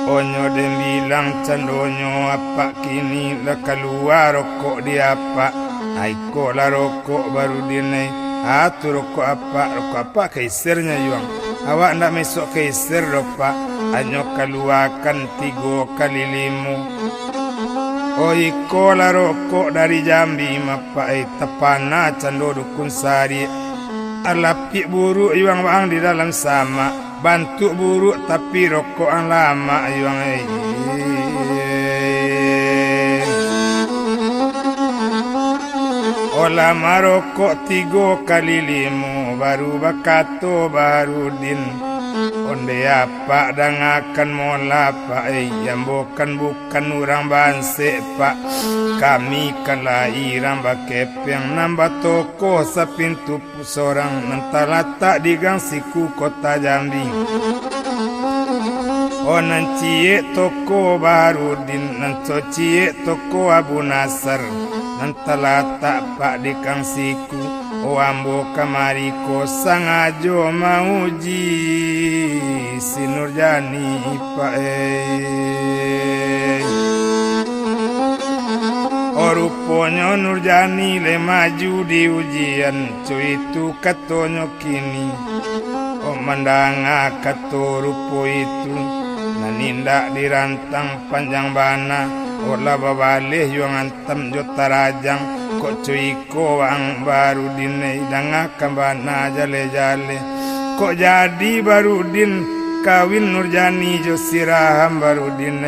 onyo den bilang candonyo apa kini lah keluar rokok di apa aiko lah rokok baru dinai atur rokok apa kaisernya yuang awak ndak mesok kaiser ropa anyo keluarkan 3 kali 5 oh iko lah rokok dari Jambi mapai tepana cando dukun sari alapi buruk yuang wang di dalam sama bantu buruk tapi rokok ang lama yuang olah marokok 3 kali 5 baru bakato baru din onde apa dang akan mola pak yang bukan orang banse pak kami kan lahiran Bakepeng nambah toko sapintu sorang nantalata di gang siku kota Jambi oh nancie toko baru din nanto cie toko Abu Nasar nantalata pak di kang siku o ambo kamari ko sangajo mauji si Nurjani pak o ruponyo Nurjani le maju di ujian cuy itu katonyo kini o mandanga kato rupo itu naninda dirantang panjang bana olah babaleh yung antam jota rajang kok cuy ko ang baru din idang akan bana jale-jale kok jadi baru din kawin Nurjani jo Siraham Barudin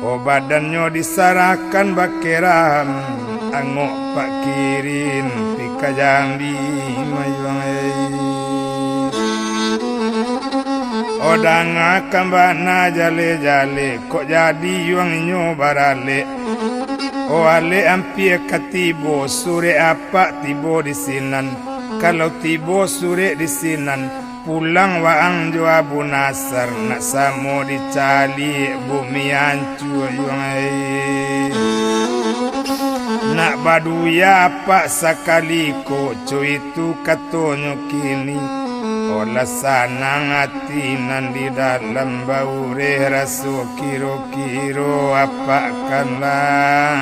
oh badannya disarahkan bakeram angok pak kirin pika Jambi mayuang odang kambana jale-jale kok jadi yuang nyo barale o ale ampie katibo sure apa tibo di sinan kalau tibo sure di sinan pulang waang jo Abu Nasar nak samo dicali bumi hancur yuang nak baduya apa sakali ko itu katonyo kini olah sanang hati nan di dalam baure rasu kiro-kiro apakanlah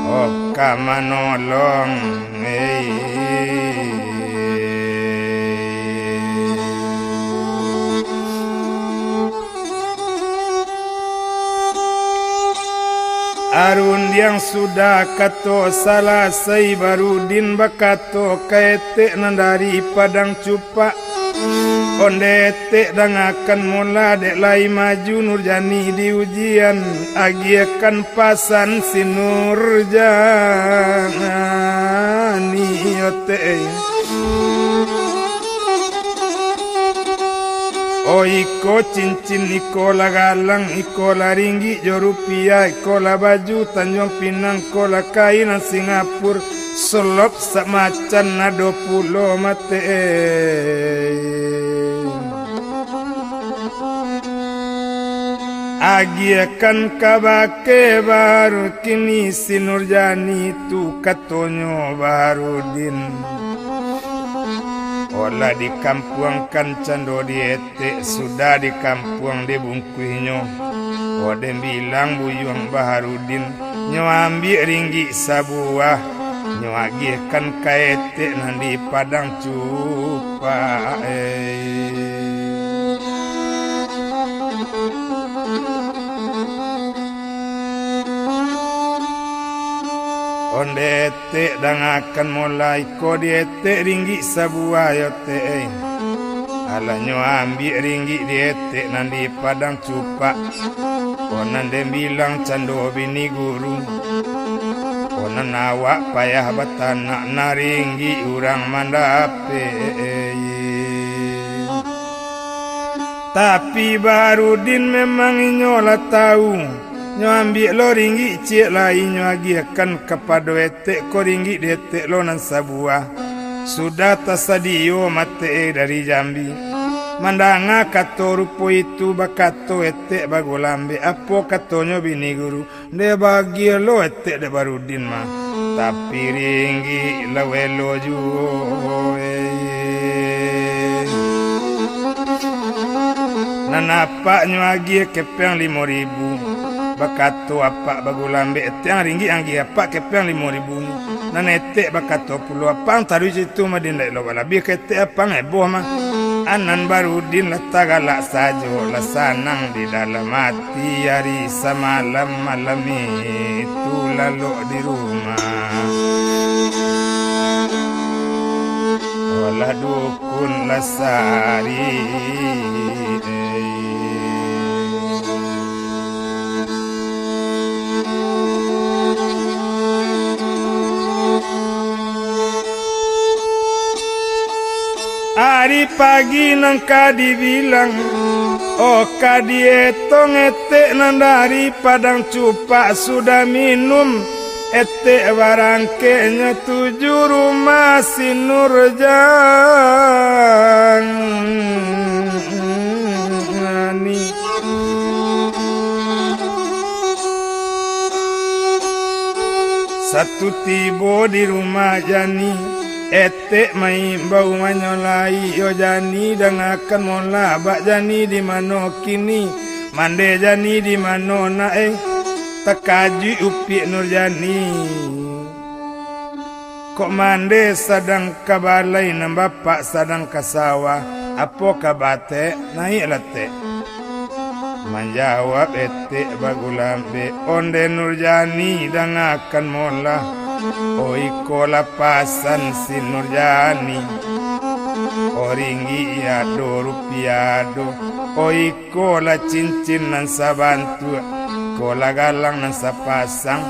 oh kamanolong Arun yang sudah kato salah say Barudin bakato kaete nandari padang cupa onde te dangakan mula dek lai maju Nurjani di ujian agiakan pasan si Nurjani yote oh iko cincin iko la galang iko la ringgi jo rupiah iko la baju Tanjung Pinang iko la kain Singapura selop samacan na 20 mate agiakan kabake baru kini si Nurjani tu katonyo Barudin olah di kampung kan cando diete sudah di kampung de bungkuinyo ode bilang buyung Barudin nyo ambil ringgi sabuah nyo agihkan kaete nandi padang cupa onde te dangakan mulai ko diete ringgi sabuah yote alanyo ambil ringgi diete nandi padang cupa onan de bilang cando bini guru onan awak payah batanak na ringgi urang mandape tapi Barudin memang inyola tahu nyo ambil lo ringgi cik lain nyo agiakan kepada ete ko ringgi dete lo nan sabuah sudah tasadio mate dari Jambi mandanga kato rupo itu bakato ete bagolambe apo katonyo bini guru de bagi lo ete de Barudin mah tapi ringgi lawelo juo nanapa nyo agia kepeng 5.000 bakato apa bagulambe etiang ringgi anggi apa kepeng 5.000 nanete bakato puluh apa taru situ madin lai lo bala bi kete apa ngeboh mah anan Barudin latagala sajo la sanang di dalam hati hari semalam malam itu lalu di rumah olah dukun lasari hari pagi nangka dibilang oh kadietong ete nandari padang cupa sudah minum ete barangkenya 7 rumah si Nurjani satu tibo di rumah Jani ete mai bau manyolai yo Jani dangakan mola bak Jani di mano kini mande Jani di mano na takaji upi Nurjani kok mande sadang kabalai nan bapak sadang kasawa apo kabate naik late menjawab ete bagulambe onde Nurjani dangakan mola Oi kola pasan si Nurjani Oringgi ado rupiado Oi kola cincin nan sabantu Kola galang nan sapasang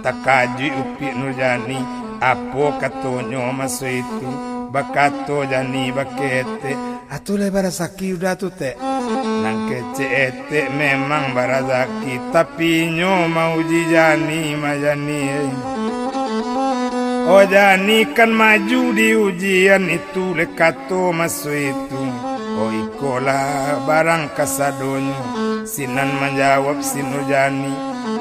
Takaju upi Nurjani Apo katonyo maso itu Bakato jani bakete Atule barasaki udah tu te Nang kece ete memang barazaki Tapi nyo mau jijani majani Oh jani kan maju di ujian itu Lekato maso itu Oh ikola barang kasadonyo Sinan menjawab Sinurjani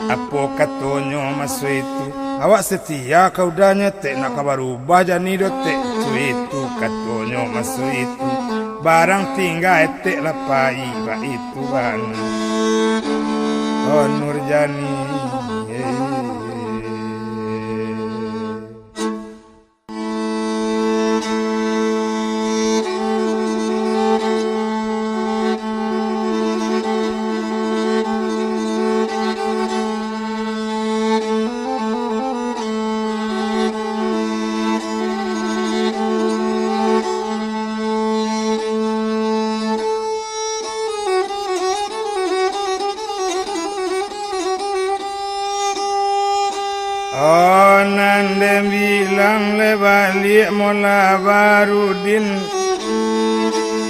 Apo katonyo maso itu Awak setia kau dah nyetek nak kabar ubah jani dotek itu katonyo maso itu Barang tinggal etek lapai ba itu bang Oh Nurjani Oh nande bilang le balik mola Barudin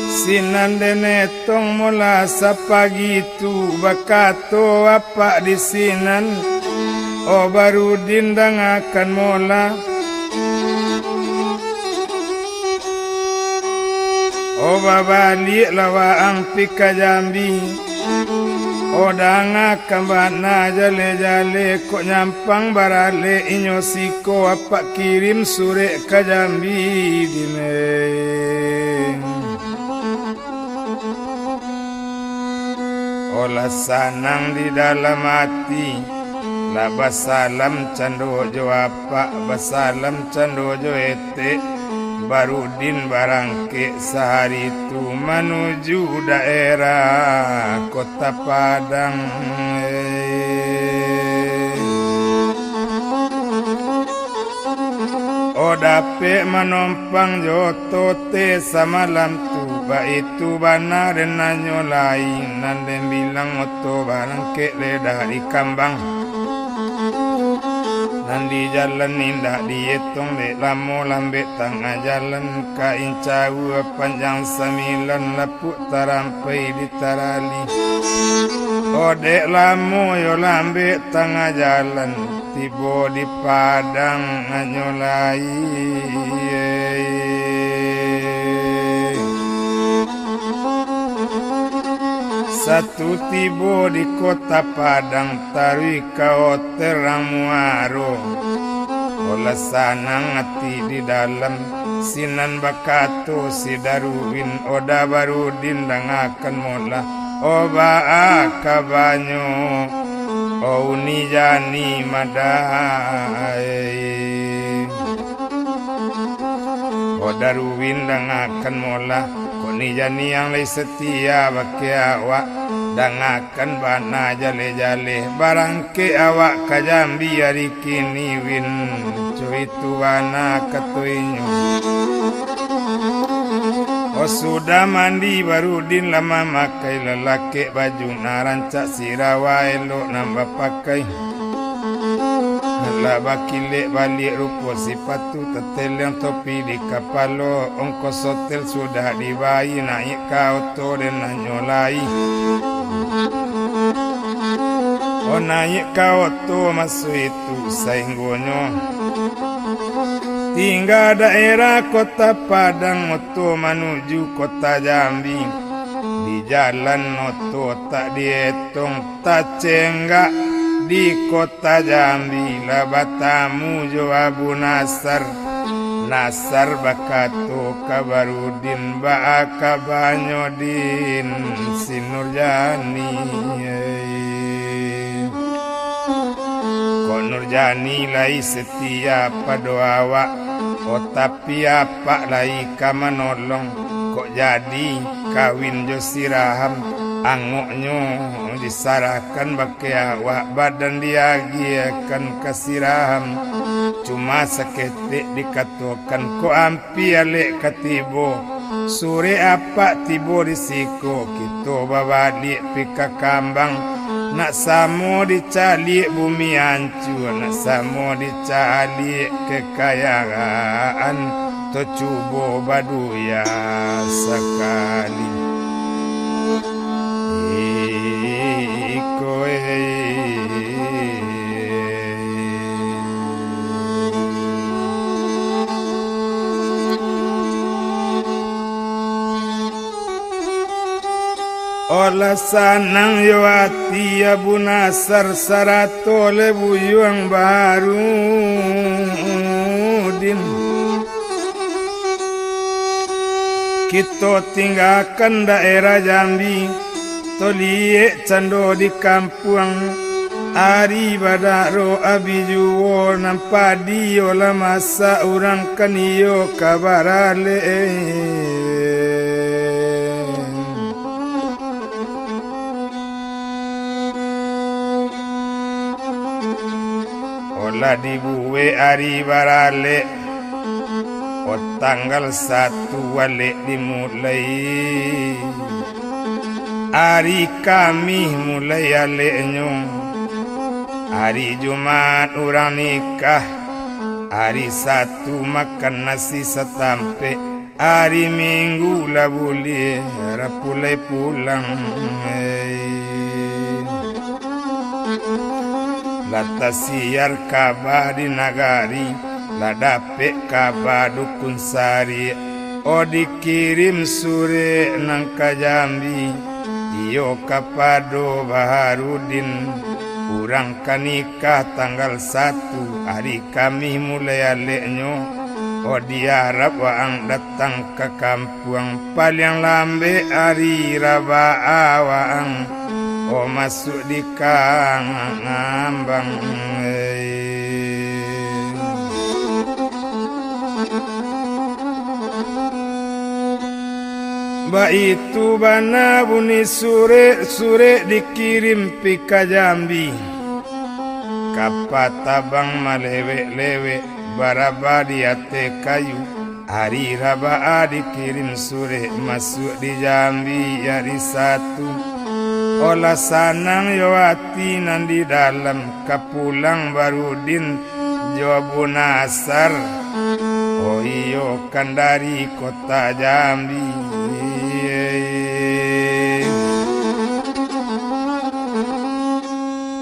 Sinande netong mola sapagi tu Bakato apa di sinan Oh Barudin dang akan mola Oh babalik lawa ang pika Jambi Odanga kambana jale-jale kok nyampang barale inyo siko apa kirim sure ka Jambi dine Olah sanang di dalam hati La basalam candojo apa basalam candojo ete Barudin barangke sehari itu menuju daerah kota Padang Oh dape menompang jotote samalam tu Ba itu bana dan nanyo lain Nande bilang moto barangke leda di kambang Nandi jalan indah dihitung dek lamo lambe tengah jalan kain cawu panjang 9 lapuk tarampai di tarali Oh dek lamo yo lambe tengah jalan tibo di Padang nganyolai Satu tibo di kota Padang Tarui ka hotel Ramuaro Olah sanang hati di dalam Sinan Bakato si Darwin Oda Barudin dang akan mola Oba akabanyo O uni jani madai Oda Darwin dang akan mola Ni jani yang lay setia baki awak Dan akan bana jale-jale Barang ke awak ka Jambi hari kini win Cuy tu bana katuinyo Oh sudah mandi Barudin lama makai lelaki baju narancak sirawa elok nambah pakai Lah bakilek balik rupo sipatu tetel yang topi di kapalo ongkos hotel sudah dibayar naik ke auto dan nanyolai Oh naik ke auto masuk itu sainggonyo tinggal daerah kota Padang auto menuju kota Jambi di jalan auto tak dihitung tak cenggak di kota Jambi lah batamu jo Abu Nasar Nasar Bakato Kabarudin ba kabanyodin Sinurjani Kok Nurjani lai setia pada awak Oh tapi apa lai ka menolong Kok jadi kawin jo siraham Angoknyo disarahkan baki awak badan diagiakan kasiraham cuma seketik dikatakan ko ampi alek katibo sore apa tibo risiko kita babalik pika kambang nak samo dicali bumi hancur nak samo dicali kekayaan to cubo baduya sekali Ola sanang yo ati Abu Nasar sarato lebu yuang baru din kita tinggalkan daerah Jambi tolie cando di kampung ari badaro abijuwo nampadi ola masa urang kaniyo kabarale ola dibuwe ari barale o tanggal 1 wale dimulai hari kami mulai aleknya hari Jumat urang nikah hari Sabtu makan nasi setampe hari Minggu lah boleh rapulai pulang lata siar kabar di nagari la dapet kabar dukun sari o dikirim sore nang ka Jambi iyo kapado Baharudin urang kanikah tanggal 1 hari kami mulai aleknya o diharap waang datang ke kampung paling lambe hari Rabaa waang o masuk di kangambang ba itu bana bunyi sure dikirim pika Jambi kapatabang malewe-lewe baraba di ate kayu hari Rabaa dikirim sure masuk di Jambi hari 1 olah sanang yo hati nan di dalam kapulang Barudin Abu Nasar oh iyo kan dari kota Jambi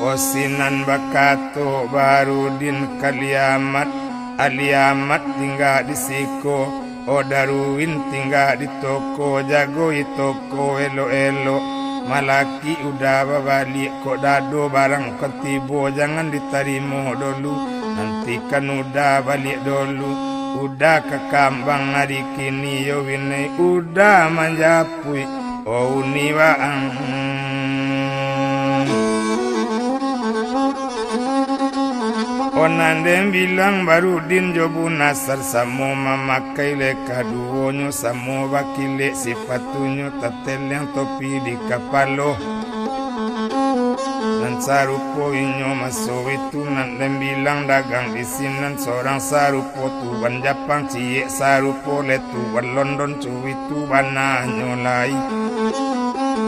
Osinan bakato Barudin kaliamat aliamat tinggal di siko o daruin tinggal di toko jago i toko elo-elo malaki udah babalik kok dado barang ketibo jangan diterima dulu nanti kan udah balik dulu udah ke kambang hari kini yo winai udah manjapui oh uniwaang onandem bilang Barudin Abu Nasar samo mamakai leka duonyo samo bakile sifatunyo tatel yang topi di kapalo nan sarupo inyo maso itu nandem bilang dagang di sinan seorang sarupo tuan Japang cie sarupo letuan London cuwitu bana nyolai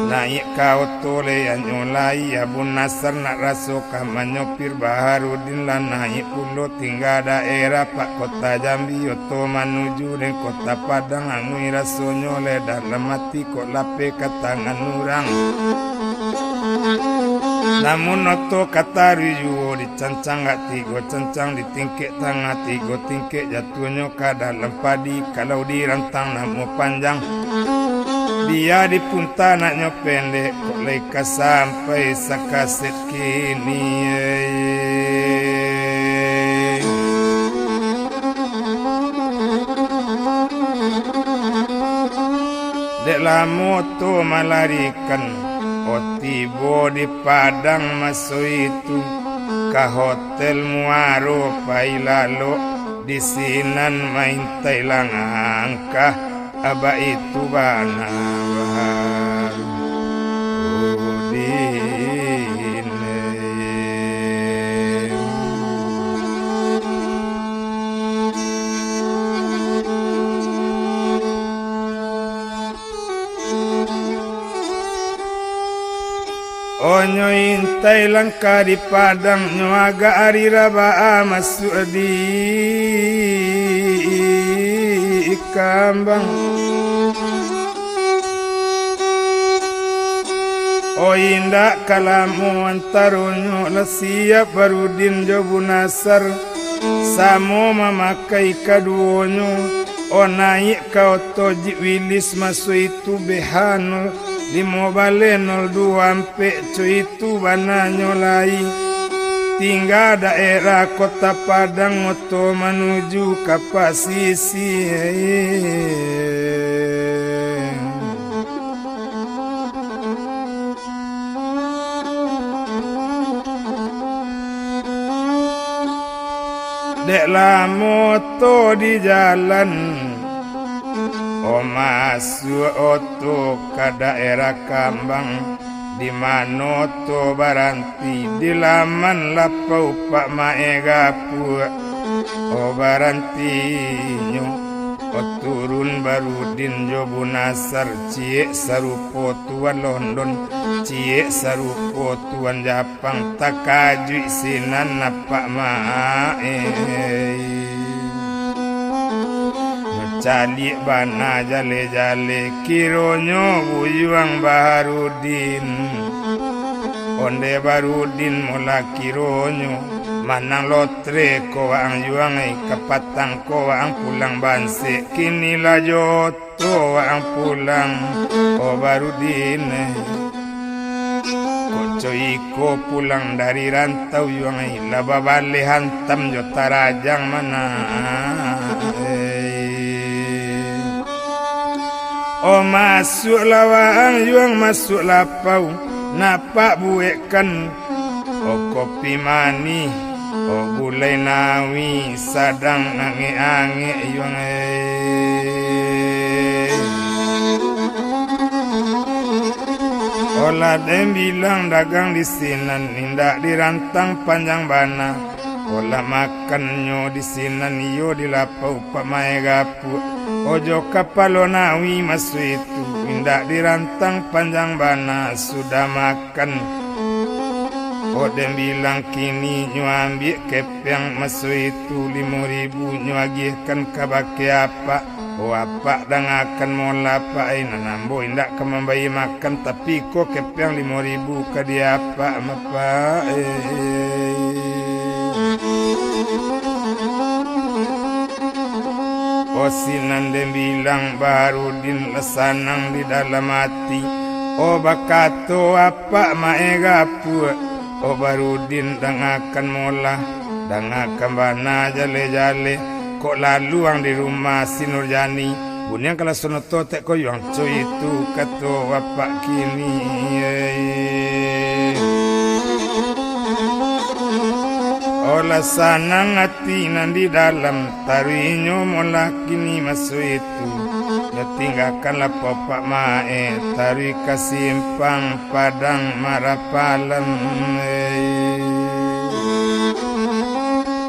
naik kau tole yang nyolai Abu Nasar nak raso kamanyopir Baharudin lah naik pulau tinggal daerah Pak Kota Jambi oto menuju dan Kota Padang angui raso nyole dalam mati kok lape katangan urang namun oto kata riyu dicancang gak tigo cancang ditingkek tengah tigo tingkek jatuhnya ke dalam padi kalau dirantang namu panjang dia di punta anaknya pendek kok leka sampai sakaset kini dek lah moto melarikan otibo di Padang maso itu ke hotel Muaro Pailalo di sinan main Thailand angkah aba itu bana Barudin nyo intai langka di padang nyo agak ari raba masuk di kambang. O indak kalamu antaronyo la siap Barudin jobu nasar samo mamakai kaduonyo. O naik kau toji wilis masuk itu behano 5 bale 02 ampe cuy itu bananyo lai. Tinggal daerah kota Padang oto menuju ke Pasisi. Deklah moto di jalan, o masuk oto ke daerah Kambang, di mana to baranti di laman lapau Pak Maegapu. O baranti nyo o turun Barudin jobu nasar cie sarupo tuan London, cie sarupo tuan Japang, takaju sinan Pak Mae. Cali bana jale-jale kironyo buyuang Barudin. Onde Barudin mula kironyo manang lotre ko ang yuangai kapatang ko ang pulang banse kini la joto ang pulang. O Barudin Kocoy ko pulang dari rantau yuangai lababale hantam jotarajang mana. O masuk lawang yuang masuk lapau napak buekan. O kopi mani o gulai nawi sadang ange-ange yuang Olah dem bilang dagang di sinan nindak dirantang panjang bana. Olah makannya di sinan iyo di lapau Pak Maegapu. Ojo kapalo nawi masuk itu indak dirantang panjang bana sudah makan. Odem bilang kini nyo ambil kepeng masuk itu 5.000 nyo agihkan kabake apa. O apa dang akan mola apa nambo indak kemambai makan tapi kok kepeng 5.000 ke dia apa apa. O sinan dem bilang Barudin lesanang di dalam hati. O bakato apa Maegapu. O Barudin dang akan mola dang akan bana jale-jale. Kok lalu ang di rumah si Nurjani bunyang kala sonoto tek ko yang cuy itu kato apa kini. Olah sanang hati nan di dalam tarinyo mola kini masuk itu. Ya tinggalkanlah Pak Mae tari kasimpang Padang Marapalan.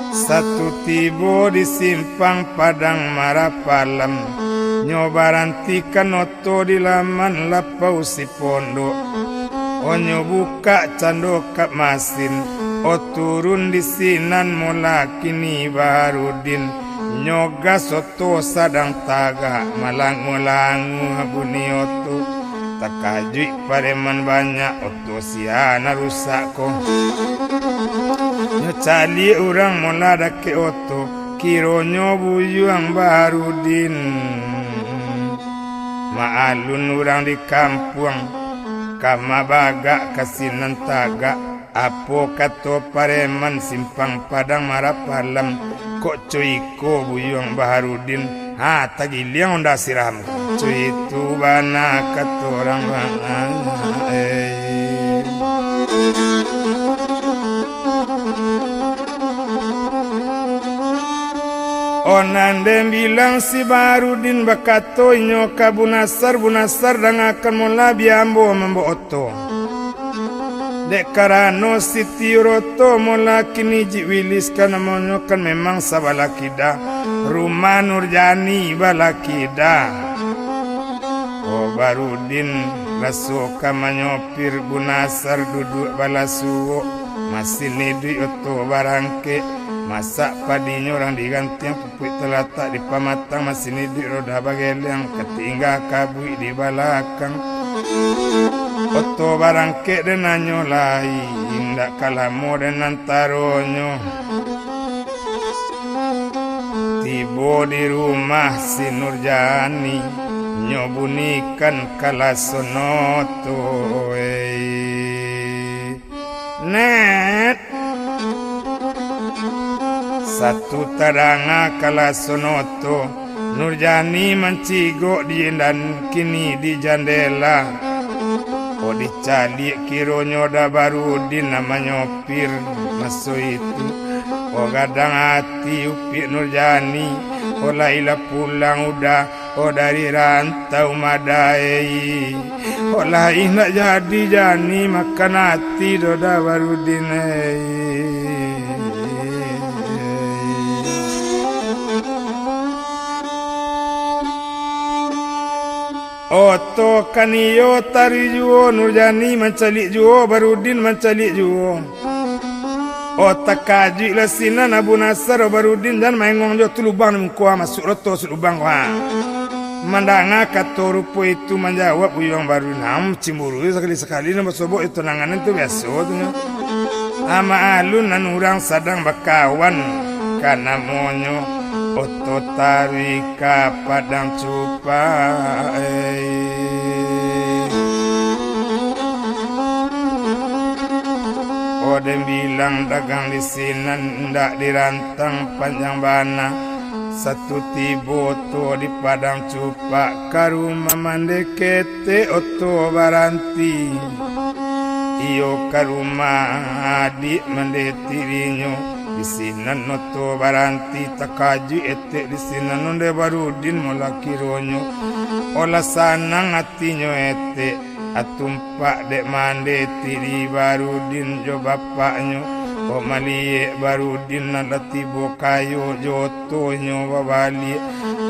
Satu tibo di simpang Padang Marapalam nyobarantikan oto di laman lapau si pondok. O nyobuka candok masin o turun di sinan mula kini Barudin nyoga soto sadang taga malang-malangu buni oto takajui pareman banyak oto siana rusak ko. Nyo cali orang mula dake oto kironyo buyuang Barudin. Maalun orang di kampung kama baga kasinan taga. Apo kato pareman simpang Padang Marapalam kok cuy ko buyuang Barudin. Ha tagiliang onda siram cuy itu bana kato orang bana. Onandem bilang si Barudin bakato inyo ka bunasar dang akan mula biambo mambo oto. Dek karano si tiroto mula kini jiwilis kana monyo kan memang sabalakida rumah Nurjani balakida. O Barudin Rasuka manyopir bunasar duduk balasuwo masini di oto barangke masak padinya orang diganti yang pupuk telatak di pamatang masini di roda bageleng ketinggal kabui di belakang oto barangke dan nyolai indak kalamu dan taronyo tibo di rumah si Nurjani nyobunikan kalasonoto net satu taranga kalasonoto Nurjani mencigo di dan kini di jandela oh dicali kironyo da baru di namanya pir masuk itu oh gadang hati upi Nurjani oh Laila pulang udah oh dari rantau madai oh lain nak jadi jani makan hati doda baru dinai oto kaniyo tari juo Nurjani mencalik juo Barudin mencalik juo otak kaji lesina Abu Nasar Barudin dan maingong jo tulubang mengkuah masuk roto sulubang wah mandanga kato rupo itu menjawab uyang baru nam cemburu sekali-sekali nama sobok itu nanganan itu biasa tuh ama alun nan urang sadang bakawan karena monyo oto tarika padang cupa Odem bilang dagang di sini ndak dirantang panjang bana satu tibo to di padang cupa karuma mandekete oto baranti iyo karuma adik mandetirinyo di sini noto baranti takaju ete di sini nonde Barudin molakironyo olah sanang hatinya ete atumpak dek mandeti di Barudin jo bapaknya oh maliye Barudin nada tibo kayo jotonyo babali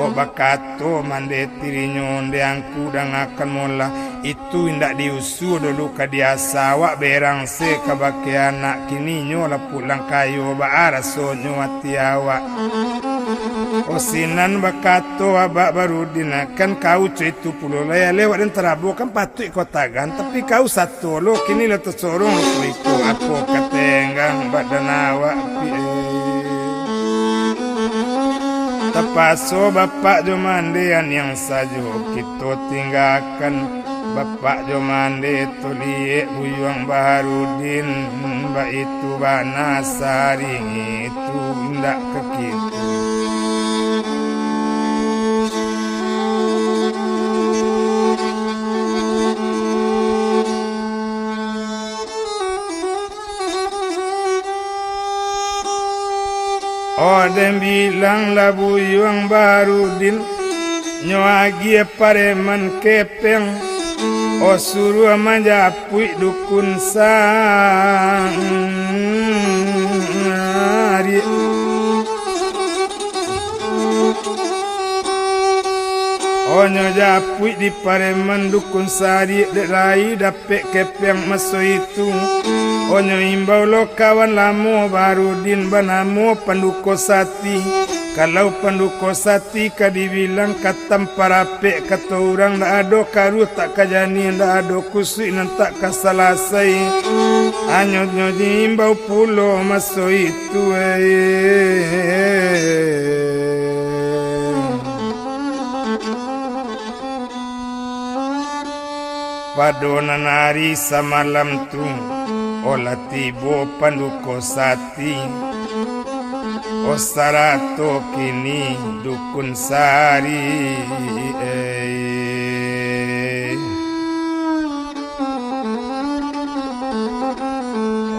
oh bakato mandetirinyo ndeangku dan akan mola itu indak diusu dulu kadiasa wak berang se kabake anak kini nyola pulang kayo baarasonyo hati awak oh sinan bakato abak Barudin kan kau itu pulau laya lewat dan terabo kan patut kotagan tapi kau satu lo kini lo tersorong lo itu aku ketenggang badan awak tepaso bapak jomandean yang sajo kita tinggalkan bapak jomande tolie buyuang Barudin mbak itu bana saring itu ndak kekitu Odem bilang lah buyuang Barudin nyoagi pareman kepeng o suruh manjapui dukun sari o nyojapui di pareman dukun sari derai dapet kepeng maso itu onyo imbau lo kawan lamo Barudin banamo panduko sati kalau panduko sati kadibilang katam parape kata orang ndak ado karu tak kajani ndak ado kusui nan tak kasalasai anyo imbau pulo maso itu padonan hari samalam tu olah tibo panduko sati o sarato kini dukun sari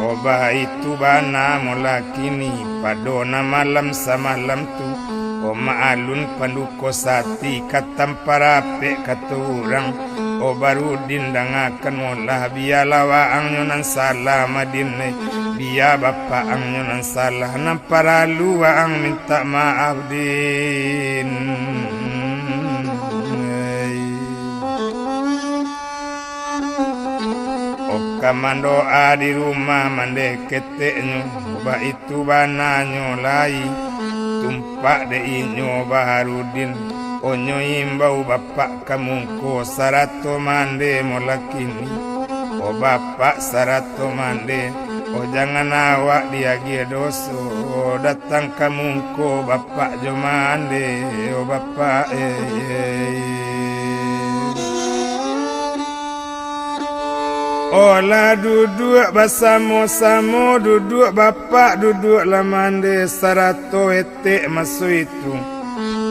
obah itu bana mula kini padona malam samalam tu o maalun panduko sati katam parape kata orang o Barudin dangakan molah biala waang nyonan salah madinai biya bapak ang nyonan salah namparalu waang minta maaf din kamandoa di rumah mande keteknyo ba itu bananyo lai tumpak de inyo Baharudin onyo imbau bapak kamungko sarato mande molakini o bapak sarato mande o jangan awak diagi doso datang kamungko bapak jo mande o bapak Olah duduk bersama-sama duduk bapak duduk lamande sarato etek masu itu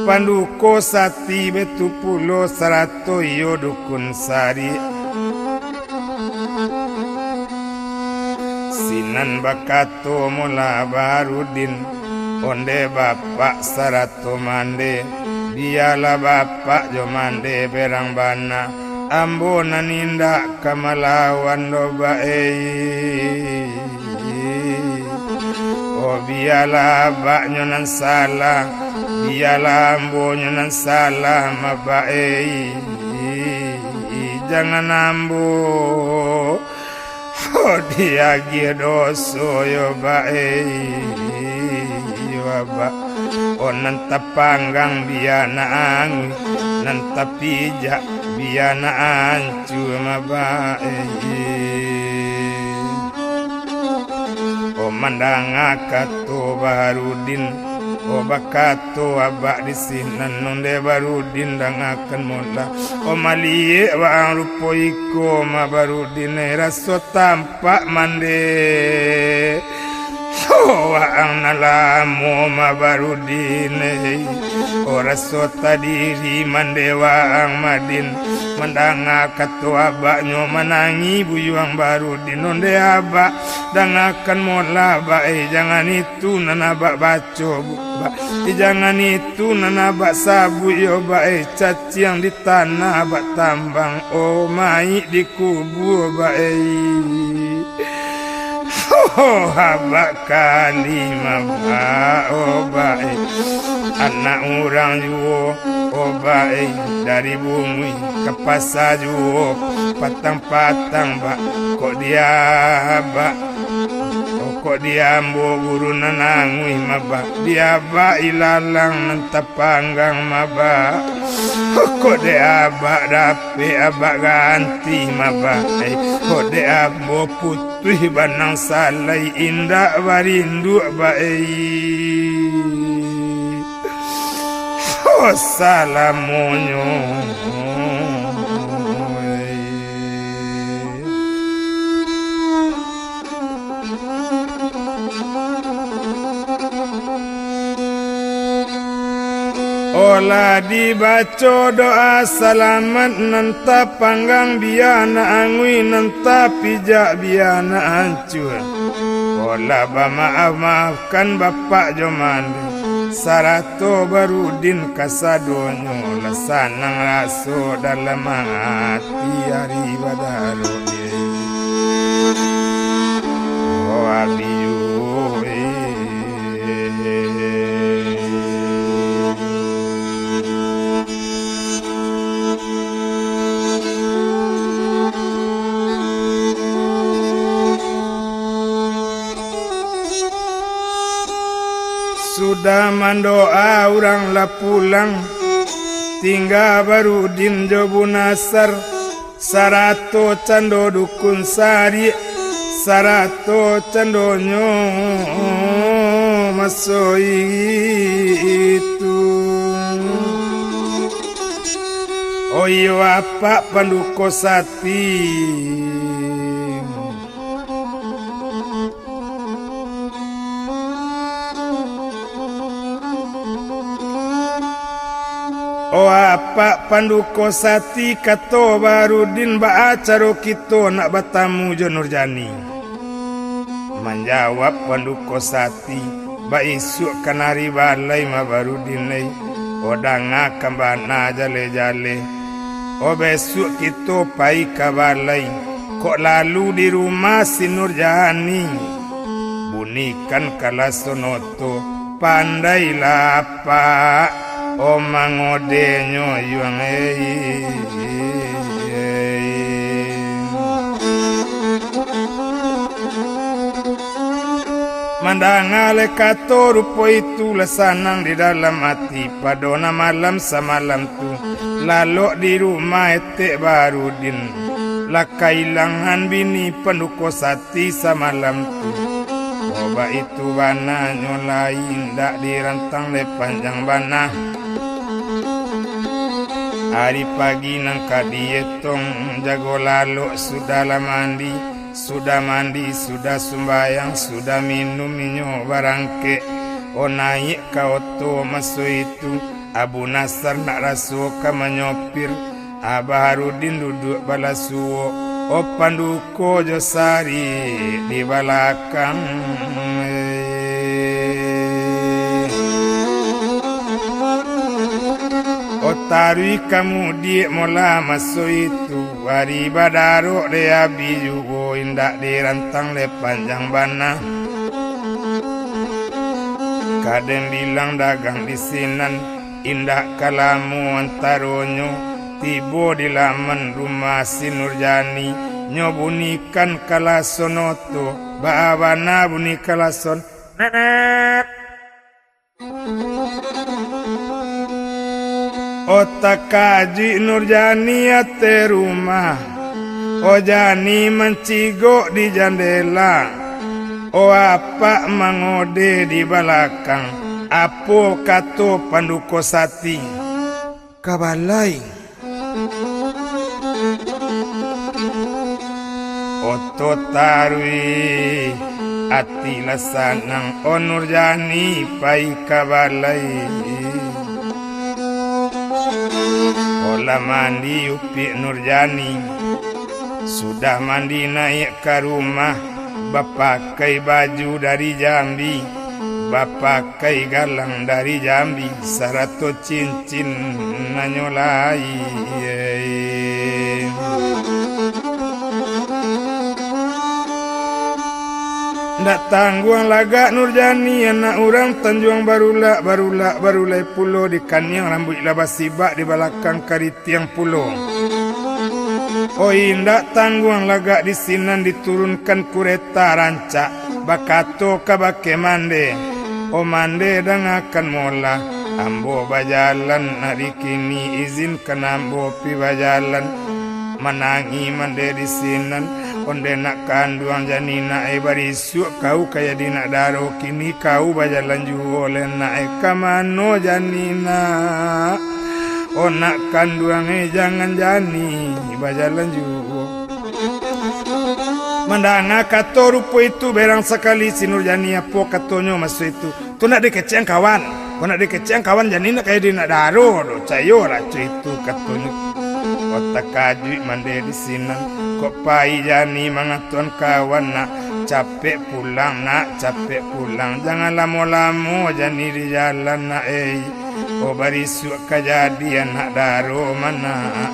panduko sati betu pulo sarato iyo dukun sari sinan bakato mula Baharudin onde bapak sarato mande dialah bapak jo mande berang bana ambo naninda kamalawan doba biala baknyo nan salah biala ambo nan salah maba jangan ambo diagi doso yo ba yo ba onan tapanggang biana ang nan tapijak biana ancu mabae o mandang akato Baharudin o bakato abak di sinan nonde Baharudin dangakan mula o malie wa rupo iko ma Baharudin raso tampak mande ang nalamu Baharudin ora sota diri mandewa ang madin mandanga katua baknyo manangi buyuang Baharudin onde abak dangakan mola jangan itu nanabak baco jangan itu nanabak sabu yo caci yang di tanah bak tambang mai di kubu habak kalimah baik anak orang juo baik dari bumi ke pasar juo patang-patang bak kok dia bak kok dia ambo guru nanangui mabak dia bak ilalang nentapanggang mabak kok dia bak dape abak ganti mabak kok dia ambo putih banang salai indah barindu salamunyo olah dibaca doa selamat nanta panggang biana angui nanta pijak biana hancur olah maafkan bapak jomande sarato Baharudin kasadonyo lasanang raso dalam hati hari badaro abiyu sudah mandoa orang lah pulang tinggal Baharudin jobu nasar sarato cando dukun sari sarato candonyo masoi itu oyo apa panduko sati o apa panduko sati kato Baharudin ba acaro kito nak batamu jo Nurjani menjawab panduko sati ba isuk kanari balai ma Baharudin lai o danga kambana jale-jale o besuk kito pai ka balai kok lalu di rumah si Nurjani bunikan kala sonoto pandailah pak o mangodenyo yuang Mandangale kato rupo itu lesanang di dalam hati. Padona malam samalam tu lalok di rumah etek Barudin. Laka ilangan bini penduko sati samalam tu. Oba itu bana nyolai ndak dirantang le panjang bana. Hari pagi nang kadietong jago lalok sudah mandi, sudah sembayang, sudah minum minyo barangke. O naik ka oto maso itu Abu Nasar nak rasuka menyopir. Abah Harudin duduk balasuo. O panduko Josari di belakang. Otarui kamu di mola maso itu Wari badaro de abi jugo indak dirantang le panjang bana. Kadang bilang dagang di sinan indak kalamu antaronyo. Tibo di laman rumah si Nurjani nyobunikan kalasonoto baabana buni kalason nenek. Otak kaji Nurjani ate rumah. O Jani mencigo di jendela. O apa mangode di belakang. Apo kato panduko sati. Kabalai. Oto tarui ati lasanang O Nurjani pai kabalai. Ola mandi upi Nurjani. Sudah mandi naik ke rumah. Bapakai baju dari Jambi. Bapakai galang dari Jambi. Sarato cincin nanyolai. Ndak tangguang laga Nurjani anak orang Tanjuang barulai pulau di kanyang rambut labas sibak di belakang kari tiang pulau. Oh ndak tangguang laga di sinan diturunkan kureta rancak bakato kabake mande. Oh mande dangakan mola ambo bajalan hari kini izinkan ambo pi bajalan menangi mande di sinan. Onde nak kanduang janina barisu kau kaya dina daro kini kau bajalan juo lena kamano janina. O nak kanduang jangan jani bajalan juo. Mandana kato rupo itu berang sekali si Nurjani apo katonyo masu itu. Tu nak dikeceng kawan. Kau nak dikeceng kawan janina kaya dina daro do cayo racu itu katonyo. Otak kaju mande di sinan. Kok pai Jani mangatuan kawan nak capek pulang jangan lamo-lamo Jani di jalan nak oh barisu kejadian nak daro mana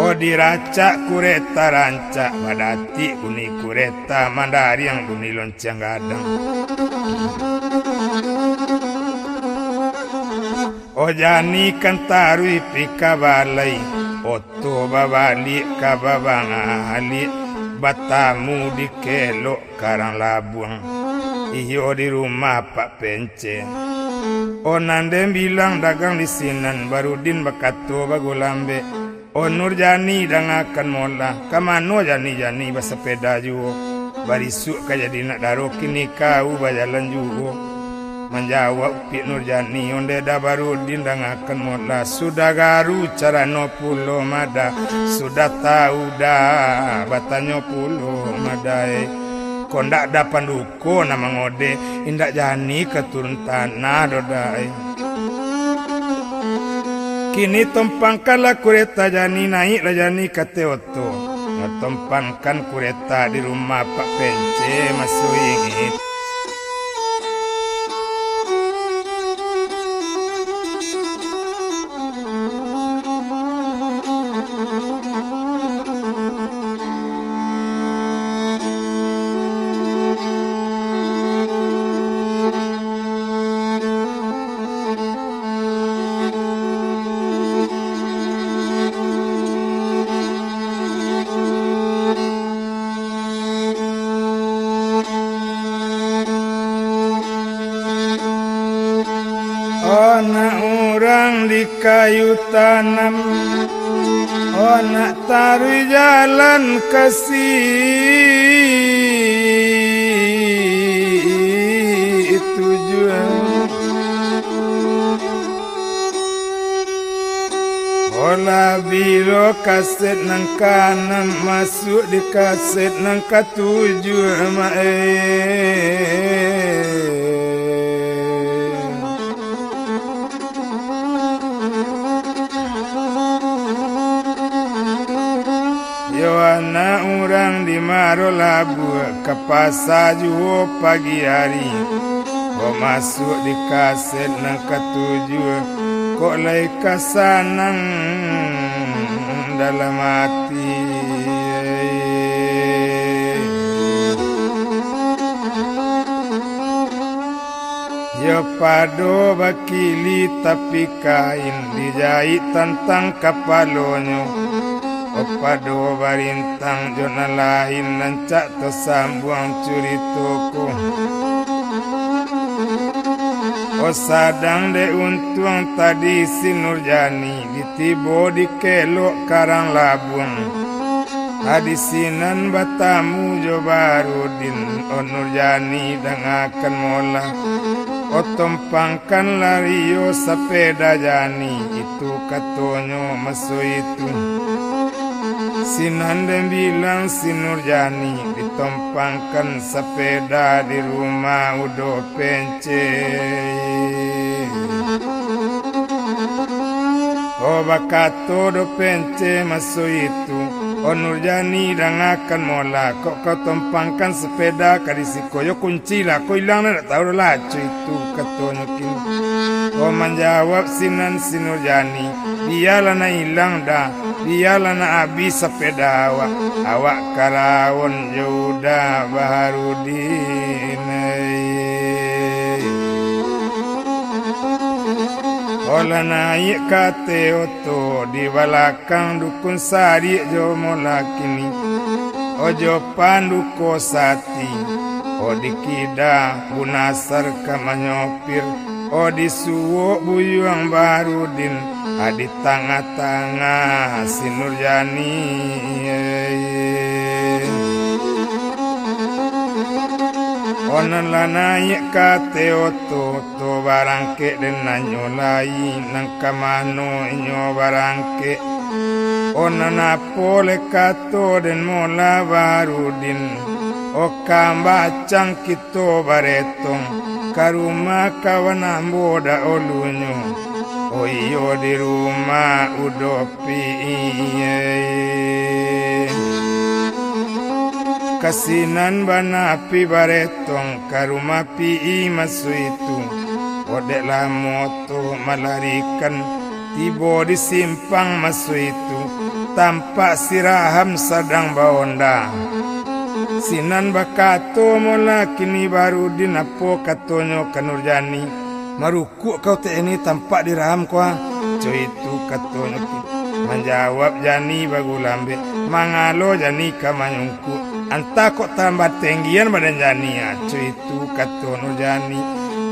oh diracak kureta rancak badati uni kureta mandari yang buni lonceng gadang. O Jani kan tarui pika balai. Oto babali kababangali. Batamu di kelok karang labuang. Iyo di rumah Pak Pence. O Nandem bilang dagang di sinan. Barudin bakato bagulambe. O Nurjani dangakan mola. Kamano Jani basepeda juo. Barisuk kaya dinak daro kini kau bajalan juo. Menjawab Pik Nurjani onde da Barudin dangakan mola. Sudah garu cara no pulo mada. Sudah tahu dah batanyo pulo madai. Kondak da panduko nama ngode. Indak Jani keturun tanah dodai. Kini tompangkanlah kureta Jani naiklah Jani kate oto. Ngetempangkan kureta di rumah Pak Pence masuk ingit. Ona orang di kayu tanam, ona taruh jalan kasih tujuan. Ola biro kaset nang kanan masuk di kaset nang katujuh Yo anak orang di Maro Labu ke pasar juo pagi hari. Oh masuk di kaset nang katujuh. Kok lai kasanang dalam hati. Ya pado bakili tapi kain dijahit tentang kapalonyo. O pado barintang jona lain lancak to sambuang curitoko. O sadang de untuang tadi si Nurjani ditibo di kelok karang labung. Hadisinan batamu jo barudin o Nurjani dangakan mola. O tompangkan lario sepeda jani itu katonyo maso itu. Sinandem bilang si Nurjani ditompangkan sepeda di rumah udo pence. Oh bakato do pence masuk itu. Oh Nurjani dangakan mola. Kok kau tompangkan sepeda kadisi koyo kunci lah. Kau hilang nak tahu lah itu katonyo kini. Oh menjawab sinan si Nurjani. Biarlah na hilang dah. Biarlah na habis sepeda awak karawon jodoh Baharudin. Ola naik kate oto di belakang dukun sari jo mola kini. Ojo pandu kosati. O dikida bunasar kamanyopir. O disuwo buyuang Baharudin. Di tengah-tengah si Nurjani. Onan la naik kate oto to barangke den nyolai nang kamano inyo barangke. Onan apole kato den mola Baharudin. O kambacang kito baretong karuma kawan amboda olunyo. Oh iyo di rumah udopi kasinan banapi baretong ke rumah pi masu itu. Odeklah moto melarikan tibo di simpang masu itu. Tampak si Raham sedang baonda. Sinan bakato mola kini Baharudin apo katonyo ke Nurjani. Marukuk kau ini tampak di Raham kuah. Cuy itu katonyo menjawab Jani bagulambe. Mangalo Jani kamanyungku. Anta kok tambah tinggian badan Jani ya. Cuy itu katonyo Jani.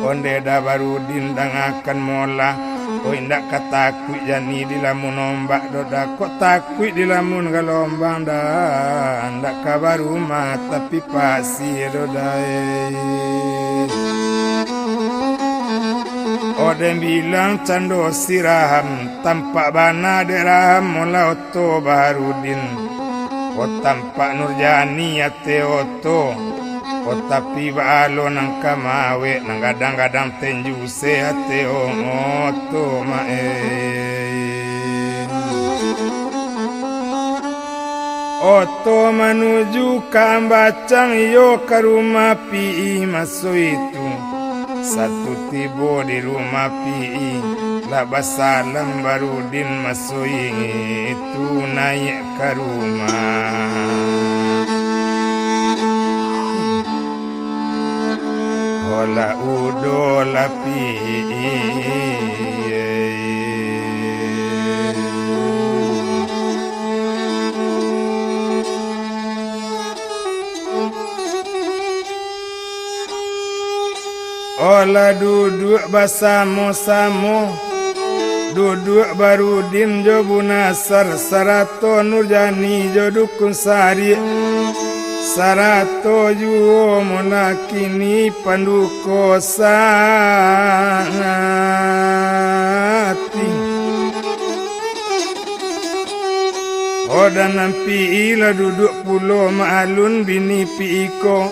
Onde da Baharudin dangakan mola. Oh indak katakui Jani di lamun ombak doda. Kok takui di lamun galombang dah. Ndak kabar rumah tapi pasir doda. Odem bilang cando si Raham tampak bana de Raham mola oto Baharudin. O tampak Nurjani ate oto. O tapi balo nang kamawe nang gadang-gadang tenjuse ate oto mae. Oto menuju kambacang yo ke rumah pi maso itu. Satu tibo di rumah pi labasalam Baharudin masuk itu naik ke rumah. Ola udo lapi Olah duduk bersama-sama, duduk Barudin jo Bunasar, Sarato Nurjani jo Dukun Sari, Sarato juo monakini Panduko Sangati. Odan nampi ila duduk pulau maalun bini piiko,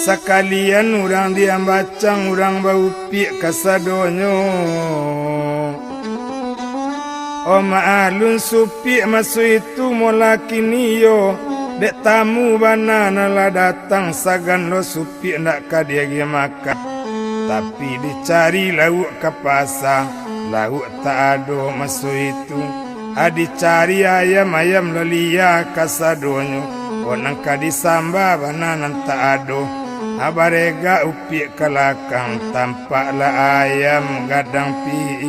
sekalian urang diambacang urang bau pi kasadonyo. O maalun supi masu itu molakini yo, dek tamu banana lah datang sagan lo supi ndak kadiagi makan. Tapi dicari lauk ke pasar, lauk tak ada masu itu. Dicari ayam-ayam lelia kasadonyo, onang kadisamba banana tak ada. Abarega upi kelakang, tampaklah ayam gadang pi.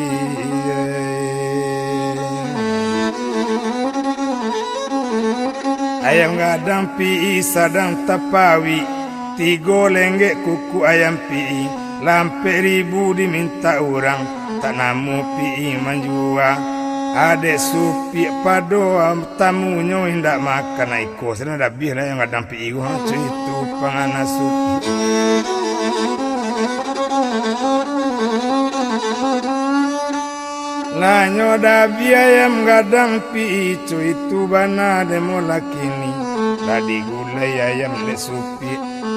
Ayam gadang pi sadang tapawi, 3 lenggek kuku ayam pi, lampe ribu diminta orang, tak namu pi menjual. Adek supi pado tamunyo hendak makan aiko, sana dah biar lah yang gadang pi itu pangana supi. Lanyo dah biar yang gadang pi itu bana demo lakini. Tadi gulai ayam le supi,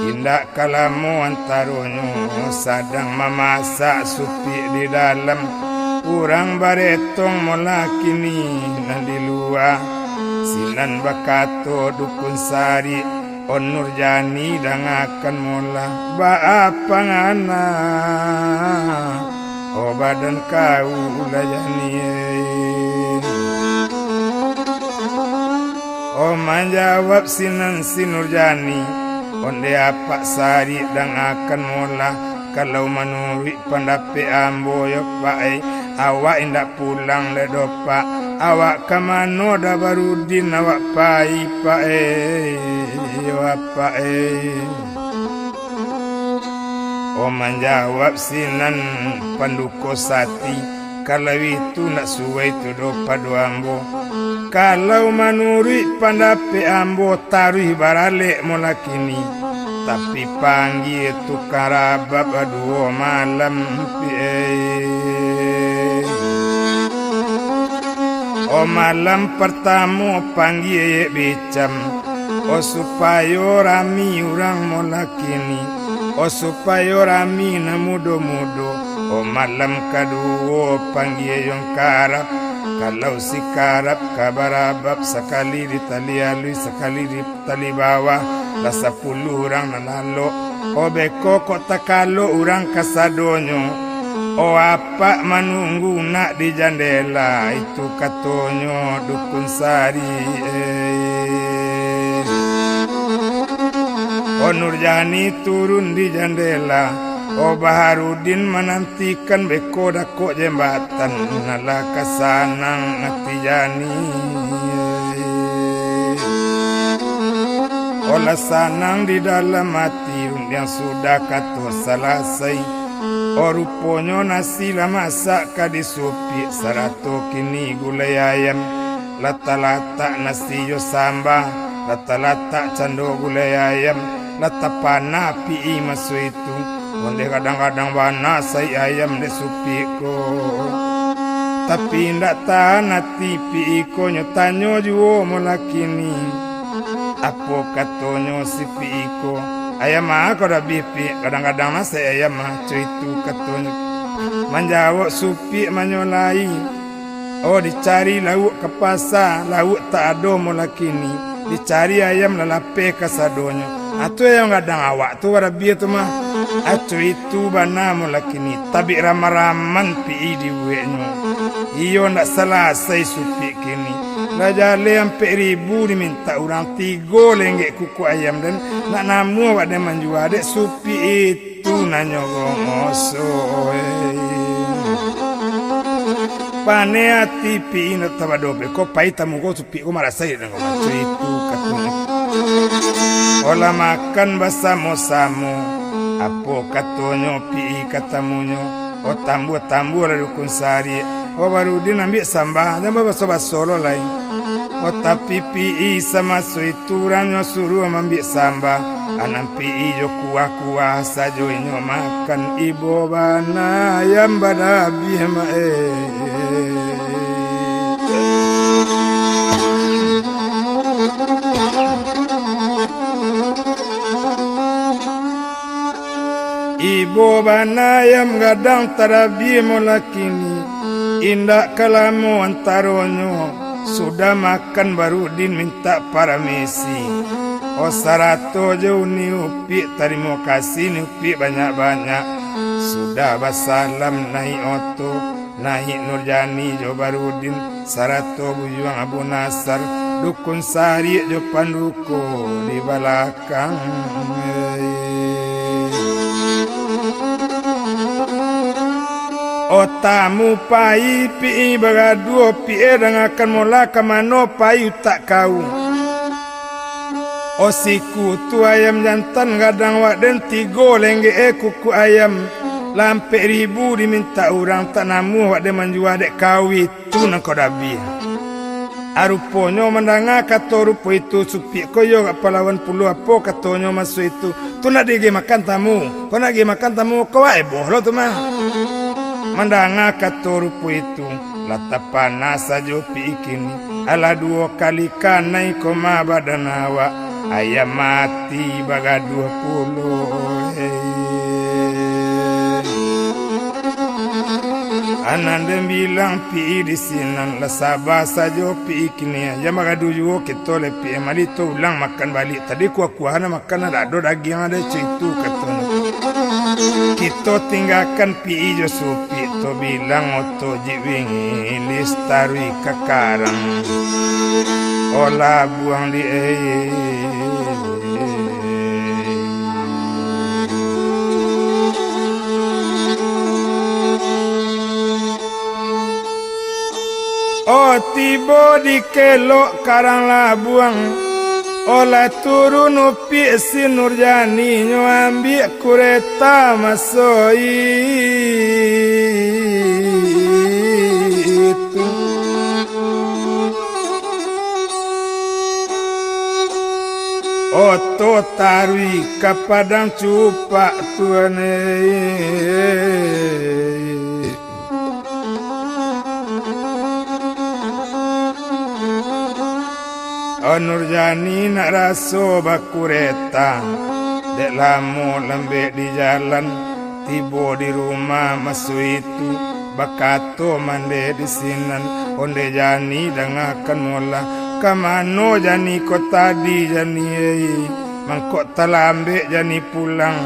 indak kalamu antaronyo sadang memasak supi di dalam. Urang baretong molakini nan di luar, sinan bakato Dukun Sari, on Nurjani dangakan mola baapangana, o badan kau layani. O menjawab sinan si Nurjani, onde apa Sari dangakan mola, kalau menurut pendapat amboyok baik. Awak indak pulang le dopa, awak kamano dah Barudin, awak pai O menjawab sinan Panduko Sati, kalau itu nak suai tu dopa do ambo, kalau menurut pendapat ambo taruh barale molakini, tapi panggil tu karabab 2 malam O malam pertama panggil bicam, o supaya rami urang molakini, o supaya rami na mudo-mudo. O malam kedua panggil yang karab, kalau si karab kabarabab sekali di tali alui sekali di tali bawah, lah 10 orang nalalo. O beko kok takalo urang kasadonyo. O apa menunggu nak di jendela, itu katonyo Dukun Sari. O Nurjani turun di jendela, o Baharudin menantikan beko dako jembatan, nalah kasanang ngati jani. Olah sanang di dalam hati yang sudah kato selesai. O ruponyo nasi lah masak ka disupi, sarato kini gulai ayam, lata-lata nasi yo sambal, lata-lata cando gulai ayam, lata panah pi masu itu, onde kadang-kadang bana sai ayam de supi ko. Tapi ndak tahan hati pi ko nyotanyo juo molakini, apo katonyo si pi ko. Ayam aku dah bipi, kadang-kadang nasi ayam itu katanya. Menjawab supi menyolai, oh dicari lauk ke pasar, lauk tak ada molakini, dicari ayam lalape kasadonyo. Atu yang kadang awak tu pada biar tu mah, atu itu bana molakini, tapi ramaraman pi di buenyo. Iyo ndak selesai supi kini. Raja lempe ribu diminta orang 3 lenggek kuku ayam dan nak namu awak dia menjual dek supi itu nanyo gomoso. Pane hati pi ina tabadobe ko pai tamu ko supi ko marasa ina gomoso itu katanya. Olah makan bersama-sama, Apo katonyo pi katamunyo o tambu dukun sari o Barudin ambil sambah dan baso-baso lain o tapi pi sama suituranyo suruh ambil sambah anam pi jo kuah sajo inyo makan ibo bana yang badabi ma Ibu bana yang gadang tarabi molakini indak kalamu antaronyo sudah makan Barudin minta paramisi o sarato jauh ni upi terima kasih ni upi banyak-banyak sudah basalam naik oto naik Nurjani jo Barudin sarato buyuang Abu Nasar dukun sari jo panduko di belakang o tamu pai pi bagaduo pi akan mola kamano pai tak kau o siku tu ayam jantan gadang wak den tigo lengge kuku ayam lampe ribu diminta orang tak namu wak den menjual dek kawi tu nang kodabi aruponyo mendanga kato rupo itu supi koyo palawan puluh apo katonyo masuk itu tu nak digi makan tamu kau nak digi makan tamu kau wae boh lo tu mah mandanga katorupu itu lata panas saja pikini ala 2 kali kanai koma badanawa ayam mati baga 20 anande bilang pi di sinan la sabah saja pikini ya baga 7 ketole pi malito ulang makan balik tadi kuah-kuahana makan ada daging ada itu katanya kita tinggalkan pi ijo supi to bilang oto jiwingi listarui kakarang olah buang di oh tiba di kelok karang lah buang olah turun upi si Nurjani nyo ambil kureta masoi itu oto tarui kapadang cupak tuane Nurjani nak raso bakureta dek lamu lembek di jalan tibo di rumah masuk itu bakato mande di sinan onde jani dengakan mola kamano jani ko tadi jani mangkok talambek jani pulang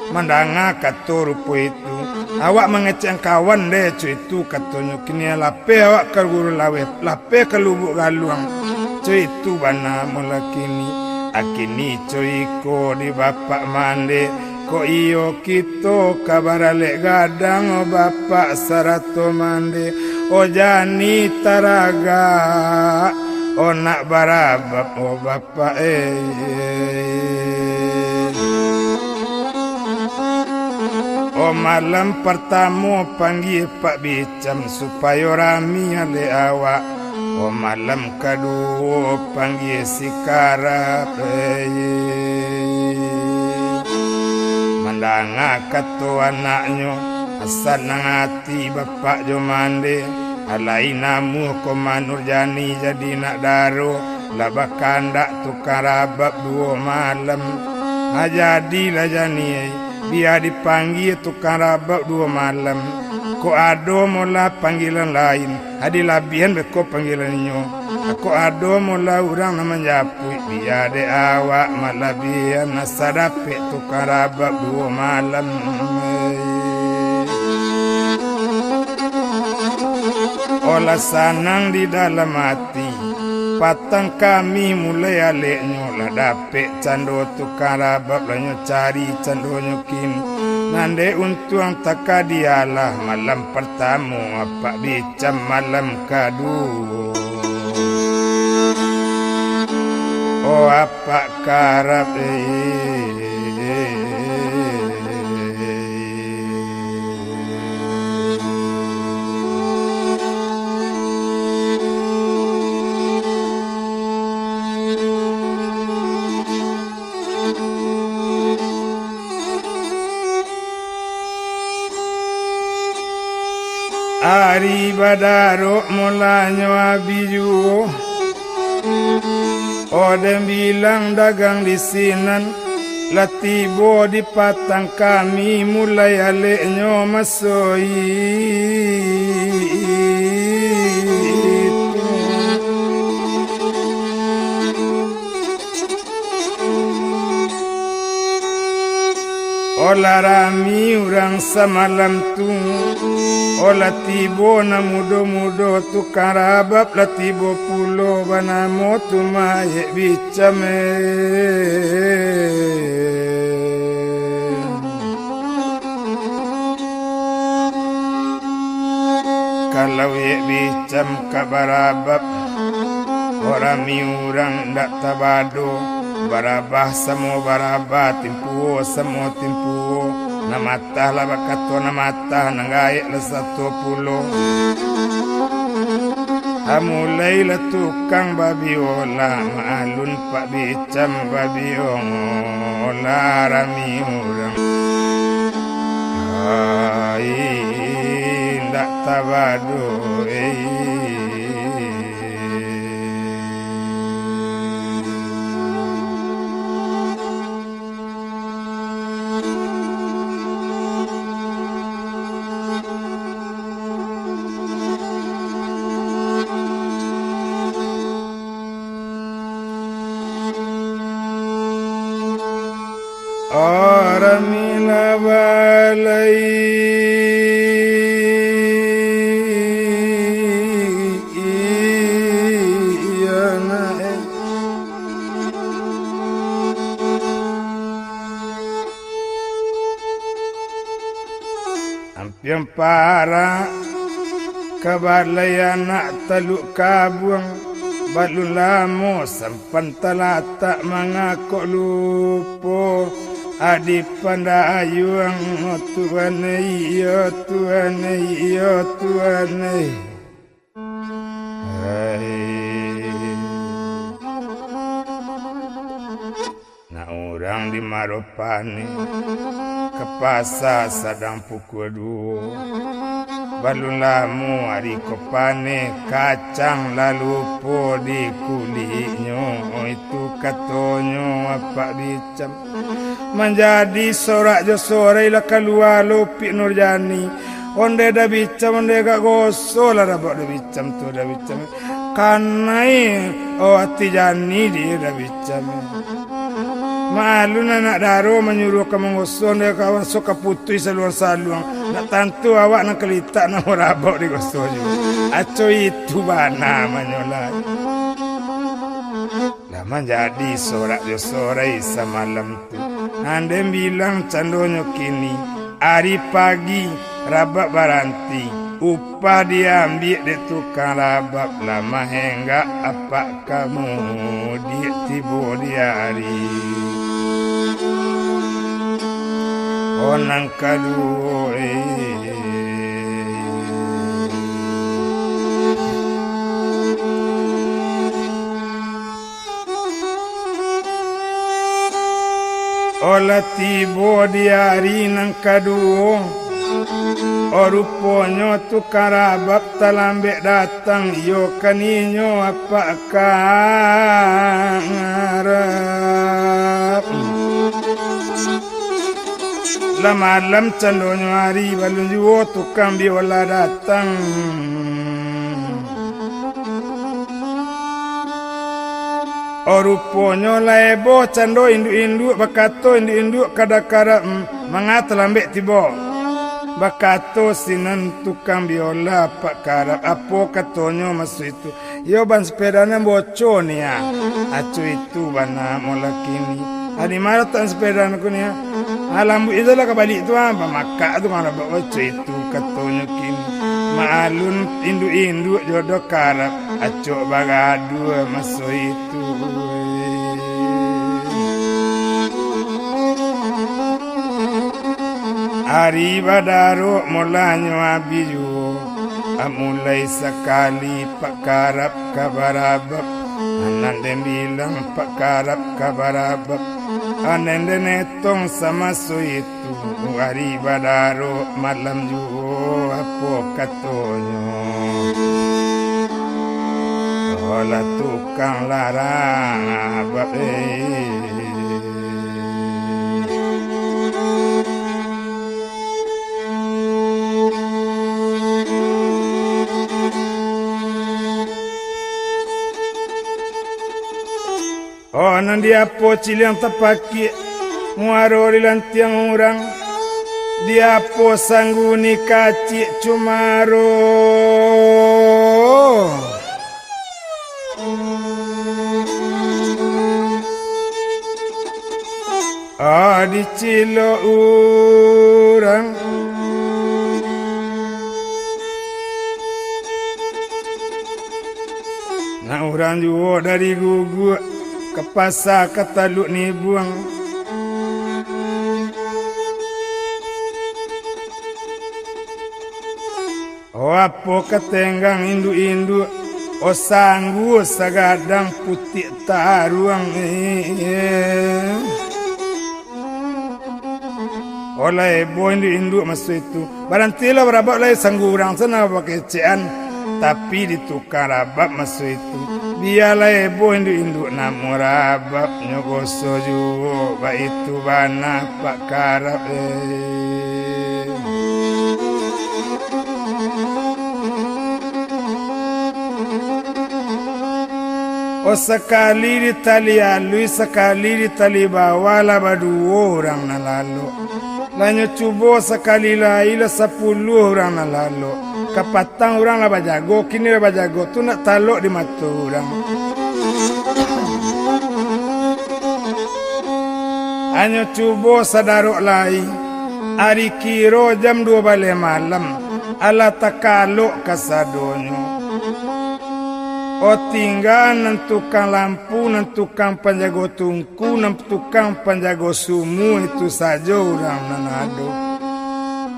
mandanga kato rupo itu awak mengeceng kawan deh cuy itu katonyo kini lape awak ke guru lawe lape ke lubuk galuang cuy itu bana molakini akini cuy ko di bapak mande ko iyo kito kabarale gadang o bapak sarato mande o jani taraga o nak barabab o bapak o malam pertama panggil Pak Bicam supaya rami ale awak o malam kedua panggil si Karap mandanga kato anaknya asal nang hati bapak jo mande alai namu ko Nurjani jadi nak daro labakan dak tukar rabab 2 malam jadilah jani dia dipanggil tukar rabab 2 malam ko ado mula panggilan lain hadi labihan beko panggilan inyo ko ado mula orang nama japui dia de awak malabihan nasadape tukar rabab 2 malam olah sanang di dalam hati patang kami mulai aleknya lah dapet cando tukar rabab lanyo cari cando nyokin nande untuang takadialah malam pertama Pak Bicam malam kedua oh apa karap Ari badaro mulanya abiju Odem bilang dagang di sinan Latibo di patang kami mulai aleknya masoi Olah rami orang semalam tu Olah tibo na mudo-mudo tu karabab la tibo pulo banamo tu maye bicame Kalau ye bicam kabarabab Orami orang ndak tabado Barabah samo barabah timpuo samo timpuo Namatah lah bakato namatah nanggayek lah 10 Amulai lah tukang babiola Maalun pak bicam babiola Rami orang Hai ndak tabado Oramila balai iyana Ampian para kabalay anak taluk kabuang Balulamo sampan talata mga kolupo Adi pandayuang tuanay tuanay Na orang di Maropane Kepasa sadang pukul 2 Balulamu ari kopane kacang lalu po di kulinyo itu katonyo apa bicam menjadi sorak jo sore ila kalua lopi Nurjani onde da bicam onde gak gosol ada bak da bicam tu da bicam kanai o ati jani di da bicam Malun anak daro menyuruh ke mengosong dia kawan suka putui saluang-saluang nak tantu awak nak kelitak nak merabak di gosong juga aco itu bana menyolai lama jadi sorak jo sore semalam tu ande bilang candonyo kini hari pagi rabak baranti upah diambil di tukang rabak lama hingga apa kamu di tibo di hari Onang kadue Olah tibo di hari nang kaduo Oruponyo tu karabab talambek datang yo kaninyo apakah ngarap La malam candonyo hari balunjuo tukang biola datang Oruponyo laebo cando induk-induk bakato induk-induk kadakara mangat lambek tibo Bakato sinan tukang biola pak karap apo katonyo masu itu yo ban sepedanya bocor ni ya acu itu bana molakini adi marah tan sepeda aku ni ya alam itu lah kebalik tu apa maka tu kan bawa itu katonyo kini maalun induk-induk jodoh karap acu bagadu masu itu Hari badaro mulanya abiju Amulai sekali pak karap kabarabab Anak dem bilang pak karap kabarabab Anendene tong sama itu hari badaro malam juo apo katonyo olah tukang larang babe. Oh nanti apa ciliang tepaki muarori lantiang orang dia apa sangguni kacik cumaro. Oh dicilo orang nah orang juga dari guguk ke pasar kata lu ni buang. Oh apa ketenggang indu-indu oh sanggu sagadang putih taruang oleh boy indu-indu masuk itu barantila berabak lai sanggu orang sana pakai cean tapi ditukar rabak masuk itu biarlah ibu induk namu rabak nyogoso juga ba itu bana pak karap oh sekali ditali alui sekali ditali bawah lah badu orang na lalu lanyo cubo sekali lah ila 10 orang na lalu kapatang orang lah bajago kini lah bajago tu nak talok di mata orang hanya cubo sadarok lai hari kiro jam 2 balik malam ala takalok kasadonyo oh tinggal nentukang lampu nentukang penjago tungku nentukang penjago sumu itu saja orang nanado.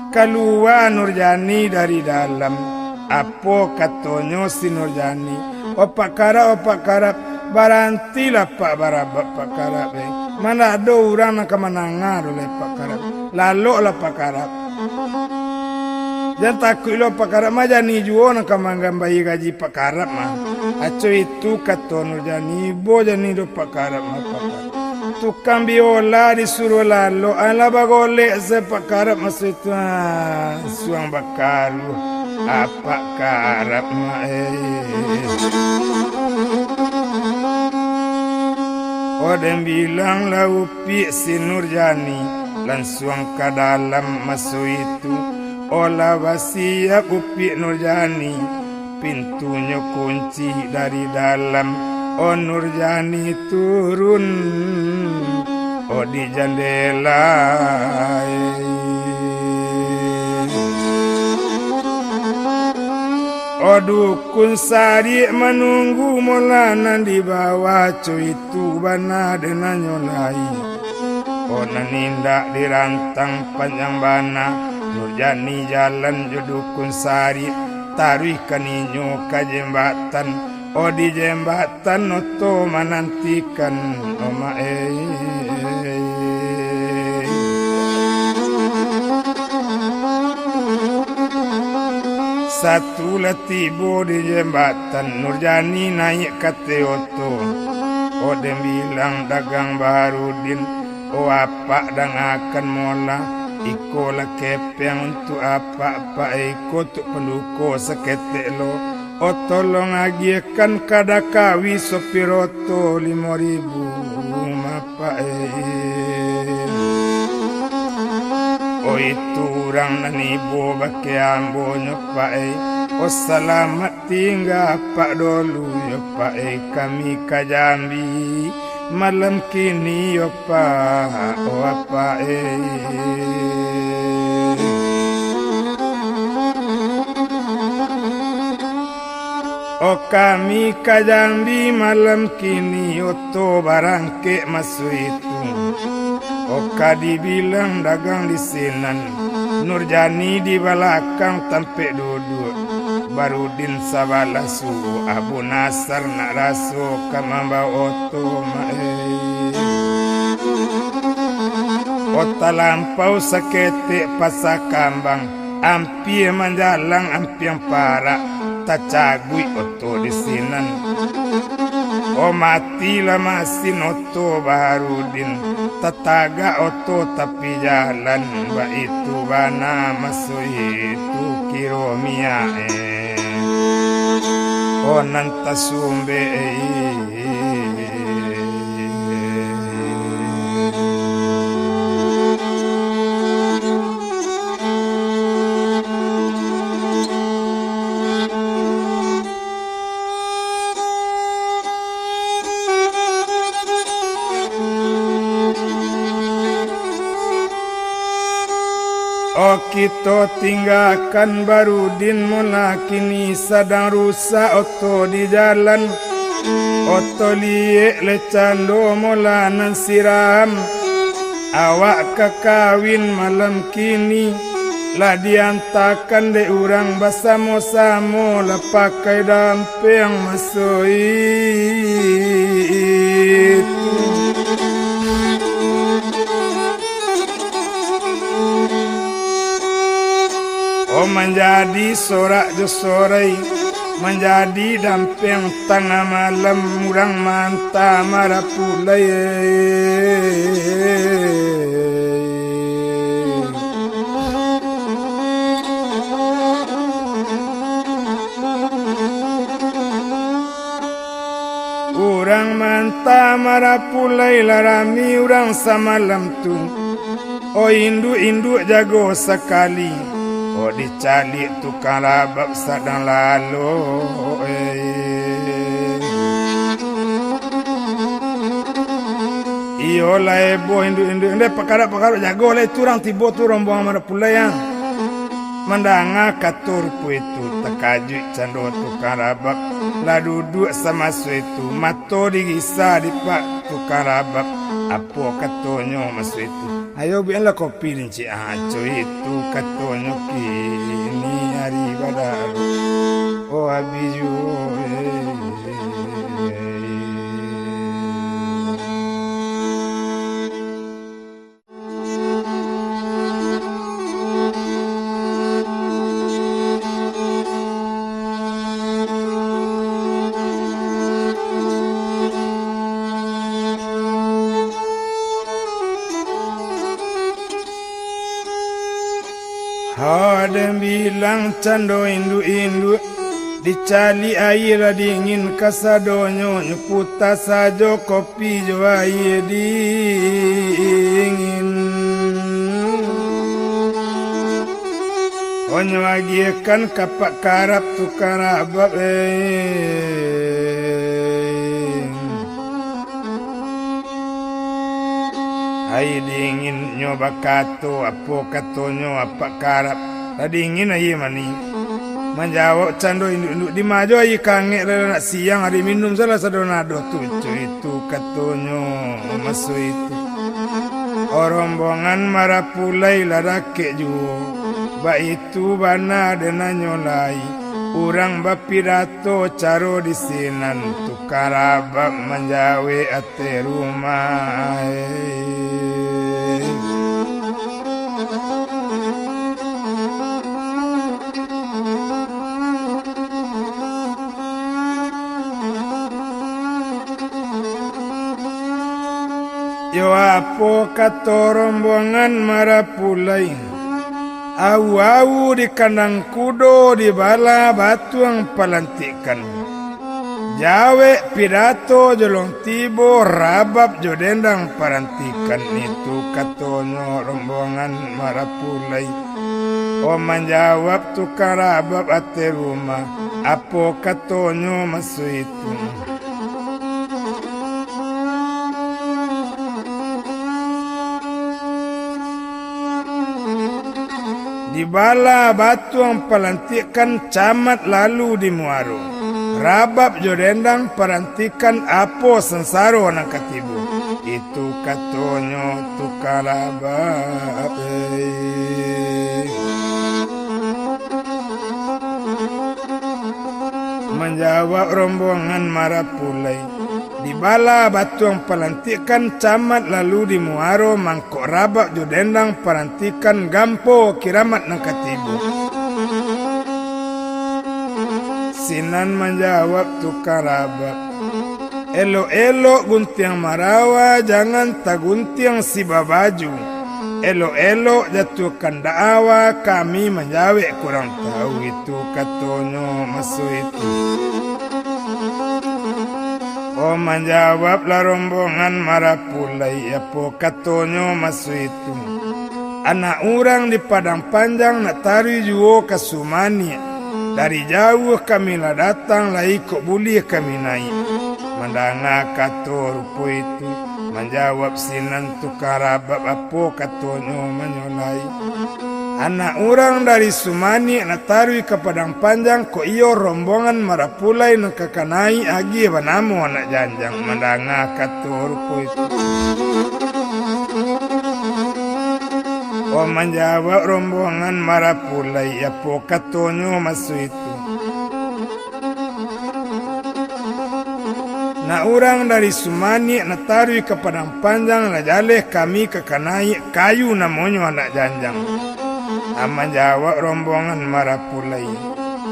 Keluar Nurjani dari dalam apa katonyo si Nurjani opak karap barantilah pak barabak pak karap mana ada orang nak kemenangan oleh pak karap lalu lah pak karap jangan takut lo pak karap mah jani juo nak kemanggam bayi gaji pak karap mah aco itu katon Nurjani bo jani do pak karap mah pak karap tukang biola disuruh lalu ala bagolek sepak karap masuk itu suang bakaru apa karap mae odem bilang lah upi si Nurjani langsung ke dalam masuk itu olah wasiat upi Nurjani pintunya kunci dari dalam. Oh Nurjani turun oh di jendela oh dukun sari menunggu molanan di bawah cuy itu bana dengan nyolai oh nanindak dirantang panjang bana Nurjani jalan judukun sari taruh kaninyo ke jembatan. Oh di jembatan oto menantikan oma satu latibo di jembatan Nurjani naik kate oto oh dem bilang dagang Baharudin oh apa dang akan mola iko la kepeng untuk apa iko untuk penduko seketek lo oh tolong agikan kada kawi sopiroto 5.000 mapa oh itu orang nanibo bakiambo nyopae oh selamat tinggal pak dolu yopae kami kajambi malam kini yopa oh apa oh kami kajambi malam kini oto barangke masuk itu oh dibilang dagang di sinan Nurjani di belakang tampe duduk Barudin sabalasu Abu Nasar nak rasu kamamba oto mae Kota lampau sakete pasakambang, ampi manjalang ampiang para, tacagui oto disinan. O matilah masin oto Baharudin, tataga oto tapi jalan, ba itu bana masuk itu kiromia o nanta sumbe Oh kita tinggalkan Barudin mula kini sedang rusak oto di jalan. Oto liek lecando mula nan siram. Awak kekawin malam kini lah diantakan de urang basamo-samo lah pakai damping masuk itu. Oh menjadi sorak jo sorai, menjadi damping tengah malam murang manta marapulai. Urang manta marapulai larami urang samalam tu. Oh induk-induk jago sekali. Oh dicali tukang rabak sedang lalu iyo lah ebo induk-induk ini perkara-perkara jago lah itu orang tiba tu rombongan mana pula yang mendanga katur pu itu terkajut cando tukang rabak lah duduk sama su itu mato digisah di pak tukang rabak apa katonyo masu itu. Ayo biarlah kopi rinci aco itu katonyo kini hari badar. Oh abiju. Ada bilang cando indu-indu dicali air dingin kasadonyo nyeputa sajo kopi jo air dingin onyo agiekan kapak karap tukang rabak air dingin nyoba kato apo katonyo apa karap dingin air mani menjawab cando induk-induk di maju air kange nak siang hari minum salah sadonado tucu itu katonyo masuk itu rombongan marapulai larake juo ba itu bana dena nyolai urang bapirato caro disinan tukang rabak menjawe ate rumah yo apo kato rombongan marapulai au-au di kandang kudo di bala batuang pelantikan jawe pidato jolong tibo rabab jodendang perantikan itu katonyo rombongan marapulai o menjawab tukang rabab ate rumah apo katonyo masuk itu di bala batuang pelantikan camat lalu di Muaro rabab jodendang perantikan apo sensaro nang katibu itu katonyo tukang rabab menjawab rombongan marapulai Di bala batuang pelantikan camat lalu di muaro mangkok rabak jodendang pelantikan gampo kiramat nang katibu. Sinan menjawab tukang rabak, elo-elo guntiang marawa jangan taguntiang si babaju. Elo-elo jatuhkan da'awa kami menjawab kurang tahu itu katonyo masu itu. Oh menjawablah rombongan marapulai apa katonyo masu itu. Anak orang di Padang Panjang nak tarik juo ke Sumani. Dari jauh kami lah datang lah ikut boleh kami naik. Mendanga kato rupo itu. Menjawab sinan tukang rabak apa katonyo menyolai. Anak orang dari Sumani nak tarik ke Padang Panjang ko iyo rombongan marapulai nak kakanai agi banamu anak janjang. Mendanga kato rupo itu. Oh menjawab rombongan marapulai apa katonyo masu itu. Na orang dari Sumani nak tarik ke Padang Panjang lah jaleh kami ke kanai kayu namanya anak janjang. Aman jawab rombongan marapulai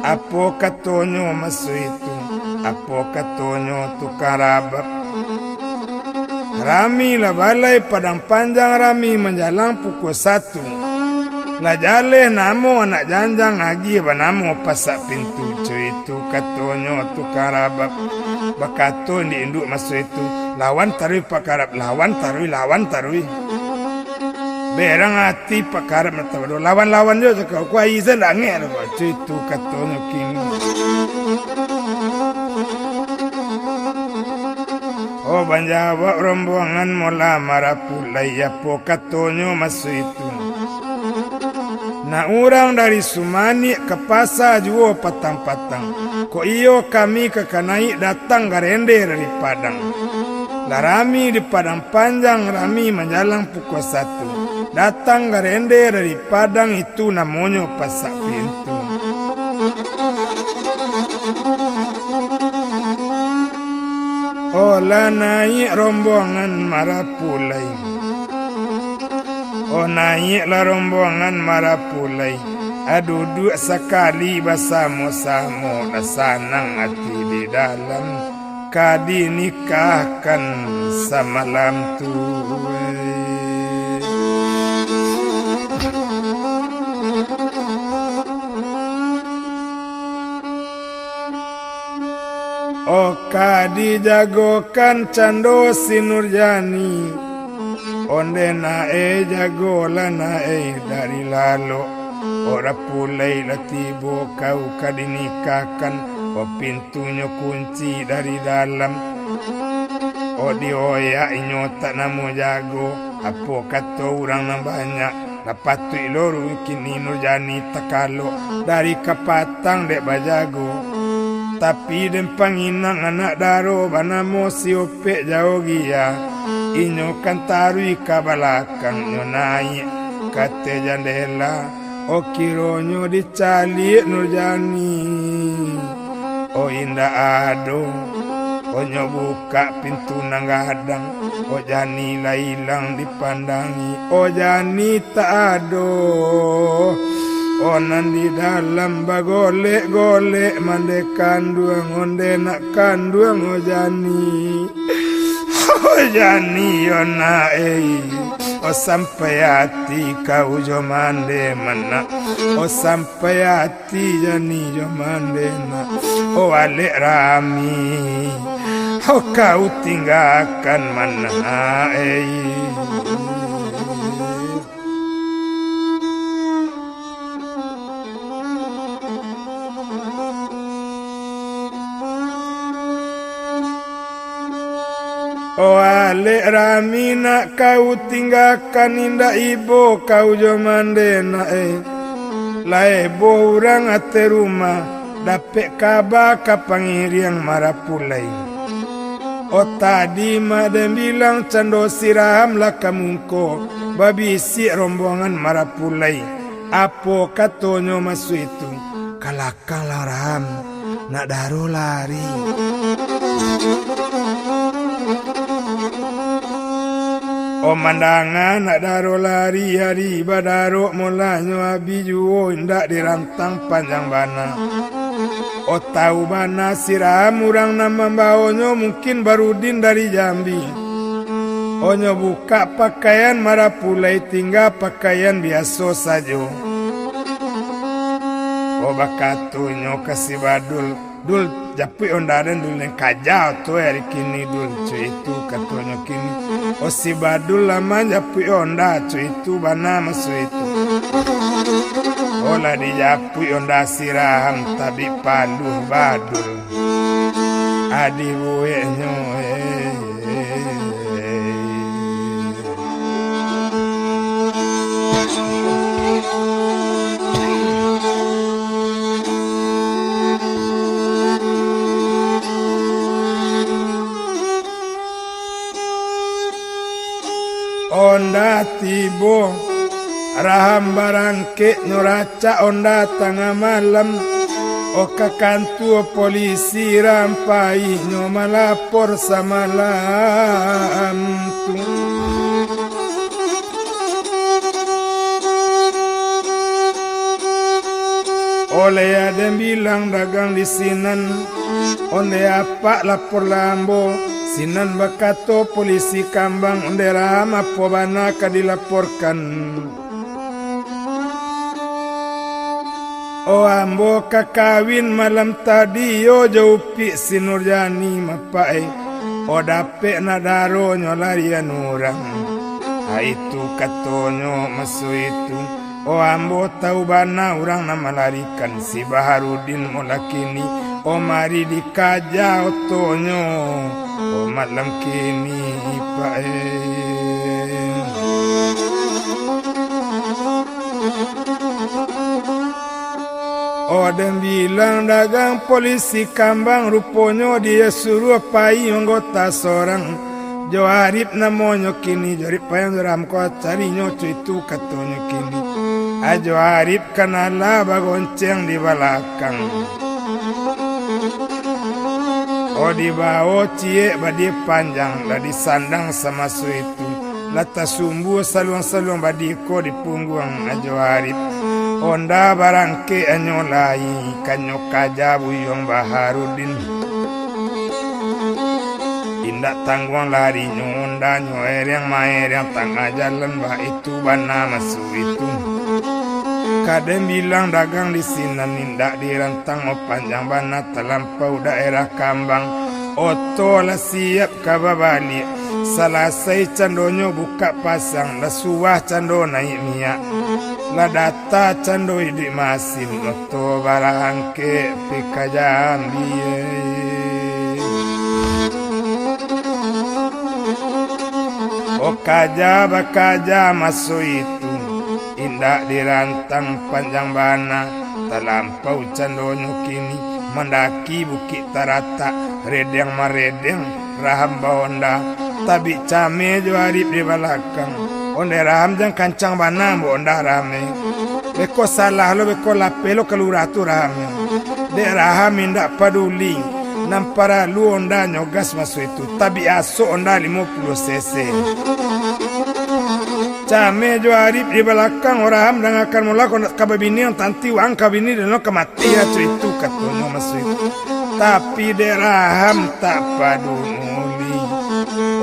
apa katonyo masu itu. Apa katonyo tukang rabak. Rami lah balai Padang Panjang rami menjalang pukul 1. Lah jaleh namo anak janjang agi banamo pasak pintu cuy itu katonyo tukang rabak. Bakato di induk masu itu lawan tarui pakarap lawan tarui berang hati pakarap matawado lawan jo kau kuai zelange lo cuy itu katonyo king. Oh banjawab rombongan mola marapulai apa katonyo masu itu. Na orang dari Sumani ke pasar juo patang-patang. Ko iyo kami ke kanai datang garende dari Padang. Lah rami di Padang Panjang rami menjalang pukul 1. Datang garende dari Padang itu namanya pasak pintu. Oh lah naik rombongan marapulai. Oh naiklah rombongan marapulai. Duduk sekali bersama-sama dah sanang hati di dalam. Kadi nikahkan semalam tu. Oh kadi jagokan cando si Nurjani. Onde nae jagolah nae dari lalu. Ora pulai latibo kau kadinikahkan. Oh pintunya kunci dari dalam. Oh dioyak inyota namu jago. Apa kata orang yang banyak. Lapatu iloru kini Nurjani takalo. Dari kapatang dek bajago. Tapi den panginang anak daro banamo siopek jauh gia. Inyo kan tarui kabalakang nyo naik kate jandela. O kironyo dicalik Nurjani. O indah ado. O nyo buka pintu nang gadang. O jani lah hilang dipandangi. O jani tak ado. O nan di dalam bagolek-golek mande kanduang. Onde nak kanduang o jani. O jani yo nae. O sampai hati kau jo mande mana. O sampai hati jani jo mande na. O alek rami. O kau tinggalkan mana Oh alek rami nak kau tinggalkan indah ibu kau jo mandena Lai bo orang ate rumah dapet kabar kapangiriang marapulai Oh tadi maden bilang cando siram lah kamungko babi si rombongan marapulai Apo katonyo masu itu kalakang laram nak daru lari Mandangan nak daro lari hari badaro mulanyo abi juo indak dirantang panjang bana. Tahu bana siram urang nama baonyo mungkin Barudin dari Jambi. Onyo buka pakaian marapulai tinggal pakaian biasa saja. Bakatunyo kasih badul dul japi ondaden dul yang kajau tu hari kini dul cuy itu katunyo kini. Si badul lama japi onda cuy itu bana masu itu. Olah di japi onda siraham tapi paluh badul. Adi buwe nyo onda tibo raham barangke nuraca onda tengah malam kakantu polisi rampai nyo malapor samalam tu oleh ada bilang dagang di sinan onde apa lapor lambo sinan bakato polisi kambang ondera apa bana dilaporkan. Ambo kakawin malam tadi yo jauh pi sinurjani mapai. Dape nadaro nyolarian orang. Itu katonyo masu itu. Ambo tahu bana orang nama larikan si Baharudin mulakini. Mari dikaja otonyo. Malam kini pae. Dan bilang dagang polisi kambang ruponyo dia suruh pai anggota seorang Joharip namonyo kini Joharip payang ram ko cari nyoco itu katonyo kini Joharip kanala bagonceng di belakang di bawah cie badi panjang lah disandang sama su itu lata sumbu saluang-saluang badiko di punggung Joharip onda barangke anyolai kanyo kaja buyong Baharudin indak tangguang lari nyonda nyoer yang maer yang tangga jalan bah itu bana masu itu kadang bilang dagang di sini nindak dirantang panjang bana terlampau daerah kambang oto lah siap kababali selesai candonyo buka pasang lah suah cando naik minyak la data cando di masin oto barangke pika Jambi kaja bakaja masu itu indak dirantang panjang bana terlampau candonyo kini mendaki bukit tarata redeng maredeng raham baonda tabi came Joharip di belakang onde raham jang kancang bana bonda rame beko salah lo beko lapelo keluratu raham de raham indak paduli nampara lu onda nyogas masu itu tabi aso onda 50 cc came Joharip di belakang raham dan akan melakukan kababini yang tanti wang kabini dan lo kematian itu katonyo masu itu tapi de raham tak paduli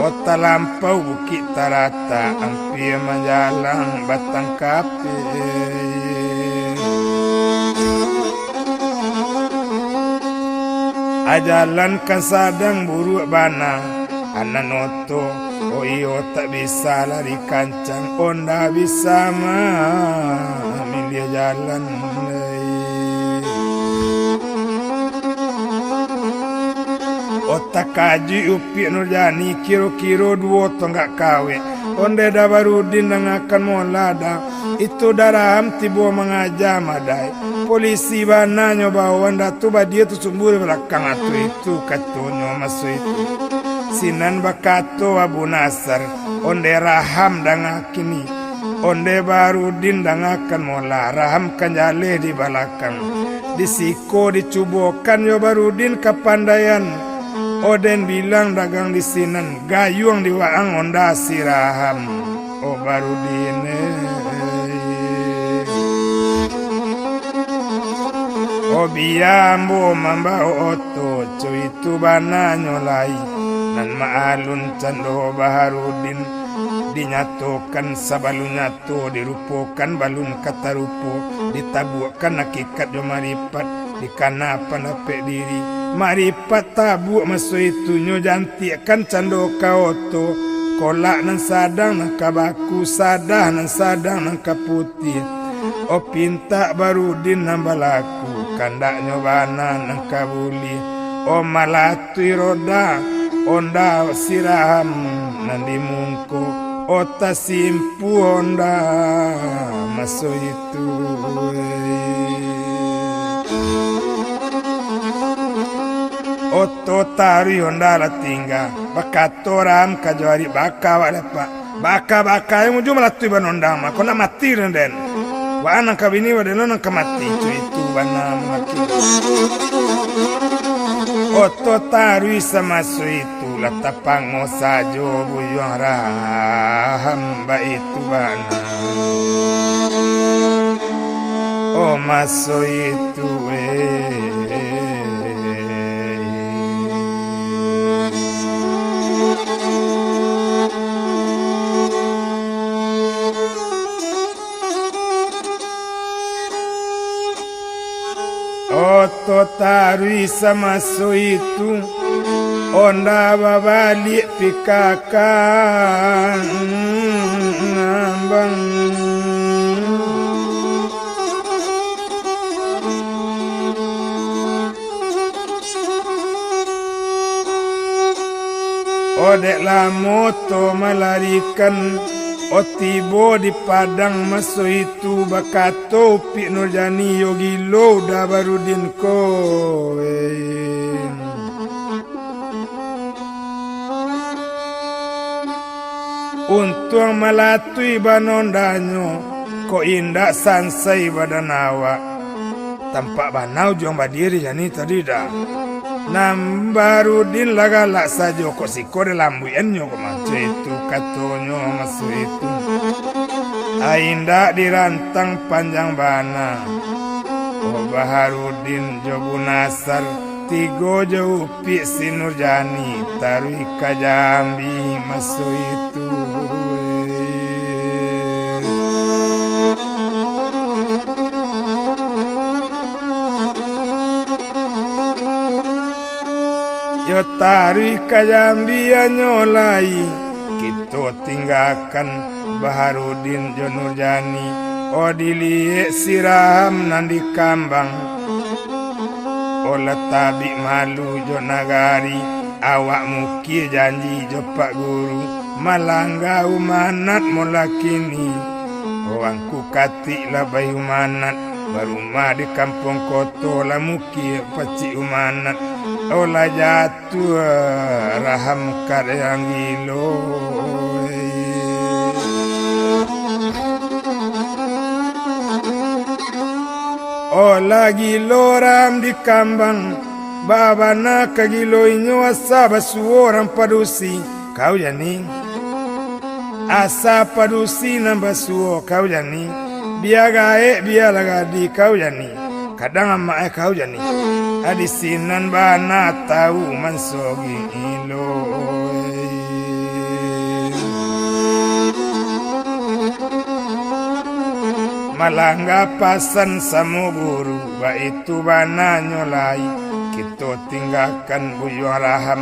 kota lampau bukit tarata hampir menjalang batang kape ajalan kan sadang buruk bana ananoto iyo tak bisa lari kancang onda bisa milih jalan otak kaji upi nurjani kiro-kiro dua tonggak kawe onde da Barudin akan molada itu daraham tibo mengaja madai polisi bana nyoba wanda tu badia tu sumbur belakang atu itu katonyo masu itu sinan bakato Abu Nasar onde raham danga kini onde Barudin akan mola raham kanjale di belakang disiko dicubokan yo Barudin kepandaian Oden bilang dagang di sinan, gayung di waang onda siraham. Oh Barudin oh biambo mambao oto cuy tu bana nyolai nan maalun cando Baharudin dinyatukan sabalu nyatu dirupukan balun kata rupo ditabukan hakikat jo maripat dikanapan ape diri maripat tabu maso itu nyo jantikan cando kaoto kolak nan sadang nan kabaku sadah nan sadang nan kaputih o pinta Barudin nambalaku kandak nyobana nan kabuli o malatui roda onda siraham nan dimungko o tasimpu onda maso itu Oto tari onda la tingga bakatoram kajari baka wala pa baka yang ujung melatui banonda ma kona mati renden wa anak kabini wa denon kamati itu bana mati Oto tari sama itu la tapang mo sajo buyong raham ba itu bana oh maso itu Oto tarui sama so itu onda babalik pikakan ngambang odeklah moto melarikan Otibo di padang maso itu bakato pi Nurjani yogi lo da Barudin ko untung malatui banondanyo ko indah sansai badanawa tampak banau jong badiri jani tadi dah nam Barudin lagala sajo ko sikore lambuyanyo ko maco itu katonyo maso itu ainda dirantang panjang bana oh Baharudin jobu nasar tigo jauh pi si Nurjani tarui kajambi maso itu yo tari kajambi nyolai kita tinggalkan Baharudin jo Nurjani odilie siraham nandi kambang ola tabi malu jo nagari awak muki janji jo Pak Guru malangga umanat molakini wangku kati labai umanat barumah di kampung koto la muki paci umanat ola jatuh raham karyang gilo ola gilo ram di kambang babana kagilo inyo asa basuo ram padusi kau jani asa padusi nam basuo kau jani biagae bialagadi kau jani kadang ama kau jani adisinan bana tahu mansogi ilo malangga pasan samu guru ba itu bana nyolai kita tinggalkan buyuang raham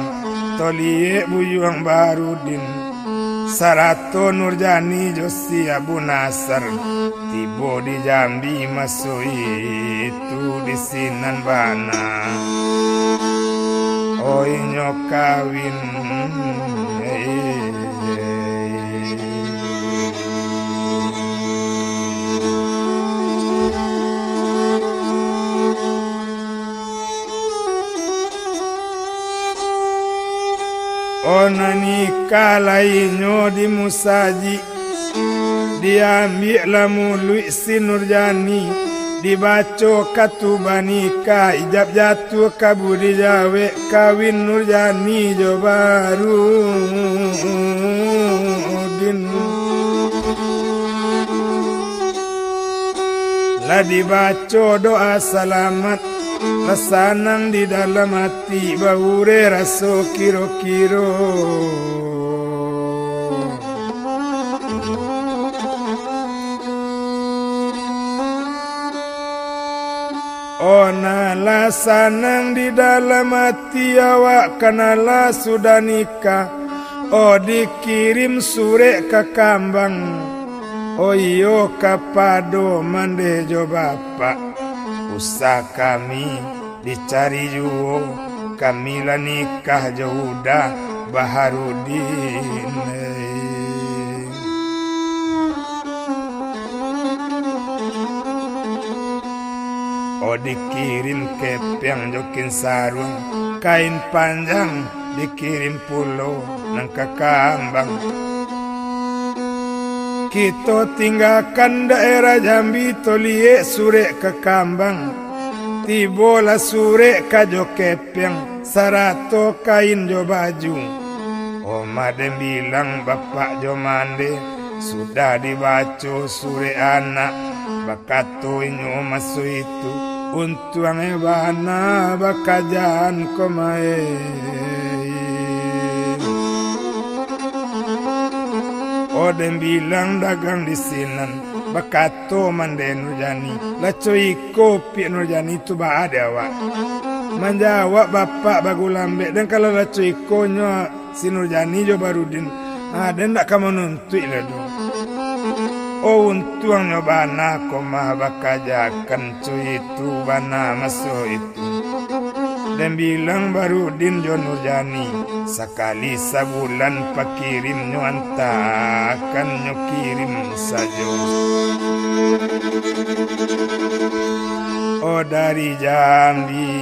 tolie buyuang Barudin Sarato Nurjani Josi Abu Nasar tibo di Jambi maso itu di sinan bana oi nyokawin onani kalainyo di musaji diambil lamu lui si Nurjani dibaco katubanika ijab jatuh kabudi jawe kawin Nurjani Jobarudin lah dibaco doa selamat lesanang di dalam hati baure raso kiro-kiro Onalah sanang di dalam hati awak kanalah sudah nikah. Oh dikirim sure ke kambang. Oh iyo kapado mandejo bapak. Usah kami dicari juo. Kamilah nikah jaudah Baharudin. Oh dikirim kepeng jokin sarung, kain panjang dikirim pulau nang kakambang. Kita tinggalkan daerah Jambi tolie sure kakambang. Tibola sure kajo kepeng, sarato kain jo baju. Oh madem bilang bapak jo mande, sudah dibaca sure anak, bakato inyo masu itu. Untuang ebana bakajan komae. Odem bilang dagang di sinan bakato mande Nurjani laco iko pi Nurjani tu ba ada wa menjawab bapak bagulambe dan kalau laco iko nyo si Nurjani Jobarudin ada ndak kamu nuntui lado. Oh untuang nyobana komah bakajakan cuy itu bana masuk itu. Dan bilang Barudin jo Nurjani sekali sebulan pakirim nyo antakan nyo kirim saja. Oh dari Jambi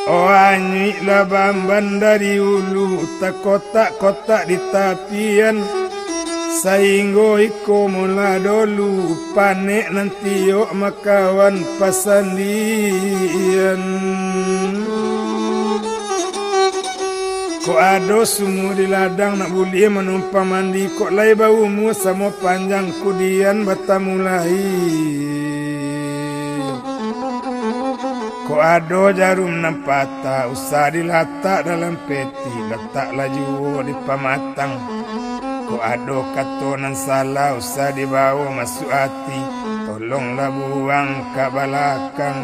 Oh anyi labamban dari ulu tak kotak-kotak di tapian sainggo iko mula dulu panek nanti yok makawan pasandian. Kok ado sumu di ladang nak buli menumpang mandi kok lai baumu sama panjang kudian batamulai. Kok ado jarum nampata usah diletak dalam peti letak laju di pamatang. Kok ado katonan salah usah dibawa masuk hati tolonglah buang ke belakang.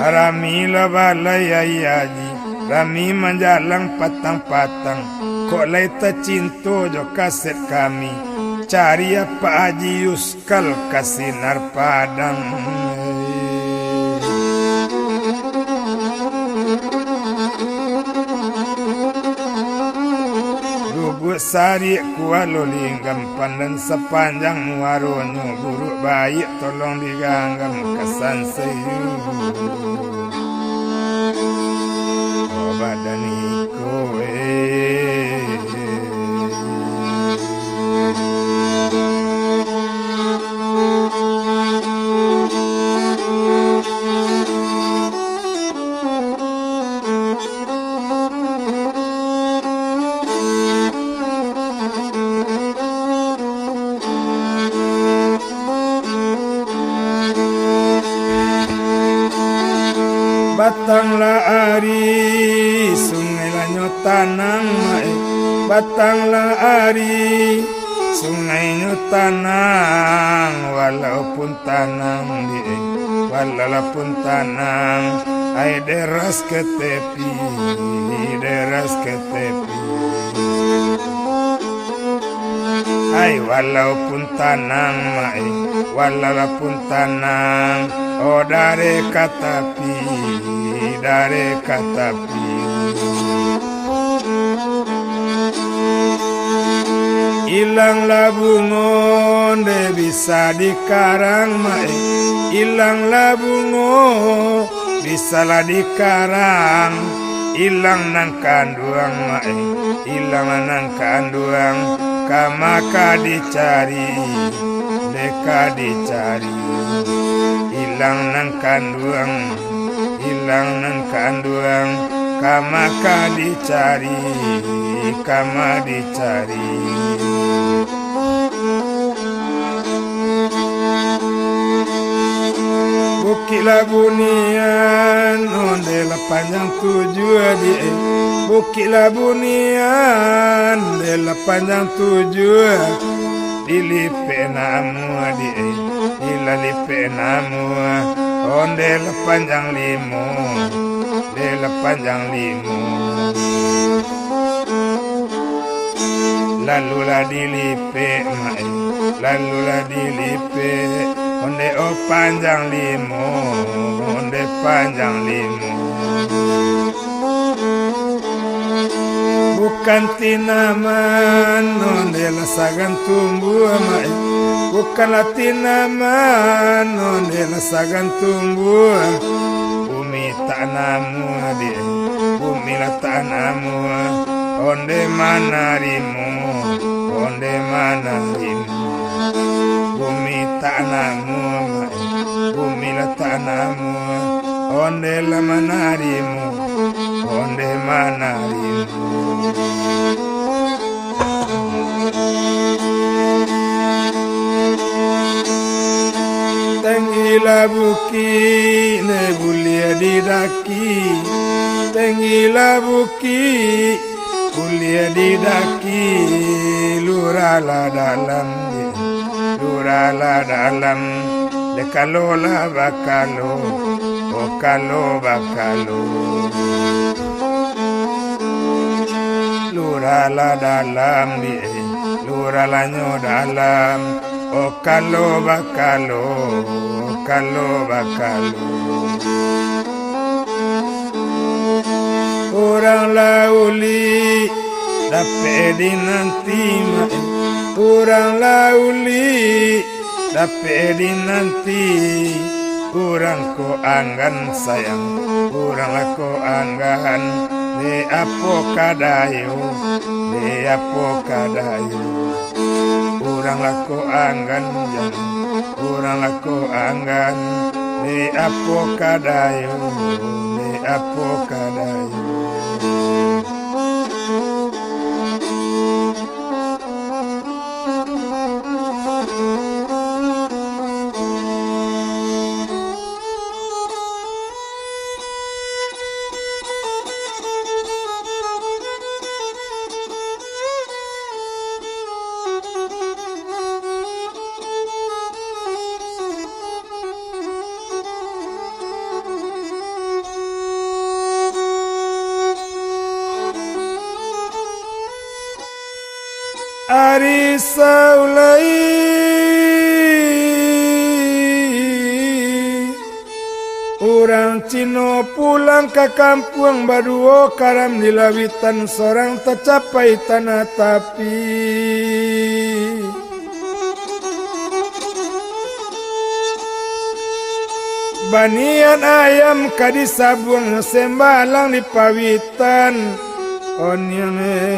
Ramilah balai ayaji Rami menjalang patang-patang kok lai tercinta jo kaset kami. Cari apa Haji Yuskal kasinar padang. Lubuk sari kualo linggam pandan sepanjang waronyo buruk baik tolong diganggam kesan sayu. Oh badaniko batanglah ari sungai lanyo tanang mae batanglah ari sungai nyo tanang walaupun tanang walaupun tanang ai deras ke tepi ai walaupun tanang mae walaupun tanang oh dari katapi Ilang labungon de bisa dikarang mae, ilang labungo bisa lah dikarang, ilang nang kanduang mae, ilang nang kanduang kamaka dicari, deka dicari, ilang nang kanduang, ilang nang kanduang kamaka dicari, kama dicari. Bukit Labunian onde la panjang tujuh di Bukit Labunian de la panjang tujuh dilipe namu di dilalipe namu onde la panjang limo de la panjang limo lalu la dilipe mae lalu la dilipe onde o panjang limo, onde panjang limo. Bukan tinaman, onde la sagan tumbuh mae. Bukanlah tinaman, onde la sagan tumbuh. Bumi tanamu di, bumi la tanamu. Onde mana rimu, onde mana rimu. Bumi tanamu, bumi la tanamu, onde la manarimu, onde manarimu. Tenggila buki ne bulia didaki, tenggila buki bulia didaki, lurala dalam Lurala dalam dekalola bakalo, okalo bakalo. Lurala dalam di, luralanyo dalam, okalo bakalo, okalo bakalo. Orang lauli dapat dinanti mae. Kurang lauli dapat dinanti, kurang ko anggan sayang, kurang ko anggan, de apo kadayo, de apo kadayo, kurang ko anggan jang, kurang ko anggan, de apo kadayo, de apo kadayo. Ari saulai orang Cino pulang ke kampung Baduo karam di lawitan sorang tercapai tanah tapi banian ayam kadisabung sembalang di pawitan onyane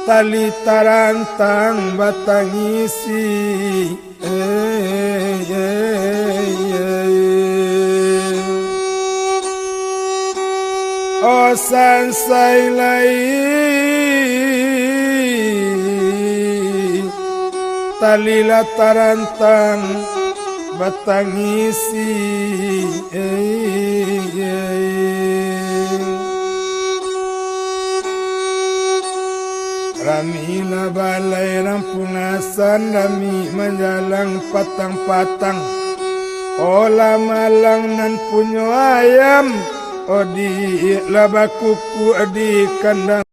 tali tarantang batang isi osan sailai tali tarantang batang isi Rami la balai rampungasan Rami menjalang patang-patang Ola malang nan punyo ayam Odi labakuku di kandang